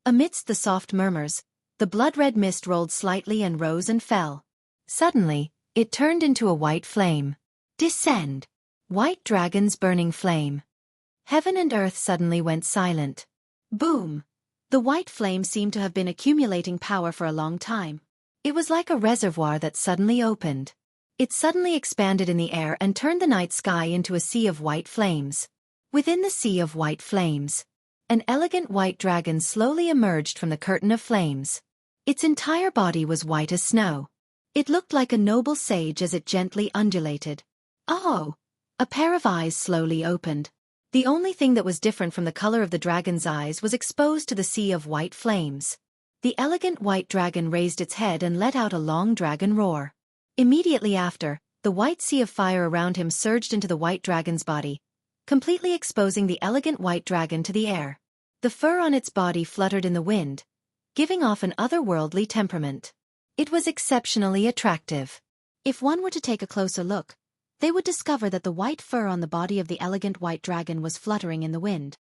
Amidst the soft murmurs, the blood-red mist rolled slightly and rose and fell. Suddenly, it turned into a white flame. Descend! White dragon's burning flame. Heaven and earth suddenly went silent. Boom! The white flame seemed to have been accumulating power for a long time. It was like a reservoir that suddenly opened. It suddenly expanded in the air and turned the night sky into a sea of white flames. Within the sea of white flames, an elegant white dragon slowly emerged from the curtain of flames. Its entire body was white as snow. It looked like a noble sage as it gently undulated. Oh! A pair of eyes slowly opened. The only thing that was different from the color of the dragon's eyes was exposed to the sea of white flames. The elegant white dragon raised its head and let out a long dragon roar. Immediately after, the white sea of fire around him surged into the white dragon's body, completely exposing the elegant white dragon to the air. The fur on its body fluttered in the wind, giving off an otherworldly temperament. It was exceptionally attractive. If one were to take a closer look, they would discover that the white fur on the body of the elegant white dragon was fluttering in the wind.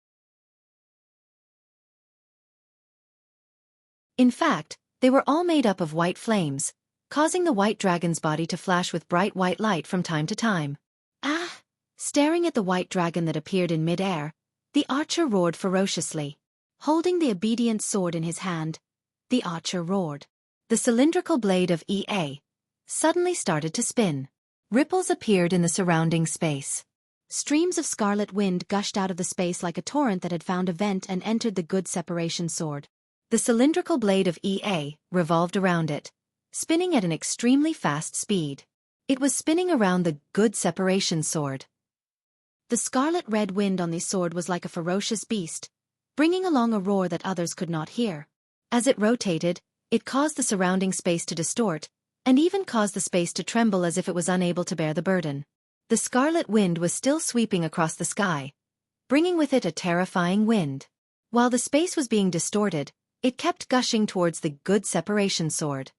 In fact, they were all made up of white flames, causing the white dragon's body to flash with bright white light from time to time. Ah! Staring at the white dragon that appeared in mid-air, the archer roared ferociously. Holding the obedient sword in his hand, the archer roared. The cylindrical blade of Ea suddenly started to spin. Ripples appeared in the surrounding space. Streams of scarlet wind gushed out of the space like a torrent that had found a vent and entered the good separation sword. The cylindrical blade of Ea revolved around it, spinning at an extremely fast speed. It was spinning around the good separation sword. The scarlet red wind on the sword was like a ferocious beast, bringing along a roar that others could not hear. As it rotated, it caused the surrounding space to distort, and even caused the space to tremble as if it was unable to bear the burden. The scarlet wind was still sweeping across the sky, bringing with it a terrifying wind. While the space was being distorted, it kept gushing towards the good separation sword.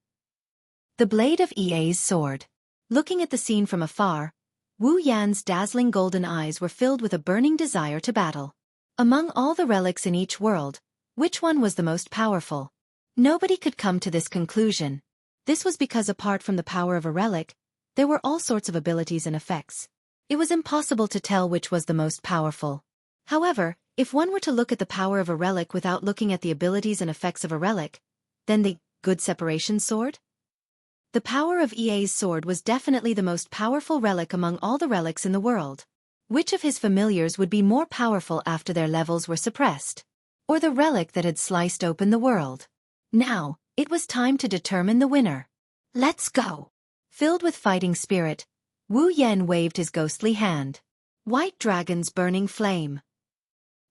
The blade of Ea's sword. Looking at the scene from afar, Wu Yan's dazzling golden eyes were filled with a burning desire to battle. Among all the relics in each world, which one was the most powerful? Nobody could come to this conclusion. This was because apart from the power of a relic, there were all sorts of abilities and effects. It was impossible to tell which was the most powerful. However, if one were to look at the power of a relic without looking at the abilities and effects of a relic, then the good separation sword? The power of Ea's sword was definitely the most powerful relic among all the relics in the world. Which of his familiars would be more powerful after their levels were suppressed? Or the relic that had sliced open the world? Now, it was time to determine the winner. Let's go! Filled with fighting spirit, Wu Yan waved his ghostly hand. White dragon's burning flame.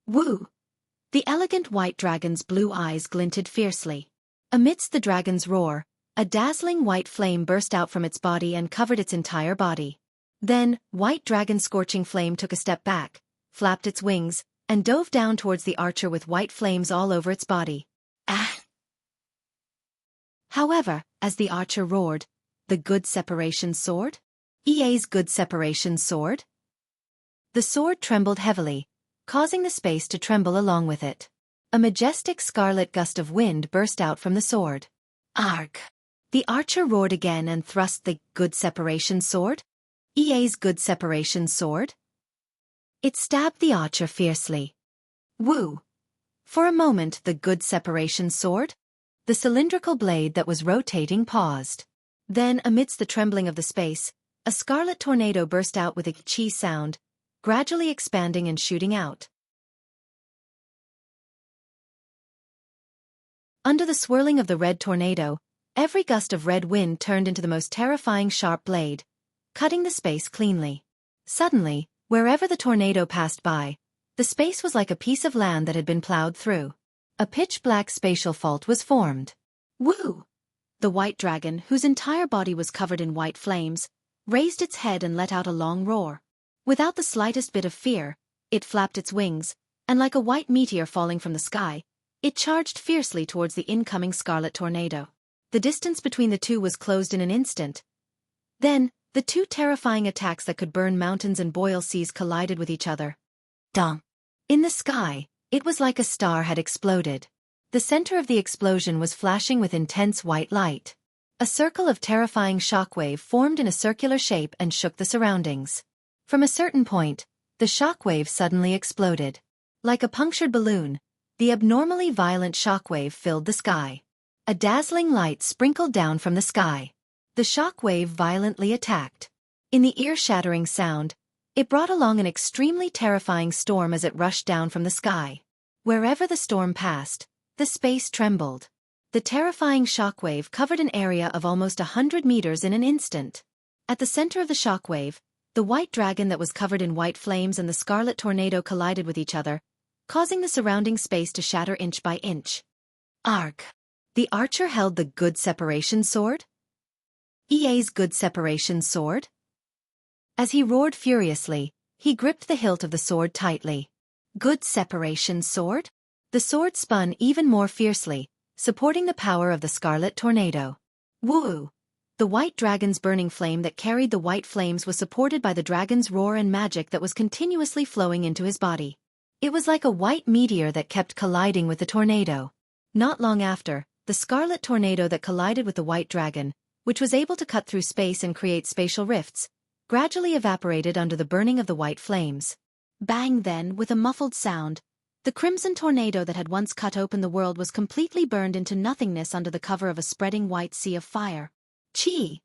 Wu! The elegant white dragon's blue eyes glinted fiercely. Amidst the dragon's roar, a dazzling white flame burst out from its body and covered its entire body. Then, white dragon's scorching flame took a step back, flapped its wings, and dove down towards the archer with white flames all over its body. Ah! However, as the archer roared, the good separation sword? EA's good separation sword? The sword trembled heavily, causing the space to tremble along with it. A majestic scarlet gust of wind burst out from the sword. Arg! The archer roared again and thrust the good separation sword? EA's good separation sword? It stabbed the archer fiercely. Woo! For a moment the good separation sword? The cylindrical blade that was rotating paused. Then, amidst the trembling of the space, a scarlet tornado burst out with a chi sound, gradually expanding and shooting out. Under the swirling of the red tornado, every gust of red wind turned into the most terrifying sharp blade, cutting the space cleanly. Suddenly, wherever the tornado passed by, the space was like a piece of land that had been plowed through. A pitch-black spatial fault was formed. Woo! The white dragon, whose entire body was covered in white flames, raised its head and let out a long roar. Without the slightest bit of fear, it flapped its wings, and like a white meteor falling from the sky, it charged fiercely towards the incoming scarlet tornado. The distance between the two was closed in an instant. Then, the two terrifying attacks that could burn mountains and boil seas collided with each other. Dong! In the sky, it was like a star had exploded. The center of the explosion was flashing with intense white light. A circle of terrifying shockwave formed in a circular shape and shook the surroundings. From a certain point, the shockwave suddenly exploded. Like a punctured balloon, the abnormally violent shockwave filled the sky. A dazzling light sprinkled down from the sky. The shockwave violently attacked. In the ear-shattering sound, it brought along an extremely terrifying storm as it rushed down from the sky. Wherever the storm passed, the space trembled. The terrifying shockwave covered an area of almost 100 meters in an instant. At the center of the shockwave, the white dragon that was covered in white flames and the scarlet tornado collided with each other, causing the surrounding space to shatter inch by inch. Arg! The archer held the good separation sword? EA's good separation sword? As he roared furiously, he gripped the hilt of the sword tightly. Good separation sword? The sword spun even more fiercely, supporting the power of the scarlet tornado. Woo! The white dragon's burning flame that carried the white flames was supported by the dragon's roar and magic that was continuously flowing into his body. It was like a white meteor that kept colliding with the tornado. Not long after, the scarlet tornado that collided with the white dragon, which was able to cut through space and create spatial rifts, gradually evaporated under the burning of the white flames. Bang! Then, with a muffled sound, the crimson tornado that had once cut open the world was completely burned into nothingness under the cover of a spreading white sea of fire. Chi!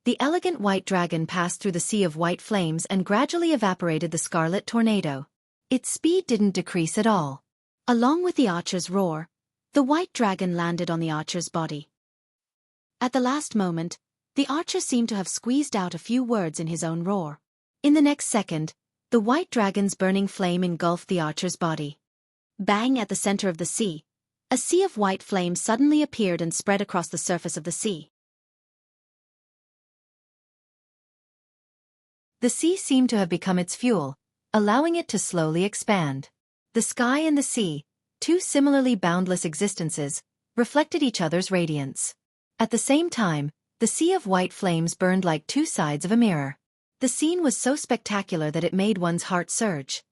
The elegant white dragon passed through the sea of white flames and gradually evaporated the scarlet tornado. Its speed didn't decrease at all. Along with the archer's roar, the white dragon landed on the archer's body. At the last moment, the archer seemed to have squeezed out a few words in his own roar. In the next second, the white dragon's burning flame engulfed the archer's body. Bang! At the center of the sea, a sea of white flame suddenly appeared and spread across the surface of the sea. The sea seemed to have become its fuel, allowing it to slowly expand. The sky and the sea, two similarly boundless existences, reflected each other's radiance. At the same time, the sea of white flames burned like two sides of a mirror. The scene was so spectacular that it made one's heart surge.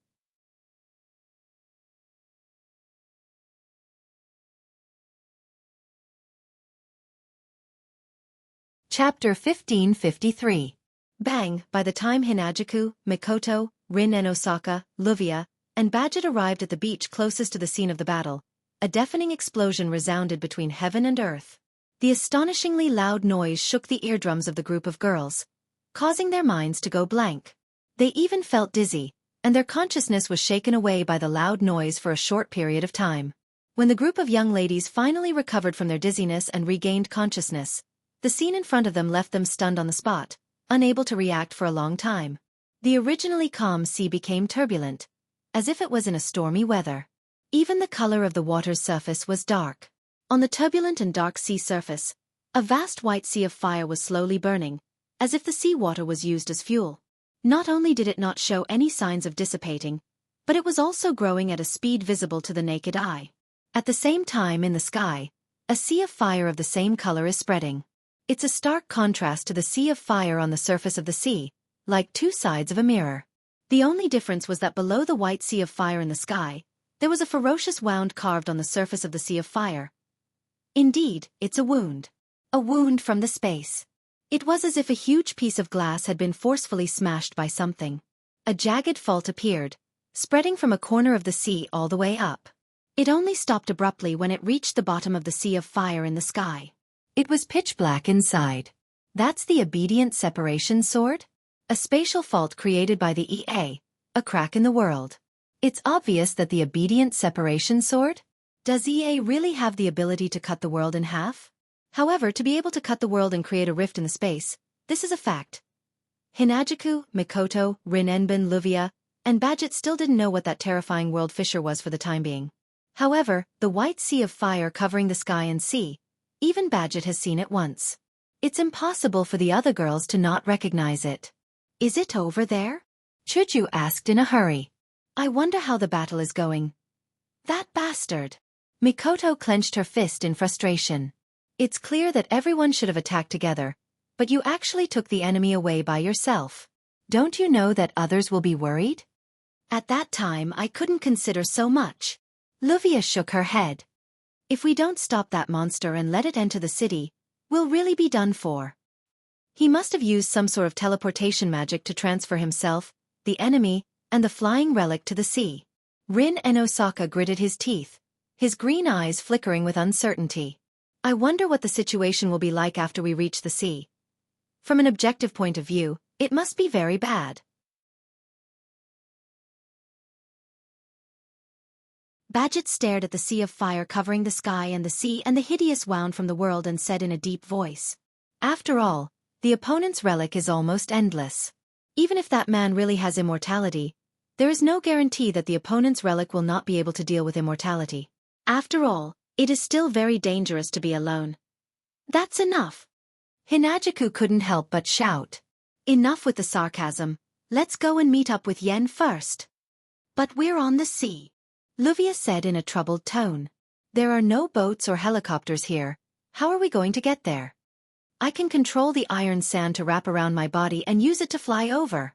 Chapter 1553. Bang! By the time Hinajuku, Mikoto, Rin and Osaka, Luvia, and Badget arrived at the beach closest to the scene of the battle, a deafening explosion resounded between heaven and earth. The astonishingly loud noise shook the eardrums of the group of girls, causing their minds to go blank. They even felt dizzy, and their consciousness was shaken away by the loud noise for a short period of time. When the group of young ladies finally recovered from their dizziness and regained consciousness, the scene in front of them left them stunned on the spot, unable to react for a long time. The originally calm sea became turbulent, as if it was in a stormy weather. Even the color of the water's surface was dark. On the turbulent and dark sea surface, a vast white sea of fire was slowly burning, as if the sea water was used as fuel. Not only did it not show any signs of dissipating, but it was also growing at a speed visible to the naked eye. At the same time in the sky, a sea of fire of the same color is spreading. It's a stark contrast to the sea of fire on the surface of the sea, like two sides of a mirror. The only difference was that below the white sea of fire in the sky, there was a ferocious wound carved on the surface of the sea of fire. Indeed, it's a wound. A wound from the space. It was as if a huge piece of glass had been forcefully smashed by something. A jagged fault appeared, spreading from a corner of the sea all the way up. It only stopped abruptly when it reached the bottom of the sea of fire in the sky. It was pitch black inside. That's the obedient separation sword? A spatial fault created by the EA, a crack in the world. It's obvious that the obedient separation sword? Does EA really have the ability to cut the world in half? However, to be able to cut the world and create a rift in the space, this is a fact. Hinajiku, Mikoto, Rinenbin, Luvia, and Badget still didn't know what that terrifying world fissure was for the time being. However, the white sea of fire covering the sky and sea, even Badget has seen it once. It's impossible for the other girls to not recognize it. Is it over there? Chuju asked in a hurry. I wonder how the battle is going. That bastard. Mikoto clenched her fist in frustration. It's clear that everyone should have attacked together, but you actually took the enemy away by yourself. Don't you know that others will be worried? At that time I couldn't consider so much. Luvia shook her head. If we don't stop that monster and let it enter the city, we'll really be done for. He must have used some sort of teleportation magic to transfer himself, the enemy, and the flying relic to the sea. Rin and Osaka gritted his teeth, his green eyes flickering with uncertainty. I wonder what the situation will be like after we reach the sea. From an objective point of view, it must be very bad. Badget stared at the sea of fire covering the sky and the sea and the hideous wound from the world and said in a deep voice. After all, the opponent's relic is almost endless. Even if that man really has immortality, there is no guarantee that the opponent's relic will not be able to deal with immortality. After all, it is still very dangerous to be alone. That's enough. Hinajiku couldn't help but shout. Enough with the sarcasm. Let's go and meet up with Yen first. But we're on the sea. Luvia said in a troubled tone. There are no boats or helicopters here. How are we going to get there? I can control the iron sand to wrap around my body and use it to fly over.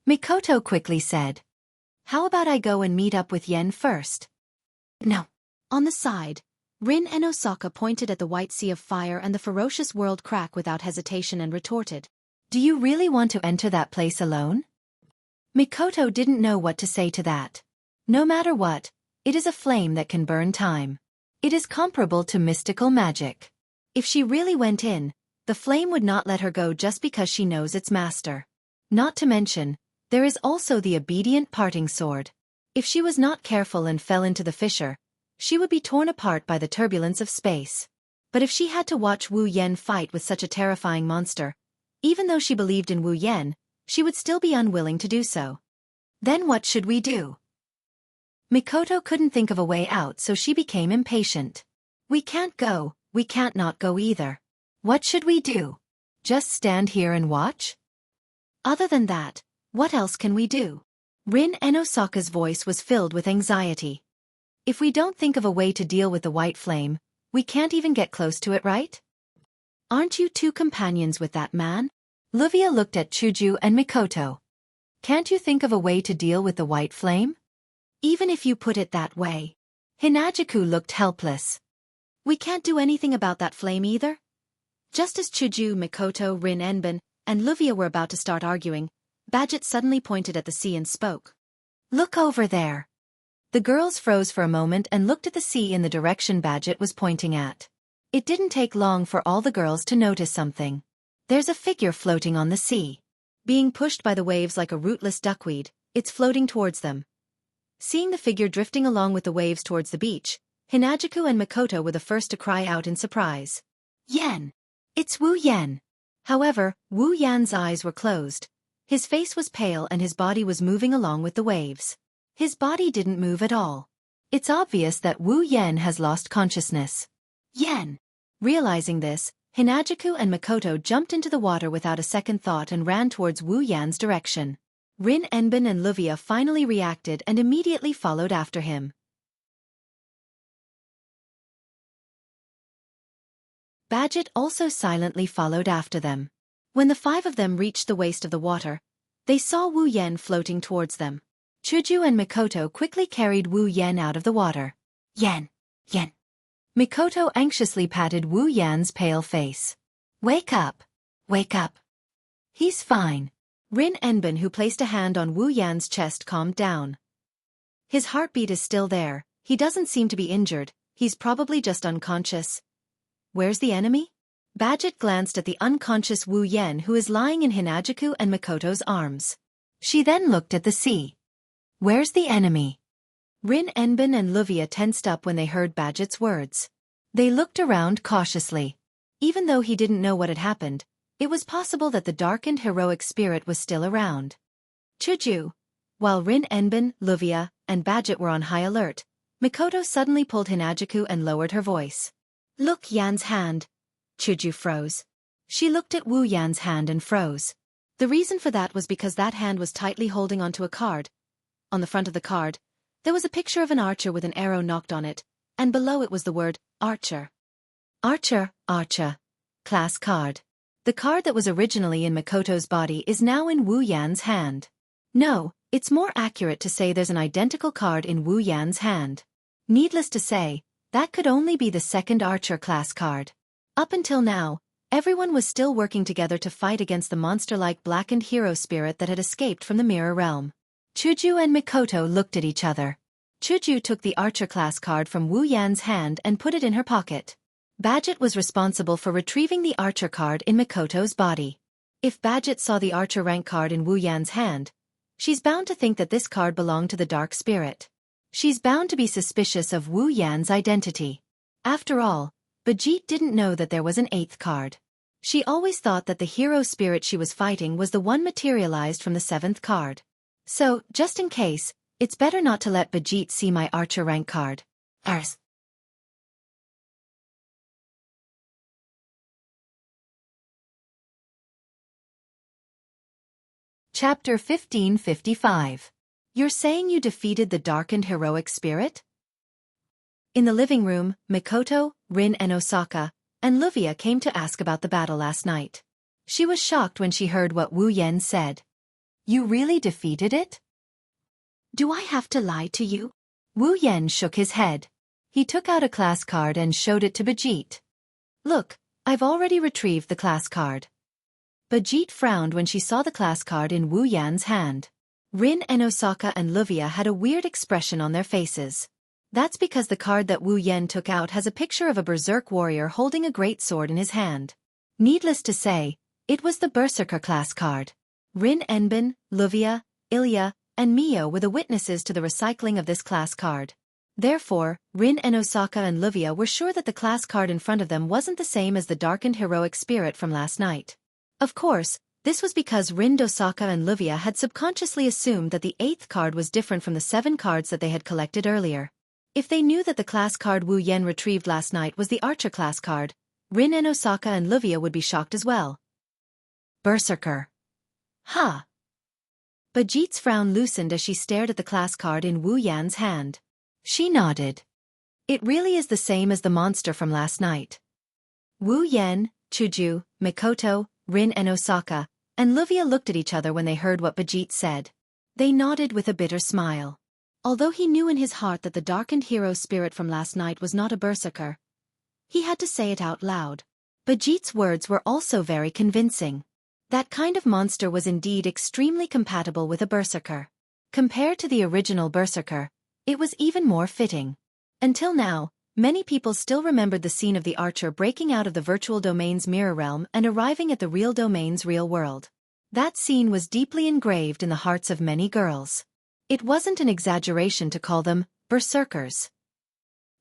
Mikoto quickly said. How about I go and meet up with Yen first? No. On the side, Rin and Osaka pointed at the white sea of fire and the ferocious world crack without hesitation and retorted. Do you really want to enter that place alone? Mikoto didn't know what to say to that. No matter what, it is a flame that can burn time. It is comparable to mystical magic. If she really went in, the flame would not let her go just because she knows its master. Not to mention, there is also the obedient parting sword. If she was not careful and fell into the fissure, she would be torn apart by the turbulence of space. But if she had to watch Wu Yen fight with such a terrifying monster, even though she believed in Wu Yen, she would still be unwilling to do so. Then what should we do? Mikoto couldn't think of a way out, so she became impatient. We can't go, we can't not go either. What should we do? Just stand here and watch? Other than that, what else can we do? Rin and Osaka's voice was filled with anxiety. If we don't think of a way to deal with the white flame, we can't even get close to it, right? Aren't you two companions with that man? Luvia looked at Chuju and Mikoto. Can't you think of a way to deal with the white flame? Even if you put it that way. Hinajiku looked helpless. We can't do anything about that flame either? Just as Chuju, Mikoto, Rin Enbin, and Luvia were about to start arguing, Badget suddenly pointed at the sea and spoke. Look over there. The girls froze for a moment and looked at the sea in the direction Badget was pointing at. It didn't take long for all the girls to notice something. There's a figure floating on the sea. Being pushed by the waves like a rootless duckweed, it's floating towards them. Seeing the figure drifting along with the waves towards the beach, Hinajiku and Mikoto were the first to cry out in surprise. Yen! It's Wu Yen! However, Wu Yan's eyes were closed. His face was pale and his body was moving along with the waves. His body didn't move at all. It's obvious that Wu Yen has lost consciousness. Yen! Realizing this, Hinajiku and Mikoto jumped into the water without a second thought and ran towards Wu Yan's direction. Rin Enbin and Luvia finally reacted and immediately followed after him. Badget also silently followed after them. When the 5 of them reached the waist of the water, they saw Wu Yan floating towards them. Chuju and Mikoto quickly carried Wu Yan out of the water. Yan! Yan! Mikoto anxiously patted Wu Yan's pale face. Wake up! Wake up! He's fine. Rin Enbin, who placed a hand on Wu Yan's chest, calmed down. His heartbeat is still there, he doesn't seem to be injured, he's probably just unconscious. Where's the enemy? Badget glanced at the unconscious Wu Yan, who is lying in Hinajuku and Mikoto's arms. She then looked at the sea. Where's the enemy? Rin Enbin and Luvia tensed up when they heard Badget's words. They looked around cautiously. Even though he didn't know what had happened, it was possible that the darkened heroic spirit was still around. Chuju. While Rin Enbin, Luvia, and Badget were on high alert, Mikoto suddenly pulled Hinajuku and lowered her voice. Look, Yan's hand. Chuju froze. She looked at Wu Yan's hand and froze. The reason for that was because that hand was tightly holding onto a card. On the front of the card, there was a picture of an archer with an arrow knocked on it, and below it was the word, Archer. Archer, Archer. Class card. The card that was originally in Mikoto's body is now in Wu Yan's hand. No, it's more accurate to say there's an identical card in Wu Yan's hand. Needless to say, that could only be the second Archer class card. Up until now, everyone was still working together to fight against the monster-like blackened hero spirit that had escaped from the Mirror Realm. Chuju and Mikoto looked at each other. Chuju took the Archer class card from Wu Yan's hand and put it in her pocket. Badget was responsible for retrieving the Archer card in Mikoto's body. If Badget saw the Archer rank card in Wu Yan's hand, she's bound to think that this card belonged to the dark spirit. She's bound to be suspicious of Wu Yan's identity. After all, Badget didn't know that there was an 8th card. She always thought that the hero spirit she was fighting was the one materialized from the 7th card. So, just in case, it's better not to let Badget see my Archer rank card. Ars. Chapter 1555. You're saying you defeated the darkened heroic spirit? In the living room, Mikoto, Rin and Osaka, and Luvia came to ask about the battle last night. She was shocked when she heard what Wu Yan said. You really defeated it? Do I have to lie to you? Wu Yan shook his head. He took out a class card and showed it to Badget. Look, I've already retrieved the class card. Badget frowned when she saw the class card in Wu Yan's hand. Rin and Osaka and Luvia had a weird expression on their faces. That's because the card that Wu Yan took out has a picture of a berserk warrior holding a great sword in his hand. Needless to say, it was the Berserker class card. Rin Enbin, Luvia, Ilya, and Mio were the witnesses to the recycling of this class card. Therefore, Rin and Osaka and Luvia were sure that the class card in front of them wasn't the same as the darkened heroic spirit from last night. Of course, this was because Rin, Osaka and Luvia had subconsciously assumed that the 8th card was different from the 7 cards that they had collected earlier. If they knew that the class card Wu Yan retrieved last night was the Archer class card, Rin and Osaka and Luvia would be shocked as well. Berserker. Ha! Badget's frown loosened as she stared at the class card in Wu Yan's hand. She nodded. It really is the same as the monster from last night. Wu Yan, Chuju, Mikoto, Rin and Osaka, and Luvia looked at each other when they heard what Badget said. They nodded with a bitter smile. Although he knew in his heart that the darkened hero spirit from last night was not a berserker, he had to say it out loud. Badget's words were also very convincing. That kind of monster was indeed extremely compatible with a berserker. Compared to the original berserker, it was even more fitting. Until now, many people still remembered the scene of the archer breaking out of the virtual domain's mirror realm and arriving at the real domain's real world. That scene was deeply engraved in the hearts of many girls. It wasn't an exaggeration to call them berserkers.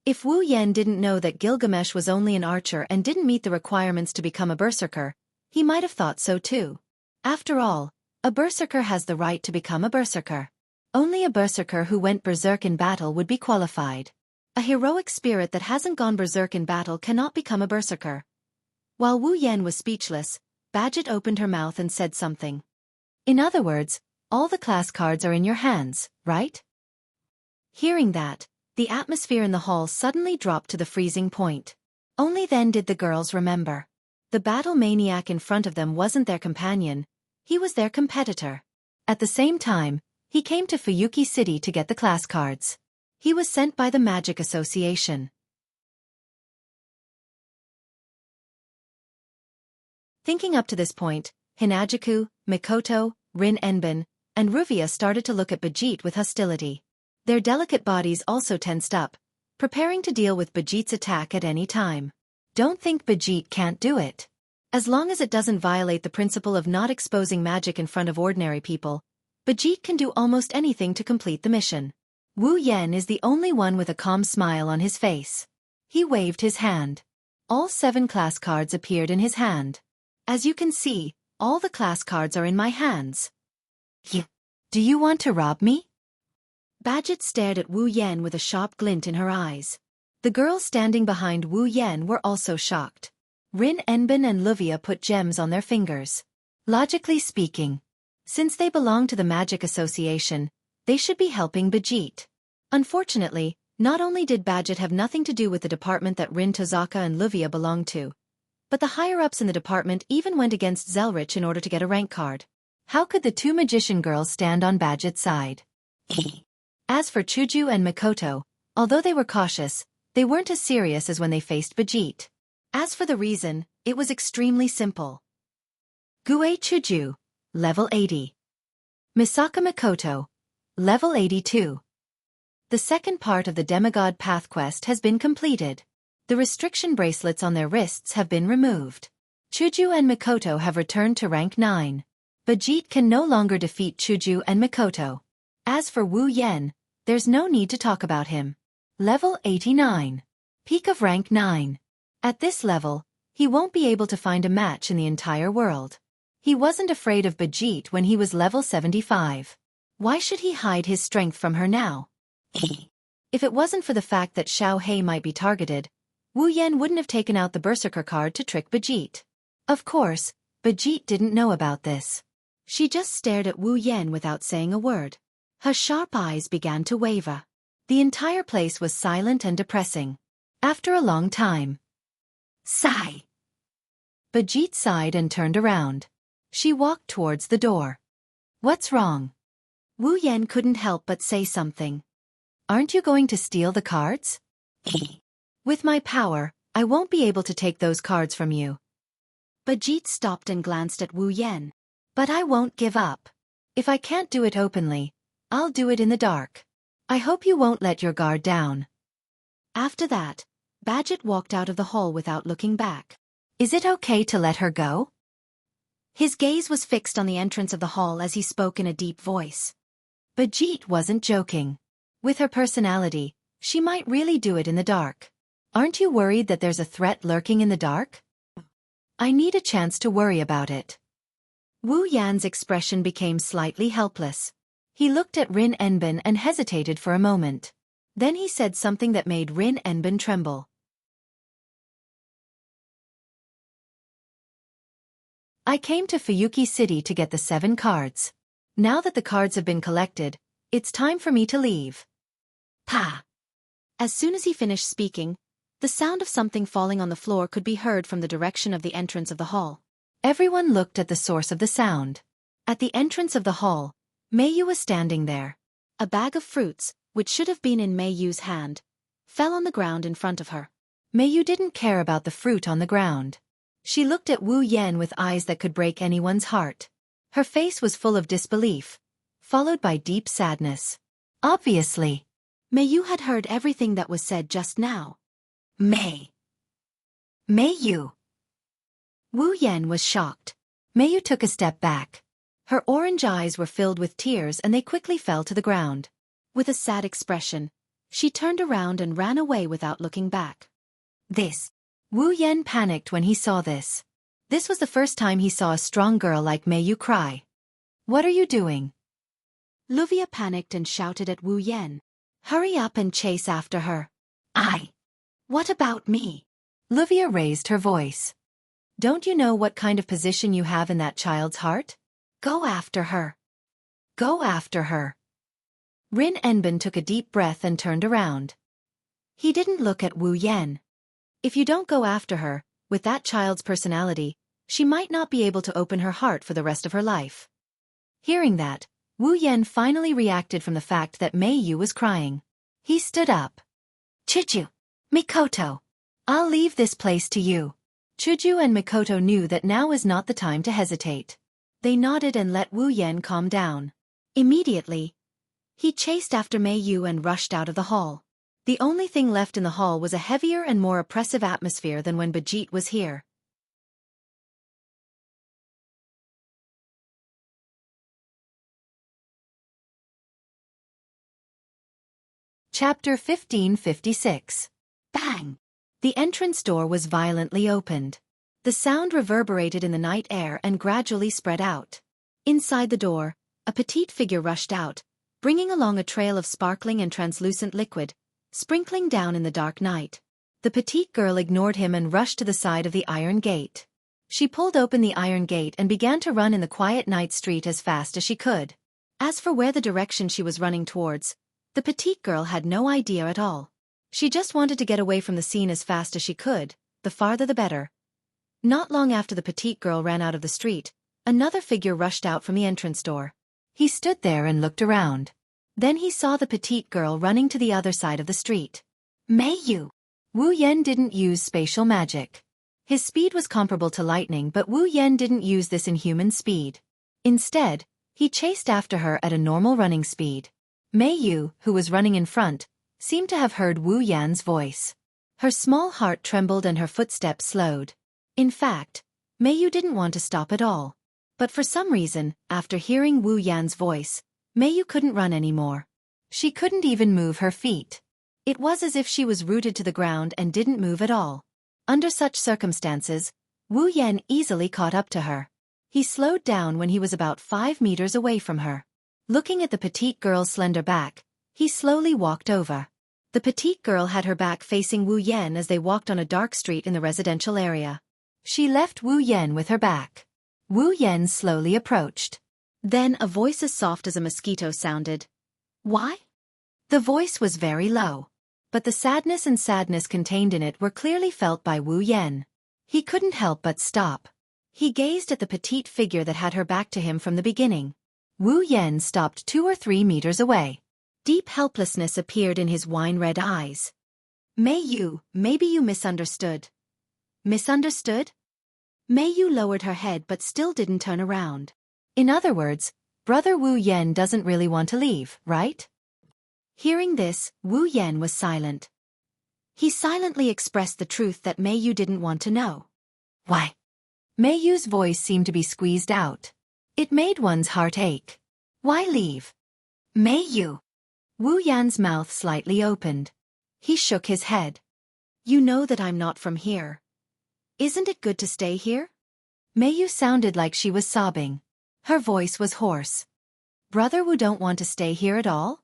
If Wu Yan didn't know that Gilgamesh was only an archer and didn't meet the requirements to become a berserker, he might have thought so too. After all, a berserker has the right to become a berserker. Only a berserker who went berserk in battle would be qualified. A heroic spirit that hasn't gone berserk in battle cannot become a berserker. While Wu Yan was speechless, Badget opened her mouth and said something. In other words, all the class cards are in your hands, right? Hearing that, the atmosphere in the hall suddenly dropped to the freezing point. Only then did the girls remember. The battle maniac in front of them wasn't their companion, he was their competitor. At the same time, he came to Fuyuki City to get the class cards. He was sent by the Magic Association. Thinking up to this point, Hinajuku, Mikoto, Rin Enbin, and Ruvia started to look at Bajit with hostility. Their delicate bodies also tensed up, preparing to deal with Bajit's attack at any time. Don't think Bajit can't do it. As long as it doesn't violate the principle of not exposing magic in front of ordinary people, Bajit can do almost anything to complete the mission. Wu Yen is the only one with a calm smile on his face. He waved his hand. All 7 class cards appeared in his hand. As you can see, all the class cards are in my hands. Do you want to rob me? Bajit stared at Wu Yen with a sharp glint in her eyes. The girls standing behind Wu Yen were also shocked. Rin Enbin and Luvia put gems on their fingers. Logically speaking, since they belong to the Magic Association, they should be helping Bajit. Unfortunately, not only did Bajit have nothing to do with the department that Rin Tozaka and Luvia belonged to, but the higher-ups in the department even went against Zelrich in order to get a rank card. How could the 2 magician girls stand on Bajit's side? As for Chuju and Mikoto, although they were cautious, they weren't as serious as when they faced Bajit. As for the reason, it was extremely simple. Gue Chuju, level 80. Misaka Mikoto, level 82. The second part of the Demigod Path quest has been completed. The restriction bracelets on their wrists have been removed. Chuju and Mikoto have returned to rank 9. Bajit can no longer defeat Chuju and Mikoto. As for Wu Yen, there's no need to talk about him. Level 89. Peak of rank 9. At this level, he won't be able to find a match in the entire world. He wasn't afraid of Bajit when he was level 75. Why should he hide his strength from her now? If it wasn't for the fact that Xiao Hei might be targeted, Wu Yen wouldn't have taken out the Berserker card to trick Bajit. Of course, Bajit didn't know about this. She just stared at Wu Yen without saying a word. Her sharp eyes began to waver. The entire place was silent and depressing. After a long time, sigh. Bajit sighed and turned around. She walked towards the door. What's wrong? Wu Yen couldn't help but say something. Aren't you going to steal the cards? With my power, I won't be able to take those cards from you. Bajit stopped and glanced at Wu Yen. But I won't give up. If I can't do it openly, I'll do it in the dark. I hope you won't let your guard down. After that, Bajit walked out of the hall without looking back. Is it okay to let her go? His gaze was fixed on the entrance of the hall as he spoke in a deep voice. Bajit wasn't joking. With her personality, she might really do it in the dark. Aren't you worried that there's a threat lurking in the dark? I need a chance to worry about it. Wu Yan's expression became slightly helpless. He looked at Rin Enbin and hesitated for a moment. Then he said something that made Rin Enbin tremble. I came to Fuyuki City to get the 7 cards. Now that the cards have been collected, it's time for me to leave. Pa! As soon as he finished speaking, the sound of something falling on the floor could be heard from the direction of the entrance of the hall. Everyone looked at the source of the sound. At the entrance of the hall, Meiyu was standing there. A bag of fruits, which should have been in Meiyu's hand, fell on the ground in front of her. Meiyu didn't care about the fruit on the ground. She looked at Wu Yen with eyes that could break anyone's heart. Her face was full of disbelief, followed by deep sadness. Obviously, Meiyu had heard everything that was said just now. Meiyu. Wu Yen was shocked. Meiyu took a step back. Her orange eyes were filled with tears and they quickly fell to the ground. With a sad expression, she turned around and ran away without looking back. Wu Yen panicked when he saw this. This was the first time he saw a strong girl like Meiyu cry. What are you doing? Luvia panicked and shouted at Wu Yen. Hurry up and chase after her. What about me? Luvia raised her voice. Don't you know what kind of position you have in that child's heart? Go after her. Go after her. Rin Enbin took a deep breath and turned around. He didn't look at Wu Yen. If you don't go after her, with that child's personality, she might not be able to open her heart for the rest of her life. Hearing that, Wu Yan finally reacted from the fact that Mei Yu was crying. He stood up. Chuju, Mikoto, I'll leave this place to you. Chuju and Mikoto knew that now is not the time to hesitate. They nodded and let Wu Yan calm down. Immediately, he chased after Mei Yu and rushed out of the hall. The only thing left in the hall was a heavier and more oppressive atmosphere than when Bajit was here. Chapter 1556. Bang! The entrance door was violently opened. The sound reverberated in the night air and gradually spread out. Inside the door, a petite figure rushed out, bringing along a trail of sparkling and translucent liquid, sprinkling down in the dark night. The petite girl ignored him and rushed to the side of the iron gate. She pulled open the iron gate and began to run in the quiet night street as fast as she could. As for where the direction she was running towards, the petite girl had no idea at all. She just wanted to get away from the scene as fast as she could, the farther the better. Not long after the petite girl ran out of the street, another figure rushed out from the entrance door. He stood there and looked around. Then he saw the petite girl running to the other side of the street. Mei Yu! Wu Yan didn't use spatial magic. His speed was comparable to lightning, but Wu Yan didn't use this in human speed. Instead, he chased after her at a normal running speed. Mei Yu, who was running in front, seemed to have heard Wu Yan's voice. Her small heart trembled and her footsteps slowed. In fact, Mei Yu didn't want to stop at all. But for some reason, after hearing Wu Yan's voice, Mei Yu couldn't run anymore. She couldn't even move her feet. It was as if she was rooted to the ground and didn't move at all. Under such circumstances, Wu Yan easily caught up to her. He slowed down when he was about 5 meters away from her. Looking at the petite girl's slender back, he slowly walked over. The petite girl had her back facing Wu Yan as they walked on a dark street in the residential area. She left Wu Yan with her back. Wu Yan slowly approached. Then a voice as soft as a mosquito sounded. Why? The voice was very low, but the sadness contained in it were clearly felt by Wu Yan. He couldn't help but stop. He gazed at the petite figure that had her back to him from the beginning. Wu Yan stopped 2 or 3 meters away. Deep helplessness appeared in his wine-red eyes. Mei Yu, maybe you misunderstood. Misunderstood? Mei Yu lowered her head but still didn't turn around. In other words, Brother Wu Yan doesn't really want to leave, right? Hearing this, Wu Yan was silent. He silently expressed the truth that Mei Yu didn't want to know. Why? Mei Yu's voice seemed to be squeezed out. It made one's heart ache. Why leave? Mei Yu. Wu Yan's mouth slightly opened. He shook his head. You know that I'm not from here. Isn't it good to stay here? Mei Yu sounded like she was sobbing. Her voice was hoarse. Brother Wu don't want to stay here at all?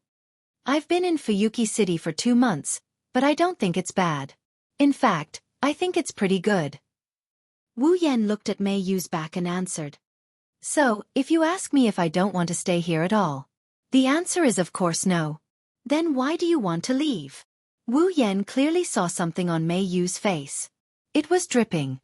I've been in Fuyuki City for 2 months, but I don't think it's bad. In fact, I think it's pretty good. Wu Yan looked at Mei Yu's back and answered. So, if you ask me if I don't want to stay here at all, the answer is of course no. Then why do you want to leave? Wu Yan clearly saw something on Mei Yu's face. It was dripping.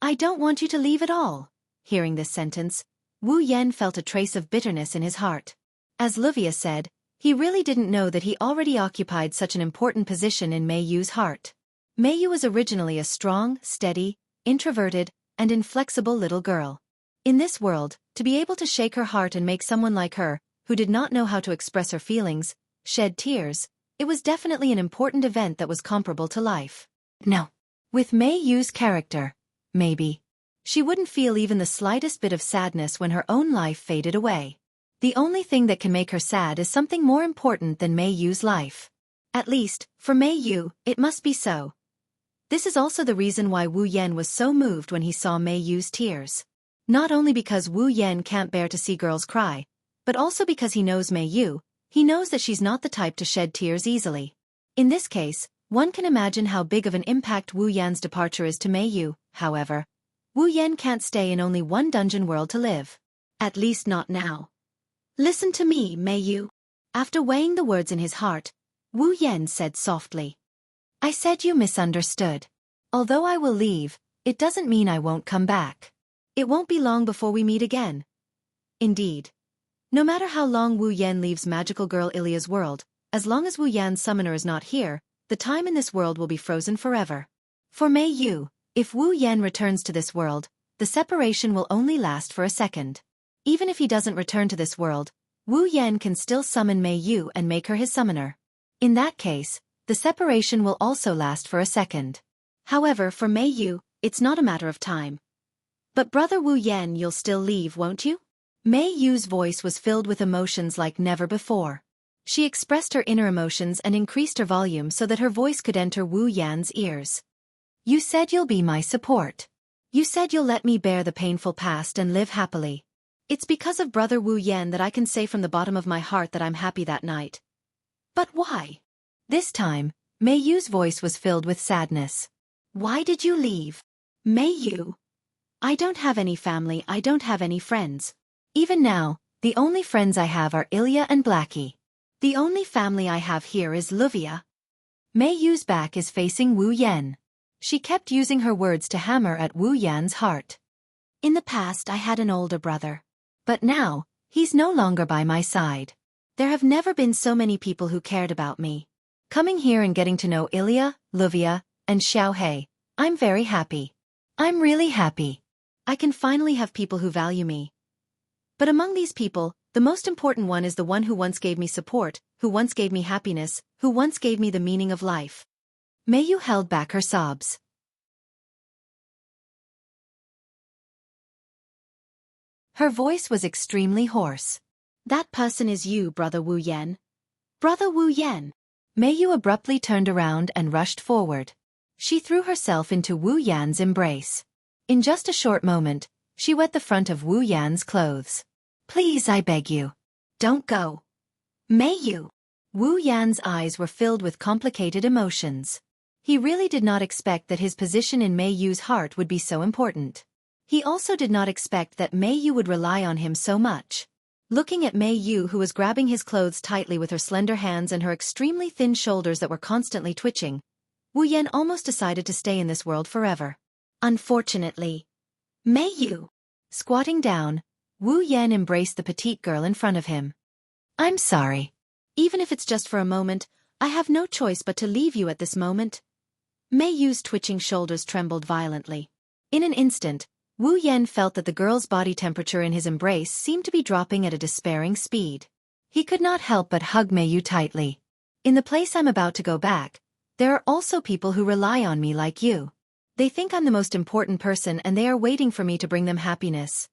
I don't want you to leave at all. Hearing this sentence, Wu Yan felt a trace of bitterness in his heart. As Livia said, he really didn't know that he already occupied such an important position in Mei Yu's heart. Mei Yu was originally a strong, steady, introverted, and inflexible little girl. In this world, to be able to shake her heart and make someone like her, who did not know how to express her feelings, shed tears, it was definitely an important event that was comparable to life. No. With Mei Yu's character, maybe. She wouldn't feel even the slightest bit of sadness when her own life faded away. The only thing that can make her sad is something more important than Mei Yu's life. At least, for Mei Yu, it must be so. This is also the reason why Wu Yan was so moved when he saw Mei Yu's tears. Not only because Wu Yan can't bear to see girls cry, but also because he knows Mei Yu, he knows that she's not the type to shed tears easily. In this case, one can imagine how big of an impact Wu Yan's departure is to Mei Yu. However, Wu Yan can't stay in only one dungeon world to live. At least not now. Listen to me, Mei Yu. After weighing the words in his heart, Wu Yan said softly, I said you misunderstood. Although I will leave, it doesn't mean I won't come back. It won't be long before we meet again. Indeed. No matter how long Wu Yan leaves magical girl Ilya's world, as long as Wu Yan's summoner is not here, the time in this world will be frozen forever. For Mei Yu, if Wu Yan returns to this world, the separation will only last for a second. Even if he doesn't return to this world, Wu Yan can still summon Mei Yu and make her his summoner. In that case, the separation will also last for a second. However, for Mei Yu, it's not a matter of time. But brother Wu Yan, you'll still leave, won't you? Mei Yu's voice was filled with emotions like never before. She expressed her inner emotions and increased her volume so that her voice could enter Wu Yan's ears. You said you'll be my support. You said you'll let me bear the painful past and live happily. It's because of brother Wu Yan that I can say from the bottom of my heart that I'm happy that night. But why? This time, Mei Yu's voice was filled with sadness. Why did you leave? Mei Yu. I don't have any family, I don't have any friends. Even now, the only friends I have are Ilya and Blackie. The only family I have here is Luvia. Mei Yu's back is facing Wu Yan. She kept using her words to hammer at Wu Yan's heart. In the past I had an older brother. But now, he's no longer by my side. There have never been so many people who cared about me. Coming here and getting to know Ilya, Luvia, and Xiaohei, I'm very happy. I'm really happy. I can finally have people who value me. But among these people, the most important one is the one who once gave me support, who once gave me happiness, who once gave me the meaning of life. Mei Yu held back her sobs. Her voice was extremely hoarse. That person is you, brother Wu Yan. Brother Wu Yan. Mei Yu abruptly turned around and rushed forward. She threw herself into Wu Yan's embrace. In just a short moment, she wet the front of Wu Yan's clothes. Please, I beg you. Don't go. Mei Yu. Wu Yan's eyes were filled with complicated emotions. He really did not expect that his position in Mei Yu's heart would be so important. He also did not expect that Mei Yu would rely on him so much. Looking at Mei Yu, who was grabbing his clothes tightly with her slender hands and her extremely thin shoulders that were constantly twitching, Wu Yan almost decided to stay in this world forever. Unfortunately. Mei Yu. Squatting down, Wu Yan embraced the petite girl in front of him. I'm sorry. Even if it's just for a moment, I have no choice but to leave you at this moment. Mei Yu's twitching shoulders trembled violently. In an instant, Wu Yan felt that the girl's body temperature in his embrace seemed to be dropping at a despairing speed. He could not help but hug Mei Yu tightly. In the place I'm about to go back, there are also people who rely on me like you. They think I'm the most important person and they are waiting for me to bring them happiness.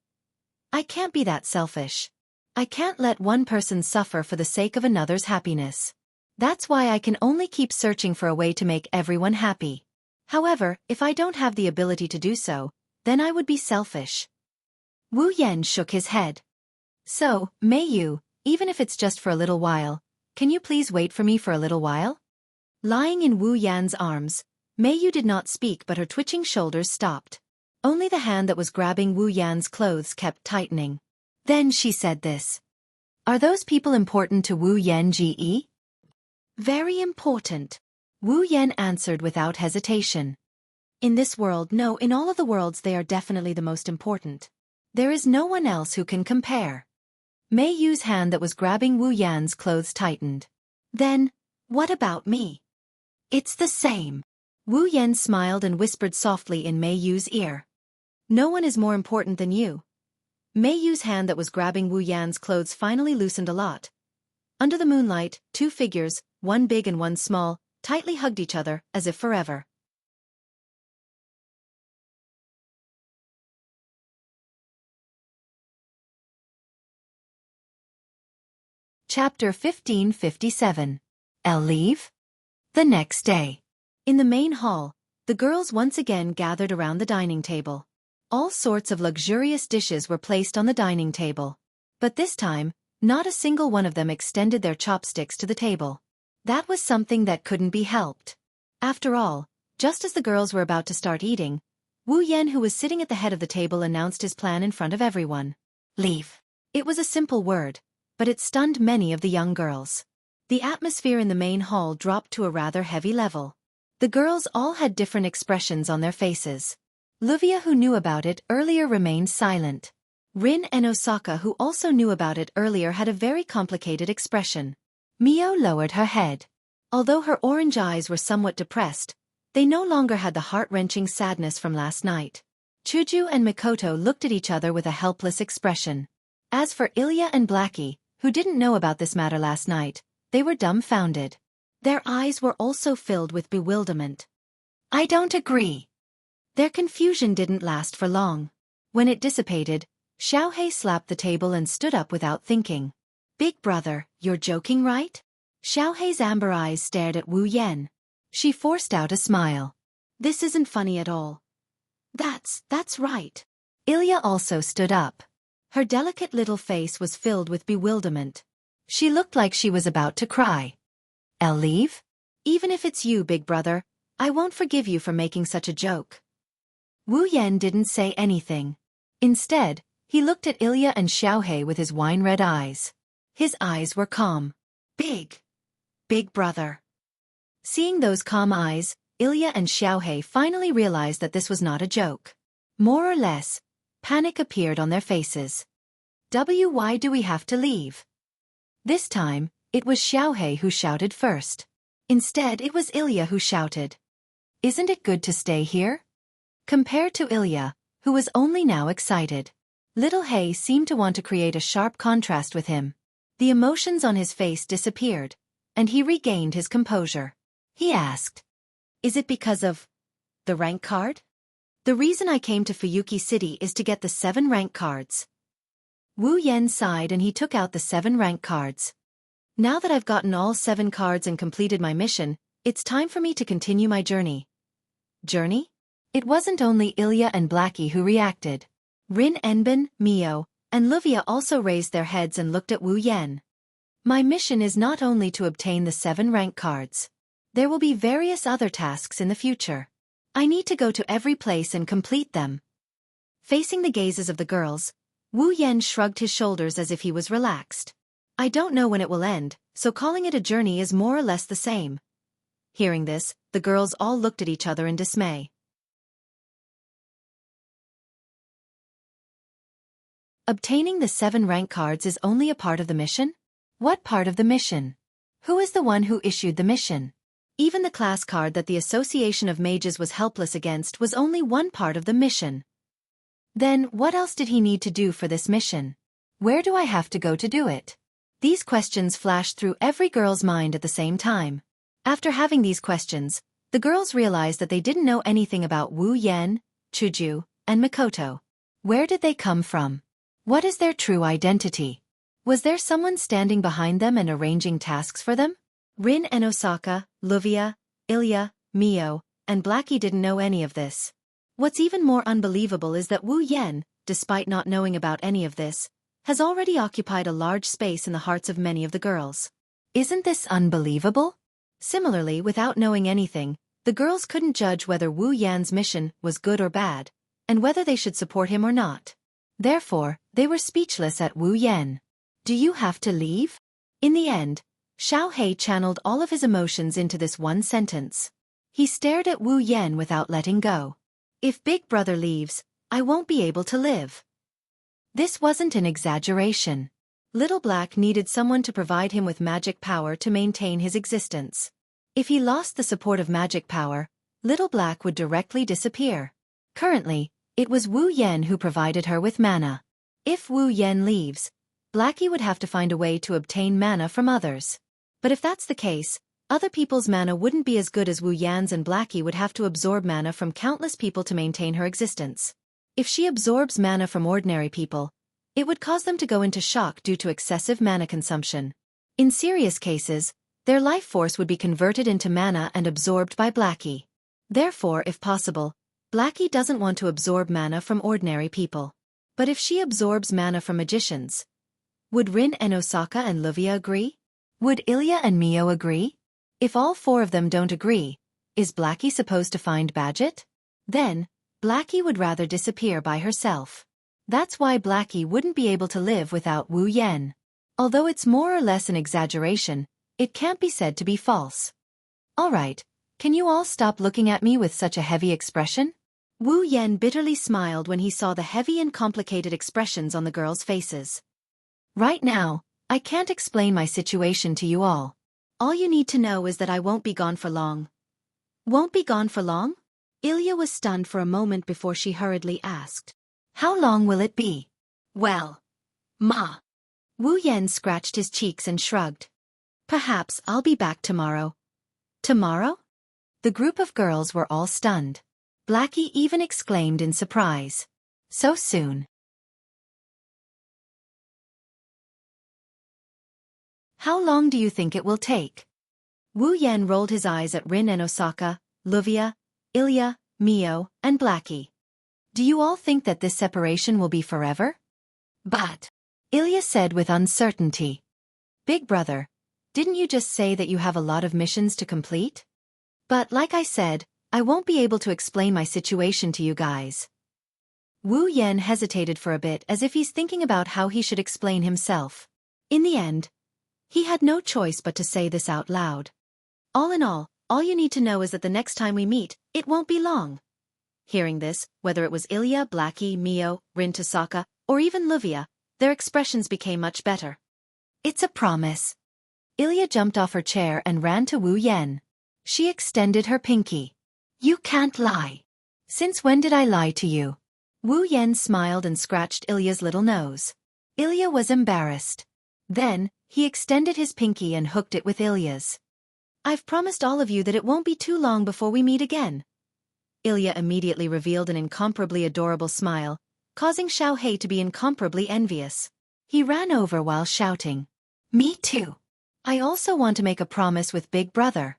I can't be that selfish. I can't let one person suffer for the sake of another's happiness. That's why I can only keep searching for a way to make everyone happy. However, if I don't have the ability to do so, then I would be selfish. Wu Yan shook his head. So, Mei Yu, even if it's just for a little while, can you please wait for me for a little while? Lying in Wu Yan's arms, Mei Yu did not speak but her twitching shoulders stopped. Only the hand that was grabbing Wu Yan's clothes kept tightening. Then she said this. Are those people important to Wu Yan Ge? Very important. Wu Yan answered without hesitation. In this world, no, in all of the worlds they are definitely the most important. There is no one else who can compare. Mei Yu's hand that was grabbing Wu Yan's clothes tightened. Then, what about me? It's the same. Wu Yan smiled and whispered softly in Mei Yu's ear. No one is more important than you. Mei Yu's hand that was grabbing Wu Yan's clothes finally loosened a lot. Under the moonlight, two figures, one big and one small, tightly hugged each other, as if forever. Chapter 1557. Elle leave? The next day. In the main hall, the girls once again gathered around the dining table. All sorts of luxurious dishes were placed on the dining table. But this time, not a single one of them extended their chopsticks to the table. That was something that couldn't be helped. After all, just as the girls were about to start eating, Wu Yan, who was sitting at the head of the table, announced his plan in front of everyone. Leave. It was a simple word, but it stunned many of the young girls. The atmosphere in the main hall dropped to a rather heavy level. The girls all had different expressions on their faces. Wuxia, who knew about it earlier, remained silent. Rin and Osaka, who also knew about it earlier, had a very complicated expression. Mio lowered her head. Although her orange eyes were somewhat depressed, they no longer had the heart-wrenching sadness from last night. Chuju and Mikoto looked at each other with a helpless expression. As for Ilya and Blackie, who didn't know about this matter last night, they were dumbfounded. Their eyes were also filled with bewilderment. "I don't agree." Their confusion didn't last for long. When it dissipated, Xiaohei slapped the table and stood up without thinking. "Big brother, you're joking, right?" Xiaohei's amber eyes stared at Wu Yan. She forced out a smile. "This isn't funny at all." That's right." Ilya also stood up. Her delicate little face was filled with bewilderment. She looked like she was about to cry. "I'll leave? Even if it's you, big brother, I won't forgive you for making such a joke." Wu Yan didn't say anything. Instead, he looked at Ilya and Xiaohei with his wine-red eyes. His eyes were calm. Big brother." Seeing those calm eyes, Ilya and Xiaohei finally realized that this was not a joke. More or less, panic appeared on their faces. Why do we have to leave?" This time, it was Xiaohei who shouted first. Instead, it was Ilya who shouted. "Isn't it good to stay here?" Compared to Ilya, who was only now excited, little Hei seemed to want to create a sharp contrast with him. The emotions on his face disappeared, and he regained his composure. He asked, "Is it because of the rank card?" "The reason I came to Fuyuki City is to get the 7 rank cards." Wu Yan sighed and he took out the 7 rank cards. "Now that I've gotten all 7 cards and completed my mission, it's time for me to continue my journey." Journey? It wasn't only Ilya and Blackie who reacted. Rin Enbin, Mio, and Luvia also raised their heads and looked at Wu Yan. "My mission is not only to obtain the 7 rank cards. There will be various other tasks in the future. I need to go to every place and complete them." Facing the gazes of the girls, Wu Yan shrugged his shoulders as if he was relaxed. "I don't know when it will end, so calling it a journey is more or less the same." Hearing this, the girls all looked at each other in dismay. Obtaining the 7 rank cards is only a part of the mission? What part of the mission? Who is the one who issued the mission? Even the class card that the Association of Mages was helpless against was only one part of the mission. Then, what else did he need to do for this mission? Where do I have to go to do it? These questions flashed through every girl's mind at the same time. After having these questions, the girls realized that they didn't know anything about Wu Yan, Chuju, and Mikoto. Where did they come from? What is their true identity? Was there someone standing behind them and arranging tasks for them? Rin and Osaka, Luvia, Ilya, Mio, and Blackie didn't know any of this. What's even more unbelievable is that Wu Yan, despite not knowing about any of this, has already occupied a large space in the hearts of many of the girls. Isn't this unbelievable? Similarly, without knowing anything, the girls couldn't judge whether Wu Yan's mission was good or bad, and whether they should support him or not. Therefore, they were speechless at Wu Yan. "Do you have to leave?" In the end, Xiaohei channeled all of his emotions into this one sentence. He stared at Wu Yan without letting go. "If Big Brother leaves, I won't be able to live." This wasn't an exaggeration. Little Black needed someone to provide him with magic power to maintain his existence. If he lost the support of magic power, Little Black would directly disappear. Currently, it was Wu Yan who provided her with mana. If Wu Yan leaves, Blackie would have to find a way to obtain mana from others. But if that's the case, other people's mana wouldn't be as good as Wu Yan's, and Blackie would have to absorb mana from countless people to maintain her existence. If she absorbs mana from ordinary people, it would cause them to go into shock due to excessive mana consumption. In serious cases, their life force would be converted into mana and absorbed by Blackie. Therefore, if possible, Blackie doesn't want to absorb mana from ordinary people. But if she absorbs mana from magicians, would Rin and Osaka and Luvia agree? Would Ilya and Mio agree? If all 4 of them don't agree, is Blackie supposed to find Badget? Then, Blackie would rather disappear by herself. That's why Blackie wouldn't be able to live without Wu Yan. Although it's more or less an exaggeration, it can't be said to be false. All right, can you all stop looking at me with such a heavy expression? Wu Yan bitterly smiled when he saw the heavy and complicated expressions on the girls' faces. Right now, I can't explain my situation to you all. All you need to know is that I won't be gone for long. Won't be gone for long? Ilya was stunned for a moment before she hurriedly asked. How long will it be? Well, Ma. Wu Yan scratched his cheeks and shrugged. Perhaps I'll be back tomorrow. Tomorrow? The group of girls were all stunned. Blackie even exclaimed in surprise. So soon. How long do you think it will take? Wu Yan rolled his eyes at Rin and Osaka, Luvia, Ilya, Mio, and Blackie. Do you all think that this separation will be forever? But, Ilya said with uncertainty. Big brother, didn't you just say that you have a lot of missions to complete? But like I said, I won't be able to explain my situation to you guys. Wu Yan hesitated for a bit as if he's thinking about how he should explain himself. In the end, he had no choice but to say this out loud. All in all you need to know is that the next time we meet, it won't be long. Hearing this, whether it was Ilya, Blackie, Mio, Rin to Sokka, or even Luvia, their expressions became much better. It's a promise. Ilya jumped off her chair and ran to Wu Yan. She extended her pinky. You can't lie. Since when did I lie to you? Wu Yan smiled and scratched Ilya's little nose. Ilya was embarrassed. Then, he extended his pinky and hooked it with Ilya's. I've promised all of you that it won't be too long before we meet again. Ilya immediately revealed an incomparably adorable smile, causing Xiao to be incomparably envious. He ran over while shouting. Me too. I also want to make a promise with Big Brother.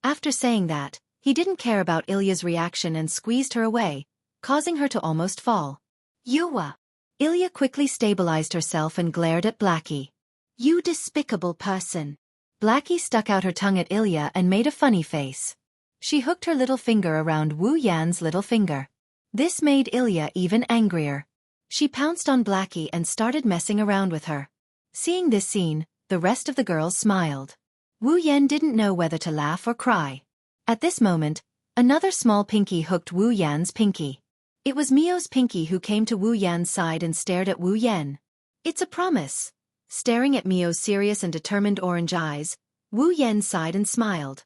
After saying that, he didn't care about Ilya's reaction and squeezed her away, causing her to almost fall. Yuwa. Ilya quickly stabilized herself and glared at Blackie. You despicable person. Blackie stuck out her tongue at Ilya and made a funny face. She hooked her little finger around Wu Yan's little finger. This made Ilya even angrier. She pounced on Blackie and started messing around with her. Seeing this scene, the rest of the girls smiled. Wu Yan didn't know whether to laugh or cry. At this moment, another small pinky hooked Wu Yan's pinky. It was Mio's pinky who came to Wu Yan's side and stared at Wu Yan. It's a promise. Staring at Mio's serious and determined orange eyes, Wu Yan sighed and smiled.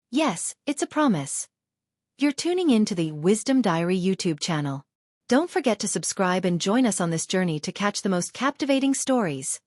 Yes, it's a promise. You're tuning in to the Wisdom Diary YouTube channel. Don't forget to subscribe and join us on this journey to catch the most captivating stories.